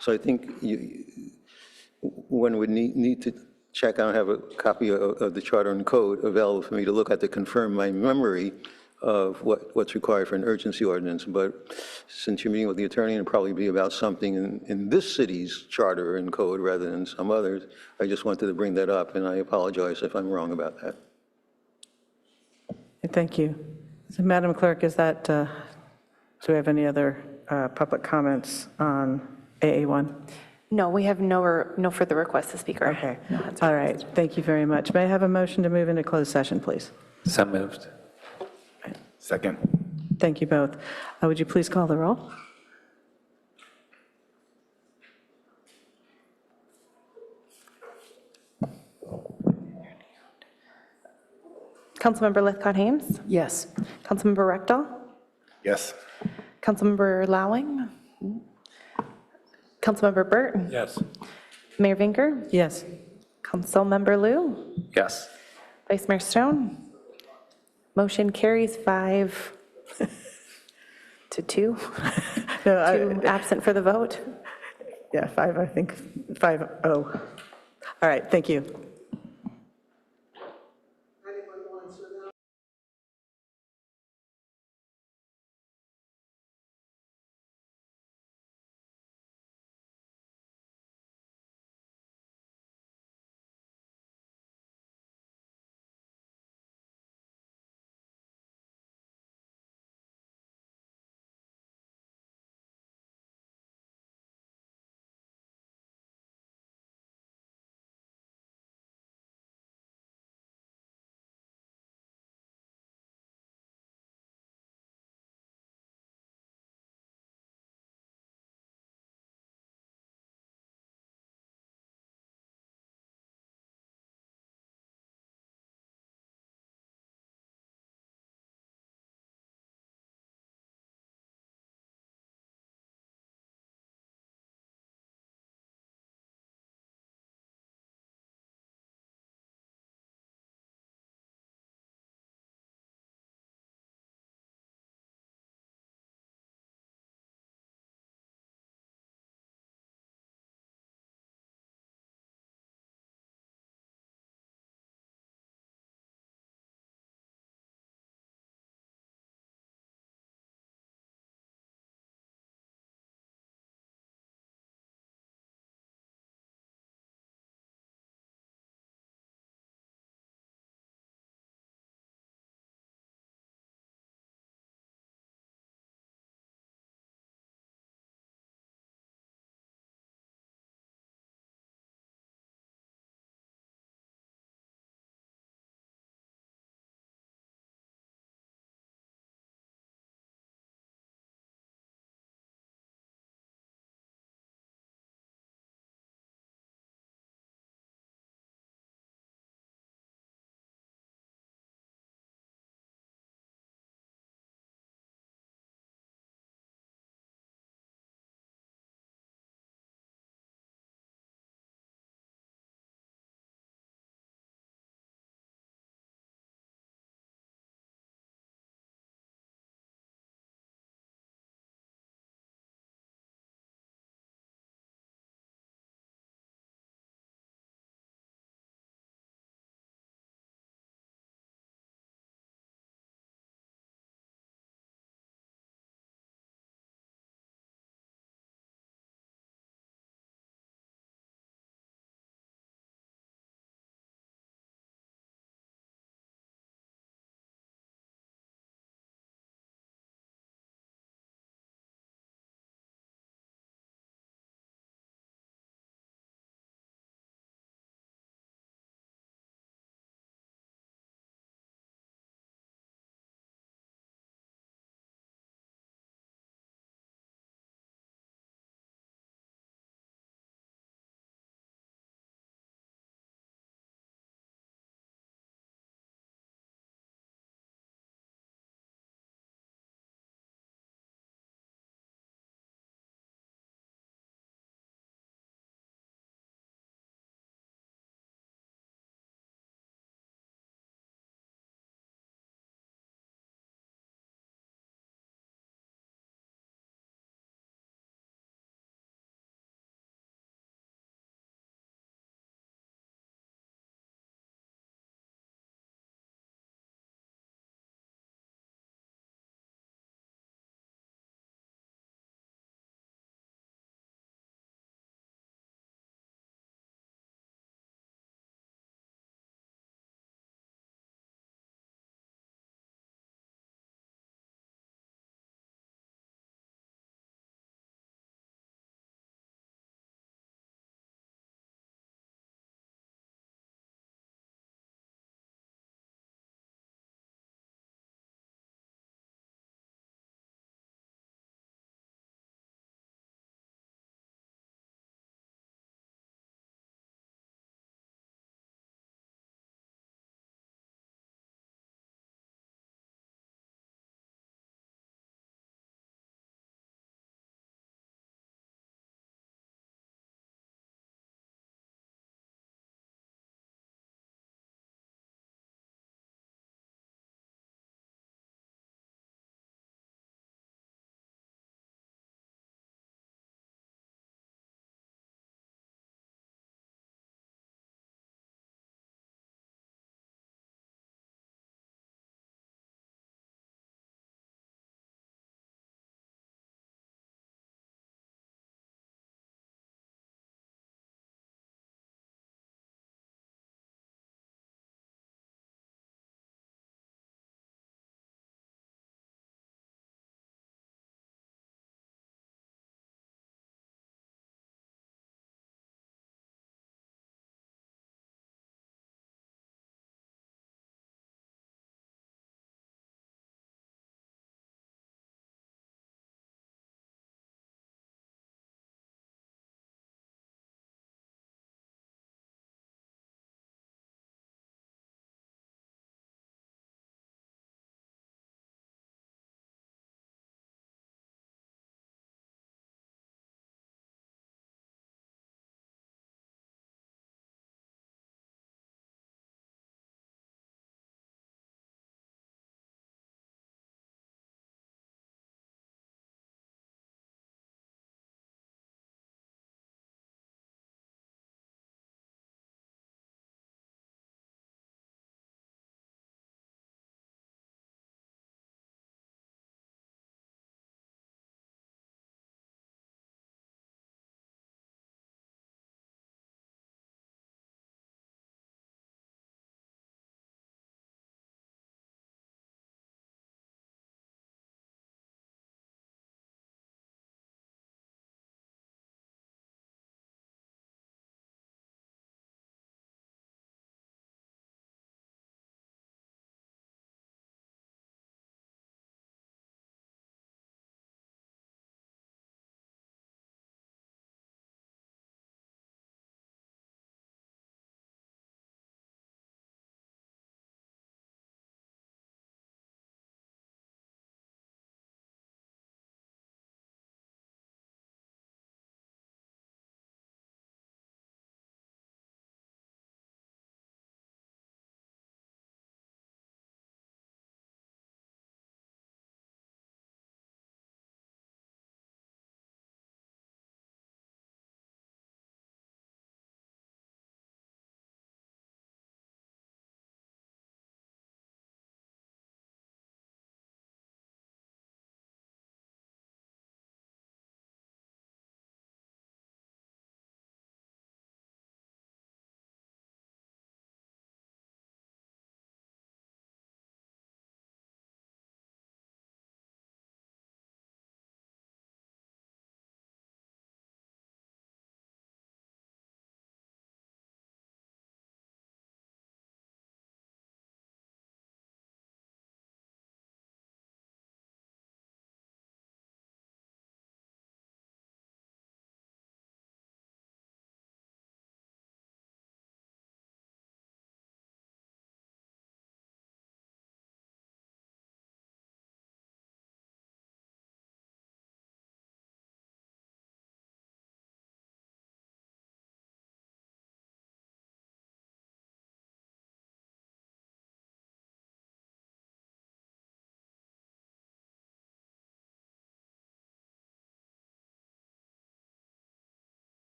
So I think one would need to check. I don't have a copy of the charter and code available for me to look at to confirm my memory of what's required for an urgency ordinance. But since you're meeting with the attorney, it'll probably be about something in this city's charter and code rather than some others. I just wanted to bring that up, and I apologize if I'm wrong about that. Thank you. So, Madam Clerk, is that, do we have any other public comments on AA1? No, we have no further requests to speak. Okay. All right. Thank you very much. May I have a motion to move into closed session, please? So moved. Second. Thank you both. Would you please call the roll? Councilmember Lithcott-Hames? Yes. Councilmember Rectal? Yes. Councilmember Lowing? Councilmember Burt? Yes. Mayor Vinker? Yes. Councilmember Liu? Yes. Vice Mayor Stone? Motion carries 5 to 2. No, 2 absent for the vote. Yeah, 5, I think, 5-0. All right, thank you.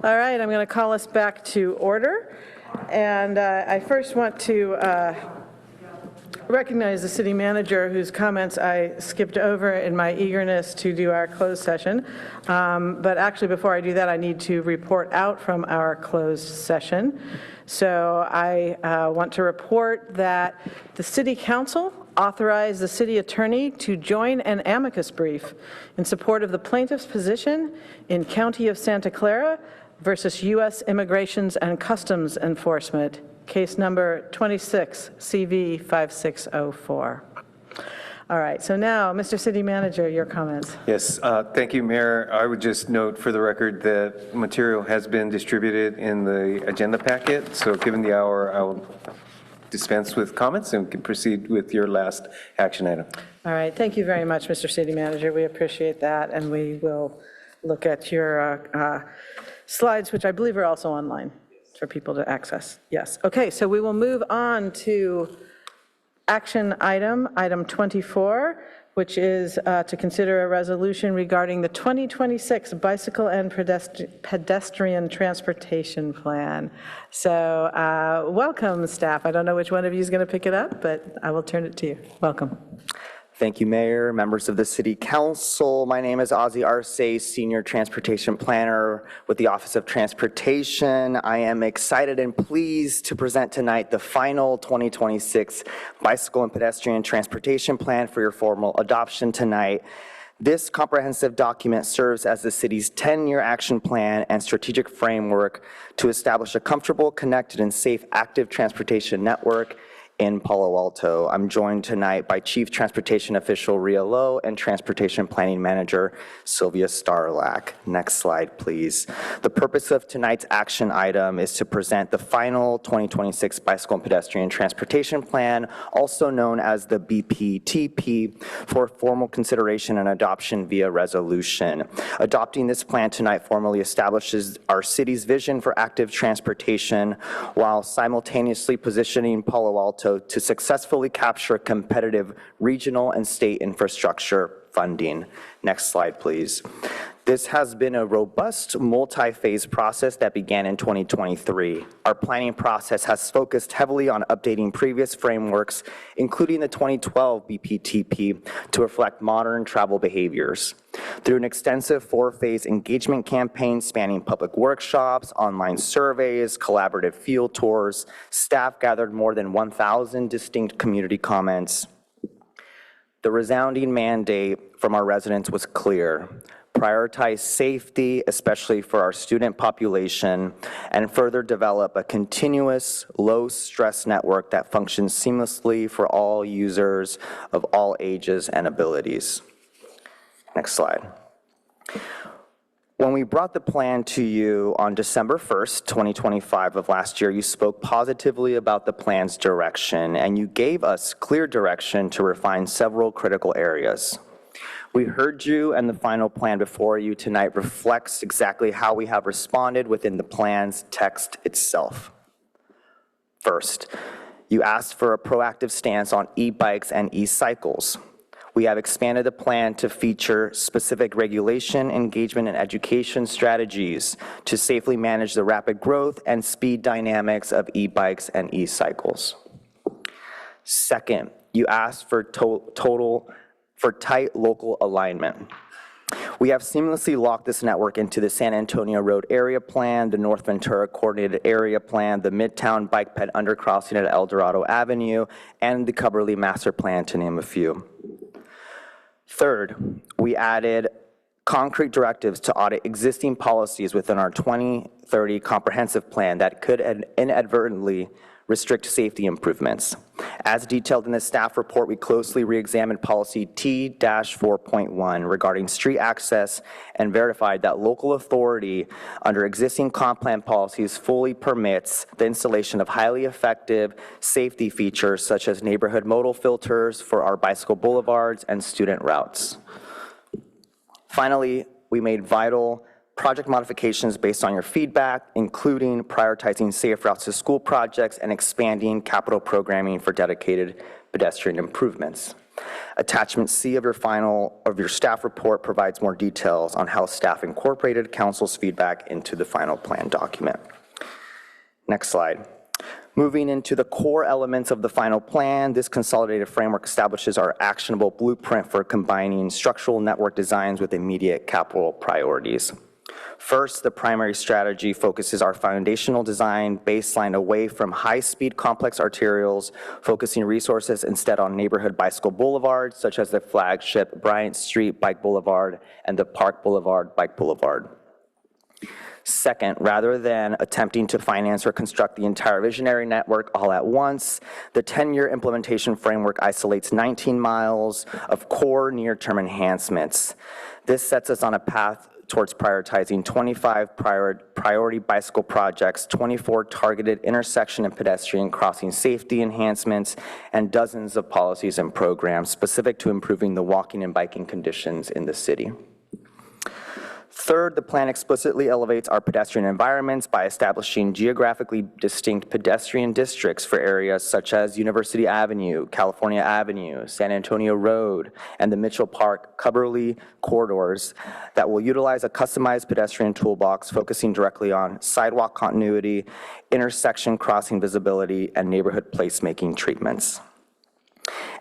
All right, I'm going to call us back to order. And I first want to recognize the city manager whose comments I skipped over in my eagerness to do our closed session. But actually, before I do that, I need to report out from our closed session. So I want to report that the City Council authorized the city attorney to join an amicus brief in support of the plaintiff's position in County of Santa Clara versus U.S. Immigrations and Customs Enforcement, case number 26 CV 5604. All right, so now, Mr. City Manager, your comments. Yes, thank you, Mayor. I would just note for the record that material has been distributed in the agenda packet, so given the hour, I will dispense with comments and can proceed with your last action item. All right, thank you very much, Mr. City Manager. We appreciate that, and we will look at your slides, which I believe are also online for people to access. Yes, okay, so we will move on to action item 24, which is to consider a resolution regarding the 2026 Bicycle and Pedestrian Transportation Plan. So welcome, staff. I don't know which one of you is going to pick it up, but I will turn it to you. Welcome. Thank you, Mayor, members of the City Council. My name is Ozzie Arce, Senior Transportation Planner with the Office of Transportation. I am excited and pleased to present tonight the final 2026 Bicycle and Pedestrian Transportation Plan for your formal adoption tonight. This comprehensive document serves as the city's 10-year action plan and strategic framework to establish a comfortable, connected, and safe active transportation network in Palo Alto. I'm joined tonight by Chief Transportation Official Ria Lowe and Transportation Planning Manager Sylvia Starlack. Next slide, please. The purpose of tonight's action item is to present the final 2026 Bicycle and Pedestrian Transportation Plan, also known as the BPTP, for formal consideration and adoption via resolution. Adopting this plan tonight formally establishes our city's vision for active transportation while simultaneously positioning Palo Alto to successfully capture competitive regional and state infrastructure funding. Next slide, please. This has been a robust multi-phase process that began in 2023. Our planning process has focused heavily on updating previous frameworks, including the 2012 BPTP, to reflect modern travel behaviors. Through an extensive 4-phase engagement campaign spanning public workshops, online surveys, collaborative field tours, staff gathered more than 1,000 distinct community comments. The resounding mandate from our residents was clear: prioritize safety, especially for our student population, and further develop a continuous, low-stress network that functions seamlessly for all users of all ages and abilities. Next slide. When we brought the plan to you on December 1st, 2025 of last year, you spoke positively about the plan's direction, and you gave us clear direction to refine several critical areas. We heard you, and the final plan before you tonight reflects exactly how we have responded within the plan's text itself. First, you asked for a proactive stance on e-bikes and e-cycles. We have expanded the plan to feature specific regulation, engagement, and education strategies to safely manage the rapid growth and speed dynamics of e-bikes and e-cycles. Second, you asked for tight local alignment. We have seamlessly locked this network into the San Antonio Road Area Plan, the North Ventura Coordinated Area Plan, the Midtown Bike Ped Undercrossing at El Dorado Avenue, and the Cubberley Master Plan, to name a few. Third, we added concrete directives to audit existing policies within our 2030 comprehensive plan that could inadvertently restrict safety improvements. As detailed in the staff report, we closely re-examined policy T-4.1 regarding street access and verified that local authority under existing comp plan policies fully permits the installation of highly effective safety features such as neighborhood modal filters for our bicycle boulevards and student routes. Finally, we made vital project modifications based on your feedback, including prioritizing safe routes to school projects and expanding capital programming for dedicated pedestrian improvements. Attachment C of your staff report provides more details on how staff incorporated council's feedback into the final plan document. Next slide. Moving into the core elements of the final plan, this consolidated framework establishes our actionable blueprint for combining structural network designs with immediate capital priorities. First, the primary strategy focuses our foundational design baseline away from high-speed complex arterials, focusing resources instead on neighborhood bicycle boulevards, such as the flagship Bryant Street Bike Boulevard and the Park Boulevard Bike Boulevard. Second, rather than attempting to finance or construct the entire visionary network all at once, the 10-year implementation framework isolates 19 miles of core near-term enhancements. This sets us on a path towards prioritizing 25 priority bicycle projects, 24 targeted intersection and pedestrian crossing safety enhancements, and dozens of policies and programs specific to improving the walking and biking conditions in the city. Third, the plan explicitly elevates our pedestrian environments by establishing geographically distinct pedestrian districts for areas such as University Avenue, California Avenue, San Antonio Road, and the Mitchell Park Cubberley corridors that will utilize a customized pedestrian toolbox focusing directly on sidewalk continuity, intersection crossing visibility, and neighborhood placemaking treatments.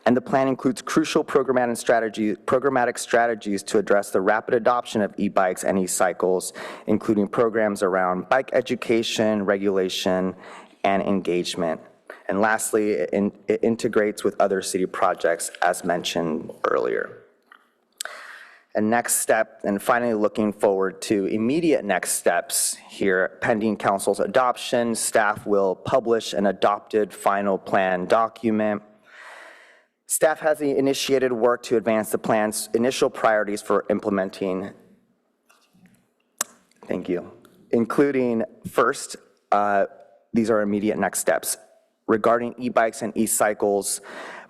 And the plan includes crucial programmatic strategies to address the rapid adoption of e-bikes and e-cycles, including programs around bike education, regulation, and engagement. And lastly, it integrates with other city projects as mentioned earlier. And next step, and finally looking forward to immediate next steps here, pending council's adoption, staff will publish an adopted final plan document. Staff has initiated work to advance the plan's initial priorities for implementing, thank you, including first, these are immediate next steps. Regarding e-bikes and e-cycles,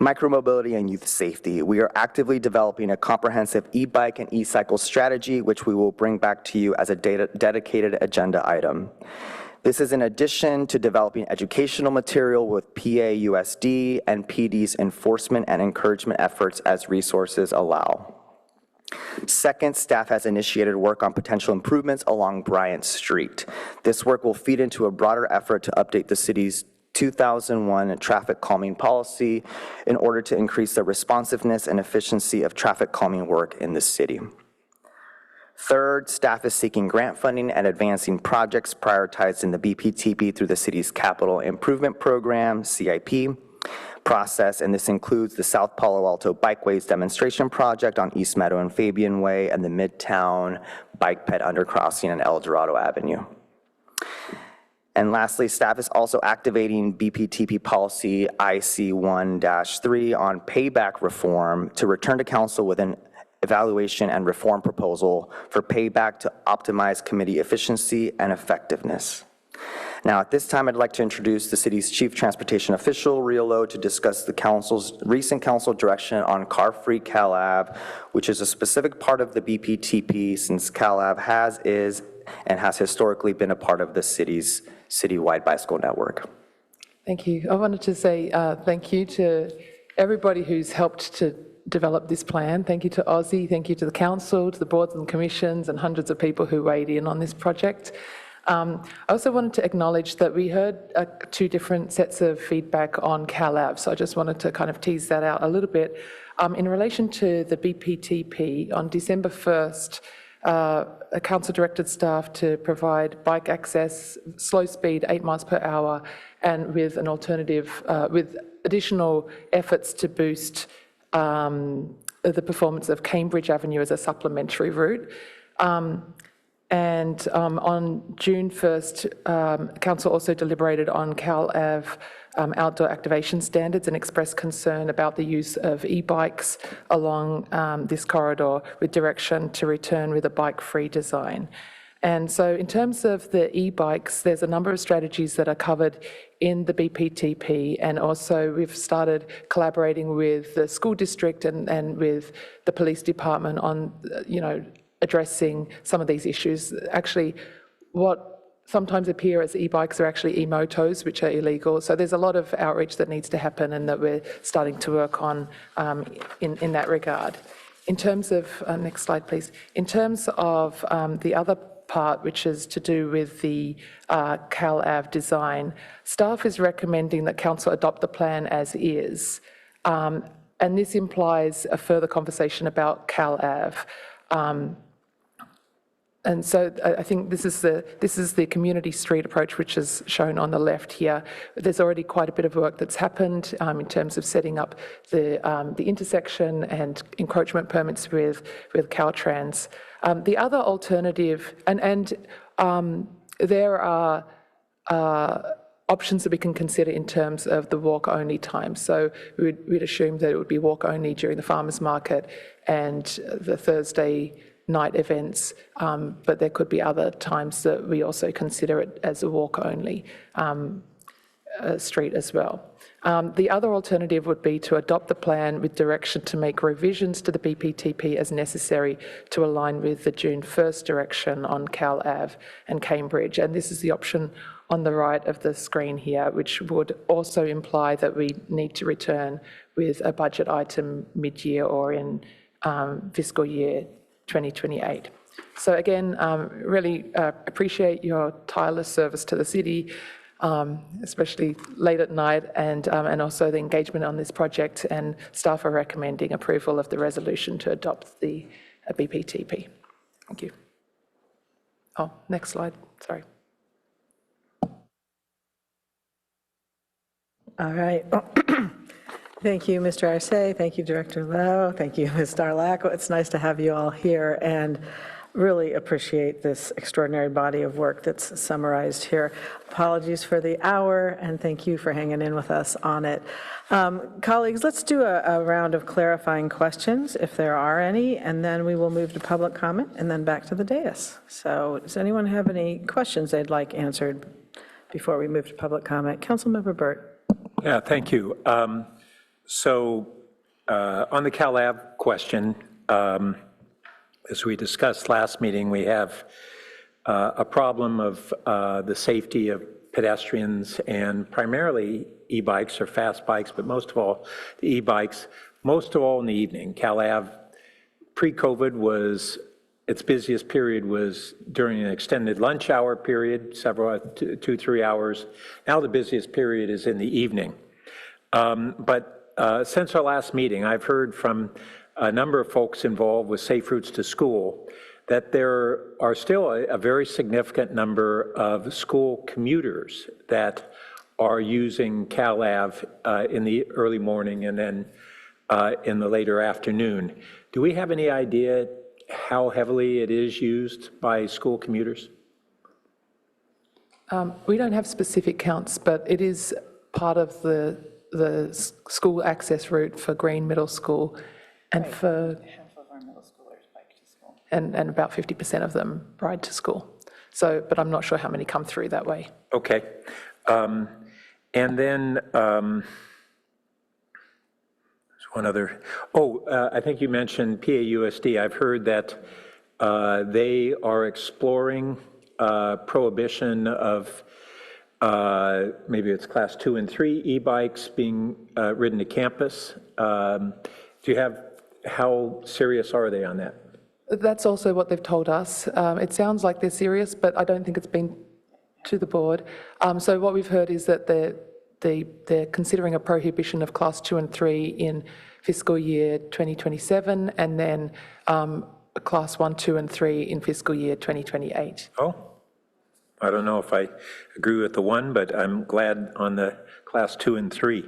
micromobility and youth safety, we are actively developing a comprehensive e-bike and e-cycle strategy, which we will bring back to you as a dedicated agenda item. This is in addition to developing educational material with PAUSD and PD's enforcement and encouragement efforts as resources allow. Second, staff has initiated work on potential improvements along Bryant Street. This work will feed into a broader effort to update the city's 2001 traffic calming policy in order to increase the responsiveness and efficiency of traffic calming work in the city. Third, staff is seeking grant funding and advancing projects prioritized in the BPTP through the city's capital improvement program, CIP, process, and this includes the South Palo Alto Bikeways demonstration project on East Meadow and Fabian Way and the Midtown Bike Ped undercrossing on El Dorado Avenue. And lastly, staff is also activating BPTP policy IC1-3 on payback reform to return to council with an evaluation and reform proposal for payback to optimize committee efficiency and effectiveness. Now, at this time, I'd like to introduce the city's chief transportation official, Rio Lo, to discuss the council's recent council direction on car-free Cal Ave, which is a specific part of the BPTP since Cal Ave has historically been a part of the city's citywide bicycle network. Thank you. I wanted to say thank you to everybody who's helped to develop this plan. Thank you to Aussie, thank you to the council, to the boards and commissions, and hundreds of people who weighed in on this project. I also wanted to acknowledge that we heard two different sets of feedback on Cal Ave, so I just wanted to kind of tease that out a little bit. In relation to the BPTP, on December 1st, a council directed staff to provide bike access, slow speed, 8 miles per hour, and with an alternative, with additional efforts to boost the performance of Cambridge Avenue as a supplementary route. And on June 1st, Council also deliberated on Cal Ave outdoor activation standards and expressed concern about the use of e-bikes along this corridor with direction to return with a bike-free design. And so in terms of the e-bikes, there's a number of strategies that are covered in the BPTP, and also we've started collaborating with the school district and with the police department on, addressing some of these issues. Actually, what sometimes appear as e-bikes are actually e-motos, which are illegal. So there's a lot of outreach that needs to happen and that we're starting to work on in that regard. In terms of, next slide please, in terms of the other part, which is to do with the Cal-Ave design, staff is recommending that council adopt the plan as is. And this implies a further conversation about Cal-Ave. And so I think this is the community street approach, which is shown on the left here. There's already quite a bit of work that's happened in terms of setting up the intersection and encroachment permits with Caltrans. The other alternative, and there are options that we can consider in terms of the walk-only time. So we'd assume that it would be walk-only during the farmers market and the Thursday night events, but there could be other times that we also consider it as a walk-only street as well. The other alternative would be to adopt the plan with direction to make revisions to the BPTP as necessary to align with the June 1st direction on Cal Ave and Cambridge. And this is the option on the right of the screen here, which would also imply that we need to return with a budget item mid-year or in fiscal year 2028. So again, really appreciate your tireless service to the city, especially late at night, and also the engagement on this project, and staff are recommending approval of the resolution to adopt the BPTP. Thank you. Oh, next slide, sorry. All right. Thank you, Mr. Arce. Thank you, Director Lowe. Thank you, Ms. Darlack. It's nice to have you all here, and really appreciate this extraordinary body of work that's summarized here. Apologies for the hour, and thank you for hanging in with us on it. Colleagues, let's do a round of clarifying questions, if there are any, and then we will move to public comment and then back to the dais. So does anyone have any questions they'd like answered before we move to public comment? Councilmember Burt. Yeah, thank you. So on the Cal Ave question, as we discussed last meeting, we have a problem of the safety of pedestrians and primarily e-bikes or fast bikes, but most of all the e-bikes, most of all in the evening. Cal Ave pre-COVID was, its busiest period was during an extended lunch hour period, several, 2-3 hours. Now the busiest period is in the evening. But since our last meeting, I've heard from a number of folks involved with Safe Routes to School that there are still a very significant number of school commuters that are using Cal Ave in the early morning and then in the later afternoon. Do we have any idea how heavily it is used by school commuters? We don't have specific counts, but it is part of the school access route for Green Middle School, and for half of our middle schoolers bike to school, and about 50% of them ride to school. So, but I'm not sure how many come through that way. Okay, and then there's one other. Oh, I think you mentioned PAUSD. I've heard that they are exploring prohibition of maybe it's class 2 and 3 e-bikes being ridden to campus. Do you have, how serious are they on that? That's also what they've told us. It sounds like they're serious, but I don't think it's been to the board. So what we've heard is that they're considering a prohibition of class 2 and 3 in fiscal year 2027, and then class 1, 2, and 3 in fiscal year 2028. Oh. I don't know if I agree with the one, but I'm glad on the class 2 and 3.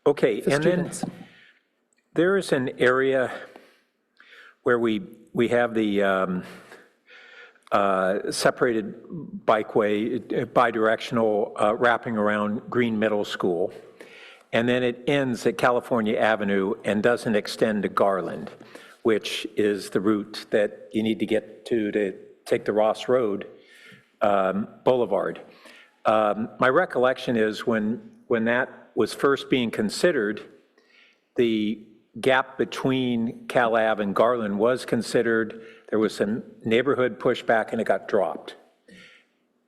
Okay, and then there is an area where we have the separated bikeway, bidirectional wrapping around Green Middle School, and then it ends at California Avenue and doesn't extend to Garland, which is the route that you need to get to take the Ross Road Boulevard. My recollection is when that was first being considered, the gap between Cal Ave and Garland was considered. There was some neighborhood pushback and it got dropped.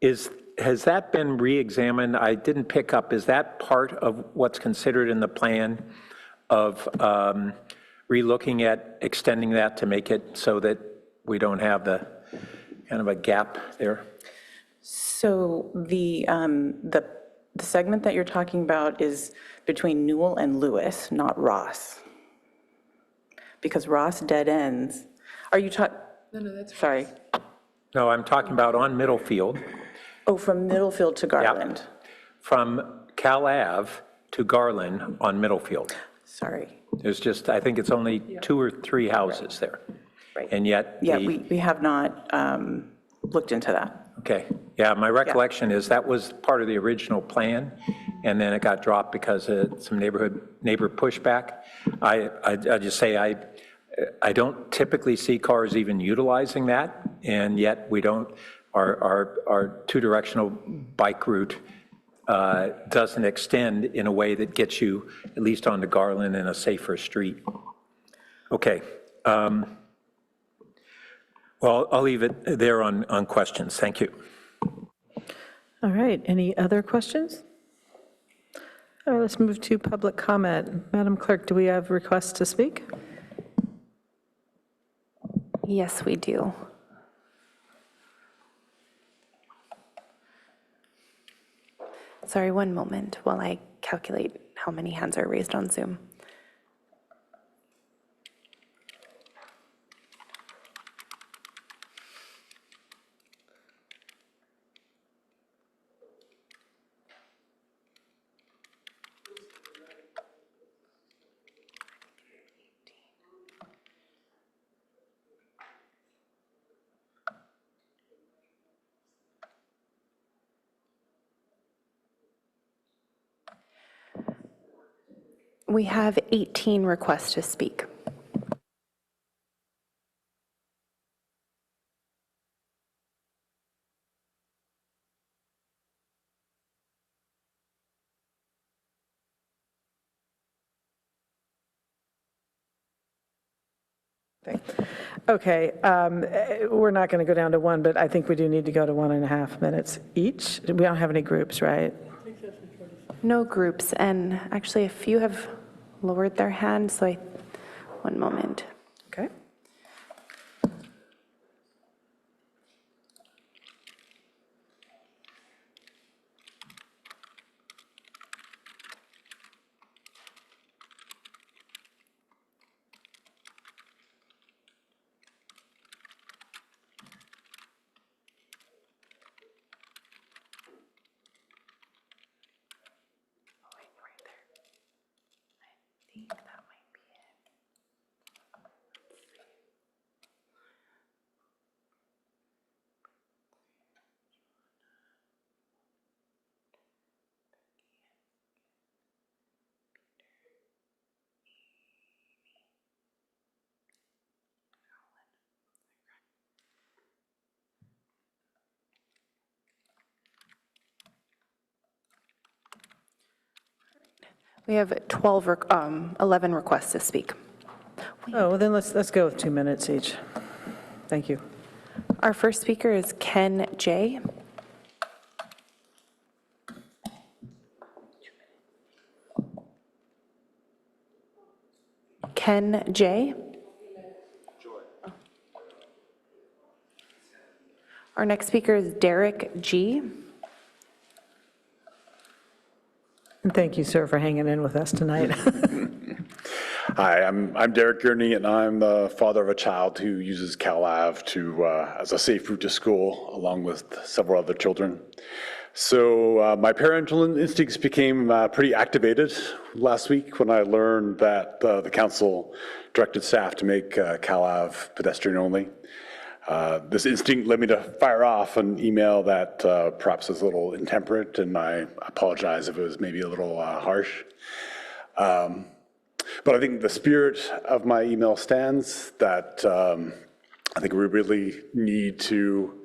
Has that been re-examined? I didn't pick up. Is that part of what's considered in the plan of re-looking at extending that to make it so that we don't have the kind of a gap there? So the segment that you're talking about is between Newell and Lewis, not Ross. Because Ross dead ends. Are you talking? No, that's sorry. No, I'm talking about on Middlefield. Oh, from Middlefield to Garland. Yeah. From Cal Ave to Garland on Middlefield. Sorry. There's just, I think it's only 2 or 3 houses there. Right. And yet. Yeah, we have not looked into that. Okay. Yeah, my recollection is that was part of the original plan, and then it got dropped because of some neighbor pushback. I just say I don't typically see cars even utilizing that, and yet we don't. Our two-directional bike route doesn't extend in a way that gets you at least onto Garland and a safer street. Okay. Well, I'll leave it there on questions. Thank you. All right, any other questions? All right, let's move to public comment. Madam Clerk, do we have requests to speak? Yes, we do. Sorry, one moment while I calculate how many hands are raised on Zoom. We have 18 requests to speak. Okay, we're not going to go down to 1, but I think we do need to go to 1.5 minutes each. We don't have any groups, right? No groups, and actually a few have lowered their hand, so one moment. Okay. We have 11 requests to speak. Oh, well then let's go with 2 minutes each. Thank you. Our first speaker is Ken J. Ken J. Our next speaker is Derek G. And thank you, sir, for hanging in with us tonight. Hi, I'm Derek Gurney, and I'm the father of a child who uses Cal Ave as a safe route to school, along with several other children. So my parental instincts became pretty activated last week when I learned that the council directed staff to make Cal Ave pedestrian only. This instinct led me to fire off an email that perhaps was a little intemperate, and I apologize if it was maybe a little harsh. But I think the spirit of my email stands, that I think we really need to,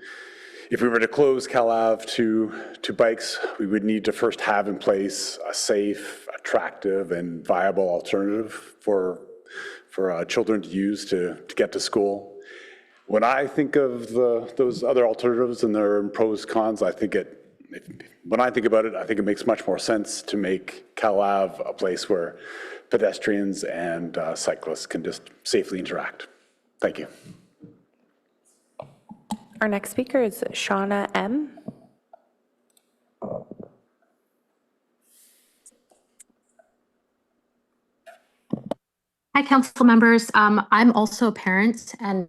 if we were to close Cal Ave to bikes, we would need to first have in place a safe, attractive, and viable alternative for for children to use to get to school. When I think of those other alternatives and their pros, cons, when I think about it, I think it makes much more sense to make Cal Ave a place where pedestrians and cyclists can just safely interact. Thank you. Our next speaker is Shauna M. Hi, council members. I'm also a parent, and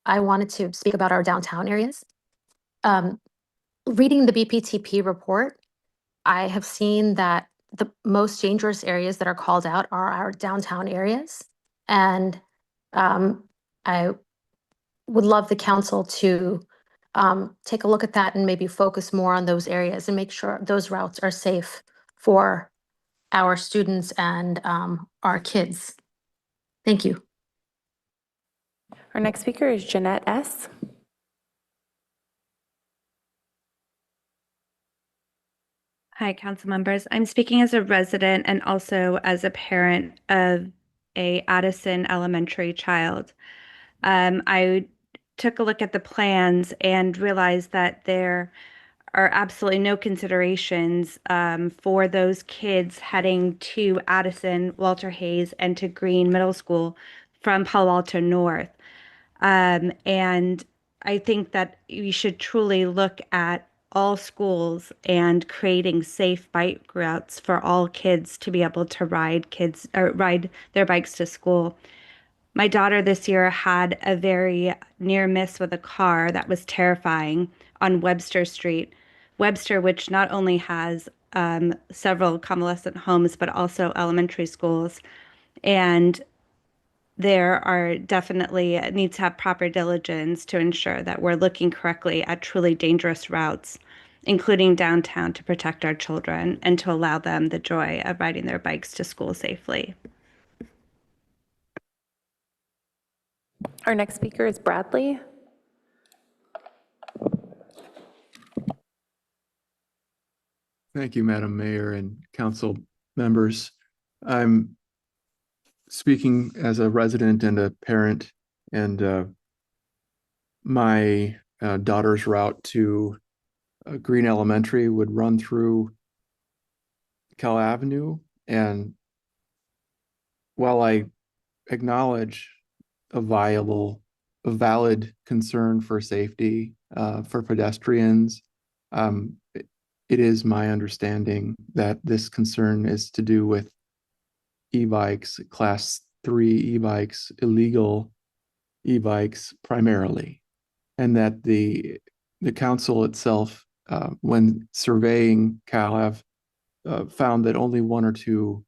I wanted to speak about our downtown areas. Reading the BPTP report, I have seen that the most dangerous areas that are called out are our downtown areas. And I would love the council to take a look at that and maybe focus more on those areas and make sure those routes are safe for our students and our kids. Thank you. Our next speaker is Jeanette S. Hi, council members. I'm speaking as a resident and also as a parent of a Addison Elementary child. I took a look at the plans and realized that there are absolutely no considerations for those kids heading to Addison, Walter Hayes, and to Green Middle School from Palo Alto North. And I think that we should truly look at all schools and creating safe bike routes for all kids to be able to ride their bikes to school. My daughter this year had a very near miss with a car that was terrifying on Webster Street. Webster, which not only has several convalescent homes, but also elementary schools. And there are definitely need to have proper diligence to ensure that we're looking correctly at truly dangerous routes, including downtown, to protect our children and to allow them the joy of riding their bikes to school safely. Our next speaker is Bradley. Thank you, Madam Mayor and council members. I'm speaking as a resident and a parent, and my daughter's route to Green Elementary would run through Cal Avenue. And while I acknowledge a valid concern for safety for pedestrians, it is my understanding that this concern is to do with e-bikes, class 3 e-bikes, illegal e-bikes primarily, and that the council itself, when surveying Cal Ave, found that only 1 or 2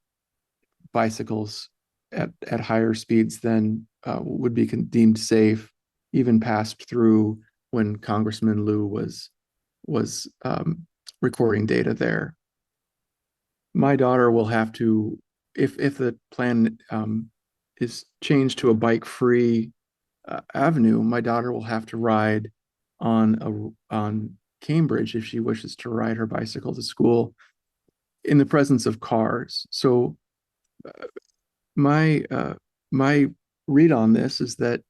bicycles at higher speeds than would be deemed safe, even passed through when Congressman Liu was recording data there. My daughter will have to, if the plan is changed to a bike-free avenue, my daughter will have to ride on Cambridge if she wishes to ride her bicycle to school in the presence of cars. So my read on this is that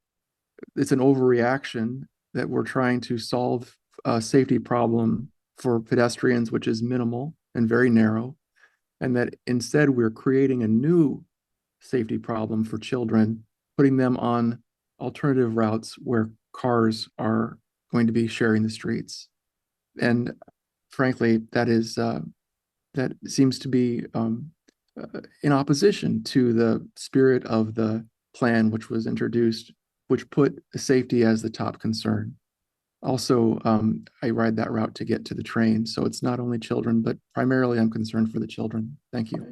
it's an overreaction, that we're trying to solve a safety problem for pedestrians, which is minimal and very narrow, and that instead we're creating a new safety problem for children, putting them on alternative routes where cars are going to be sharing the streets. And frankly, that seems to be in opposition to the spirit of the plan which was introduced, which put safety as the top concern. Also, I ride that route to get to the train, so it's not only children, but primarily I'm concerned for the children. Thank you.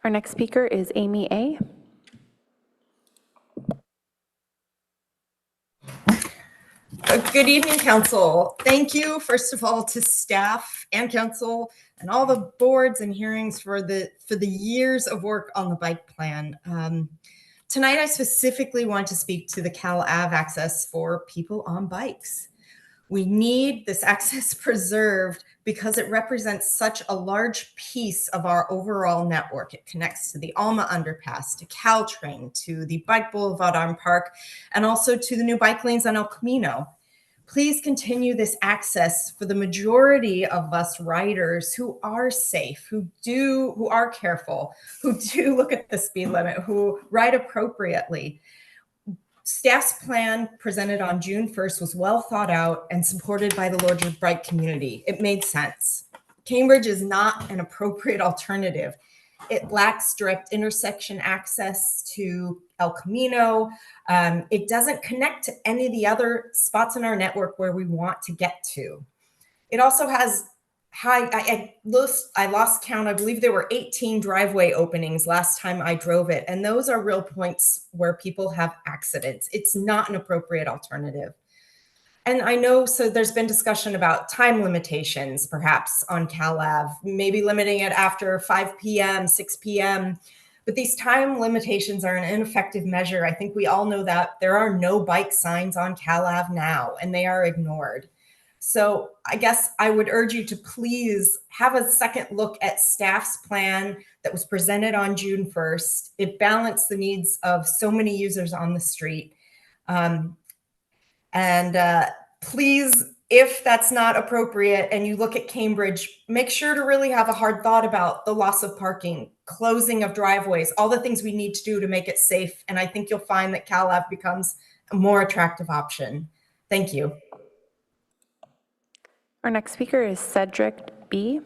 Our next speaker is Amy A. Good evening, council. Thank you, first of all, to staff and council and all the boards and hearings for the years of work on the bike plan. Tonight, I specifically want to speak to the Cal Ave access for people on bikes. We need this access preserved because it represents such a large piece of our overall network. It connects to the Alma underpass, to Caltrain, to the Bike Boulevard on Park, and also to the new bike lanes on El Camino. Please continue this access for the majority of us riders who are safe, who are careful, who do look at the speed limit, who ride appropriately. Staff's plan presented on June 1st was well thought out and supported by the larger bike community. It made sense. Cambridge is not an appropriate alternative. It lacks direct intersection access to El Camino. It doesn't connect to any of the other spots in our network where we want to get to. It also has I lost count. I believe there were 18 driveway openings last time I drove it. And those are real points where people have accidents. It's not an appropriate alternative. And I know, so there's been discussion about time limitations, perhaps on Cal Ave, maybe limiting it after 5 p.m., 6 p.m. But these time limitations are an ineffective measure. I think we all know that there are no bike signs on Cal Ave now, and they are ignored. So I guess I would urge you to please have a second look at staff's plan that was presented on June 1st. It balanced the needs of so many users on the street. Please, if that's not appropriate and you look at Cambridge, make sure to really have a hard thought about the loss of parking, closing of driveways, all the things we need to do to make it safe. And I think you'll find that Cal Ave becomes a more attractive option. Thank you. Our next speaker is Cedric B.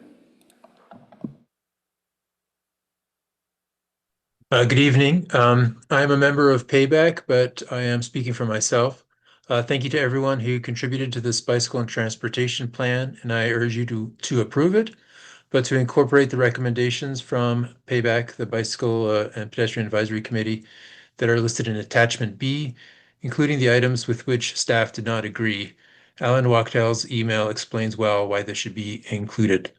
Good evening. I am a member of Payback, but I am speaking for myself. Thank you to everyone who contributed to this bicycle and transportation plan, and I urge you to approve it, but to incorporate the recommendations from Payback, the Bicycle and Pedestrian Advisory Committee, that are listed in Attachment B, including the items with which staff did not agree. Alan Wachtel's email explains well why this should be included.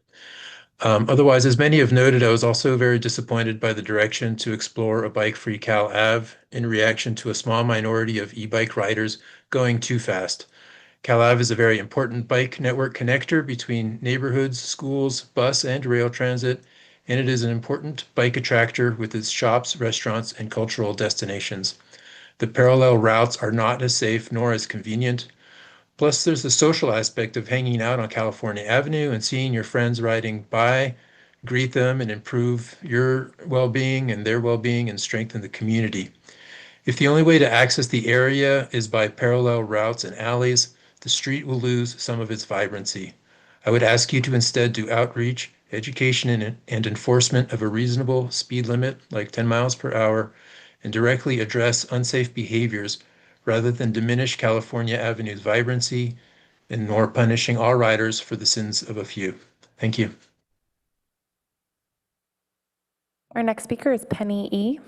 Otherwise, as many have noted, I was also very disappointed by the direction to explore a bike-free Cal Ave in reaction to a small minority of e-bike riders going too fast. Cal Ave is a very important bike network connector between neighborhoods, schools, bus and rail transit, and it is an important bike attractor with its shops, restaurants, and cultural destinations. The parallel routes are not as safe nor as convenient. Plus, there's the social aspect of hanging out on California Avenue and seeing your friends riding by, greet them, and improve your well-being and their well-being and strengthen the community. If the only way to access the area is by parallel routes and alleys, the street will lose some of its vibrancy. I would ask you to instead do outreach, education, and enforcement of a reasonable speed limit, like 10 miles per hour, and directly address unsafe behaviors rather than diminish California Avenue's vibrancy and nor punishing all riders for the sins of a few. Thank you. Our next speaker is Penny E.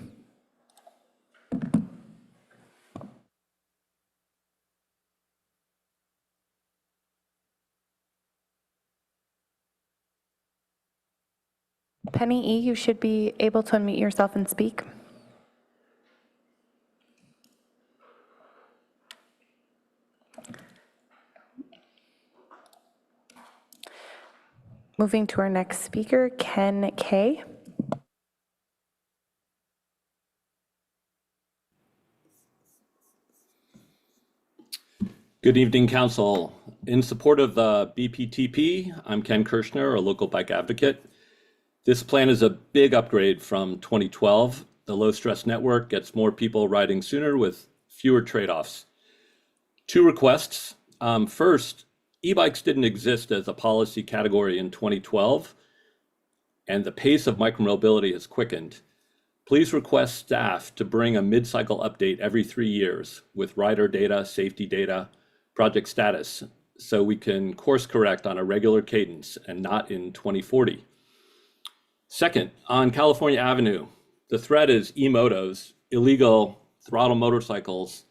Penny E., you should be able to unmute yourself and speak. Moving to our next speaker, Ken K. Good evening, Council. In support of the BPTP, I'm Ken Kirshner, a local bike advocate. This plan is a big upgrade from 2012. The low-stress network gets more people riding sooner with fewer trade-offs. Two requests. First, e-bikes didn't exist as a policy category in 2012, and the pace of micromobility has quickened. Please request staff to bring a mid-cycle update every 3 years with rider data, safety data, project status, so we can course correct on a regular cadence and not in 2040. Second, on California Avenue, the threat is e-motos, illegal throttle motorcycles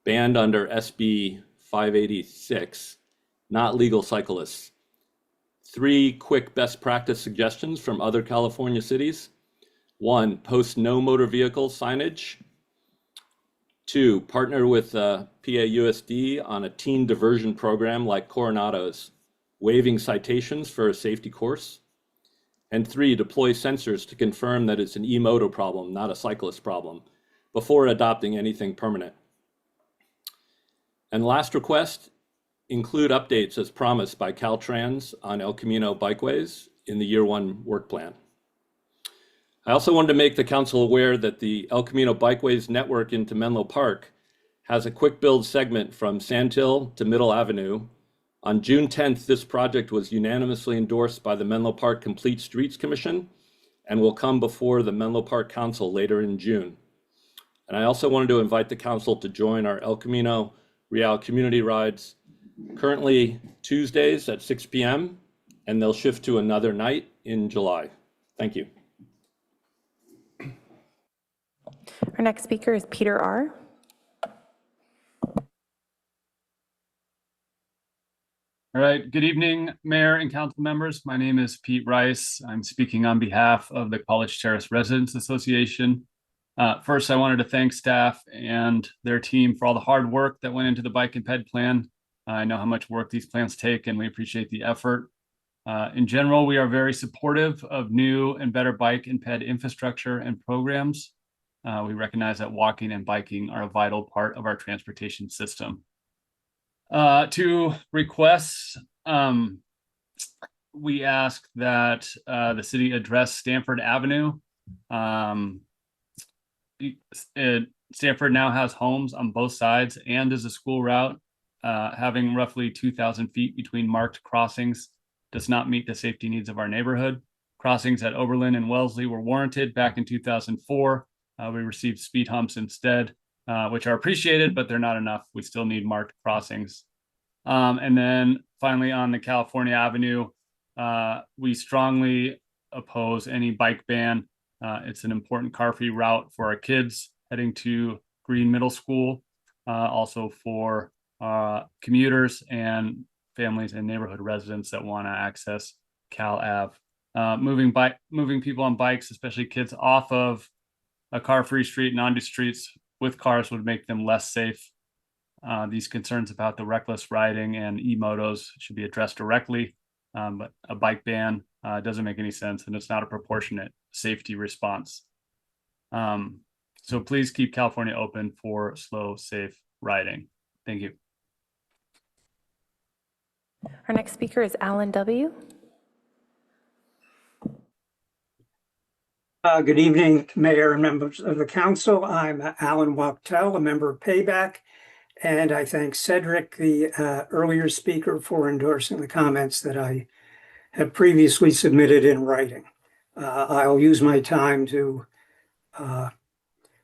banned under SB 586, not legal cyclists. 3 quick best practice suggestions from other California cities. 1, post no motor vehicle signage. 2, partner with PAUSD on a teen diversion program like Coronado's. waiving citations for a safety course. And 3, deploy sensors to confirm that it's an e-moto problem, not a cyclist problem, before adopting anything permanent. And last request, include updates as promised by Caltrans on El Camino bikeways in the year 1 work plan. I also wanted to make the council aware that the El Camino bikeways network into Menlo Park has a quick build segment from Sandhill to Middle Avenue. On June 10th, this project was unanimously endorsed by the Menlo Park Complete Streets Commission and will come before the Menlo Park Council later in June. And I also wanted to invite the council to join our El Camino Real community rides, currently Tuesdays at 6 p.m., and they'll shift to another night in July. Thank you. Our next speaker is Peter R. All right, good evening, Mayor and council members. My name is Pete Rice. I'm speaking on behalf of the College Terrace Residents Association. First, I wanted to thank staff and their team for all the hard work that went into the bike and ped plan. I know how much work these plans take, and we appreciate the effort. In general, we are very supportive of new and better bike and ped infrastructure and programs. We recognize that walking and biking are a vital part of our transportation system. 2 requests, we ask that the city address Stanford Avenue. Stanford now has homes on both sides and is a school route. Having roughly 2,000 feet between marked crossings does not meet the safety needs of our neighborhood. Crossings at Oberlin and Wellesley were warranted back in 2004. We received speed humps instead, which are appreciated, but they're not enough. We still need marked crossings. And then finally on the California Avenue, we strongly oppose any bike ban. It's an important car-free route for our kids heading to Green Middle School, also for commuters and families and neighborhood residents that want to access Cal Ave. Moving people on bikes, especially kids, off of a car-free street and onto streets with cars would make them less safe. These concerns about the reckless riding and e-motos should be addressed directly, but a bike ban doesn't make any sense, and it's not a proportionate safety response. So please keep California open for slow, safe riding. Thank you. Our next speaker is Alan W. Good evening, Mayor and members of the council. I'm Alan Wachtel, a member of Payback, and I thank Cedric, the earlier speaker, for endorsing the comments that I have previously submitted in writing. I'll use my time to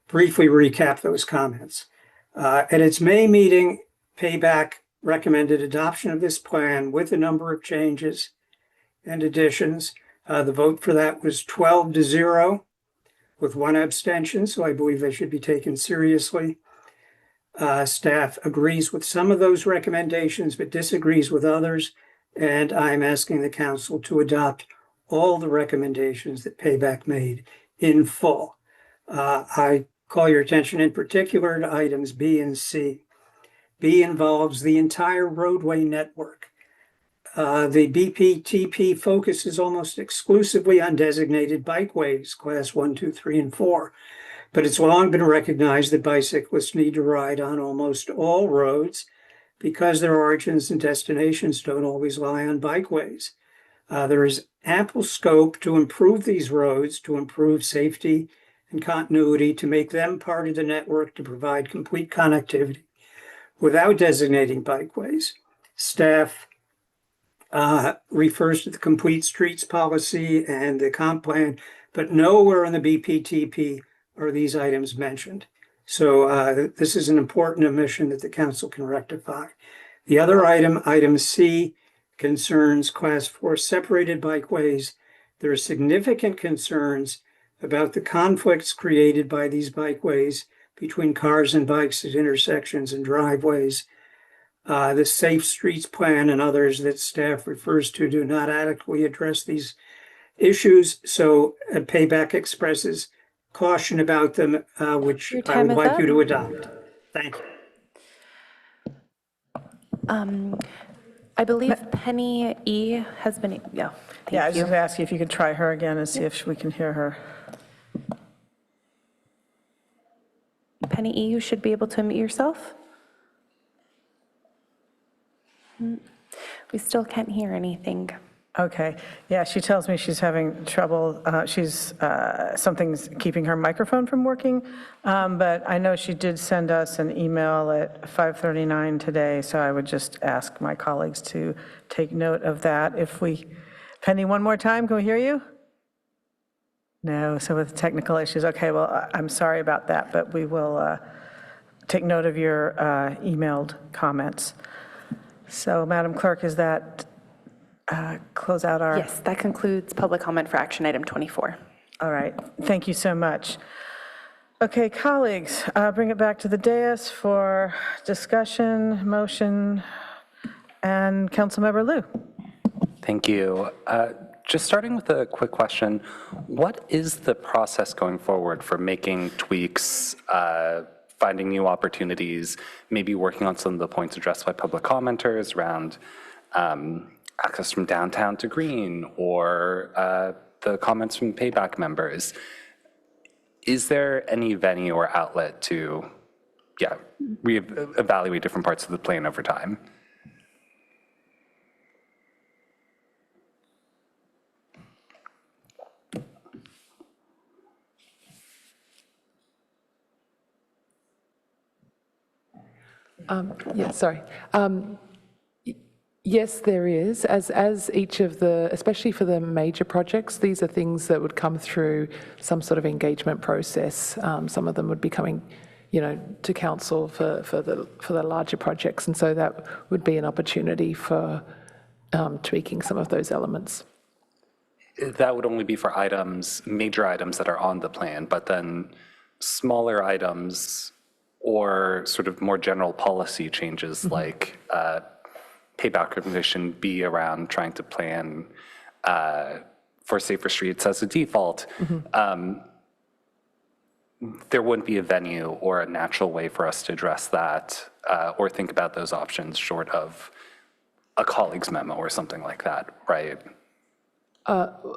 briefly recap those comments. At its May meeting, Payback recommended adoption of this plan with a number of changes and additions. The vote for that was 12-0 with 1 abstention, so I believe they should be taken seriously. Staff agrees with some of those recommendations, but disagrees with others, and I'm asking the council to adopt all the recommendations that Payback made in full. I call your attention in particular to items B and C. B involves the entire roadway network. The BPTP focuses almost exclusively on designated bikeways, class 1, 2, 3, and 4. But it's long been recognized that bicyclists need to ride on almost all roads because their origins and destinations don't always lie on bikeways. There is ample scope to improve these roads, to improve safety and continuity, to make them part of the network, to provide complete connectivity without designating bikeways. Staff refers to the complete streets policy and the comp plan, but nowhere in the BPTP are these items mentioned. So this is an important omission that the council can rectify. The other item C, concerns class 4 separated bikeways. There are significant concerns about the conflicts created by these bikeways between cars and bikes at intersections and driveways. The Safe Streets Plan and others that staff refers to do not adequately address these issues. So Payback expresses caution about them, which I would like you to adopt. Thank you. I believe Penny E. has been, Yeah, I was thank just you. going to ask you if you could try her again and see if we can hear her. Penny E., you should be able to unmute yourself. We still can't hear anything. Okay, yeah, she tells me she's having trouble, something's keeping her microphone from working, but I know she did send us an email at 5:39 today, so I would just ask my colleagues to take note of that. Penny, one more time, can we hear you? No, so with technical issues, okay, well, I'm sorry about that, but we will take note of your emailed comments. So, Madam Clerk, is that close out our... Yes, that concludes public comment for action item 24. All right, thank you so much. Okay, colleagues, bring it back to the dais for discussion, motion, and Councilmember Liu. Thank you. Just starting with a quick question, what is the process going forward for making tweaks, finding new opportunities, maybe working on some of the points addressed by public commenters around access from downtown to green, or the comments from payback members? Is there any venue or outlet to, reevaluate different parts of the plan over time? Yes, there is. As each of the, especially for the major projects, these are things that would come through some sort of engagement process. Some of them would be coming, to council for the larger projects, and so that would be an opportunity for tweaking some of those elements. That would only be for major items that are on the plan, but then smaller items or sort of more general policy changes like payback recognition be around trying to plan for safer streets as a default, there wouldn't be a venue or a natural way for us to address that or think about those options short of a colleague's memo or something like that, right?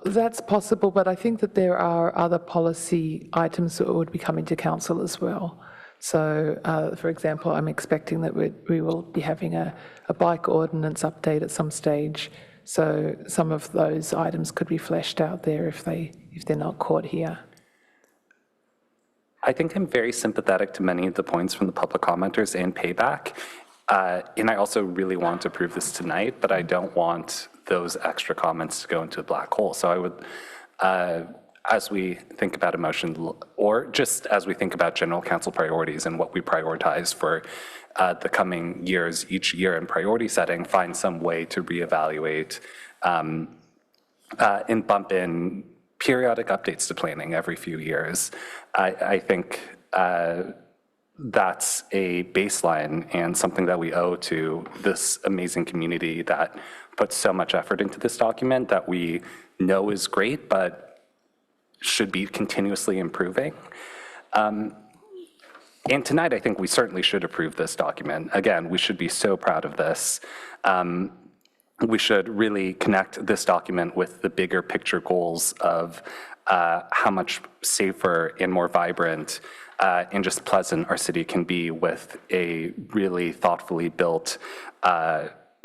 That's possible, but I think that there are other policy items that would be coming to council as well. So, for example, I'm expecting that we will be having a bike ordinance update at some stage. So some of those items could be fleshed out there if they're not caught here. I think I'm very sympathetic to many of the points from the public commenters and payback. And I also really want to approve this tonight, but I don't want those extra comments to go into a black hole. So I would, as we think about a motion, or just as we think about general council priorities and what we prioritize for the coming years, each year in priority setting, find some way to reevaluate and bump in periodic updates to planning every few years. I think that's a baseline and something that we owe to this amazing community that puts so much effort into this document that we know is great, but should be continuously improving. And tonight, I think we certainly should approve this document. Again, we should be so proud of this. We should really connect this document with the bigger picture goals of how much safer and more vibrant and just pleasant our city can be with a really thoughtfully built,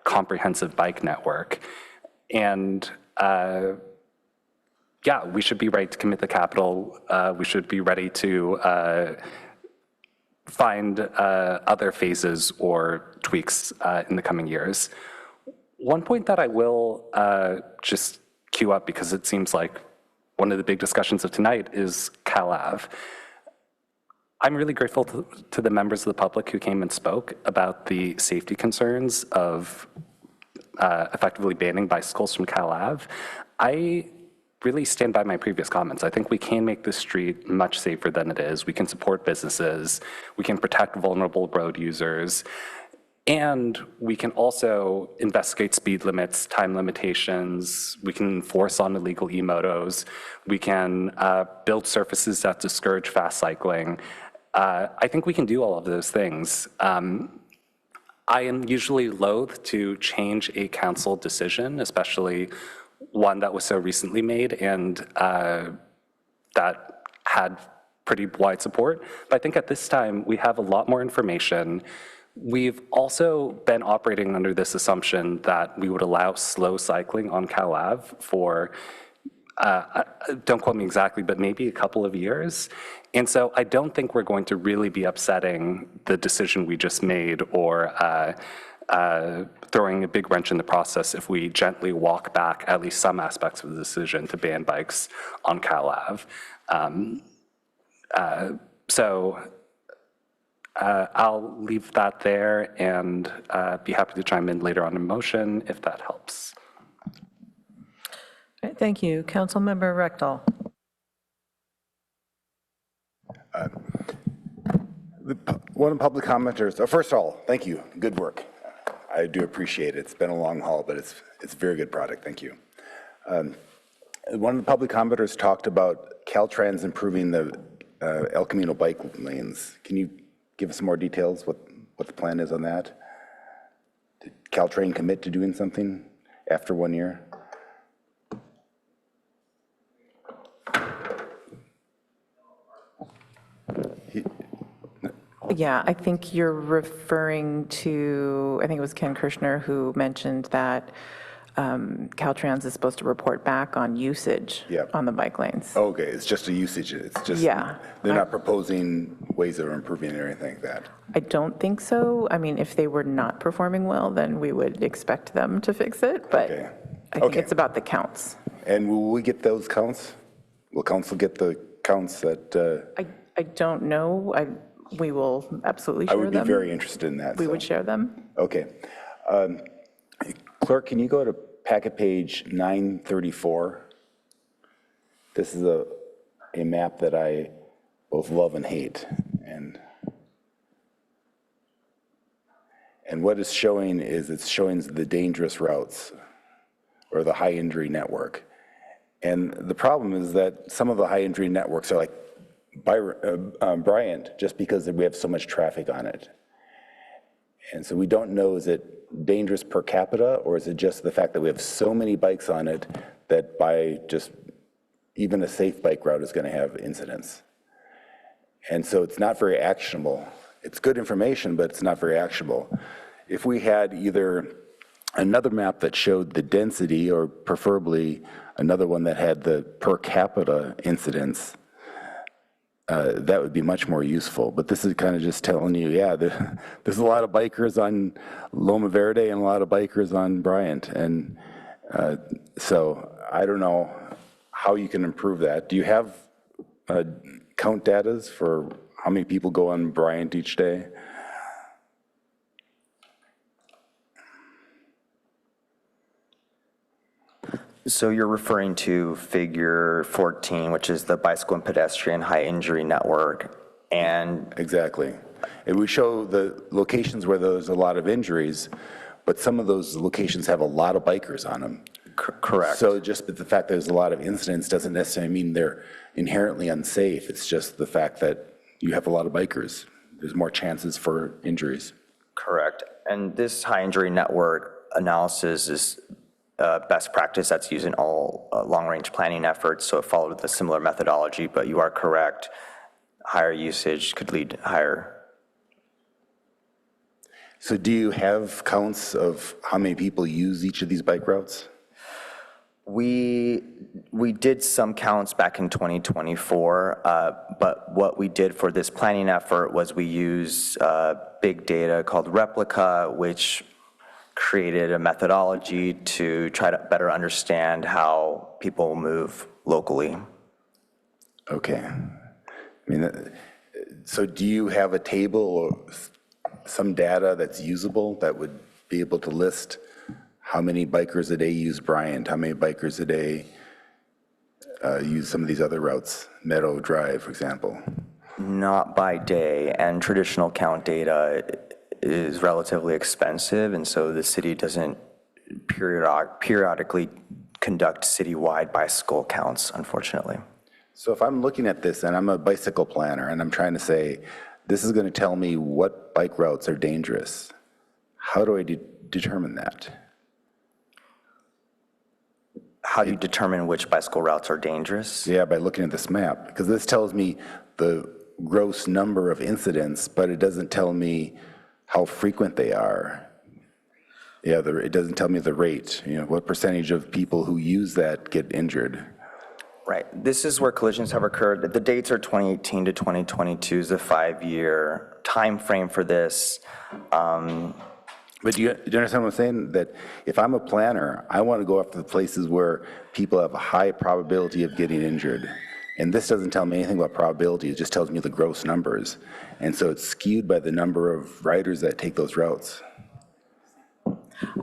comprehensive bike network. And yeah, we should be ready to commit the capital. We should be ready to find other phases or tweaks in the coming years. One point that I will just queue up, because it seems like one of the big discussions of tonight, is Cal Ave. I'm really grateful to the members of the public who came and spoke about the safety concerns of effectively banning bicycles from Cal Ave. I really stand by my previous comments. I think we can make this street much safer than it is. We can support businesses. We can protect vulnerable road users. And we can also investigate speed limits, time limitations. We can enforce on illegal e-motos. We can build surfaces that discourage fast cycling. I think we can do all of those things. I am usually loath to change a council decision, especially one that was so recently made and that had pretty wide support. But I think at this time, we have a lot more information. We've also been operating under this assumption that we would allow slow cycling on Cal Ave for, don't quote me exactly, but maybe a couple of years. And so I don't think we're going to really be upsetting the decision we just made or throwing a big wrench in the process if we gently walk back at least some aspects of the decision to ban bikes on Cal Ave. I'll leave that there and be happy to chime in later on in motion if that helps. All right, thank you. Councilmember Rectal. One of the public commenters, first of all, thank you, good work. I do appreciate it. It's been a long haul, but it's a very good product, thank you. One of the public commenters talked about Caltrans improving the El Camino bike lanes. Can you give us some more details, what the plan is on that? Did Caltrain commit to doing something after 1 year? Yeah, I think you're referring to, I think it was Ken Kirshner who mentioned that Caltrans is supposed to report back on usage on the bike lanes. Okay, it's just a usage, it's just, they're not proposing ways of improving it or anything like that. I don't think so. I mean, if they were not performing well, then we would expect them to fix it, but I think it's about the counts. And will we get those counts? Will council get the counts that? I don't know. We will absolutely share them. I would be very interested in that. We would share them. Okay. Clerk, can you go to packet page 934? This is a map that I both love and hate. And what it's showing is it's showing the dangerous routes or the high injury network. And the problem is that some of the high injury networks are like Bryant, just because we have so much traffic on it. And so we don't know, is it dangerous per capita, or is it just the fact that we have so many bikes on it that by just even a safe bike route is going to have incidents? And so it's not very actionable. It's good information, but it's not very actionable. If we had either another map that showed the density, or preferably another one that had the per capita incidents, that would be much more useful. But this is kind of just telling you, yeah, there's a lot of bikers on Loma Verde and a lot of bikers on Bryant. And so I don't know how you can improve that. Do you have count datas for how many people go on Bryant each day? So you're referring to figure 14, which is the bicycle and pedestrian high injury network. And exactly. It would show the locations where there's a lot of injuries, but some of those locations have a lot of bikers on them. Correct. So just the fact that there's a lot of incidents doesn't necessarily mean they're inherently unsafe. It's just the fact that you have a lot of bikers. There's more chances for injuries. Correct. And this high injury network analysis is best practice that's used in all long-range planning efforts, so it followed a similar methodology, but you are correct. Higher usage could lead to higher. So do you have counts of how many people use each of these bike routes? We did some counts back in 2024, but what we did for this planning effort was we used big data called Replica, which created a methodology to try to better understand how people move locally. Okay. I mean, so do you have a table or some data that's usable that would be able to list how many bikers a day use Bryant, how many bikers a day use some of these other routes, Meadow Drive, for example? Not by day, and traditional count data is relatively expensive, and so the city doesn't periodically conduct citywide bicycle counts, unfortunately. So if I'm looking at this and I'm a bicycle planner and I'm trying to say, this is going to tell me what bike routes are dangerous, how do I determine that? How do you determine which bicycle routes are dangerous? Yeah, by looking at this map, because this tells me the gross number of incidents, but it doesn't tell me how frequent they are. Yeah, it doesn't tell me the rate, what percentage of people who use that get injured. This is where collisions have occurred. The dates are 2018 to 2022 is a 5-year time frame for this. But do you understand what I'm saying? That if I'm a planner, I want to go after the places where people have a high probability of getting injured. And this doesn't tell me anything about probability, it just tells me the gross numbers. And so it's skewed by the number of riders that take those routes.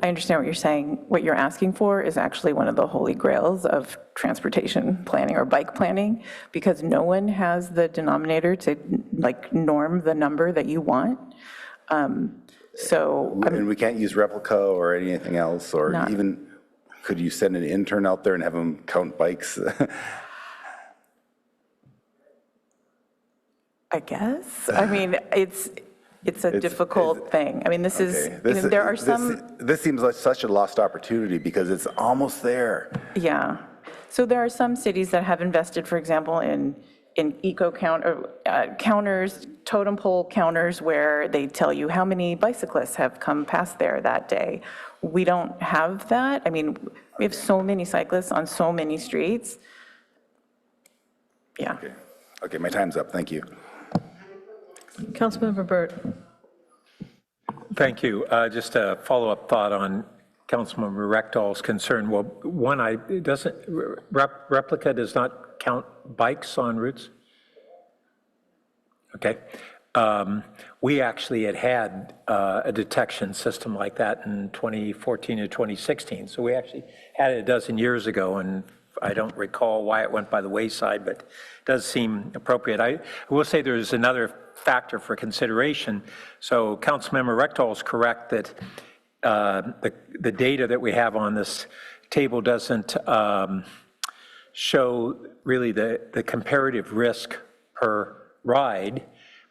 I understand what you're saying. What you're asking for is actually one of the holy grails of transportation planning or bike planning, because no one has the denominator to norm the number that you want. And we can't use replica or anything else, or even, could you send an intern out there and have them count bikes? I guess. I mean, it's a difficult thing. I mean, this is, there are some. This seems like such a lost opportunity because it's almost there. Yeah. So there are some cities that have invested, for example, in eco counters, totem pole counters, where they tell you how many bicyclists have come past there that day. We don't have that. I mean, we have so many cyclists on so many streets. Yeah. Okay, my time's up. Thank you. Councilmember Burt. Thank you. Just a follow-up thought on Councilmember Rectal's concern. Well, one, replica does not count bikes on routes. Okay. We actually had a detection system like that in 2014 and 2016. So we actually had it a dozen years ago, and I don't recall why it went by the wayside, but it does seem appropriate. I will say there's another factor for consideration. So Councilmember Rectal is correct that the data that we have on this table doesn't show really the comparative risk per ride,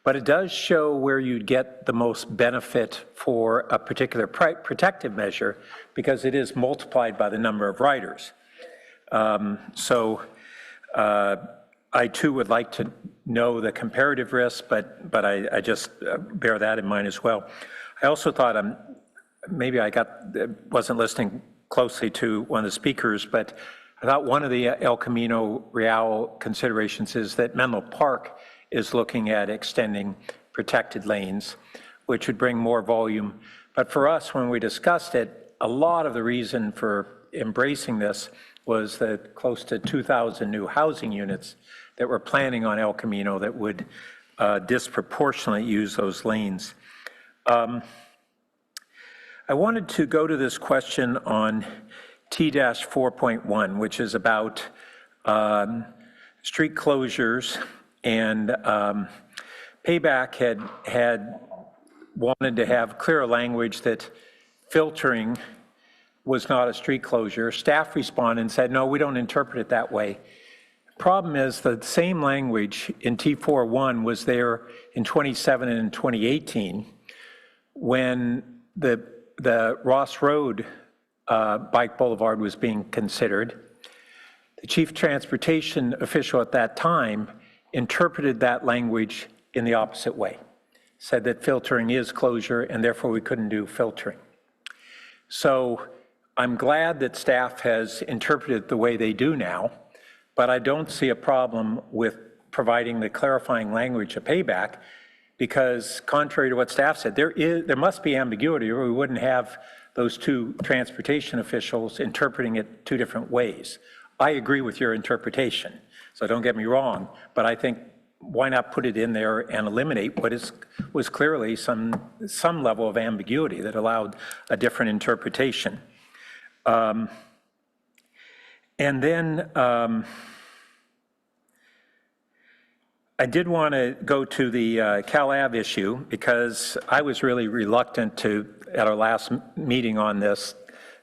but it does show where you'd get the most benefit for a particular protective measure because it is multiplied by the number of riders. I too would like to know the comparative risk, but I just bear that in mind as well. I also thought maybe I wasn't listening closely to one of the speakers, but I thought one of the El Camino Real considerations is that Menlo Park is looking at extending protected lanes, which would bring more volume. But for us, when we discussed it, a lot of the reason for embracing this was the close to 2,000 new housing units that we're planning on El Camino that would disproportionately use those lanes. I wanted to go to this question on T-4.1, which is about street closures, and Payback had wanted to have clearer language that filtering was not a street closure. Staff responded and said, no, we don't interpret it that way. Problem is the same language in T4.1 was there in 2017 and 2018 when the Ross Road Bike Boulevard was being considered. The chief transportation official at that time interpreted that language in the opposite way, said that filtering is closure and therefore we couldn't do filtering. So I'm glad that staff has interpreted the way they do now, but I don't see a problem with providing the clarifying language of Payback, because contrary to what staff said, there must be ambiguity or we wouldn't have those two transportation officials interpreting it two different ways. I agree with your interpretation, so don't get me wrong, but I think why not put it in there and eliminate what was clearly some level of ambiguity that allowed a different interpretation. And then I did want to go to the Cal Ave issue because I was really reluctant to, at our last meeting on this,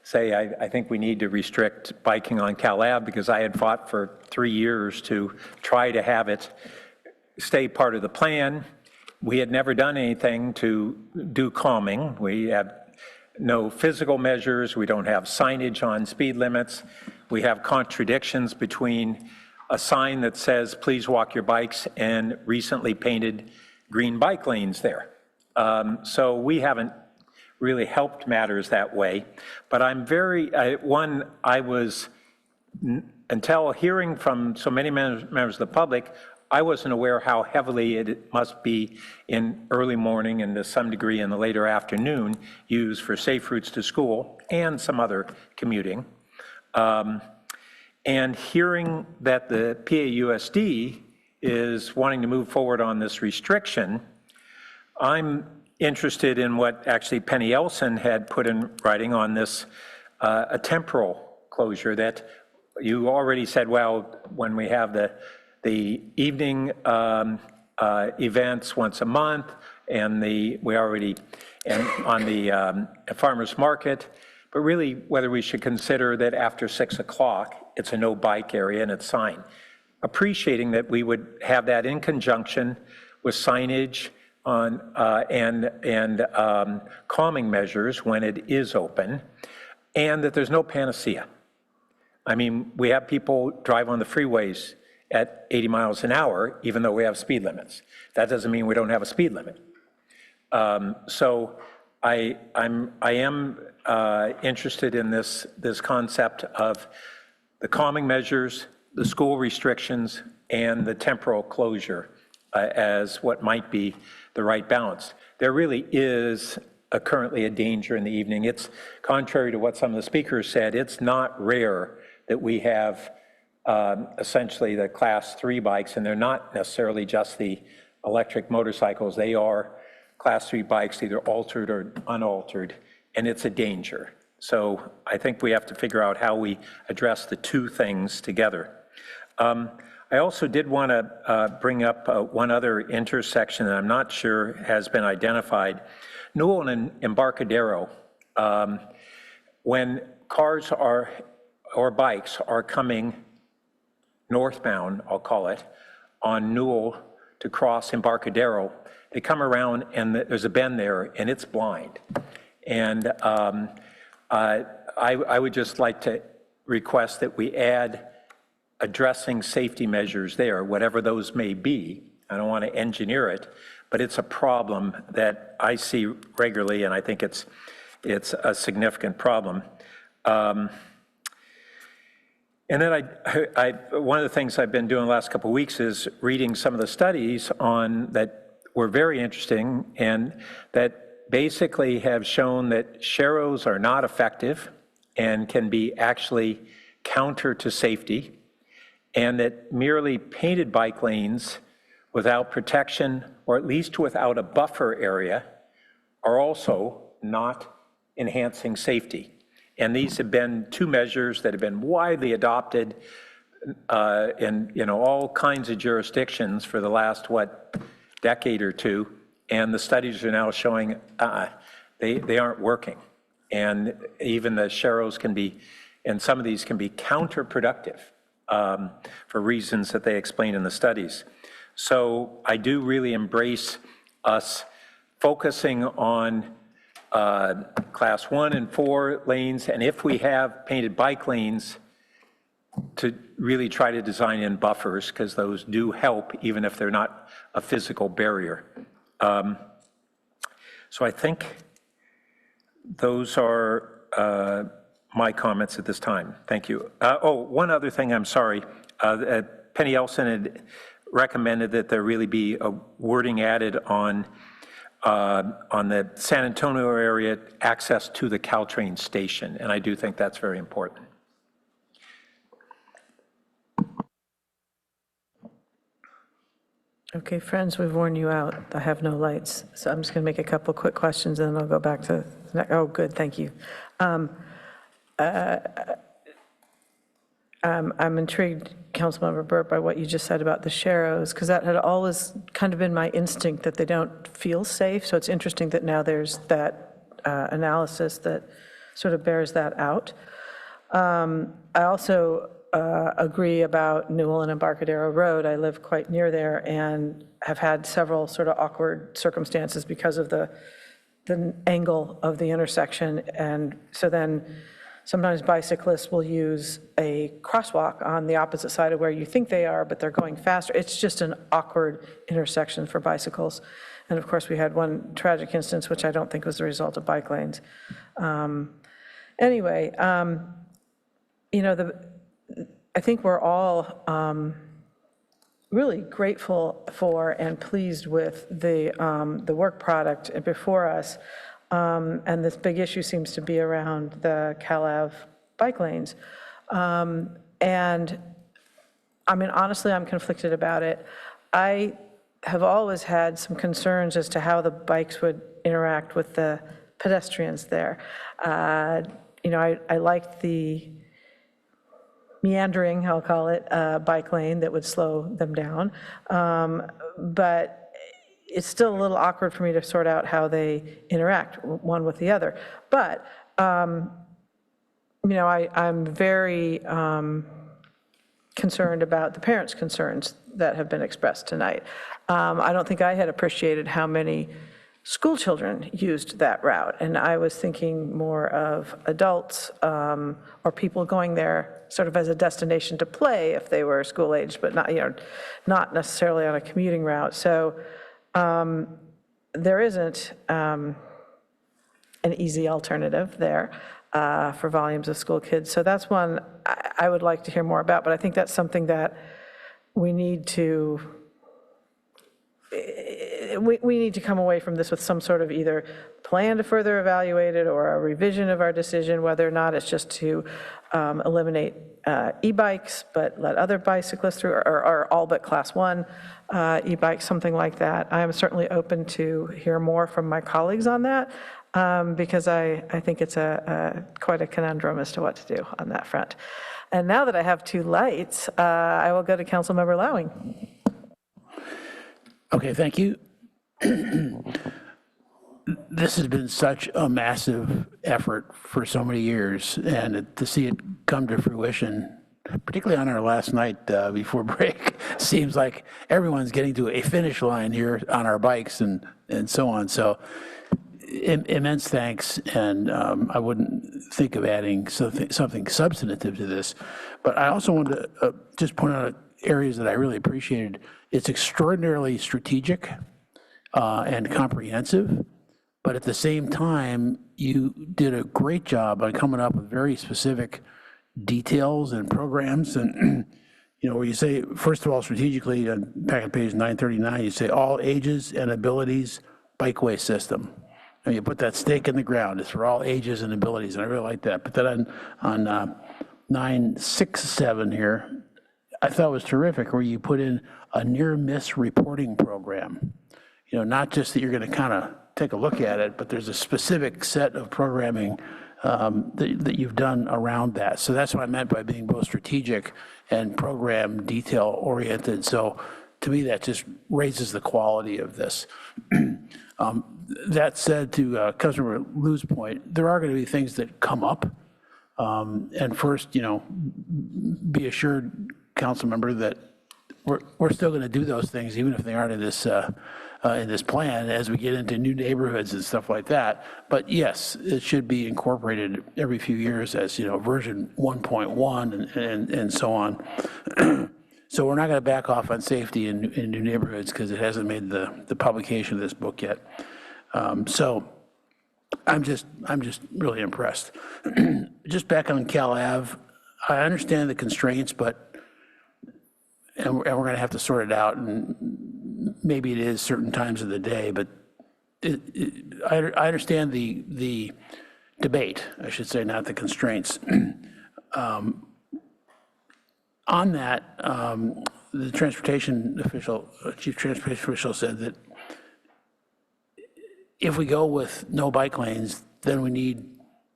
say I think we need to restrict biking on Cal Ave because I had fought for 3 years to try to have it stay part of the plan. We had never done anything to do calming. We had no physical measures. We don't have signage on speed limits. We have contradictions between a sign that says, please walk your bikes, and recently painted green bike lanes there. So we haven't really helped matters that way. But I'm until hearing from so many members of the public, I wasn't aware how heavily it must be in early morning and to some degree in the later afternoon used for safe routes to school and some other commuting. And hearing that the PAUSD is wanting to move forward on this restriction, I'm interested in what actually Penny Elson had put in writing on this, a temporal closure that you already said, well, when we have the evening events once a month and on the farmer's market, but really whether we should consider that after 6 o'clock, it's a no bike area and it's signed. Appreciating that we would have that in conjunction with signage on and calming measures when it is open, and that there's no panacea. I mean, we have people drive on the freeways at 80 miles an hour, even though we have speed limits. That doesn't mean we don't have a speed limit. So I am interested in this concept of the calming measures, the school restrictions, and the temporal closure as what might be the right balance. There really is currently a danger in the evening. It's contrary to what some of the speakers said, it's not rare that we have essentially the class 3 bikes, and they're not necessarily just the electric motorcycles. They are class 3 bikes, either altered or unaltered, and it's a danger. So I think we have to figure out how we address the two things together. I also did want to bring up one other intersection that I'm not sure has been identified. Newell and Embarcadero, when cars or bikes are coming northbound, I'll call it, on Newell to cross Embarcadero, they come around and there's a bend there and it's blind. And I would just like to request that we add addressing safety measures there, whatever those may be. I don't want to engineer it, but it's a problem that I see regularly, and I think it's a significant problem. And then one of the things I've been doing the last couple of weeks is reading some of the studies on that were very interesting and that basically have shown that sharrows are not effective and can be actually counter to safety, and that merely painted bike lanes without protection, or at least without a buffer area, are also not enhancing safety. And these have been two measures that have been widely adopted in all kinds of jurisdictions for the last, decade or two, and the studies are now showing they aren't working. And even the sharrows can be, and some of these can be counterproductive for reasons that they explain in the studies. So I do really embrace us focusing on class 1 and 4 lanes, and if we have painted bike lanes, to really try to design in buffers, because those do help even if they're not a physical barrier. So I think those are my comments at this time. Thank you. One other thing, I'm sorry. Penny Elson had recommended that there really be a wording added on the San Antonio area access to the Caltrain station, and I do think that's very important. Okay, friends, we've worn you out. I have no lights, so I'm just going to make a couple quick questions, and then I'll go back to, oh, good, thank you. I'm intrigued, Councilmember Burt, by what you just said about the sharrows, because that had always kind of been my instinct that they don't feel safe. So it's interesting that now there's that analysis that sort of bears that out. I also agree about Newell and Embarcadero Road. I live quite near there and have had several sort of awkward circumstances because of the the angle of the intersection. And so then sometimes bicyclists will use a crosswalk on the opposite side of where you think they are, but they're going faster. It's just an awkward intersection for bicycles. And of course, we had one tragic instance, which I don't think was the result of bike lanes. Anyway, you know, I think we're all really grateful for and pleased with the work product before us. And this big issue seems to be around the CalAv bike lanes. And I mean, honestly, I'm conflicted about it. I have always had some concerns as to how the bikes would interact with the pedestrians there. You know, I liked the meandering, I'll call it, bike lane that would slow them down. But it's still a little awkward for me to sort out how they interact one with the other. But, you know, I'm very concerned about the parents' concerns that have been expressed tonight. I don't think I had appreciated how many school children used that route. And I was thinking more of adults or people going there sort of as a destination to play if they were school aged, but not, you know, not necessarily on a commuting route. So there isn't an easy alternative there for volumes of school kids. So that's one I would like to hear more about, but I think that's something that we need to come away from this with some sort of either plan to further evaluate it or a revision of our decision, whether or not it's just to eliminate e-bikes, but let other bicyclists through, or all but class 1 e-bikes, something like that. I am certainly open to hear more from my colleagues on that because I think it's quite a conundrum as to what to do on that front. And now that I have 2 lights, I will go to Councilmember Lowing. Okay, thank you. This has been such a massive effort for so many years, and to see it come to fruition, particularly on our last night before break, seems like everyone's getting to a finish line here on our bikes and so on. So immense thanks, and I wouldn't think of adding something substantive to this, but I also wanted to just point out areas that I really appreciated. It's extraordinarily strategic and comprehensive, but at the same time, you did a great job on coming up with very specific details and programs. And, you know, where you say, first of all, strategically, on packet page 939, you say all ages and abilities bikeway system. And you put that stake in the ground. It's for all ages and abilities, and I really like that. But then on 967 here, I thought was terrific, where you put in a near-miss reporting program. You know, not just that you're going to kind of take a look at it, but there's a specific set of programming that you've done around that. So that's what I meant by being both strategic and program detail-oriented. So to me, that just raises the quality of this. That said, to Councilmember Liu's point, there are going to be things that come up. And first, you know, be assured, council member, that we're still going to do those things, even if they aren't in this plan, as we get into new neighborhoods and stuff like that. But yes, it should be incorporated every few years as, you know, version 1.1 and so on. So we're not going to back off on safety in new neighborhoods because it hasn't made the publication of this book yet. So I'm just really impressed. Just back on Cal Ave, I understand the constraints, and we're going to have to sort it out, and maybe it is certain times of the day, but I understand the debate, I should say, not the constraints. On that, the transportation official, chief transportation official, said that if we go with no bike lanes, then we need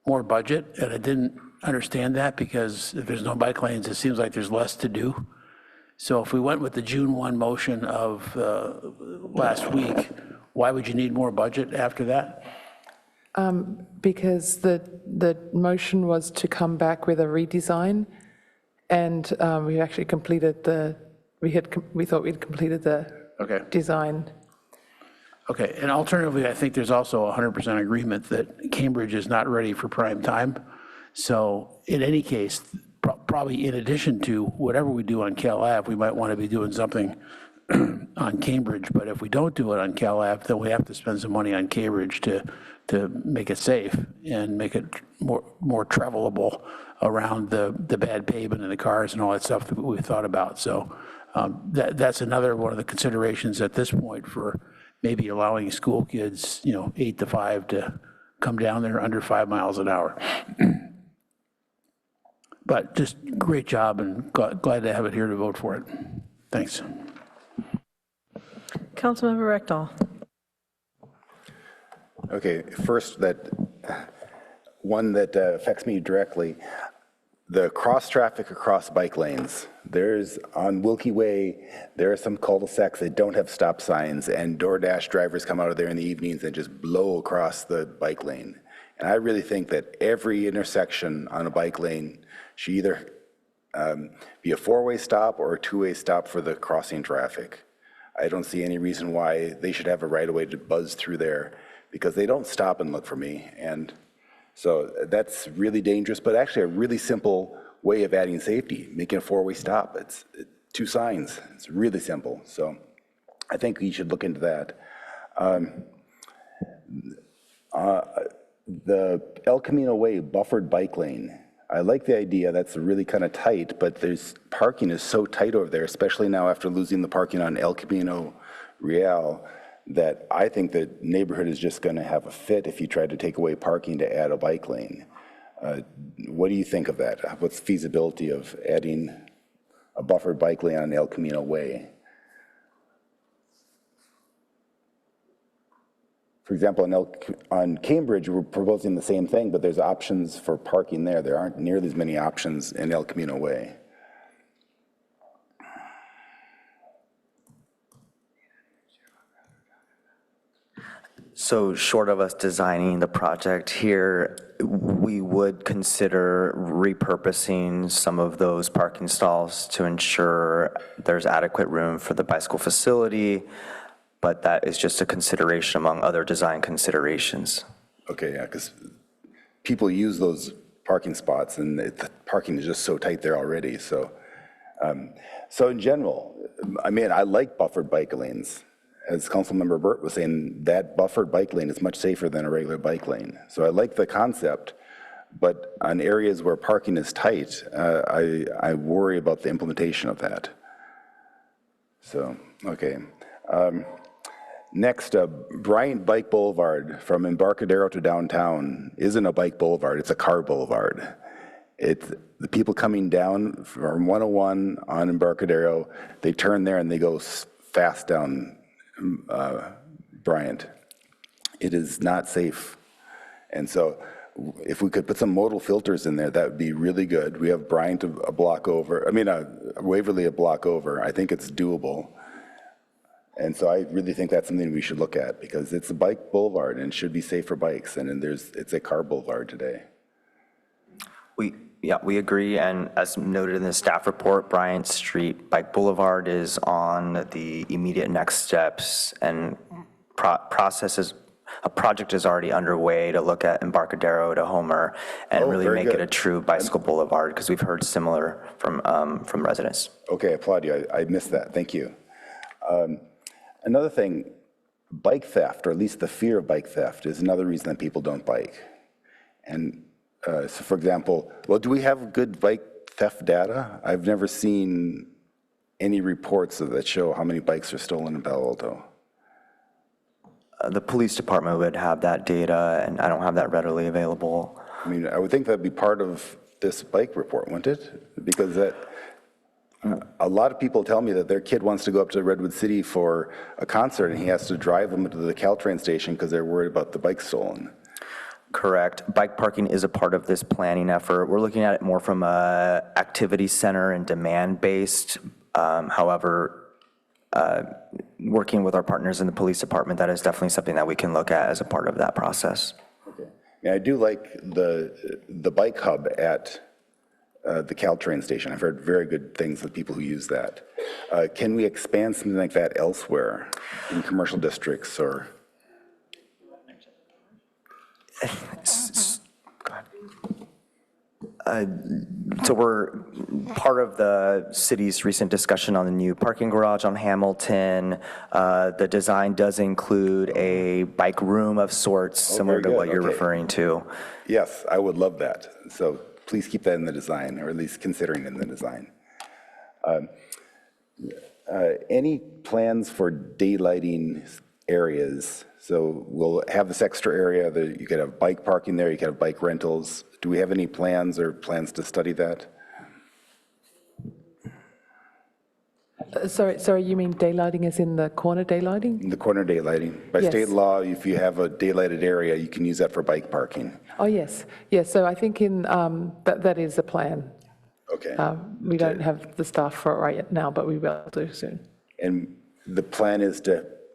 more budget, and I didn't understand that, because if there's no bike lanes, it seems like there's less to do. So if we went with the June 1 motion of last week, why would you need more budget after that? Because the motion was to come back with a redesign, and we actually completed we thought we'd completed the design. Okay, and alternatively, I think there's also a 100% agreement that Cambridge is not ready for prime time. So in any case, probably in addition to whatever we do on Cal Ave, we might want to be doing something on Cambridge. But if we don't do it on Cal Ave, then we have to spend some money on Cambridge to make it safe and make it more travelable around the bad pavement and the cars and all that stuff that we thought about. So that's another one of the considerations at this point for maybe allowing school kids, 8 to 5 to come down there under 5 miles an hour. But just great job and glad to have it here to vote for it. Thanks. Councilmember Rectal. Okay, first, one that affects me directly, the cross traffic across bike lanes. There's, on Wilkie Way, there are some cul-de-sacs that don't have stop signs, and DoorDash drivers come out of there in the evenings and just blow across the bike lane. And I really think that every intersection on a bike lane should either be a four-way stop or a two-way stop for the crossing traffic. I don't see any reason why they should have a right-of-way to buzz through there, because they don't stop and look for me. And so that's really dangerous, but actually a really simple way of adding safety, making a four-way stop. It's 2 signs. It's really simple. So I think you should look into that. The El Camino Way buffered bike lane. I like the idea. That's really kind of tight, but parking is so tight over there, especially now after losing the parking on El Camino Real, that I think the neighborhood is just going to have a fit if you try to take away parking to add a bike lane. What do you think of that? What's the feasibility of adding a buffered bike lane on El Camino Way? For example, on Cambridge, we're proposing the same thing, but there's options for parking there. There aren't nearly as many options in El Camino Way. So short of us designing the project here, we would consider repurposing some of those parking stalls to ensure there's adequate room for the bicycle facility, but that is just a consideration among other design considerations. Okay, yeah, because people use those parking spots and the parking is just so tight there already. So, so in general, I mean, I like buffered bike lanes. As Councilmember Burt was saying, that buffered bike lane is much safer than a regular bike lane. So I like the concept, but on areas where parking is tight, I worry about the implementation of that. So, okay. Next, Bryant Bike Boulevard from Embarcadero to downtown isn't a bike boulevard, it's a car boulevard. The people coming down from 101 on Embarcadero, they turn there and they go fast down Bryant. It is not safe. And so if we could put some modal filters in there, that would be really good. We have Bryant a block over, Waverly a block over. I think it's doable. And so I really think that's something we should look at because it's a bike boulevard and it should be safe for bikes. And it's a car boulevard today. We agree, and as noted in the staff report, Bryant Street Bike Boulevard is on the immediate next steps, and a project is already underway to look at Embarcadero to Homer and really make it a true bicycle boulevard, because we've heard similar from residents. Okay, I applaud you. I missed that. Thank you. Another thing, bike theft, or at least the fear of bike theft, is another reason that people don't bike. And so for example, do we have good bike theft data? I've never seen any reports that show how many bikes are stolen in Palo Alto. The police department would have that data, and I don't have that readily available. I mean, I would think that'd be part of this bike report, wouldn't it? Because a lot of people tell me that their kid wants to go up to Redwood City for a concert, and he has to drive them to the Caltrain station because they're worried about the bike stolen. Correct. Bike parking is a part of this planning effort. We're looking at it more from a activity center and demand-based. However, working with our partners in the police department, that is definitely something that we can look at as a part of that process. Okay. Yeah, I do like the bike hub at the Caltrain station. I've heard very good things of people who use that. Can we expand something like that elsewhere in commercial districts or? So we're part of the city's recent discussion on the new parking garage on Hamilton. The design does include a bike room of sorts, similar to very what good. you're Okay. referring to. Yes, I would love that. So please keep that in the design, or at least considering in the design. Any plans for daylighting areas? So we'll have this extra area that you could have bike parking there, you could have bike rentals. Do we have any plans or plans to study that? Sorry, you mean daylighting as in the corner daylighting? The corner daylighting. By Yes. state law, if you have a daylighted area, you can use that for bike parking. Oh, yes. Yes, so I think that is a plan. Okay. We don't have the staff for it right now, but we will do soon. And the plan is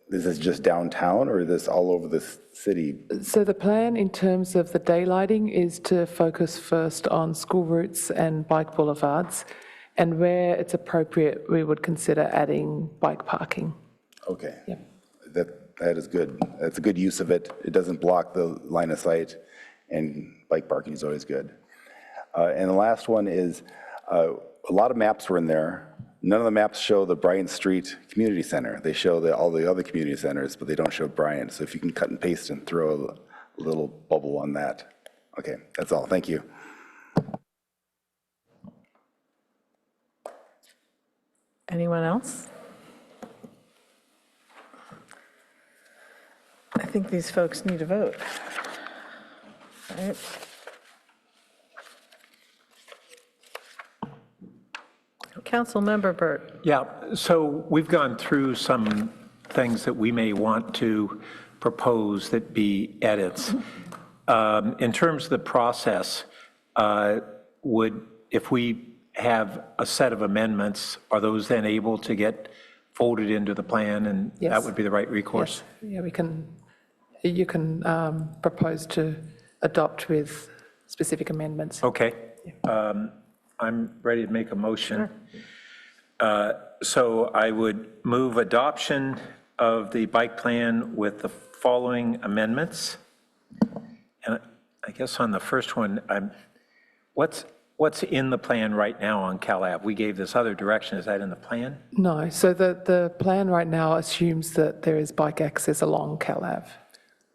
this just downtown, or is this all over the city? So the plan in terms of the daylighting is to focus first on school routes and bike boulevards, and where it's appropriate, we would consider adding bike parking. Okay. Yep. That is good. That's a good use of it. It doesn't block the line of sight, and bike parking is always good. And the last one is, a lot of maps were in there. None of the maps show the Bryant Street Community Center. They show all the other community centers, but they don't show Bryant. So if you can cut and paste and throw a little bubble on that. Okay, that's all. Thank you. Anyone else? I think these folks need a vote. All right. Councilmember Burt. Yeah, so we've gone through some things that we may want to propose that be edits. In terms of the process, if we have a set of amendments, are those then able to get folded into the plan, and that Yes. would be the right recourse? Yes. Yeah, you can propose to adopt with specific amendments. Okay. I'm ready to make a motion. So I would move adoption of the bike plan with the following amendments. And I guess on the first one, what's in the plan right now on Cal Ave? We gave this other direction. Is that in the plan? No, so the plan right now assumes that there is bike access along Cal Ave.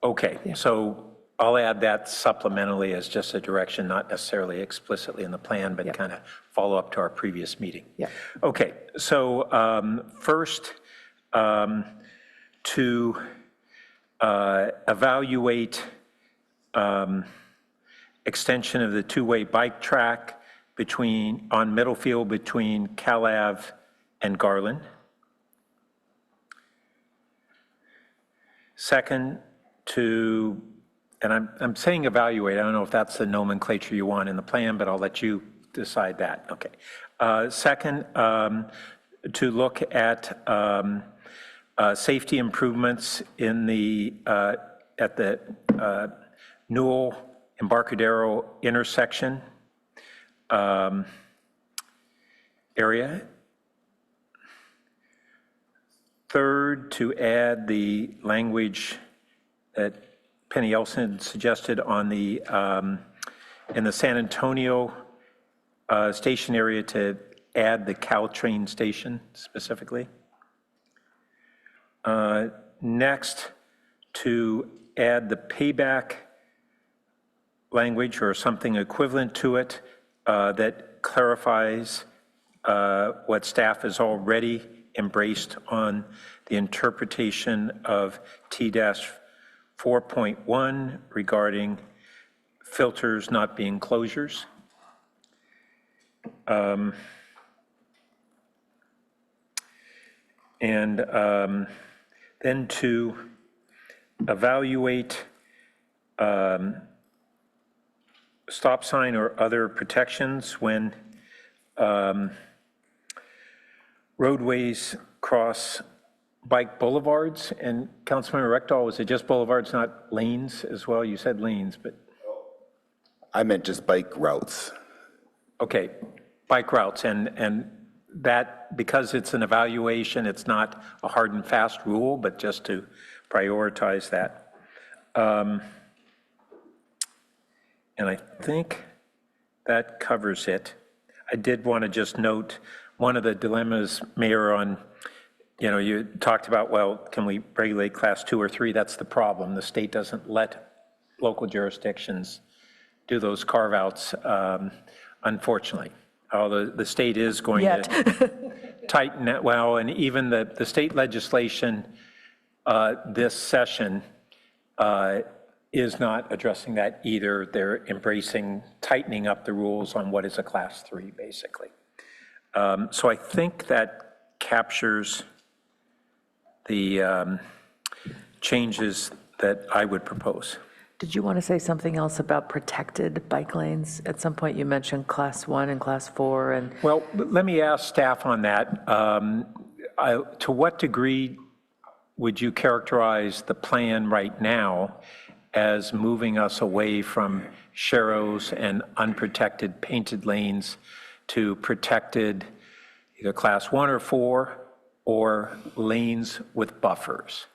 Okay, so I'll add that supplementally as just a direction, not necessarily explicitly in the plan, but kind of follow up to our previous meeting. Yeah. Okay, so first, to evaluate extension of the two-way bike track on Middlefield between Cal Ave and Garland. Second, and I'm saying evaluate, I don't know if that's the nomenclature you want in the plan, but I'll let you decide that. Okay. Second, to look at safety improvements at the Newell Embarcadero intersection area. Third, to add the language that Penny Elson suggested on in the San Antonio station area, to add the Caltrain station specifically. Next, to add the payback language or something equivalent to it that clarifies what staff has already embraced on the interpretation of T-4.1 regarding filters not being closures. And then to evaluate stop sign or other protections when roadways cross bike boulevards. And Councilmember Rectal, was it just boulevards, not lanes as well? You said lanes, but. I meant just bike routes. Okay, bike routes, and that, because it's an evaluation, it's not a hard and fast rule, but just to prioritize that. And I think that covers it. I did want to just note one of the dilemmas, Mayor, on, you talked about, well, can we regulate class 2 or 3? That's the problem. The state doesn't let local jurisdictions do those carve-outs, unfortunately. Although the state is going to tighten that, well, and even the state legislation this session is not addressing that either. They're embracing tightening up the rules on what is a class 3, basically. So I think that captures the changes that I would propose. Did you want to say something else about protected bike lanes? At some point you mentioned class 1 and class 4 and. Well, let me ask staff on that. To what degree would you characterize the plan right now as moving us away from sharrows and unprotected painted lanes to protected either class 1 or 4 or lanes with buffers?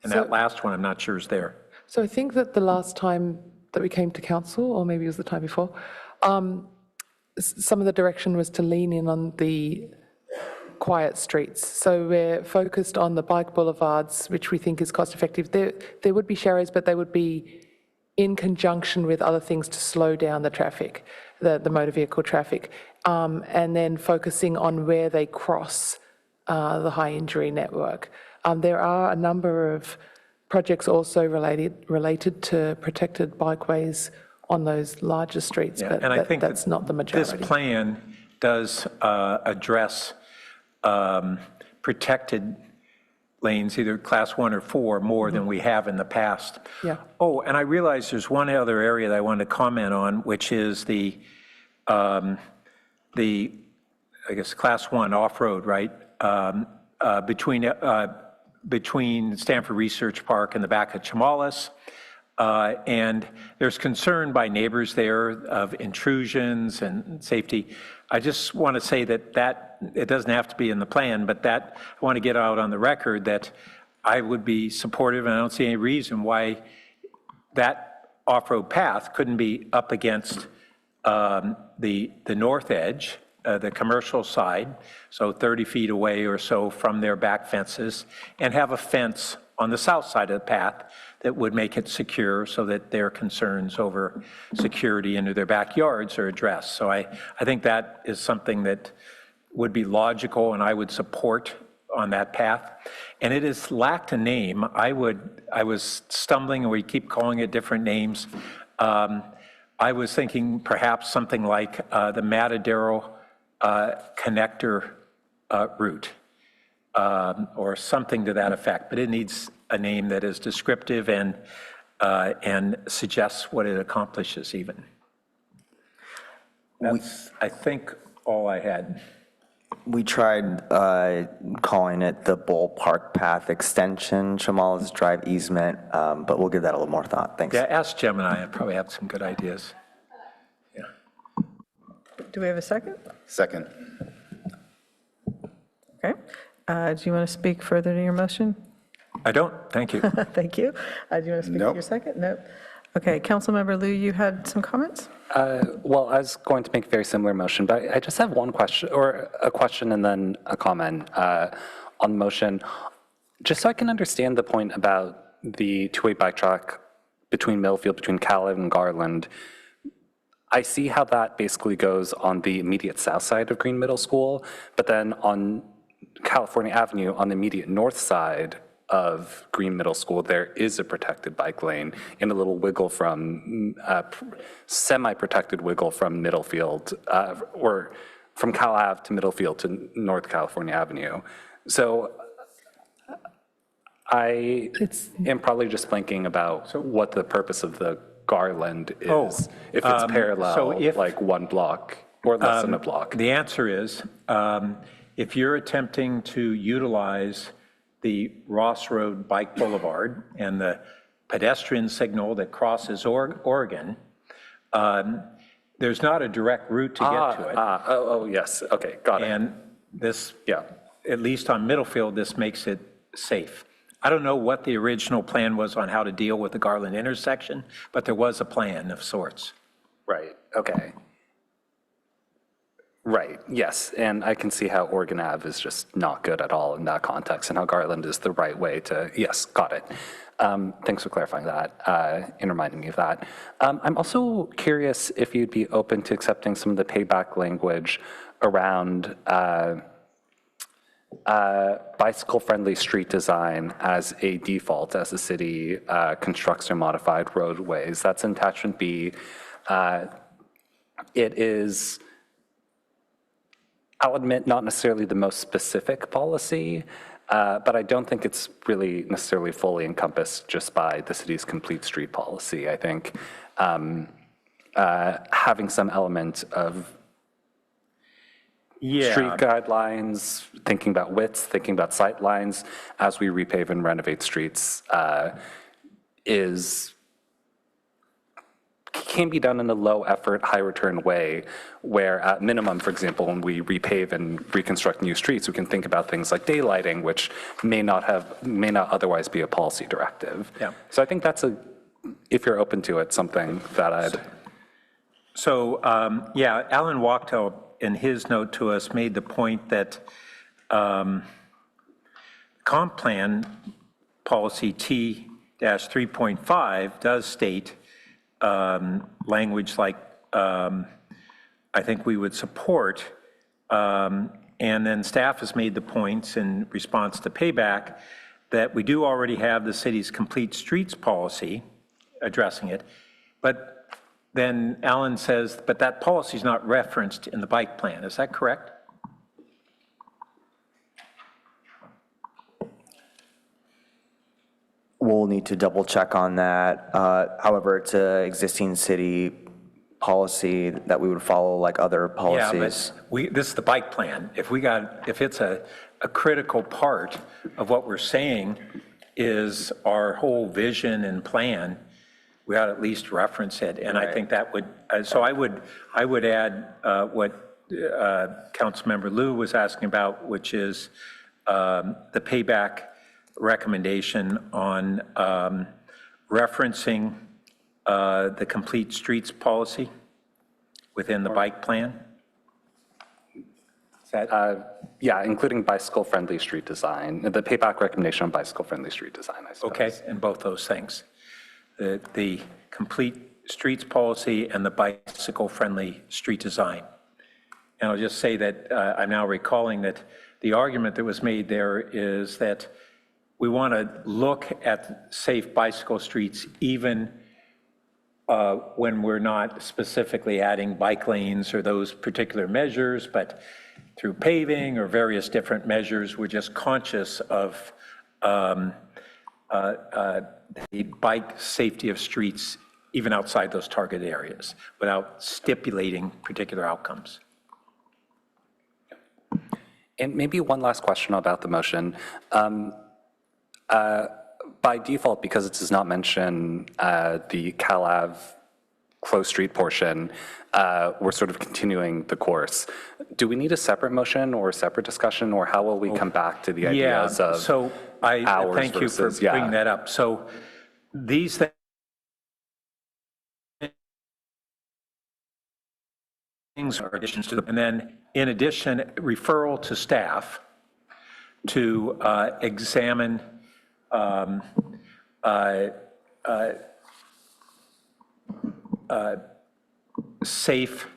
And that last one I'm not sure is there. So I think that the last time that we came to council, or maybe it was the time before, some of the direction was to lean in on the quiet streets. So we're focused on the bike boulevards, which we think is cost effective. There would be sharrows, but they would be in conjunction with other things to slow down the traffic, the motor vehicle traffic, and then focusing on where they cross the high injury network. There are a number of projects also related to protected bikeways on those larger streets, but and I think that's not the majority. This plan does address protected lanes, either class 1 or 4, more than we have in the past. Yeah. Oh, and I realize there's one other area that I wanted to comment on, which is the I guess, class 1 off-road, right? Between Stanford Research Park and the back of Chamalis. And there's concern by neighbors there of intrusions and safety. I just want to say that it doesn't have to be in the plan, but that I want to get out on the record that I would be supportive, and I don't see any reason why that off-road path couldn't be up against the north edge, the commercial side, so 30 feet away or so from their back fences, and have a fence on the south side of the path that would make it secure so that their concerns over security into their backyards are addressed. So I think that is something that would be logical and I would support on that path. And it has lacked a name. I was stumbling, and we keep calling it different names. I was thinking perhaps something like the Matadero connector route, or something to that effect, but it needs a name that is descriptive and suggests what it accomplishes even. That's, I think, all I had. We tried calling it the Bull Park Path Extension, Chamalis Drive easement, but we'll give that a little more thought. Thanks. Yeah, ask Gemini. I probably have some good ideas. Yeah. Do we have a second? Second. Okay. Do you want to speak further to your motion? I don't. Thank you. Thank you. Do you want to speak to your second? Nope. Okay. Councilmember Liu, you had some comments? Well, I was going to make a very similar motion, but I just have one question, or a question and then a comment on the motion. Just so I can understand the point about the two-way bike track between Millfield, between Calais and Garland, I see how that basically goes on the immediate south side of Green Middle School, but then on California Avenue, on the immediate north side of Green Middle School, there is a protected bike lane and a little wiggle from, semi-protected wiggle from Middlefield, or from Cal Ave to Middlefield to North California Avenue. So I am probably just blanking about what the purpose of the Garland is, if it's parallel, so if, like one block or less than a block. The answer is, if you're attempting to utilize the Ross Road Bike Boulevard and the pedestrian signal that crosses Oregon, there's not a direct route to get to it. Oh, yes, okay, got it. And this, at least on Middlefield, this makes it safe. I don't know what the original plan was on how to deal with the Garland intersection, but there was a plan of sorts. Right, okay. Right, yes, and I can see how Oregon Ave is just not good at all in that context, and how Garland is the right way to, yes, got it. Thanks for clarifying that and reminding me of that. I'm also curious if you'd be open to accepting some of the payback language around bicycle-friendly street design as a default as the city constructs or modified roadways. That's in attachment B. It is, I'll admit, not necessarily the most specific policy, but I don't think it's really necessarily fully encompassed just by the city's complete street policy. I think having some element of street guidelines, thinking about widths, thinking about sight lines as we repave and renovate streets can be done in a low effort, high return way, where at minimum, for example, when we repave and reconstruct new streets, we can think about things like daylighting, which may not otherwise be a policy directive. Yeah. So I think that's if you're open to it, something that I'd. So, yeah, Alan Wachtel, in his note to us, made the point that comp plan policy T-3.5 does state language like I think we would support, and then staff has made the points in response to payback that we do already have the city's complete streets policy addressing it, but then Alan says, but that policy is not referenced in the bike plan. Is that correct? We'll need to double check on that. However, it's an existing city policy that we would follow like other policies. Yeah, but this is the bike plan. If it's a critical part of what we're saying is our whole vision and plan, we ought to at least reference it. And I think that would, so I would add what Councilmember Liu was asking about, which is the payback recommendation on referencing the complete streets policy within the bike plan. Is that? Yeah, including bicycle-friendly street design, the payback recommendation on bicycle-friendly street design, I suppose. Okay, and both those things. The complete streets policy and the bicycle-friendly street design. And I'll just say that I'm now recalling that the argument that was made there is that we want to look at safe bicycle streets even when we're not specifically adding bike lanes or those particular measures, but through paving or various different measures, we're just conscious of the bike safety of streets even outside those target areas without stipulating particular outcomes. And maybe one last question about the motion. By default, because it does not mention the Cal Ave closed street portion, we're sort of continuing the course. Do we need a separate motion or a separate discussion, or how will we come back to the ideas of so I hours thank you for versus, bringing that up. So these things are additions to them. And then in addition, referral to staff to examine safe,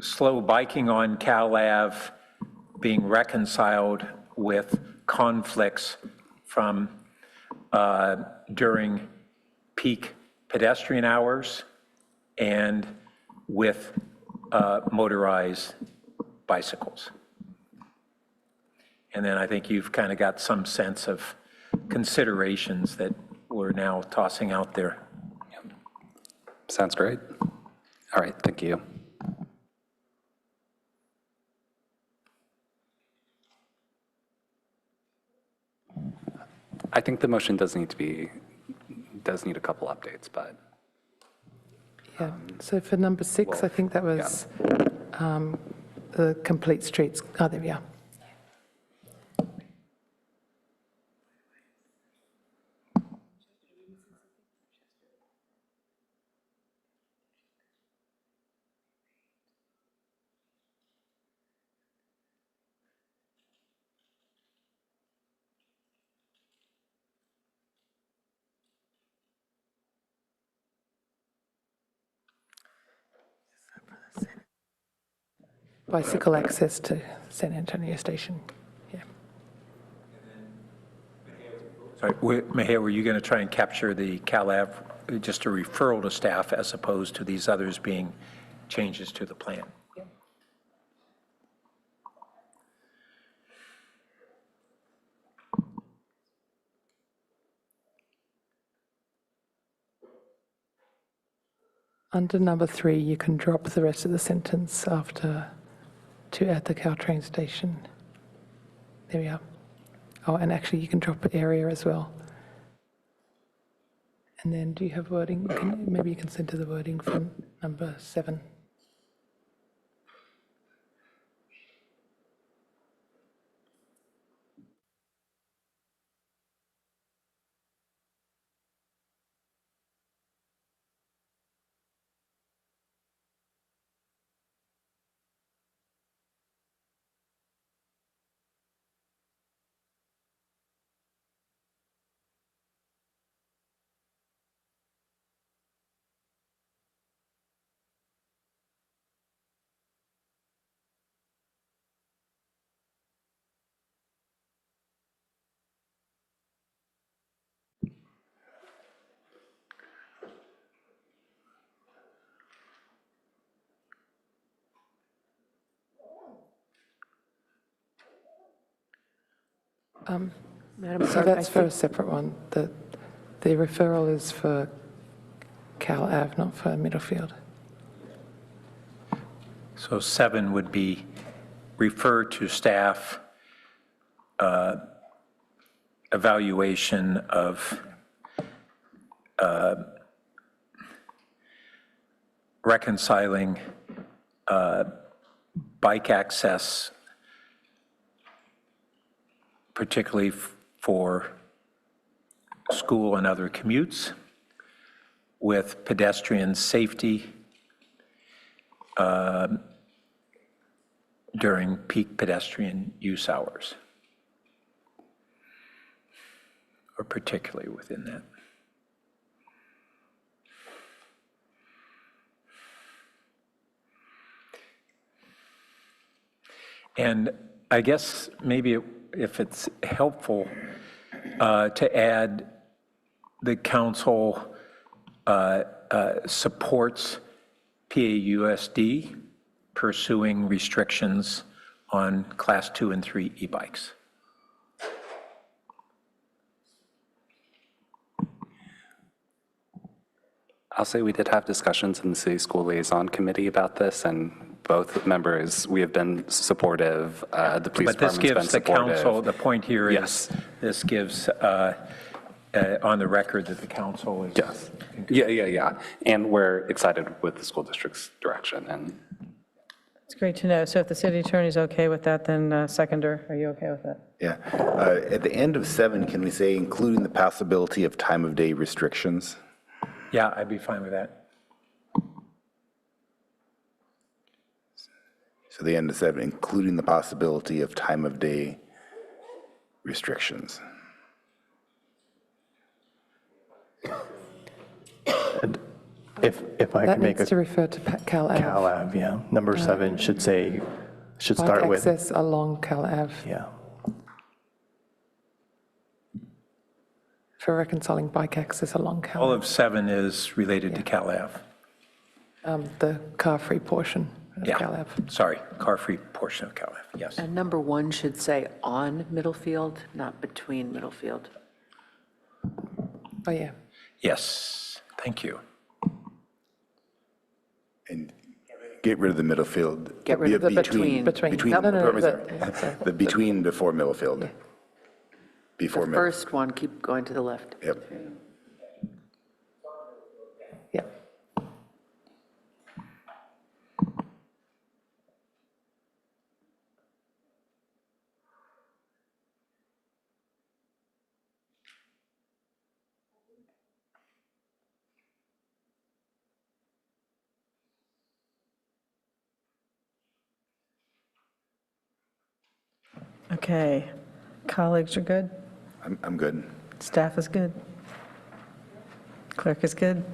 slow biking on Cal Ave being reconciled with conflicts from during peak pedestrian hours and with motorized bicycles. And then I think you've kind of got some sense of considerations that we're now tossing out there. Sounds great. All right, thank you. I think the motion does need a couple updates, but. Yeah, so for number 6, I think that was the complete streets. Oh, there we are. bicycle access to San Antonio Station. Yeah. Sorry, Maher, were you going to try and capture the CalAV, just a referral to staff as opposed to these others being changes to the plan? Under number 3, you can drop the rest of the sentence after to add the Caltrain station. There we are. Oh, and actually you can drop area as well. And then do you have wording? Maybe you can center the wording from number 7. Madam So Clerk, that's for a separate one. The referral is for Cal Ave, not for Middlefield. So 7 would be refer to staff evaluation of reconciling bike access, particularly for school and other commutes, with pedestrian safety during peak pedestrian use hours, or particularly within that. And I guess maybe if it's helpful to add the council supports PAUSD pursuing restrictions on class 2 and 3 e-bikes. I'll say we did have discussions in the city school liaison committee about this, and both members, we have been supportive. The police But this department's been gives the supportive. council, the point here is, Yes. this gives on the record that the council is. Yes. Yeah. And we're excited with the school district's direction. And It's great to know. So if the city attorney's okay with that, then Seconder, are you okay with that? Yeah. At the end of 7, can we say including the possibility of time of day restrictions? Yeah, I'd be fine with that. So the end of 7, including the possibility of time of day restrictions. If I That can make needs a to refer to Cal Ave. Cal Ave, yeah. Number 7 should say, should Bike start with, access along Cal Ave. yeah. For reconciling bike access along Cal All Ave. of 7 is related to Cal Ave. The car-free portion of Cal Yeah, Ave. sorry, car-free portion of Cal Ave, yes. And number 1 should say on Middlefield, not between Middlefield. Oh, yeah. Yes, thank you. And get rid of the Middlefield. Get rid of the between. Between, No, sorry, the between before Middlefield. Before The Middlefield. first one, keep going to the left. Yep. Yeah. Okay. Colleagues are good? I'm good. Staff is good? Clerk is good?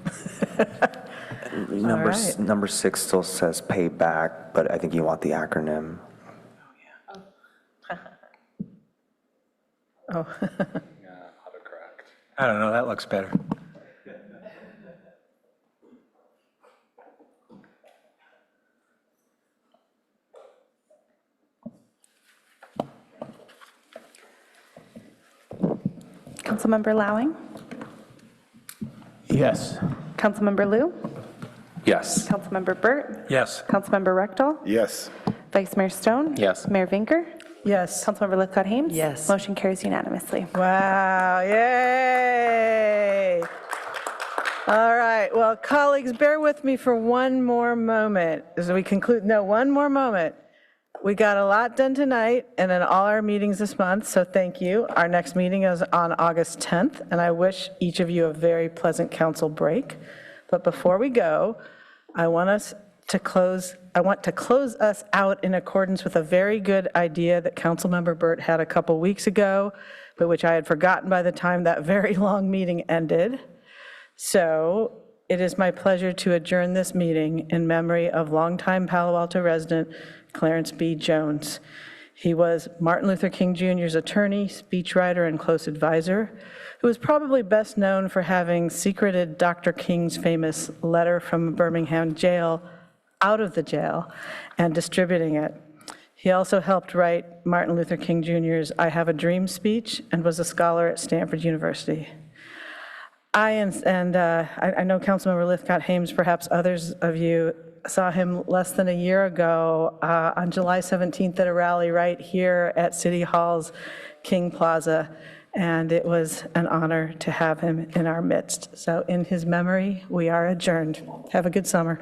right. Number 6 still says payback, but I think you want the acronym. Oh. I don't know, that looks better. Councilmember Lowing, Yes. Councilmember Lou, Yes. Councilmember Burt, Yes. Councilmember Rectal, Yes. Vice Mayor Stone. Yes. Mayor Vinker, Yes. Councilmember Lithcott Hames. Yes. Motion carries unanimously. Wow, yay. All right, well, colleagues, bear with me for one more moment as we conclude. No, one more moment. We got a lot done tonight and in all our meetings this month, so thank you. Our next meeting is on August 10th, and I wish each of you a very pleasant council break. But before we go, I want to close us out in accordance with a very good idea that Councilmember Burt had a couple weeks ago, but which I had forgotten by the time that very long meeting ended. So it is my pleasure to adjourn this meeting in memory of longtime Palo Alto resident Clarence B. Jones. He was Martin Luther King Jr.'s attorney, speechwriter, and close advisor, who was probably best known for having secreted Dr. King's famous letter from Birmingham jail out of the jail and distributing it. He also helped write Martin Luther King Jr.'s I Have a Dream speech and was a scholar at Stanford University. I know Councilmember Lithcott Hames, perhaps others of you, saw him less than a year ago on July 17th at a rally right here at City Hall's King Plaza, and it was an honor to have him in our midst. So in his memory, we are adjourned. Have a good summer.